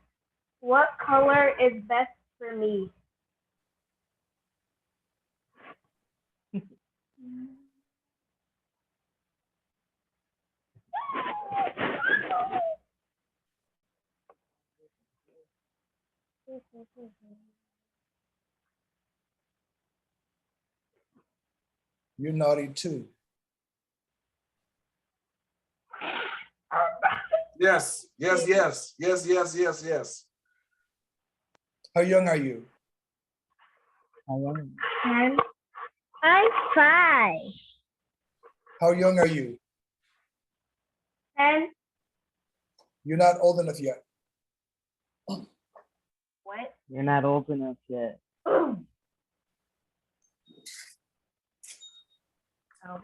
What color is best for me? You're naughty too. Yes, yes, yes, yes, yes, yes, yes. How young are you? I'm 5. How young are you? 10. You're not old enough yet. What? You're not old enough yet. Oh.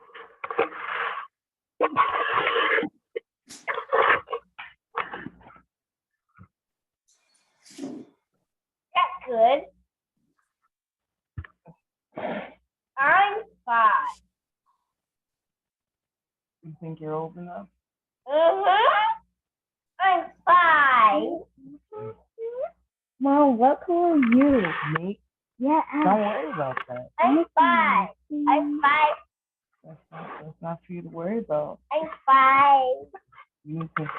That's good. I'm 5. You think you're old enough? I'm 5. Mom, what color are you? Me? Yeah. Don't worry about that. I'm 5. I'm 5. That's not for you to worry about. I'm 5. You need to.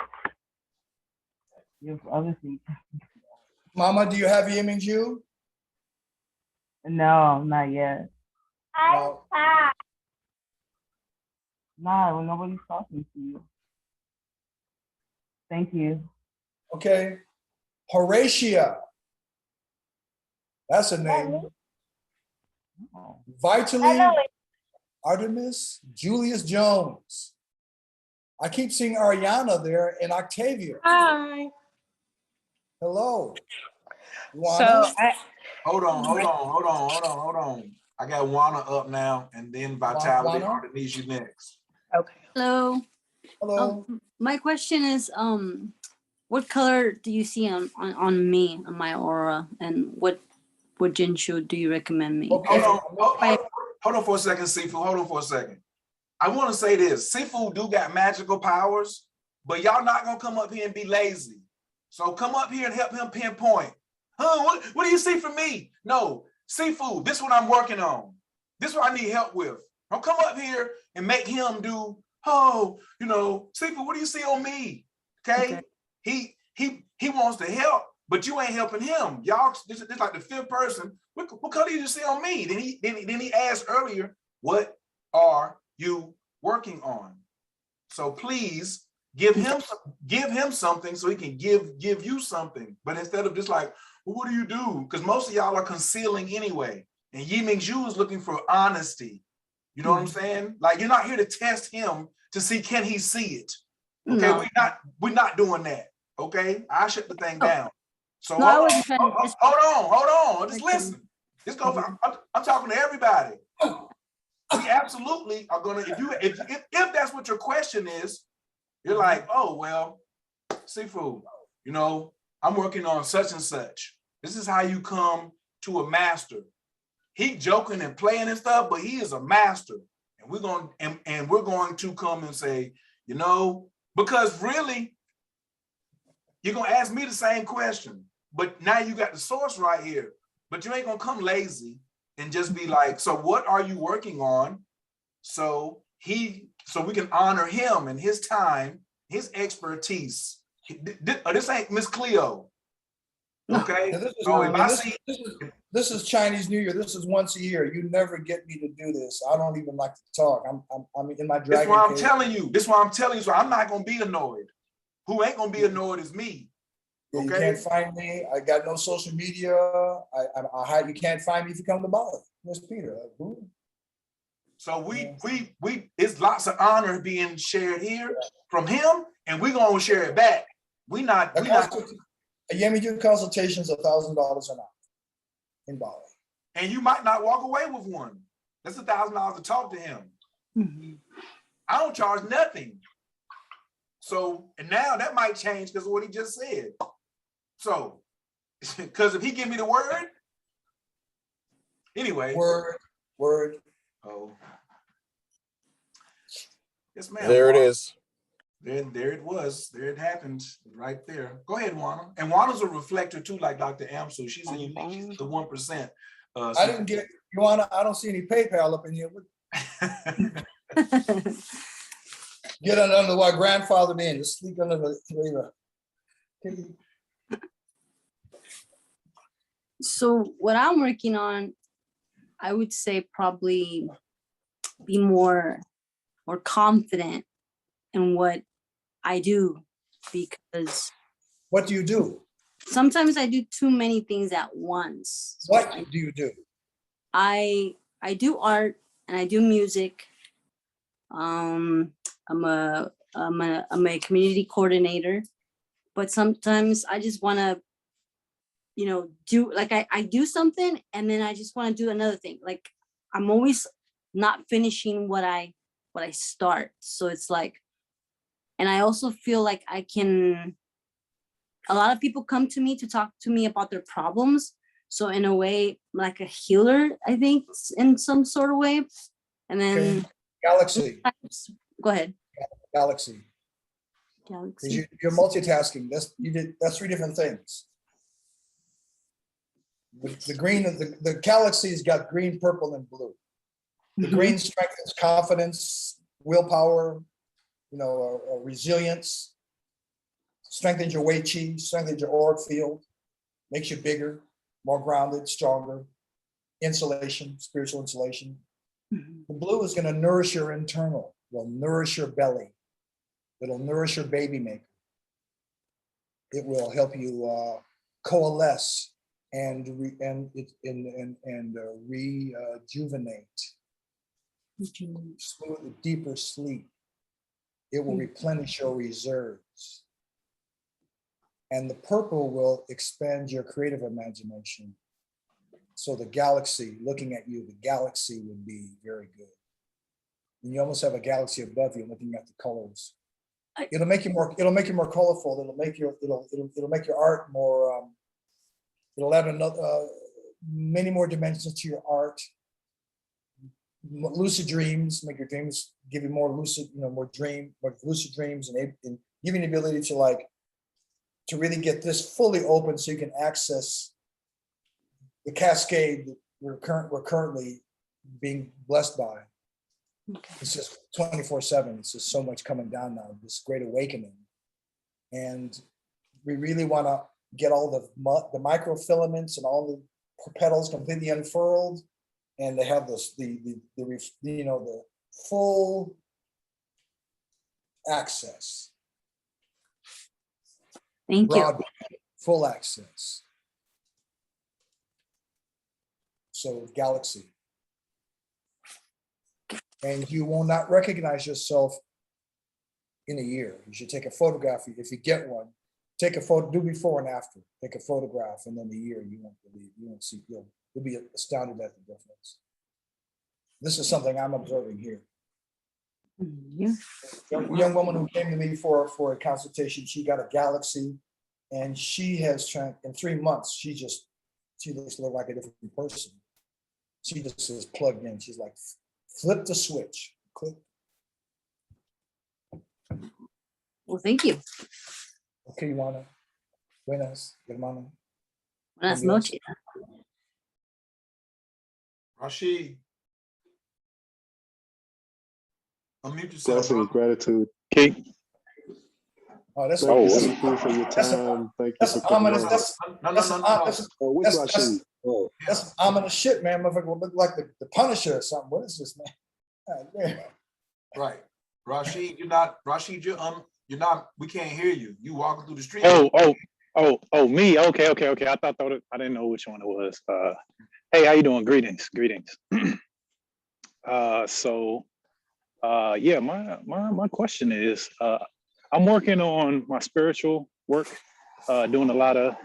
You have other things. Mama, do you have Yiming Jew? No, not yet. I'm 5. Nah, well, nobody's talking to you. Thank you. Okay. Horatia. That's a name. Oh. Vitally, Artemis, Julius Jones. I keep seeing Ariana there and Octavia. Hi. Hello. So Hold on. I got Juana up now, and then Vitality Juana? or Denise, you next. okay. Hello. Hello. My question is, what color do you see on me, on my aura, and what Jinshu do you recommend me? Okay. Hold on for a second, Seafood. Hold on for a second. I want to say this. Seafood do got magical powers, but y'all not going to come up here and be lazy. So come up here and help him pinpoint. What do you see from me? No, Seafood, this is what I'm working on. This is what I need help with. Don't come up here and make him do, Seafood, what do you see on me? Okay? He wants to help, but you ain't helping him. Y'all, this is like the 5th person. What color do you see on me? Then he asked earlier, what are you working on? So please give him something so he can give you something. But instead of just like, well, what do you do? Because most of y'all are concealing anyway. And Yiming Zhu is looking for honesty. You know what I'm saying? Like, you're not here to test him to see, can he see it? Okay, No. we're not doing that. Okay, I shut the thing down. So No, I hold on, wasn't trying to just. hold on. Just listen. Just go. I'm talking to everybody. We absolutely are gonna. If that's what your question is, you're like, oh well, seafood. You know, I'm working on such and such. This is how you come to a master. He joking and playing and stuff, but he is a master. And we're going to come and say, you know, because really, you're gonna ask me the same question, but now you got the source right here. But you ain't gonna come lazy and just be like, so what are you working on? So we can honor him and his time, his expertise. This ain't Miss Cleo. Okay. This is Chinese New Year. This is once a year. You never get me to do this. I don't even like to talk. I'm in my dragon. That's why I'm telling you. This is why I'm telling you. So I'm not gonna be annoyed. Who ain't gonna be annoyed is me. Okay? You can't find me. I got no social media. I hide. You can't find me if you come to Bali. Miss Peter. So it's lots of honor being shared here from him, and we're gonna share it back. A Yemi consultation is $1,000 an hour in Bali. And you might not walk away with one. That's $1,000 to talk to him. Mm-hmm. I don't charge nothing. So, and now that might change because of what he just said. So, because if he give me the word, anyway. Word. Oh. Yes, ma'am. There it is. There it was. There it happened right there. Go ahead, Juana. And Juana's a reflector too, like Dr. Amsu. She's a unique. She's the 1%. I didn't get Juana. I don't see any PayPal up in here. Get under my grandfather in. Just sleep under the. So what I'm working on, I would say probably be more confident in what I do, because what do you do? Sometimes I do too many ththings at once. So what do you do? I do art and I do music. I'm a community coordinator, but sometimes I just want to, do like I do something and then I just want to do another thing. Like I'm always not finishing what I start. So it's like, and I also feel like a lot of people come to me to talk to me about their problems. So in a way, like a healer, I think, in some sort of way. And then Galaxy. Go ahead. Galaxy. You're multitasking. That's 3 different things. The green of the galaxy's got green, purple, and blue. The green strengthens confidence, willpower, resilience, strengthens your Wei Qi, strengthens your auric field, makes you bigger, more grounded, stronger, insulation, spiritual insulation. The blue is going to nourish your internal, will nourish your belly. It'll nourish your baby maker. It will help you coalesce and rejuvenate. Smooth, deeper sleep. It will replenish your reserves. And the purple will expand your creative imagination. So the galaxy, looking at you, the galaxy would be very good. And you almost have a galaxy above you looking at the colors. It'll make you more colorful. It'll make your art more, it'll add many more dimensions to your art. Lucid dreams, make your dreams, give you more lucid, more lucid dreams, and giving the ability to really get this fully open so you can access the cascade that we're currently being blessed by. Okay. It's just 24/7. It's just so much coming down now, this great awakening. And we really want to get all the microfilaments and all the petals completely unfurled, and they have this the full access. Thank you. Full access. So galaxy. And you will not recognize yourself in a year. You should take a photograph if you get one, Take a photo, do before and after. Take a photograph, and then a year, you won't believe, you won't see, you'll be astounded at the difference. This is something I'm observing here. Young woman who came to me for a consultation, she got a Galaxy, and she has in 3 months, she just looks like a different person. She just is plugged in. She's like, flip the switch, click. Well, thank you. Okay, Ivana. Buenas, hermano. Buenas noches. Rashid. Unmute yourself. Blessings, gratitude. Oh, that's Thank you, Sifu, for your time. Thank you for coming on. That's ominous shit, man. Motherfucker will look like the Punisher or something. What is this, man? God, man. Right. Rashid, you're not, we can't hear you. You walking through the street. Me. Okay. I I didn't know which one it was. Hey, how you doing? Greetings. Yeah, my question is, I'm working on my spiritual work, doing a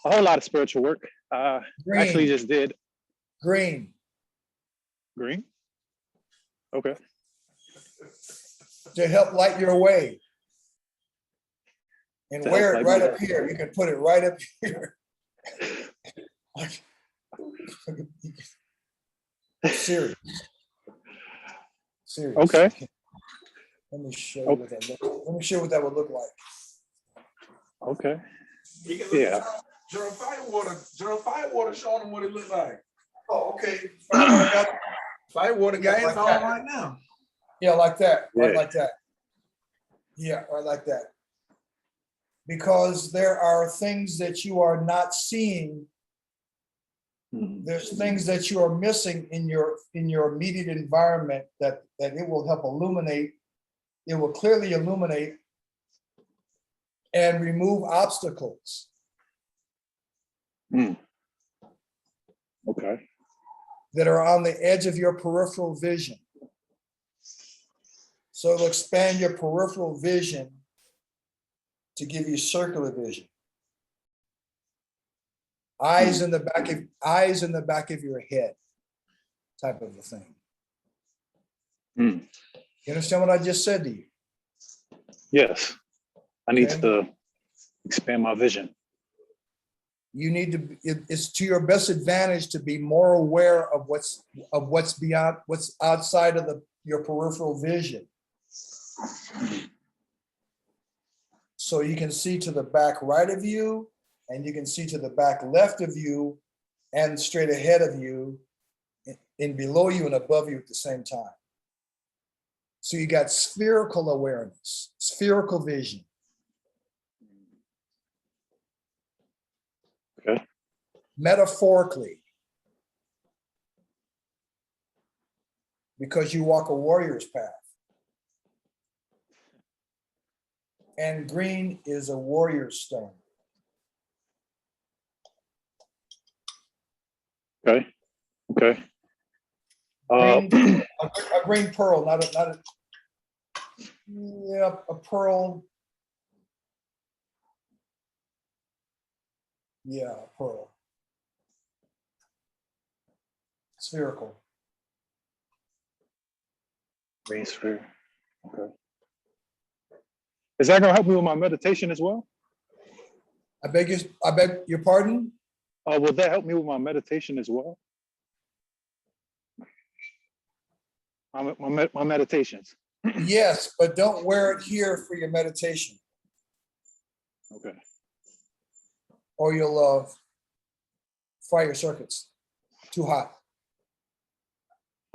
whole lot of spiritual work. Actually just did. Green. Okay. To help light your way. And wear it right up here. You can put it right up here. Serious. Okay. Let me show you what that would look like. Okay. Yeah. Gerald Firewater showing them what it looked like. Oh, okay. Firewater guy is on right now. Yeah, like that. Yeah. Right like that. Yeah, right like that. Because there are things that you are not seeing. There's things that you are missing in your immediate environment that it will help illuminate. It will clearly illuminate and remove obstacles. Okay. That are on the edge of your peripheral vision. So it'll expand your peripheral vision to give you circular vision. Eyes in the back of your head, type of a thing. You understand what I just said to you? Yes. I need to expand my vision. You need to, it's to your best advantage to be more aware of what's beyond, what's outside of your peripheral vision. So you can see to the back right of you, and you can see to the back left of you, and straight ahead of you, and below you and above you at the same time. So you got spherical awareness, spherical vision. Okay. Metaphorically, because you walk a warrior's path. And green is a warrior's stone. Okay. A green pearl, not a pearl. Yeah, a pearl. Spherical. Green sphere. Okay. Is that gonna help me with my meditation as well? I beg your pardon? Will that help me with my meditation as well? My meditations. Yes, but don't wear it here for your meditation. Okay. Or you'll fry your circuits. Too hot.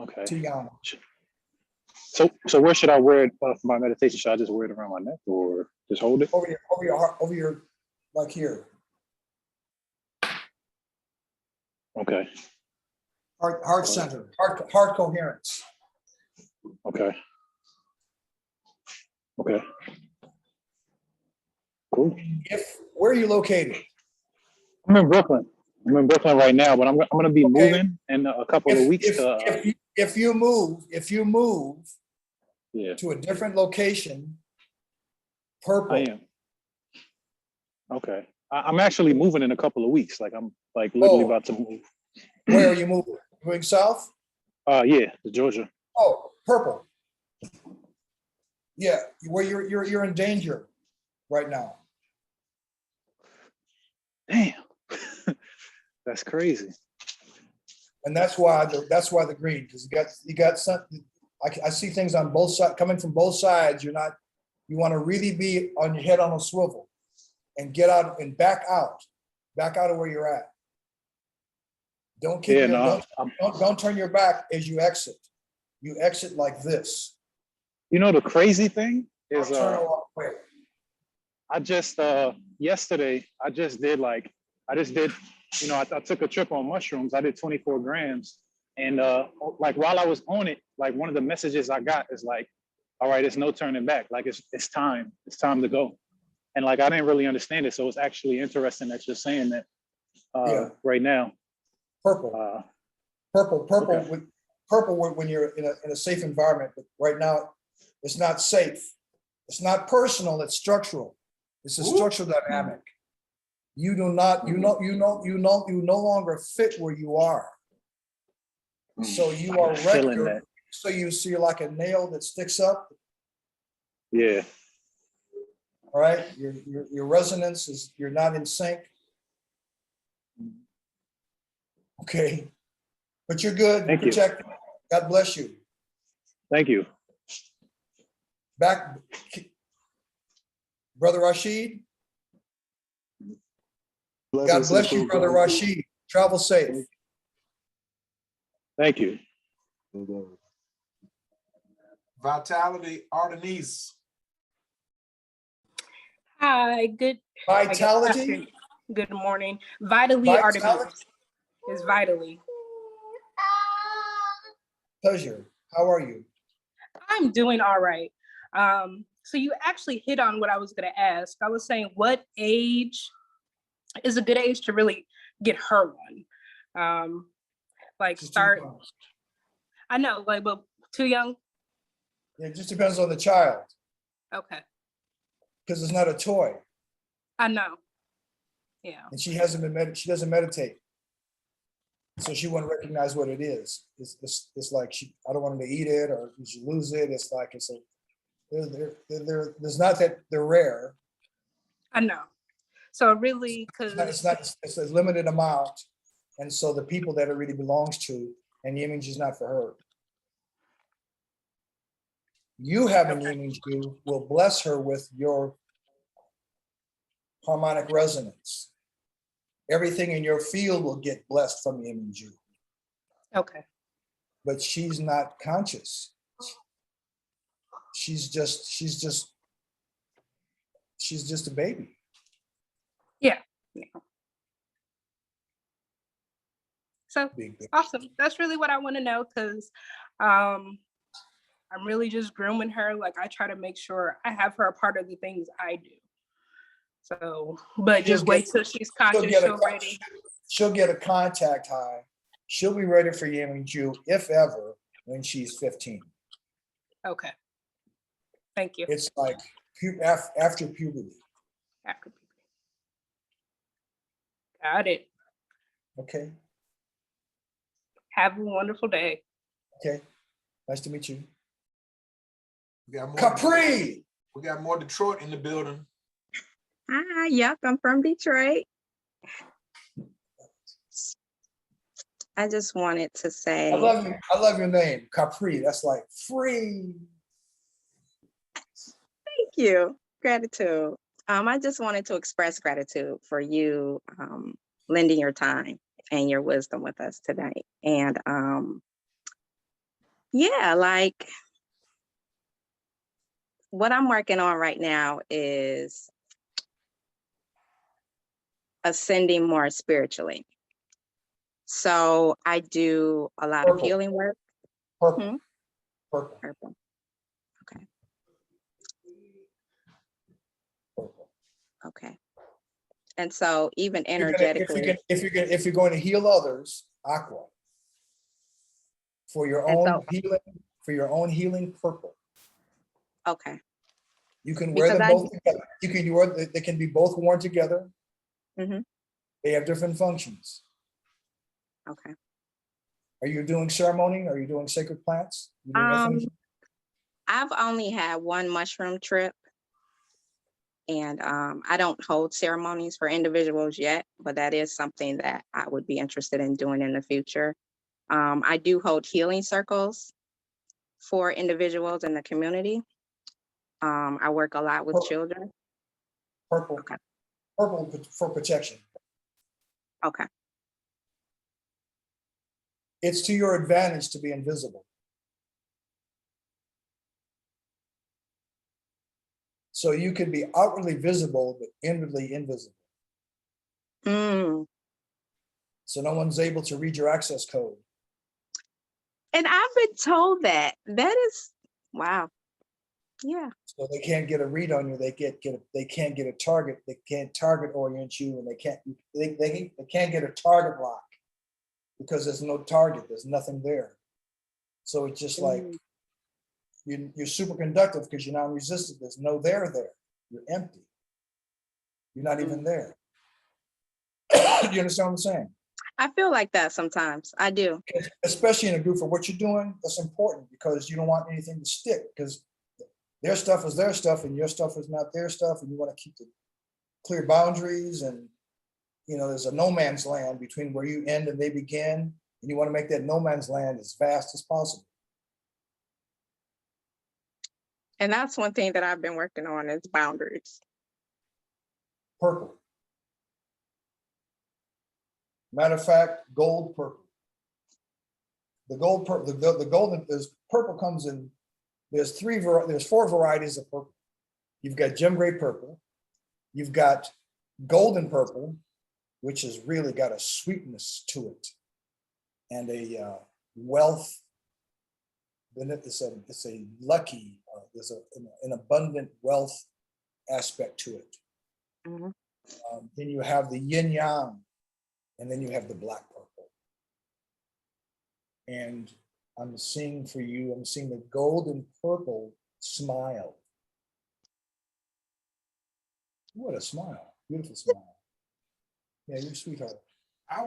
Okay. Too young. So where should I wear it for my meditation? Should I just wear it around my neck or just hold it? Over your like here. Okay. Heart center, heart coherence. Okay. Cool. Where are you located? I'm in Brooklyn. Right now, but I'm gonna be moving in a couple of weeks. If you move yeah, to a different location, purple. I am. Okay. I'm actually moving in a couple of weeks. Like I'm like literally about to move. Where are you moving? Going south? Yeah, to Georgia. Oh, purple. Yeah, where you're in danger right now. Damn. That's crazy. And that's why the green, because you got something. I see things on both sides coming from both sides. You want to really be on your head on a swivel and get out and back out of where you're at. Don't keep don't turn your back as you exit. You exit like this. You know the crazy thing is away. I just yesterday I just did you know, I took a trip on mushrooms. I did 24 grams. And like while I was on it, like one of the messages I got is like, all right, it's no turning back. Like it's time to go. And like I didn't really understand it. So it's actually interesting that you're saying that right now. Purple. Okay. Purple when you're in a safe environment, but right now it's not safe. It's not personal, it's structural. It's a structural dynamic. You no longer fit where you are. So you are record. So you see like a nail that sticks up. Yeah. All right. Your resonance is, you're not in sync. Okay. But you're good. Thank you. Protected. God bless you. Thank you. Back, Brother Rashid. God bless you, Brother Rashid. Travel safe. Thank you. Vitality Ardenise. Hi, good. Vitality. Good morning. Vitally Artemis is vitally. Pleasure. How are you? I'm doing all right. So you actually hit on what I was going to ask. I was saying, what age is a good age to really get her one? Like start. I know, like, but too young. Yeah, it just depends on the child. Okay. Because it's not a toy. I know. Yeah. And she doesn't meditate. So she won't recognize what it is. It's like I don't want him to eat it or she lose it. It's like there's not that they're rare. I know. So really, because it's a limited amount. And so the people that it really belongs to, and the image is not for her. You having the image will bless her with your harmonic resonance. Everything in your field will get blessed from the image. Okay. But she's not conscious. She's just a baby. Yeah. So awesome. That's really what I want to know, because I'm really just grooming her. Like I try to make sure I have her a part of the things I do. So, but just wait till she's conscious. She'll get a contact high. She'll be ready for Yemen Jew, if ever, when she's 15. Okay. Thank you. It's like after puberty. After puberty. Got it. Okay. Have a wonderful day. Okay. Nice to meet you. We got more Capri. We got more Detroit in the building. Hi, yep, I'm from Detroit. I just wanted to say. I love your name, Capri. That's like free. Thank you. Gratitude. I just wanted to express gratitude for you lending your time and your wisdom with us tonight. And yeah, like what I'm working on right now is ascending more spiritually. So I do a lot of healing work. Purple. Purple. Okay. Okay. And so even energetically, if you're going to heal others, aqua. For your own healing, purple. Okay. You can wear Because them I, both together. You can wear, they can be both worn together. Mhm. They have different functions. Okay. Are you doing ceremony? Are you doing sacred plants? You doing effigy? I've only had one mushroom trip, and I don't hold ceremonies for individuals yet, but that is something that I would be interested in doing in the future. I do hold healing circles for individuals in the community. I work a lot with children. Purple. Okay. Purple for protection. Okay. It's to your advantage to be invisible. So you can be outwardly visible, but inwardly invisible. Mm. So no one's able to read your access code. And I've been told that. That is, wow. Yeah. So they can't get a read on you. They can't get a target. They can't target orient you, and they can't get a target lock because there's no target. There's nothing there. So it's just like you're super conductive because you're non-resistant. There's no there there. You're empty. You're not even there. You understand what I'm saying? I feel like that sometimes. I do. Especially in a group for what you're doing, that's important because you don't want anything to stick because their stuff is their stuff and your stuff is not their stuff, and you want to keep the clear boundaries, and there's a no man's land between where you end and they begin, and you want to make that no man's land as vast as possible. And that's one thing that I've been working on is boundaries. Purple. Matter of fact, gold purple. The gold purple, the golden is purple comes in. There's four varieties of purple. You've got gem gray purple. You've got golden purple, which has really got a sweetness to it and a wealth. Then it's a lucky. There's an abundant wealth aspect to it. Mhm. Then you have the yin yang, and then you have the black purple. And I'm seeing the golden purple smile. What a smile. Beautiful smile. Yeah, you're a sweetheart. I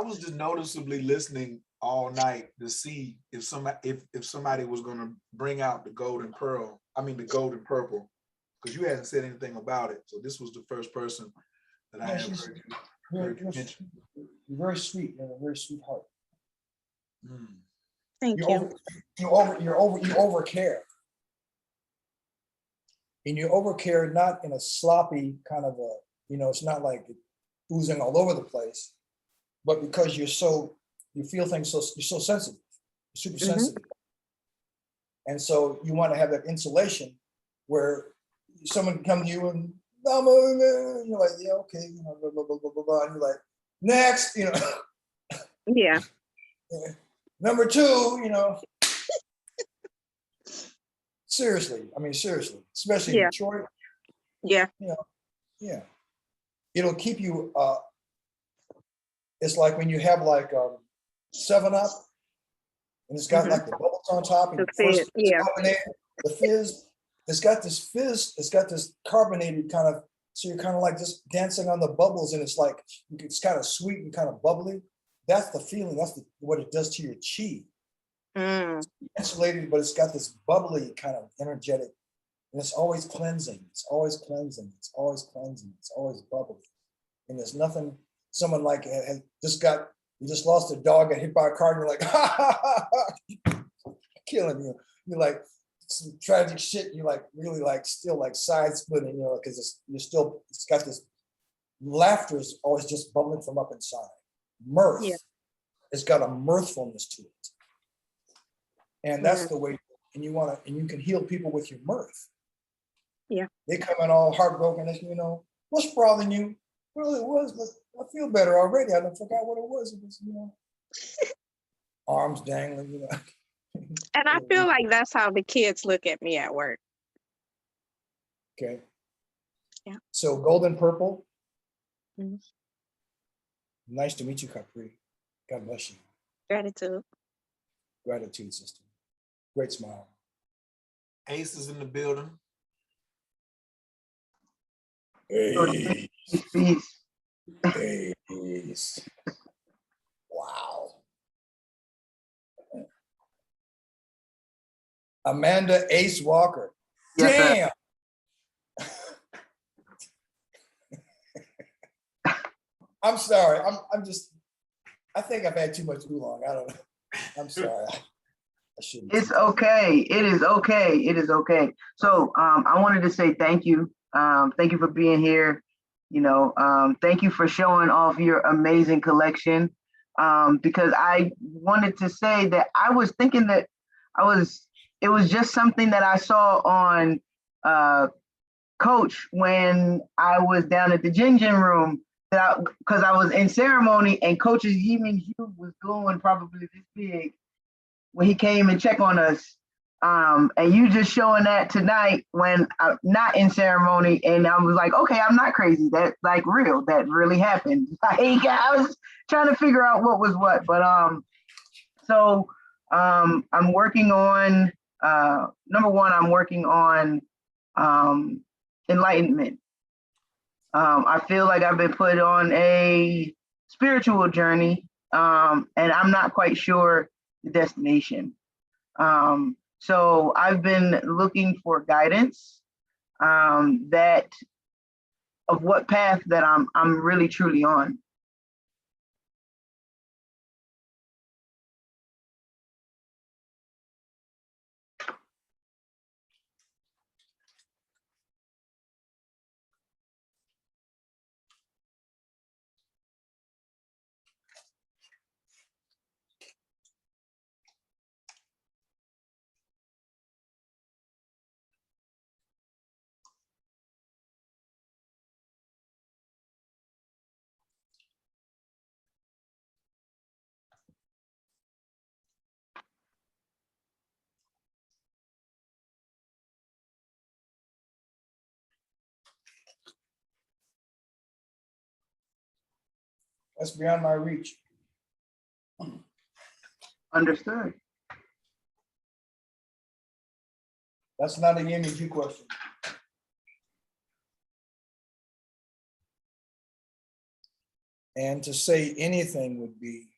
was just noticeably listening all night to see if somebody was going to bring out the golden purple, because you hadn't said anything about it. So this was the first person that I have heard you mention. You're very sweet. You have a very sweet heart. Thank you. You overcare. And you overcare not in a sloppy kind of it's not like oozing all over the place, but because you feel things you're so sensitive, you're super sensitive. And so you want to have that insulation where someone can come to you and you're like, yeah, okay, blah, blah, blah, blah, blah, blah. And you're like, next, Yeah. Number two, seriously, especially in Detroit. Yeah. Yeah. It'll keep you, it's like when you have like 7-Up and it's got like the bubbles on top and the fizz, it's got this carbonated kind of, so you're kind of like just dancing on the bubbles, and it's like, it's kind of sweet and kind of bubbly. That's the feeling, what it does to your chi. It's insulated, but it's got this bubbly kind of energetic, and it's always cleansing. It's always cleansing. It's always cleansing. It's always bubbly. And there's nothing, someone like you just lost a dog, got hit by a car, and you're like, ha, ha, ha, ha, killing you. You're like, some tragic shit. You're like, really like, still like side splitting, because it's got this, laughter is always just bubbling from up inside. Mirth. Yeah. It's got a mirthfulness to it. And that's the way, and you can heal people with your mirth. Yeah. They come in all heartbroken, what's bothering you? Well, it was, but I feel better already. I forgot what it was. It was, arms dangling, And I feel like that's how the kids look at me at work. Okay. Yeah. So golden purple. Mhm. Nice to meet you, Capri. God bless you. Gratitude. Gratitude, sister. Great smile. Ace is in the building. Hey, Peace. peace. Wow. Amanda Ace Walker. Yes, sir. Damn. I'm sorry. I'm just, I think I've had too much oolong. I don't know. I'm sorry. I shouldn't. It's okay. It is okay. It is okay. So I wanted to say thank you. Thank you for being here. You know, thank you for showing off your amazing collection. Because I wanted to say that I was thinking that it was just something that I saw on Coach when I was down at the Jin Jin room, because I was in ceremony and Coach's Yiming Hu was going probably this big when he came and checked on us. And you just showing that tonight when I'm not in ceremony, and I was like, okay, I'm not crazy. That's like real. That really happened. Like, I was trying to figure out what was what, but so I'm working on number one. I'm working on enlightenment. I feel like I've been put on a spiritual journey, and I'm not quite sure the destination. So I've been looking for guidance that of what path that I'm really truly on. That's beyond my reach. Understood. That's not a Yiming Hu question. And to say anything would be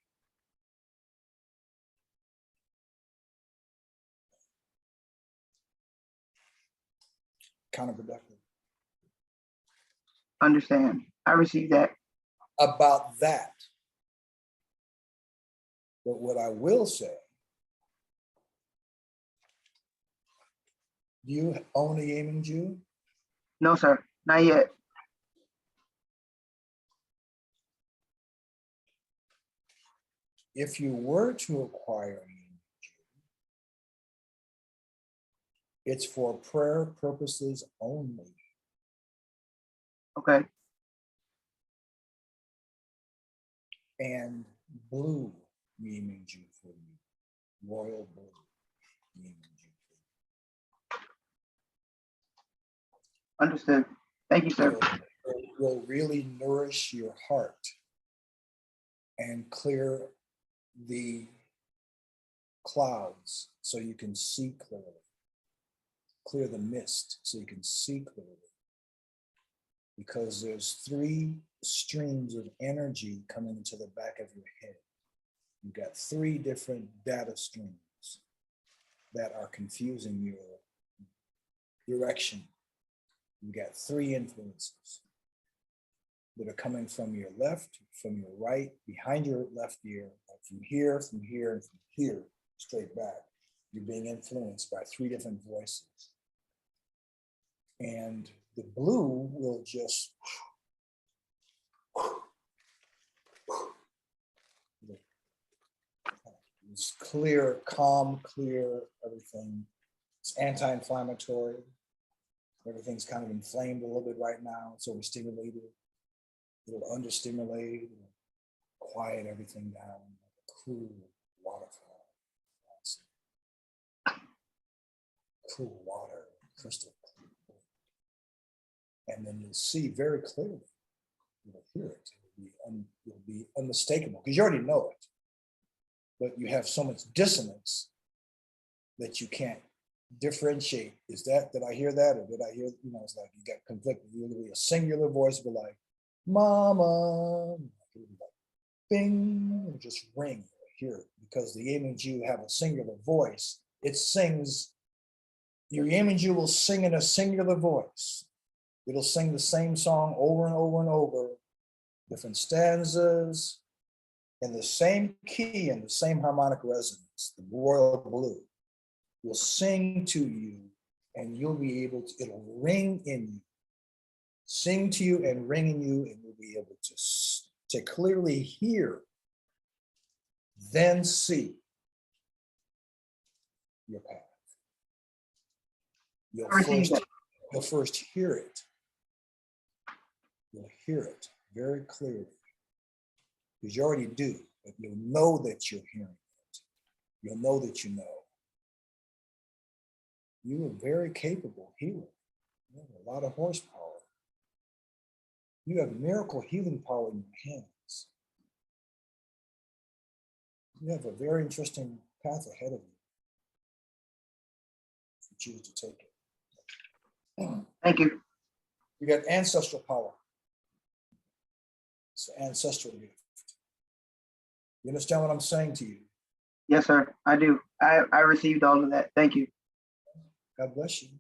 counterproductive. Understand. I received that. About that. But what I will say, do you own a Yiming Hu? No, sir, not yet. If you were to acquire a Yiming Hu, it's for prayer purposes only. Okay. And blue Yiming Hu for you, royal blue Yiming Hu. Understood. Thank you, sir. Will really nourish your heart and clear the clouds so you can see clearly. Clear the mist so you can see clearly. Because there's 3 streams of energy coming into the back of your head. You've got 3 different data streams that are confusing your direction. You got 3 influences that are coming from your left, from your right, behind your left ear, from here, and from here, straight back. You're being influenced by 3 different voices. And the blue will just it's clear, calm, clear, everything. It's anti-inflammatory. Everything's kind of inflamed a little bit right now. It's overstimulated. It'll understimulate, it'll quiet everything down, like a cool waterfall. Cool water, crystal clear. And then you'll see very clearly. You'll hear it. It'll be unmistakable because you already know it. But you have so much dissonance that you can't differentiate. Is that, did I hear that? Or did I hear, you know, it's like you got conflicted. You'll be a singular voice, be like, mama, bing, and just ring, hear it. Because the Yemenju have a singular voice. It sings, your Yemenju will sing in a singular voice. It'll sing the same song over and over and over, different stanzas, in the same key and the same harmonic resonance, the royal blue will sing to you and you'll be able to, it'll ring in you, sing to you and ring in you, and you'll be able to clearly hear, then see your path. You'll first hear it. You'll hear it very clearly, because you already do, but you'll know that you're hearing it. You'll know that you know. You are very capable healer. You have a lot of horsepower. You have miracle healing power in your hands. You have a very interesting path ahead of you if you choose to take it. Thank you. You got ancestral power. It's an ancestral gift. You understand what I'm saying to you? Yes, sir. I do. I received all of that. Thank you. God bless you.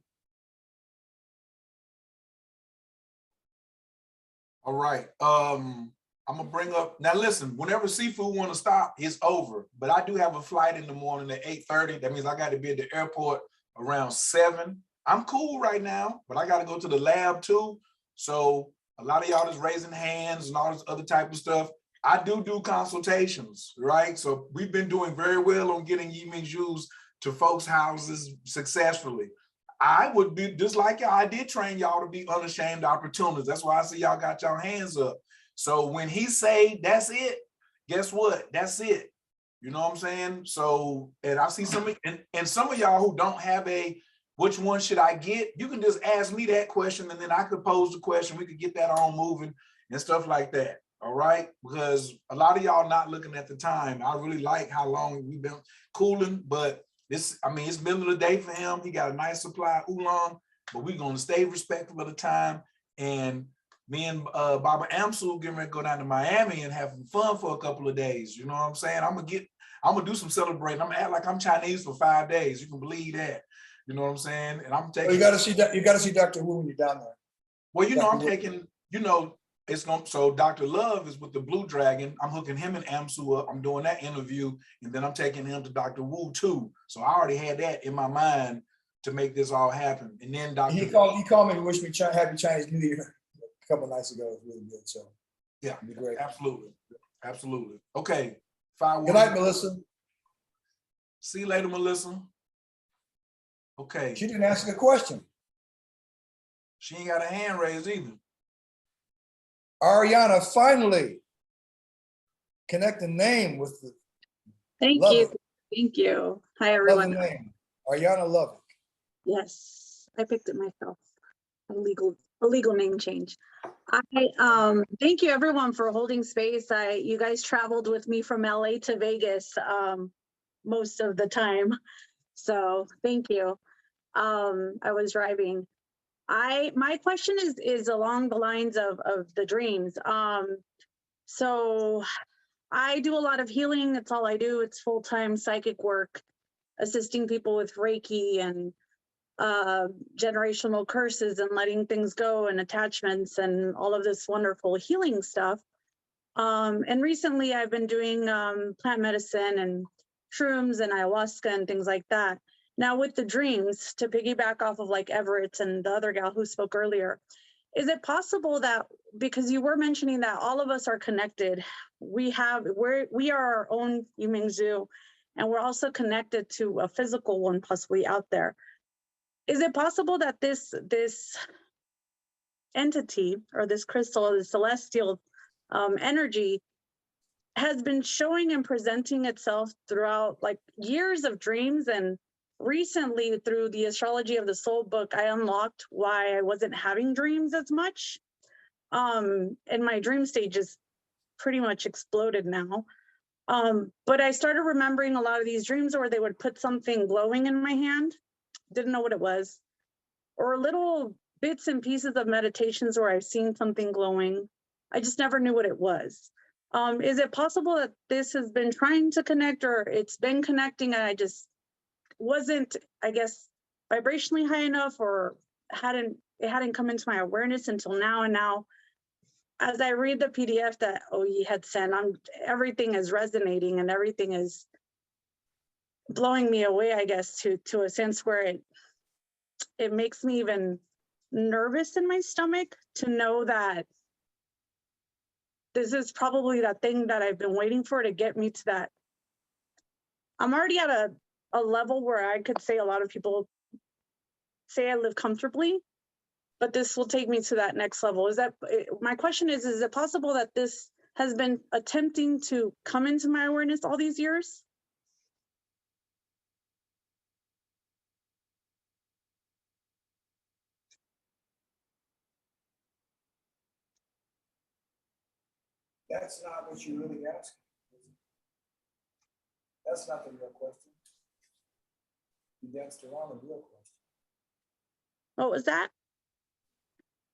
All right. I'm gonna bring up now. Listen, whenever Seafood want to stop, it's over. But I do have a flight in the morning at 8:30. That means I got to be at the airport around 7. I'm cool right now, but I got to go to the lab too. So a lot of y'all just raising hands and all this other type of stuff. I do consultations, right? So we've been doing very well on getting Yiming Jews to folks' houses successfully. I would be just like y'all. I did train y'all to be unashamed opportunists. That's why I see y'all got y'all hands up. So when he say that's it, guess what? That's it. You know what I'm saying? So, and I see some, and some of y'all who don't have a, which one should I get? You can just ask me that question and then I could pose the question. We could get that on moving and stuff like that. All right. Because a lot of y'all not looking at the time. I really like how long we've been cooling, but this, I mean, it's middle of the day for him. He got a nice supply of oolong, but we're going to stay respectful of the time. And me and Baba Amsul getting ready to go down to Miami and have fun for a couple of days. You know what I'm saying? I'm gonna do some celebrating. I'm gonna act like I'm Chinese for 5 days. You can believe that. You know what I'm saying? And I'm taking. Well, you got to see Dr. Wu when you're down there. Well, you know, I'm taking. You know, it's going. So Dr. Love is with the Blue Dragon. I'm hooking him and Amsu up. I'm doing that interview, and then I'm taking him to Dr. Wu too. So I already had that in my mind to make this all happen. And then Dr. He called me to wish me happy Chinese New Year a couple of nights ago. It was really good. So yeah, it'd be great. Absolutely, absolutely. Okay. 5-1. Good night, Melissa. See you later, Melissa. Okay. She didn't ask a question. She ain't got a hand raised either. Ariana, finally connect the name with the. Thank you. Thank you. Hi, everyone. Love the name. Ariana Lovick. Yes, I picked it myself. A legal name change. I thank you everyone for holding space. You guys traveled with me from LA to Vegas most of the time. So thank you. I was driving. My question is along the lines of the dreams. So I do a lot of healing. That's all I do. It's full-time psychic work, assisting people with Reiki and generational curses and letting things go and attachments and all of this wonderful healing stuff. And recently I've been doing plant medicine and shrooms and ayahuasca and things like that. Now with the dreams, to piggyback off of like Everett and the other gal who spoke earlier, is it possible that, because you were mentioning that all of us are connected, we are our own Yiming Zoo, and we're also connected to a physical one possibly out there. Is it possible that this entity or this crystal, the celestial energy, has been showing and presenting itself throughout like years of dreams? And recently through the astrology of the soul book, I unlocked why I wasn't having dreams as much. And my dream stage is pretty much exploded now. But I started remembering a lot of these dreams where they would put something glowing in my hand. didn't know what it was, or little bits and pieces of meditations where I've seen something glowing. I just never knew what it was. Is it possible that this has been trying to connect, or it's been connecting and I just wasn't, I guess, vibrationally high enough, or it hadn't come into my awareness until now? And now, as I read the PDF that OE had sent, everything is resonating and everything is blowing me away, I guess, to a sense where it makes me even nervous in my stomach to know that this is probably that thing that I've been waiting for to get me to that. I'm already at a level where I could say a lot of people say I live comfortably, but this will take me to that next level. My question is it possible that this has been attempting to come into my awareness all these years? That's not what you really asked. That's not the real question. You danced around the real question. What was that?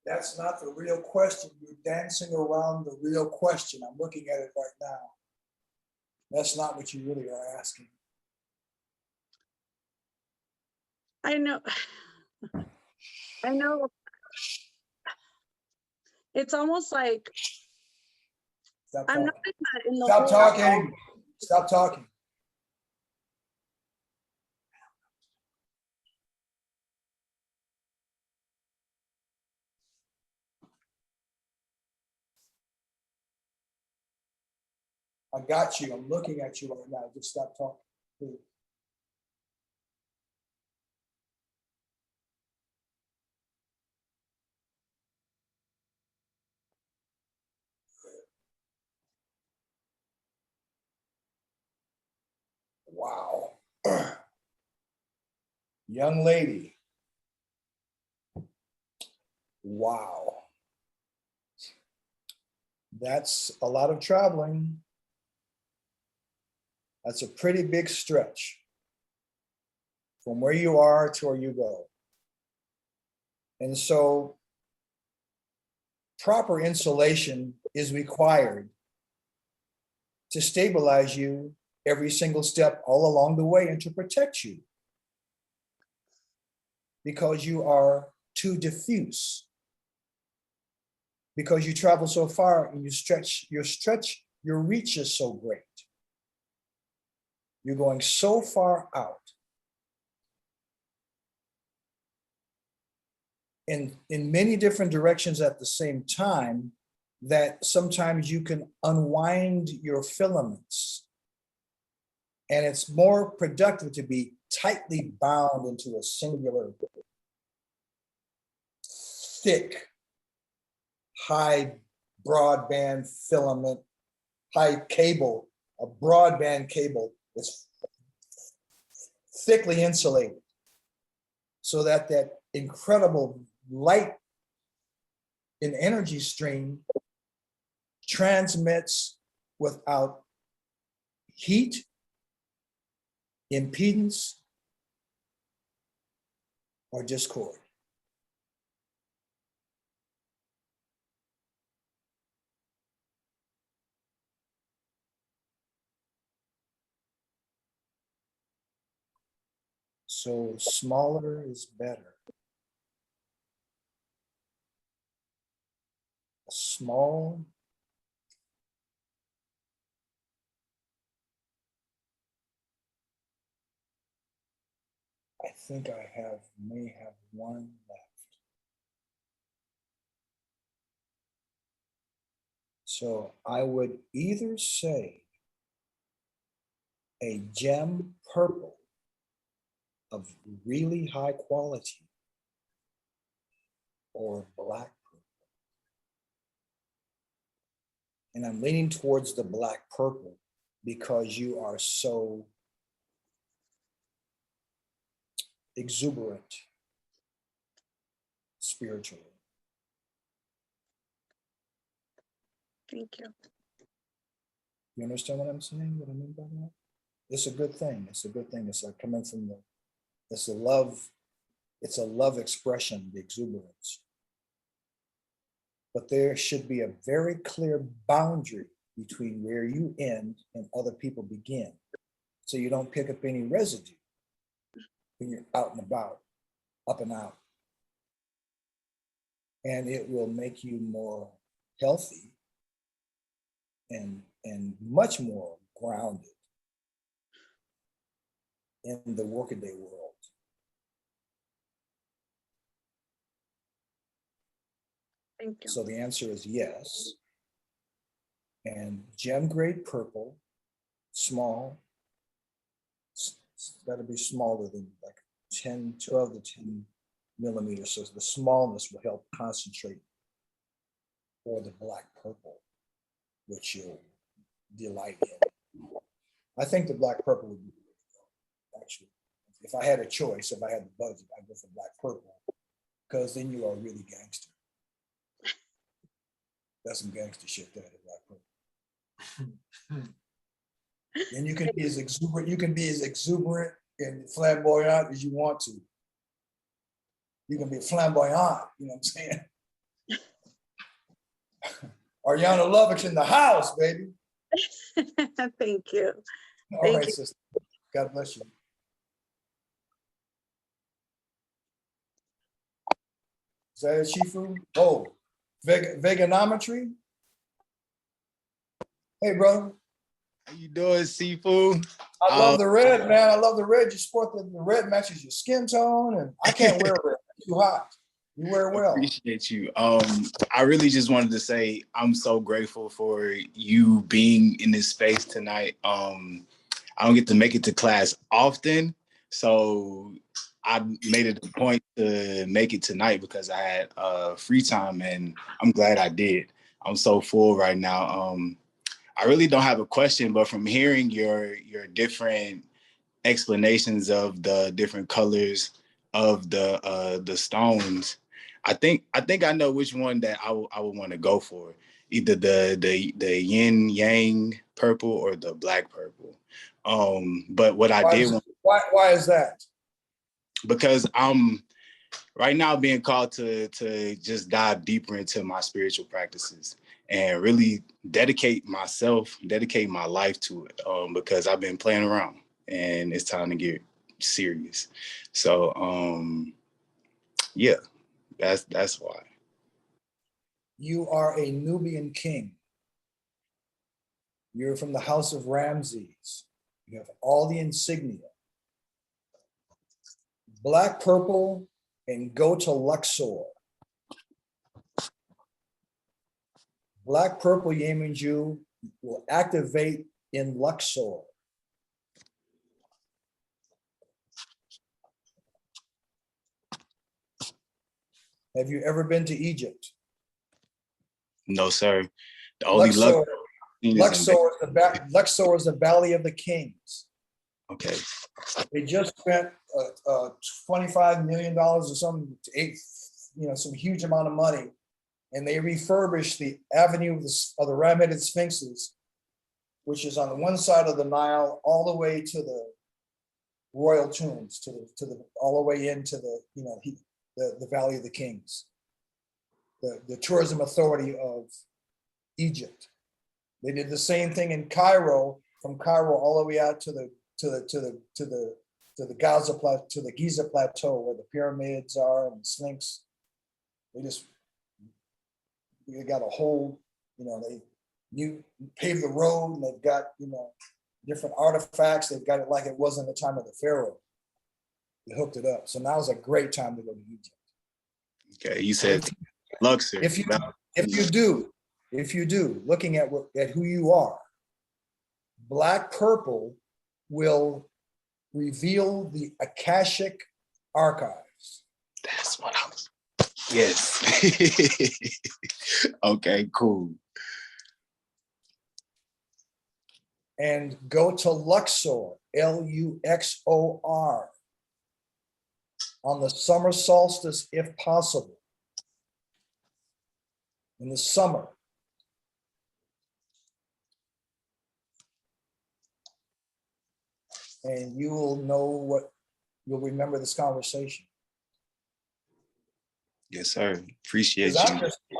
That's not the real question. You're dancing around the real question. I'm looking at it right now. That's not what you really are asking. I know. I know. It's almost like Stop I'm talking. not in the Stop whole- talking. Stop talking. I got you. I'm looking at you right now. Just stop talking, please. Wow. Young lady. Wow. That's a lot of traveling. That's a pretty big stretch from where you are to where you go. And so proper insulation is required to stabilize you every single step all along the way and to protect you, because you are too diffuse, because you travel so far and your reach is so great. You're going so far out in many different directions at the same time that sometimes you can unwind your filaments. And it's more productive to be tightly bound into a singular, thick, high broadband filament, high cable, a broadband cable that's thickly insulated so that that incredible light and energy stream transmits without heat, impedance, or discord. So smaller is better. Small I think I may have one left. So I would either say a gem purple of really high quality or black purple. And I'm leaning towards the black purple because you are so exuberant spiritually. Thank you. You understand what I'm saying? What I mean by that? It's a good thing. It's a good thing. It's like coming from It's a love expression, the exuberance. But there should be a very clear boundary between where you end and other people begin. So you don't pick up any residue when you're out and about, up and out. And it will make you more healthy and much more grounded in the workaday world. Thank you. So the answer is yes. And gem grade purple, small, it's got to be smaller than like 12 to 10 millimeters. So the smallness will help concentrate for the black purple, which you'll delight in. I think the black purple would be really good, actually. If I had a choice, if I had the budget, I'd go for black purple, because then you are really gangster. That's some gangster shit there, the black purple. And you can be as exuberant and flamboyant as you want to. You can be flamboyant, you know what I'm saying? Ariana Lovick's in the house, baby. Thank you. All Thank right, you. sister. God bless you. Is that it, Shifu? Oh, vegaноmetry? Hey, brother. How you doing, Seafood? I love the red, man. I love the red. You sport the red matches your skin tone, and I can't wear red. It's too hot. You wear it well. Appreciate you. I really just wanted to say I'm so grateful for you being in this space tonight. I don't get to make it to class often, so I made it a point to make it tonight because I had free time, and I'm glad I did. I'm so full right now. I really don't have a question, but from hearing your different explanations of the different colors of the stones, I think I know which one that I would want to go for. Either the yin yang purple or the black purple. But what I Why is that? Because I'm right now being called to just dive deeper into my spiritual practices and really dedicate my life to it, because I've been playing around and it's time to get serious. So yeah, that's why. You are a Nubian king. You're from the house of Ramses. You have all the insignia. Black, purple, and go to Luxor. Black, purple Yemenju will activate in Luxor. Have you ever been to Egypt? No, sir. The only Luxor Luxor is the Valley of the Kings. Okay. They just spent $25 million or something, some huge amount of money, and they refurbished the Avenue of the Ram-Headed Sphinxes, which is on the one side of the Nile, all the way to the royal tombs, all the way into the Valley of the Kings, the tourism authority of Egypt. They did the same thing in Cairo, from Cairo all the way out to the Giza Plateau, where the pyramids are and the Sphinx. They got a whole, they paved the road, and they've got different artifacts. They've got it like it was in the time of the Pharaoh. They hooked it up. So now's a great time to go to Egypt. Okay, you said Luxor. If you do, looking at who you are, black purple will reveal the Akashic archives. That's what I was. Yes. Okay, cool. And go to Luxor, Luxor, on the summer solstice, if possible. In the summer. And you will know what you'll remember this conversation. Yes, sir. Appreciate 'Cause you.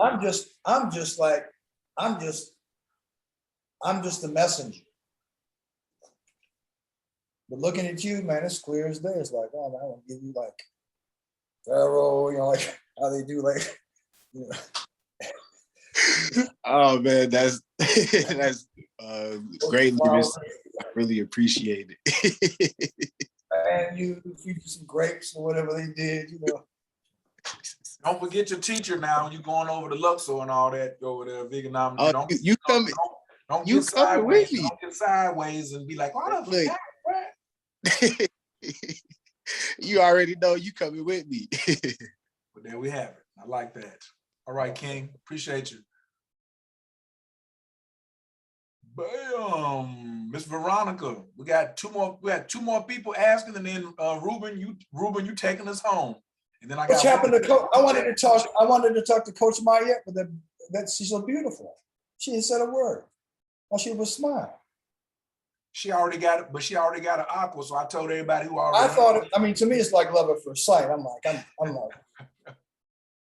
I'm just the messenger. But looking at you, man, it's clear as day. It's like, oh man, I want to give you like Pharaoh, you know, like how they do, like, you know. Oh man, that's that's greatly received. I really appreciate it. And you feed you some grapes or whatever they did, you know. Don't forget your teacher now. You going over to Luxor and all that over there, veganomics. Oh, Don't you coming? don't You get coming with sideways. me? Don't get sideways and be like, oh, I done Look. forgot, bruh. You already know you coming with me. But there we have it. I like that. All right, King. Appreciate you. Bam, Miss Veronica. We got two more people asking, and then Ruben, you taking us home. And then I got What's happened to Coach? I wanted to talk to Coach Maya, but that she's so beautiful. She didn't say a word. All she was smiling. She already got it, but she already got an aqua. So I told everybody who already. I thought, I mean, to me, it's like love at first sight. I'm like,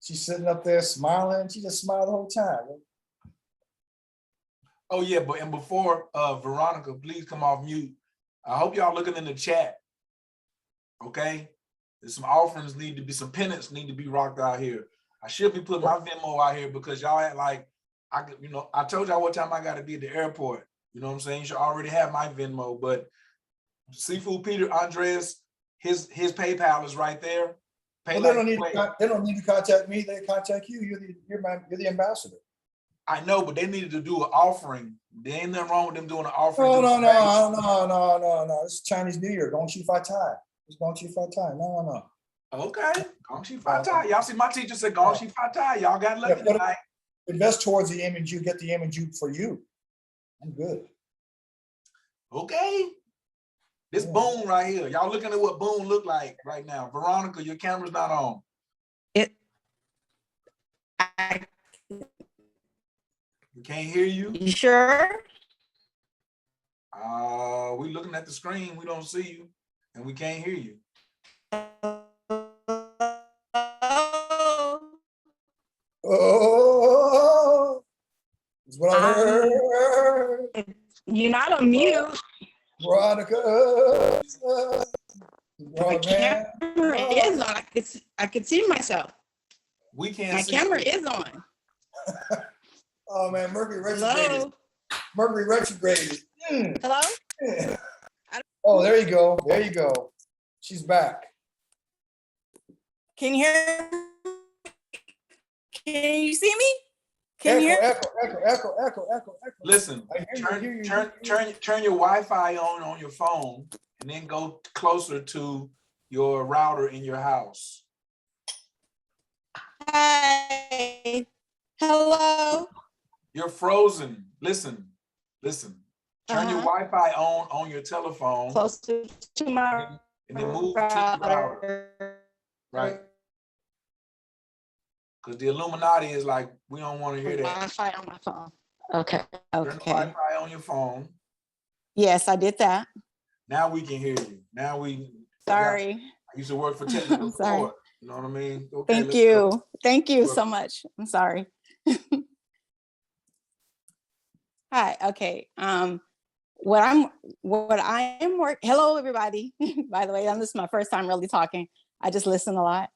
she's sitting up there smiling. She just smiled the whole time. Oh yeah, and before Veronica, please come off mute. I hope y'all looking in the chat. Okay, there's some offerings need to be, some penance need to be rocked out here. I should be putting my Venmo out here because y'all had like, I told y'all what time I got to be at the airport. You know what I'm saying? You should already have my Venmo, but Seafood Peter Andres, his PayPal is right there. Well, they don't need to contact me. They contact you. You're the ambassador. I know, but they needed to do an offering. There ain't nothing wrong with them doing an offering. No. It's Chinese New Year. Gong Xi Fa Tai. It's Gong Xi Fa Tai. No. Okay. Gong Xi Fa Tai. Y'all see my teacher said Gong Xi Fa Tai. Y'all got lucky tonight. Invest towards the image. You get the image for you. I'm good. Okay. This Boone right here. Y'all looking at what Boone look like right now. Veronica, your camera's not on. We can't hear you. You sure? We looking at the screen. We don't see you, and we can't hear you. Oh, is what I heard. You're not on mute. Veronica. My camera is on. I could see myself. We can't My see camera you. is on. Oh man, Mercury retrograded. Hello? Mercury retrograded. Hello? Yeah. Oh, there you go. There you go. She's back. Can you hear? Can you see me? Can you hear? Echo. Listen, turn your Wi-Fi on your phone, and then go closer to your router in your house. Hi. Hello. You're frozen. Listen. Turn your Wi-Fi on your telephone. Closer to my and then move to the router. Right. Because the Illuminati is like, we don't want to hear that. Wi-Fi on my phone. Okay. Turn the Wi-Fi on your phone. Yes, I did that. Now we can hear you. Now we. Sorry. I used to work for technical support. You know what I mean? Okay, Thank you. Thank you so much. I'm sorry. Hi. Okay. Hello, everybody. By the way, this is my first time really talking. I just listen a lot.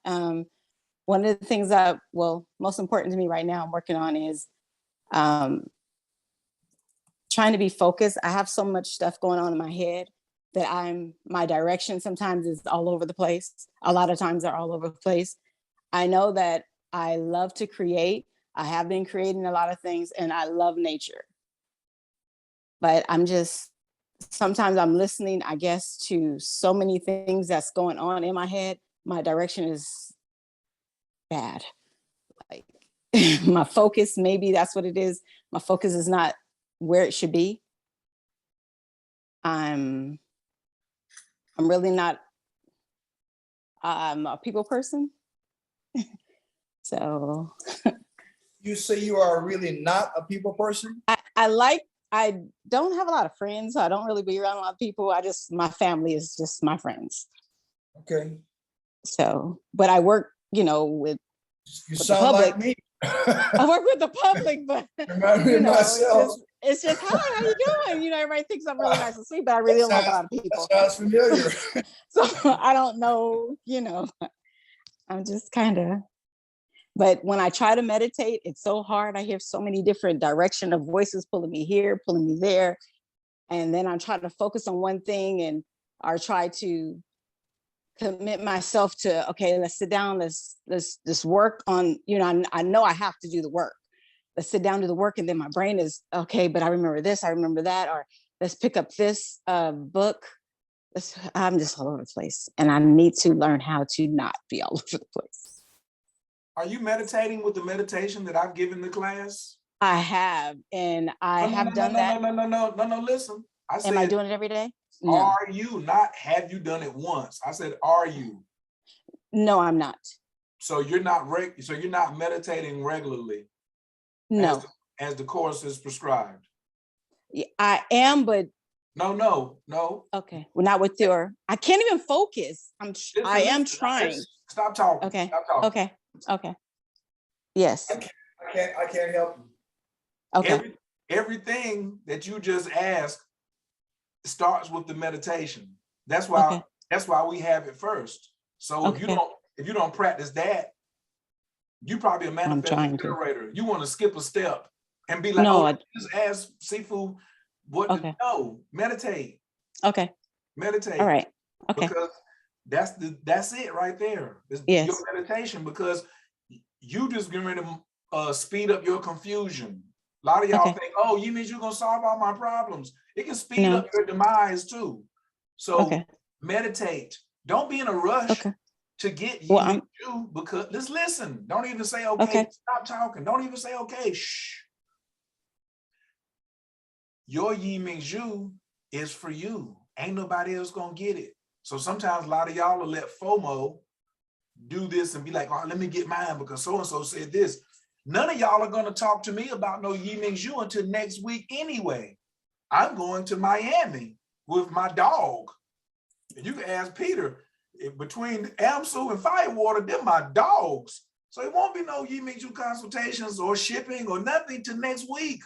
One of the things that, most important to me right now I'm working on is trying to be focused. I have so much stuff going on in my head that my direction sometimes is all over the place. A lot of times they're all over the place. I know that I love to create. I have been creating a lot of things and I love nature. But sometimes I'm listening, I guess, to so many things that's going on in my head. My direction is bad. Like my focus, maybe that's what it is. My focus is not where it should be. I'm really not a people person. So. You say you are really not a people person? I don't have a lot of friends. So I don't really be around a lot of people. My family is just my friends. Okay. So, but I work, you know, with You the sound like public. me. I work with the public, but Remind me you of know, myself. it's just, hi, how you doing? You know, everybody thinks I'm really nice and sweet, but I really don't like a lot of people. That sounds familiar. So I don't know, you know, I'm just kind of, but when I try to meditate, it's so hard. I hear so many different direction of voices pulling me here, pulling me there. And then I'm trying to focus on one thing and or try to commit myself to, okay, let's sit down, let's work on, you know, I know I have to do the work. Let's sit down, do the work. And then my brain is, okay, but I remember this, I remember that, or let's pick up this book. I'm just all over the place. And I need to learn how to not be all over the place. Are you meditating with the meditation that I've given the class? I have, and I have done that. No, listen. Am I doing it every day? No. Are you, not have you done it once? I said, are you? No, I'm not. So you're not meditating regularly? No. As the course is prescribed? I am, but no. Okay. Well, not with your, I can't even focus. I am trying. Stop talking. Okay. Stop talking. Okay. Yes. I can't help you. Okay. Everything that you just asked starts with the meditation. That's why we have it first. So if you don't practice that, you probably a manifesting generator. You want to skip a step and be like, just ask Sifu what to know. Meditate. Okay. Meditate. All right. Okay. Because that's it right there. It's your meditation, because you just getting ready to speed up your confusion. A lot of y'all think, oh, you mean you're gonna solve all my problems? It can speed up your demise too. So meditate. Don't be in a rush to get you, because just listen. Don't even say okay. Stop talking. Don't even say okay. Shh. Your Yi Ming Zhu is for you. Ain't nobody else gonna get it. So sometimes a lot of y'all will let FOMO do this and be like, oh, let me get mine because so-and-so said this. None of y'all are going to talk to me about no Yi Ming Zhu until next week anyway. I'm going to Miami with my dog. And you can ask Peter, between Amsu and Firewater, they're my dogs. So it won't be no Yi Ming Zhu consultations or shipping or nothing till next week.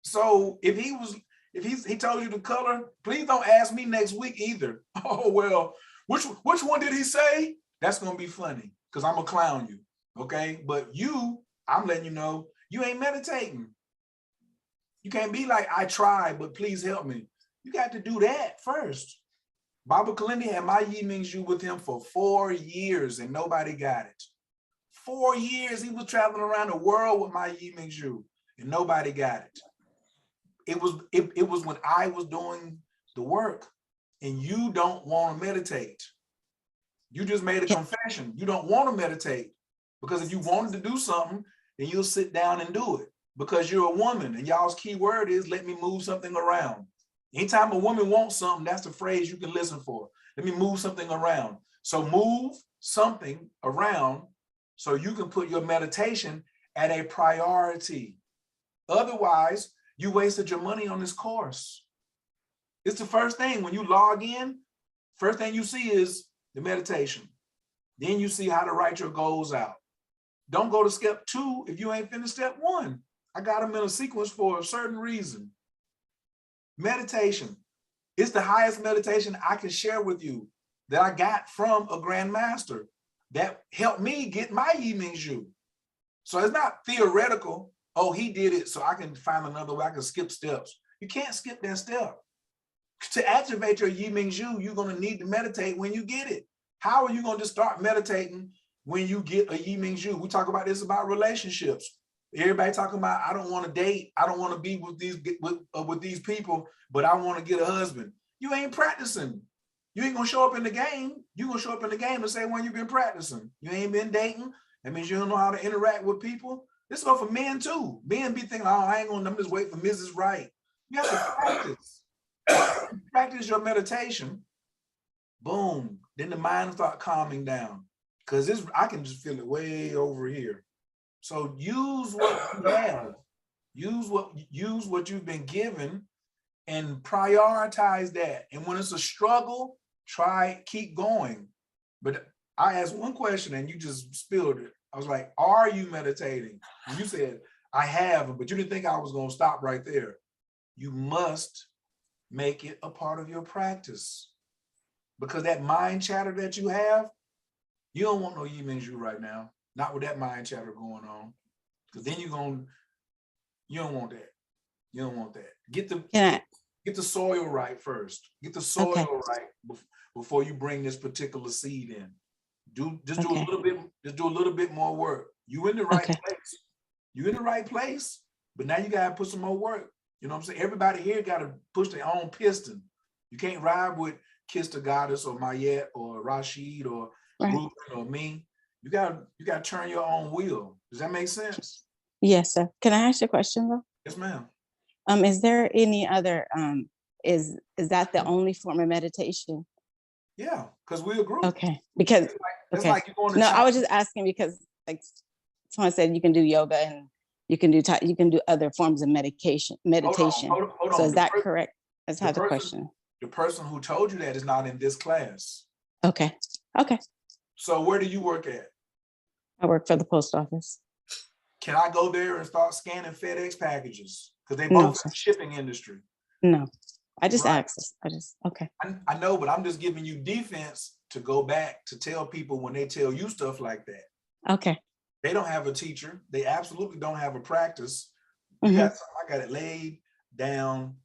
So if he told you the color, please don't ask me next week either. Oh, well, which one did he say? That's going to be funny because I'm going to clown you. Okay. But I'm letting you know, you ain't meditating. You can't be like, I tried, but please help me. You got to do that first. Baba Kalindi had my Yi Ming Zhu with him for 4 years and nobody got it. 4 years. He was traveling around the world with my Yi Ming Zhu and nobody got it. It was when I was doing the work, and you don't want to meditate. You just made a confession. You don't want to meditate, because if you wanted to do something, then you'll sit down and do it, because you're a woman and y'all's key word is let me move something around. Anytime a woman wants something, that's the phrase you can listen for. Let me move something around. So move something around so you can put your meditation at a priority. Otherwise, you wasted your money on this course. It's the first thing. When you log in, first thing you see is the meditation. Then you see how to write your goals out. Don't go to step 2 if you ain't finished step 1. I got them in a sequence for a certain reason. Meditation. It's the highest meditation I can share with you that I got from a grandmaster that helped me get my Yi Ming Zhu. So it's not theoretical. Oh, he did it, so I can find another way. I can skip steps. You can't skip that step. To activate your Yi Ming Zhu, you're going to need to meditate when you get it. How are you going to start meditating when you get a Yi Ming Zhu? We talk about this about relationships. Everybody talking about, I don't want to date. I don't want to be with these people, but I want to get a husband. You ain't practicing. You ain't going to show up in the game. You're going to show up in the game the same way you've been practicing. You ain't been dating. That means you don't know how to interact with people. This is for men too. Men be thinking, oh, I ain't gonna, I'm just wait for Mrs. Right. You have to practice. Practice your meditation. Boom. Then the mind will start calming down. Because I can just feel it way over here. So use what you have. Use what you've been given and prioritize that. And when it's a struggle, try, keep going. But I asked one question and you just spilled it. I was like, are you meditating? And you said, I have, but you didn't think I was going to stop right there. You must make it a part of your practice, because that mind chatter that you have, you don't want no Yi Ming Zhu right now. Not with that mind chatter going on, because then you don't want that. You don't want that. Get the soil right first. Get the soil right before you bring this particular seed in. Do a little bit more work. You in the right place. You in the right place, but now you gotta put some more work. You know what I'm saying? Everybody here gotta push their own piston. You can't ride with Kiss the Goddess or Mayette or Rashid or Ruben or me. You gotta turn your own wheel. Does that make sense? Yes, sir. Can I ask you a question though? Yes, ma'am. Is there any other is that the only form of meditation? Yeah, because we're a group. Okay, because it's like you're going to no, China. I was just asking because like someone said you can do yoga and you can do other forms of meditation. Hold on. So is that correct? That's how the question. The person who told you that is not in this class. Okay. So where do you work at? I work for the post office. Can I go there and start scanning FedEx packages? Because they both in the shipping industry. No, I just asked. Okay. I know, but I'm just giving you defense to go back to tell people when they tell you stuff like that. Okay. They don't have a teacher. They absolutely don't have a practice. I got it laid down.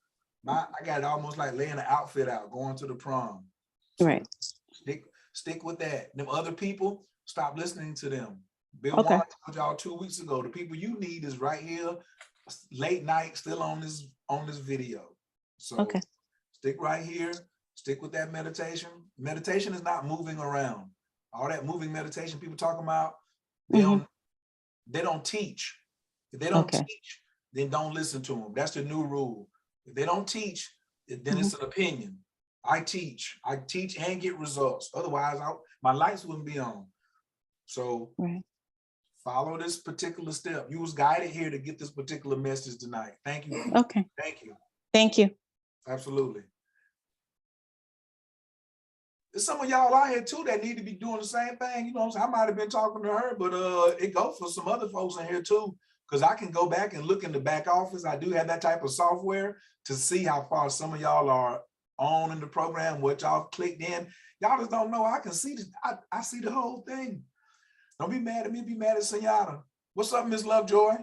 I got it almost like laying an outfit out, going to the prom. So right. Stick with that. Them other people, stop listening to them. Bill Warren told y'all 2 weeks ago, the people you need is right here, late night, still on this video. So stick right here, stick with that meditation. Meditation is not moving around. All that moving meditation people talking about, they don't teach. If they don't teach, then don't listen to them. That's the new rule. If they don't teach, then it's an opinion. I teach and get results. Otherwise, my lights wouldn't be on. So follow this particular step. You was guided here to get this particular message tonight. Thank you. Okay. Thank you. Thank you. Absolutely. There's some of y'all out here too that need to be doing the same thing. You know what I'm saying? I might have been talking to her, but it goes for some other folks in here too. Because I can go back and look in the back office. I do have that type of software to see how far some of y'all are on in the program, what y'all clicked in. Y'all just don't know. I can see this. I see the whole thing. Don't be mad at me, be mad at Senyata. What's up, Miss Lovejoy?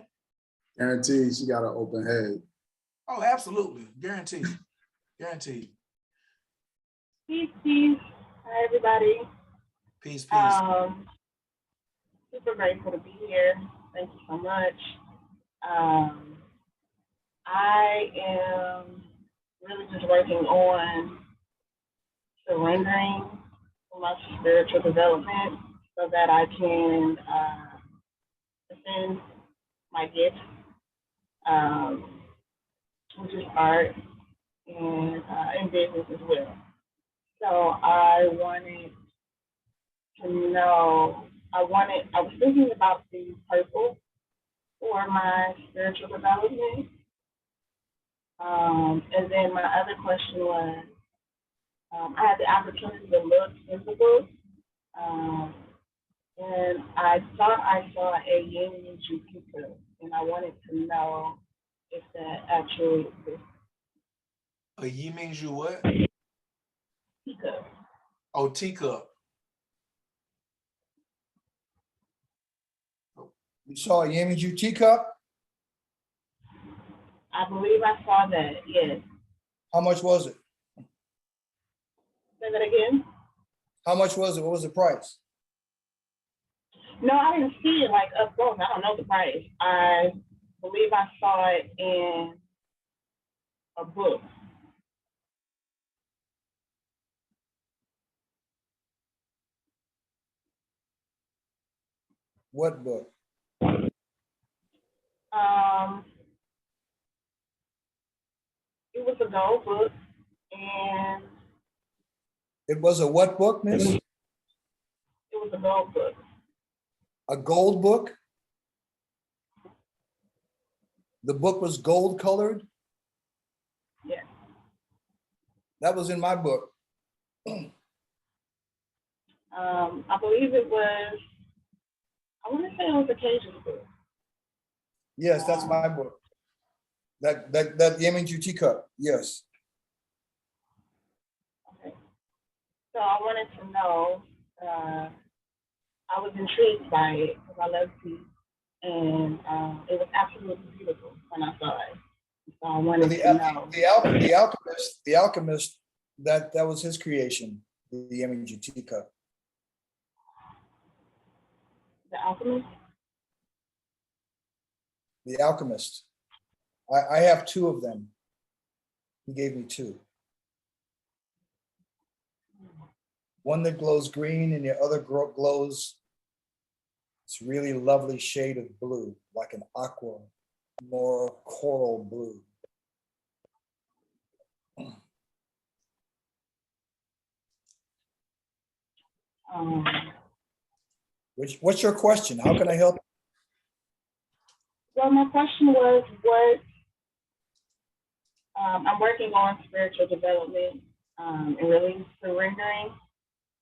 Guaranteed she got an open head. Oh, absolutely. Guaranteed. Guaranteed. Peace. Hi, everybody. Peace. Super grateful to be here. Thank you so much. I am really just working on surrendering for my spiritual development so that I can defend my gift, which is art and business as well. So I wanted to know, I was thinking about the purple for my spiritual development. And then my other question was, I had the opportunity to look in the book, and I thought I saw a Yin and Jupiter, and I wanted to know if that actually exists. A Yi Ming Zhu what? Teacup. Oh, teacup. You saw a Yin and Zhu teacup? I believe I saw that, yes. How much was it? Say that again? How much was it? What was the price? No, I didn't see it like up close. I don't know the price. I believe I saw it in a book. What book? It was a gold book, and It was a what book, miss? it was a gold book. A gold book? The book was gold colored? Yes. That was in my book. I believe it was, I want to say it was Occasion Book. Yes, that's my book. That Yemen teacup, yes. So I wanted to know, I was intrigued by it because I love tea, and it was absolutely beautiful when I saw it. So I wanted to know. The Alchemist, that was his creation, the Yemen teacup. The Alchemist? The Alchemist. I have two of them. He gave me two. One that glows green and the other glows this really lovely shade of blue, like an aqua, more coral blue. What's your question? How can I help? Well, my question was what, I'm working on spiritual development and really surrendering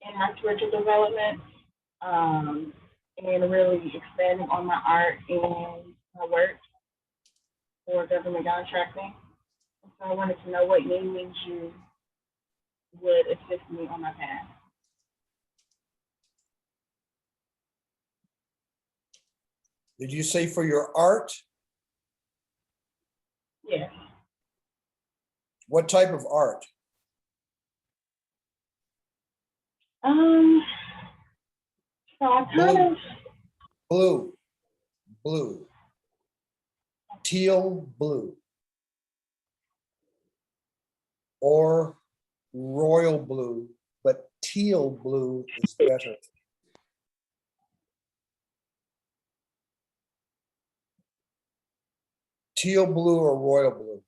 in my spiritual development and really expanding on my art and my work for government contracting. So I wanted to know what means you would assist me on my path. Did you say for your art? Yes. What type of art? So I kind of blue, teal blue, or royal blue, but teal blue is better. Teal blue or royal blue,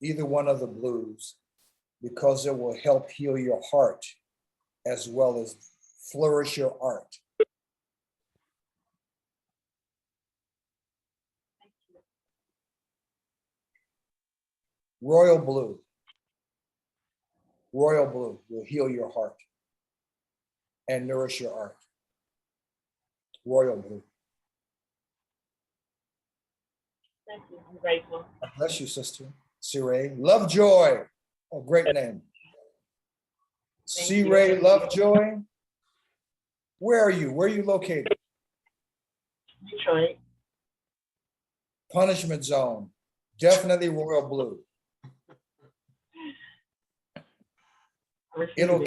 either one of the blues, because it will help heal your heart as well as flourish your art. Royal blue will heal your heart and nourish your art. Royal blue. Thank you. I'm grateful. God bless you, sister. C-Ray. Lovejoy. Oh, great name. C-Ray Lovejoy. Where are you? Where are you located? Detroit. Punishment zone. Definitely royal blue. It'll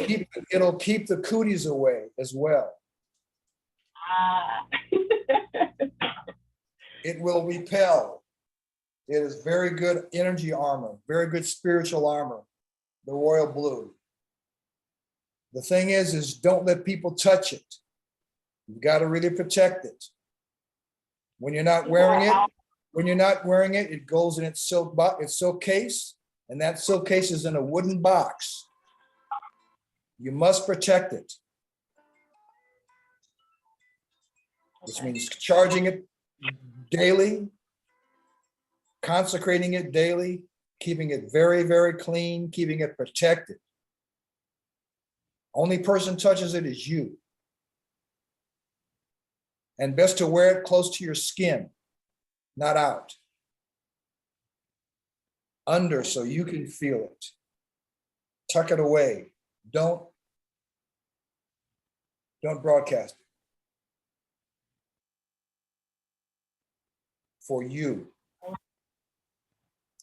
keep the cooties away as well. It will repel. It is very good energy armor, very good spiritual armor, the royal blue. The thing is don't let people touch it. You've got to really protect it. When you're not wearing it, it goes in its silk case, and that silk case is in a wooden box. You must protect it, which means charging it daily, consecrating it daily, keeping it very, very clean, keeping it protected. Only person touches it is you. And best to wear it close to your skin, not out. Under, so you can feel it. Tuck it away. Don't broadcast it. For you.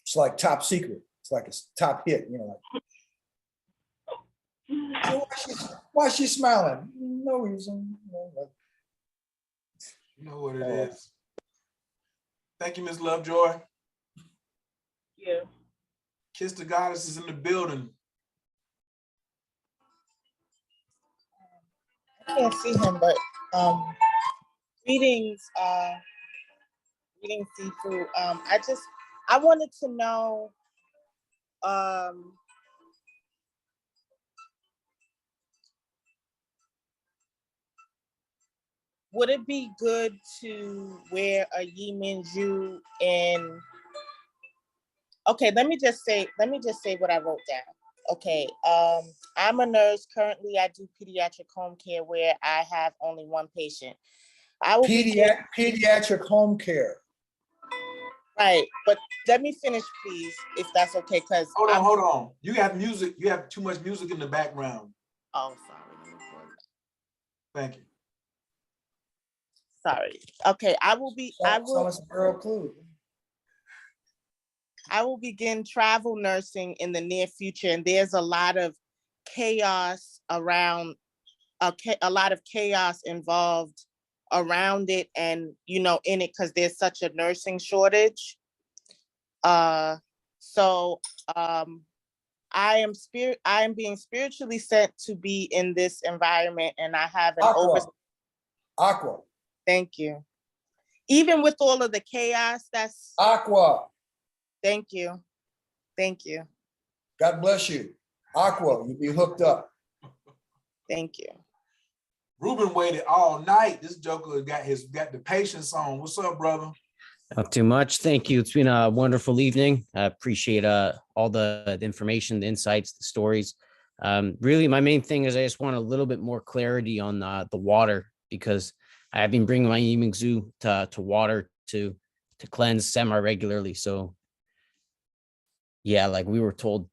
It's like top secret. It's like a top hit, like. So why is she smiling? No reason. You know what it is. Thank you, Ms. Lovejoy. Yeah. Kiss the Goddess is in the building. I can't see him, but greetings, Seafood. I wanted to know, would it be good to wear a Yemen Jew in? Okay, let me just say what I wrote down. Okay. I'm a nurse. Currently, I do pediatric home care where I have only one patient. I will be Pediatric home care. right, but let me finish, please, if that's okay. Because hold on. You have music. You have too much music in the background. Oh, sorry. Thank you. Sorry. Okay, I will be. I will. Girl Clue. I will begin travel nursing in the near future, and there's a lot of chaos around. A lot of chaos involved around it, and in it because there's such a nursing shortage. So I am being spiritually sent to be in this environment, and I have an Aqua. Thank you. Even with all of the chaos, that's Aqua. Thank you. Thank you. God bless you. Aqua, you be hooked up. Thank you. Ruben waited all night. This joker got the patience on. What's up, brother? Not too much. Thank you. It's been a wonderful evening. I appreciate all the information, the insights, the stories. Really, my main thing is I just want a little bit more clarity on the water, because I have been bringing my Yiming Zoo to water to cleanse semi-regularly. So yeah, like we were told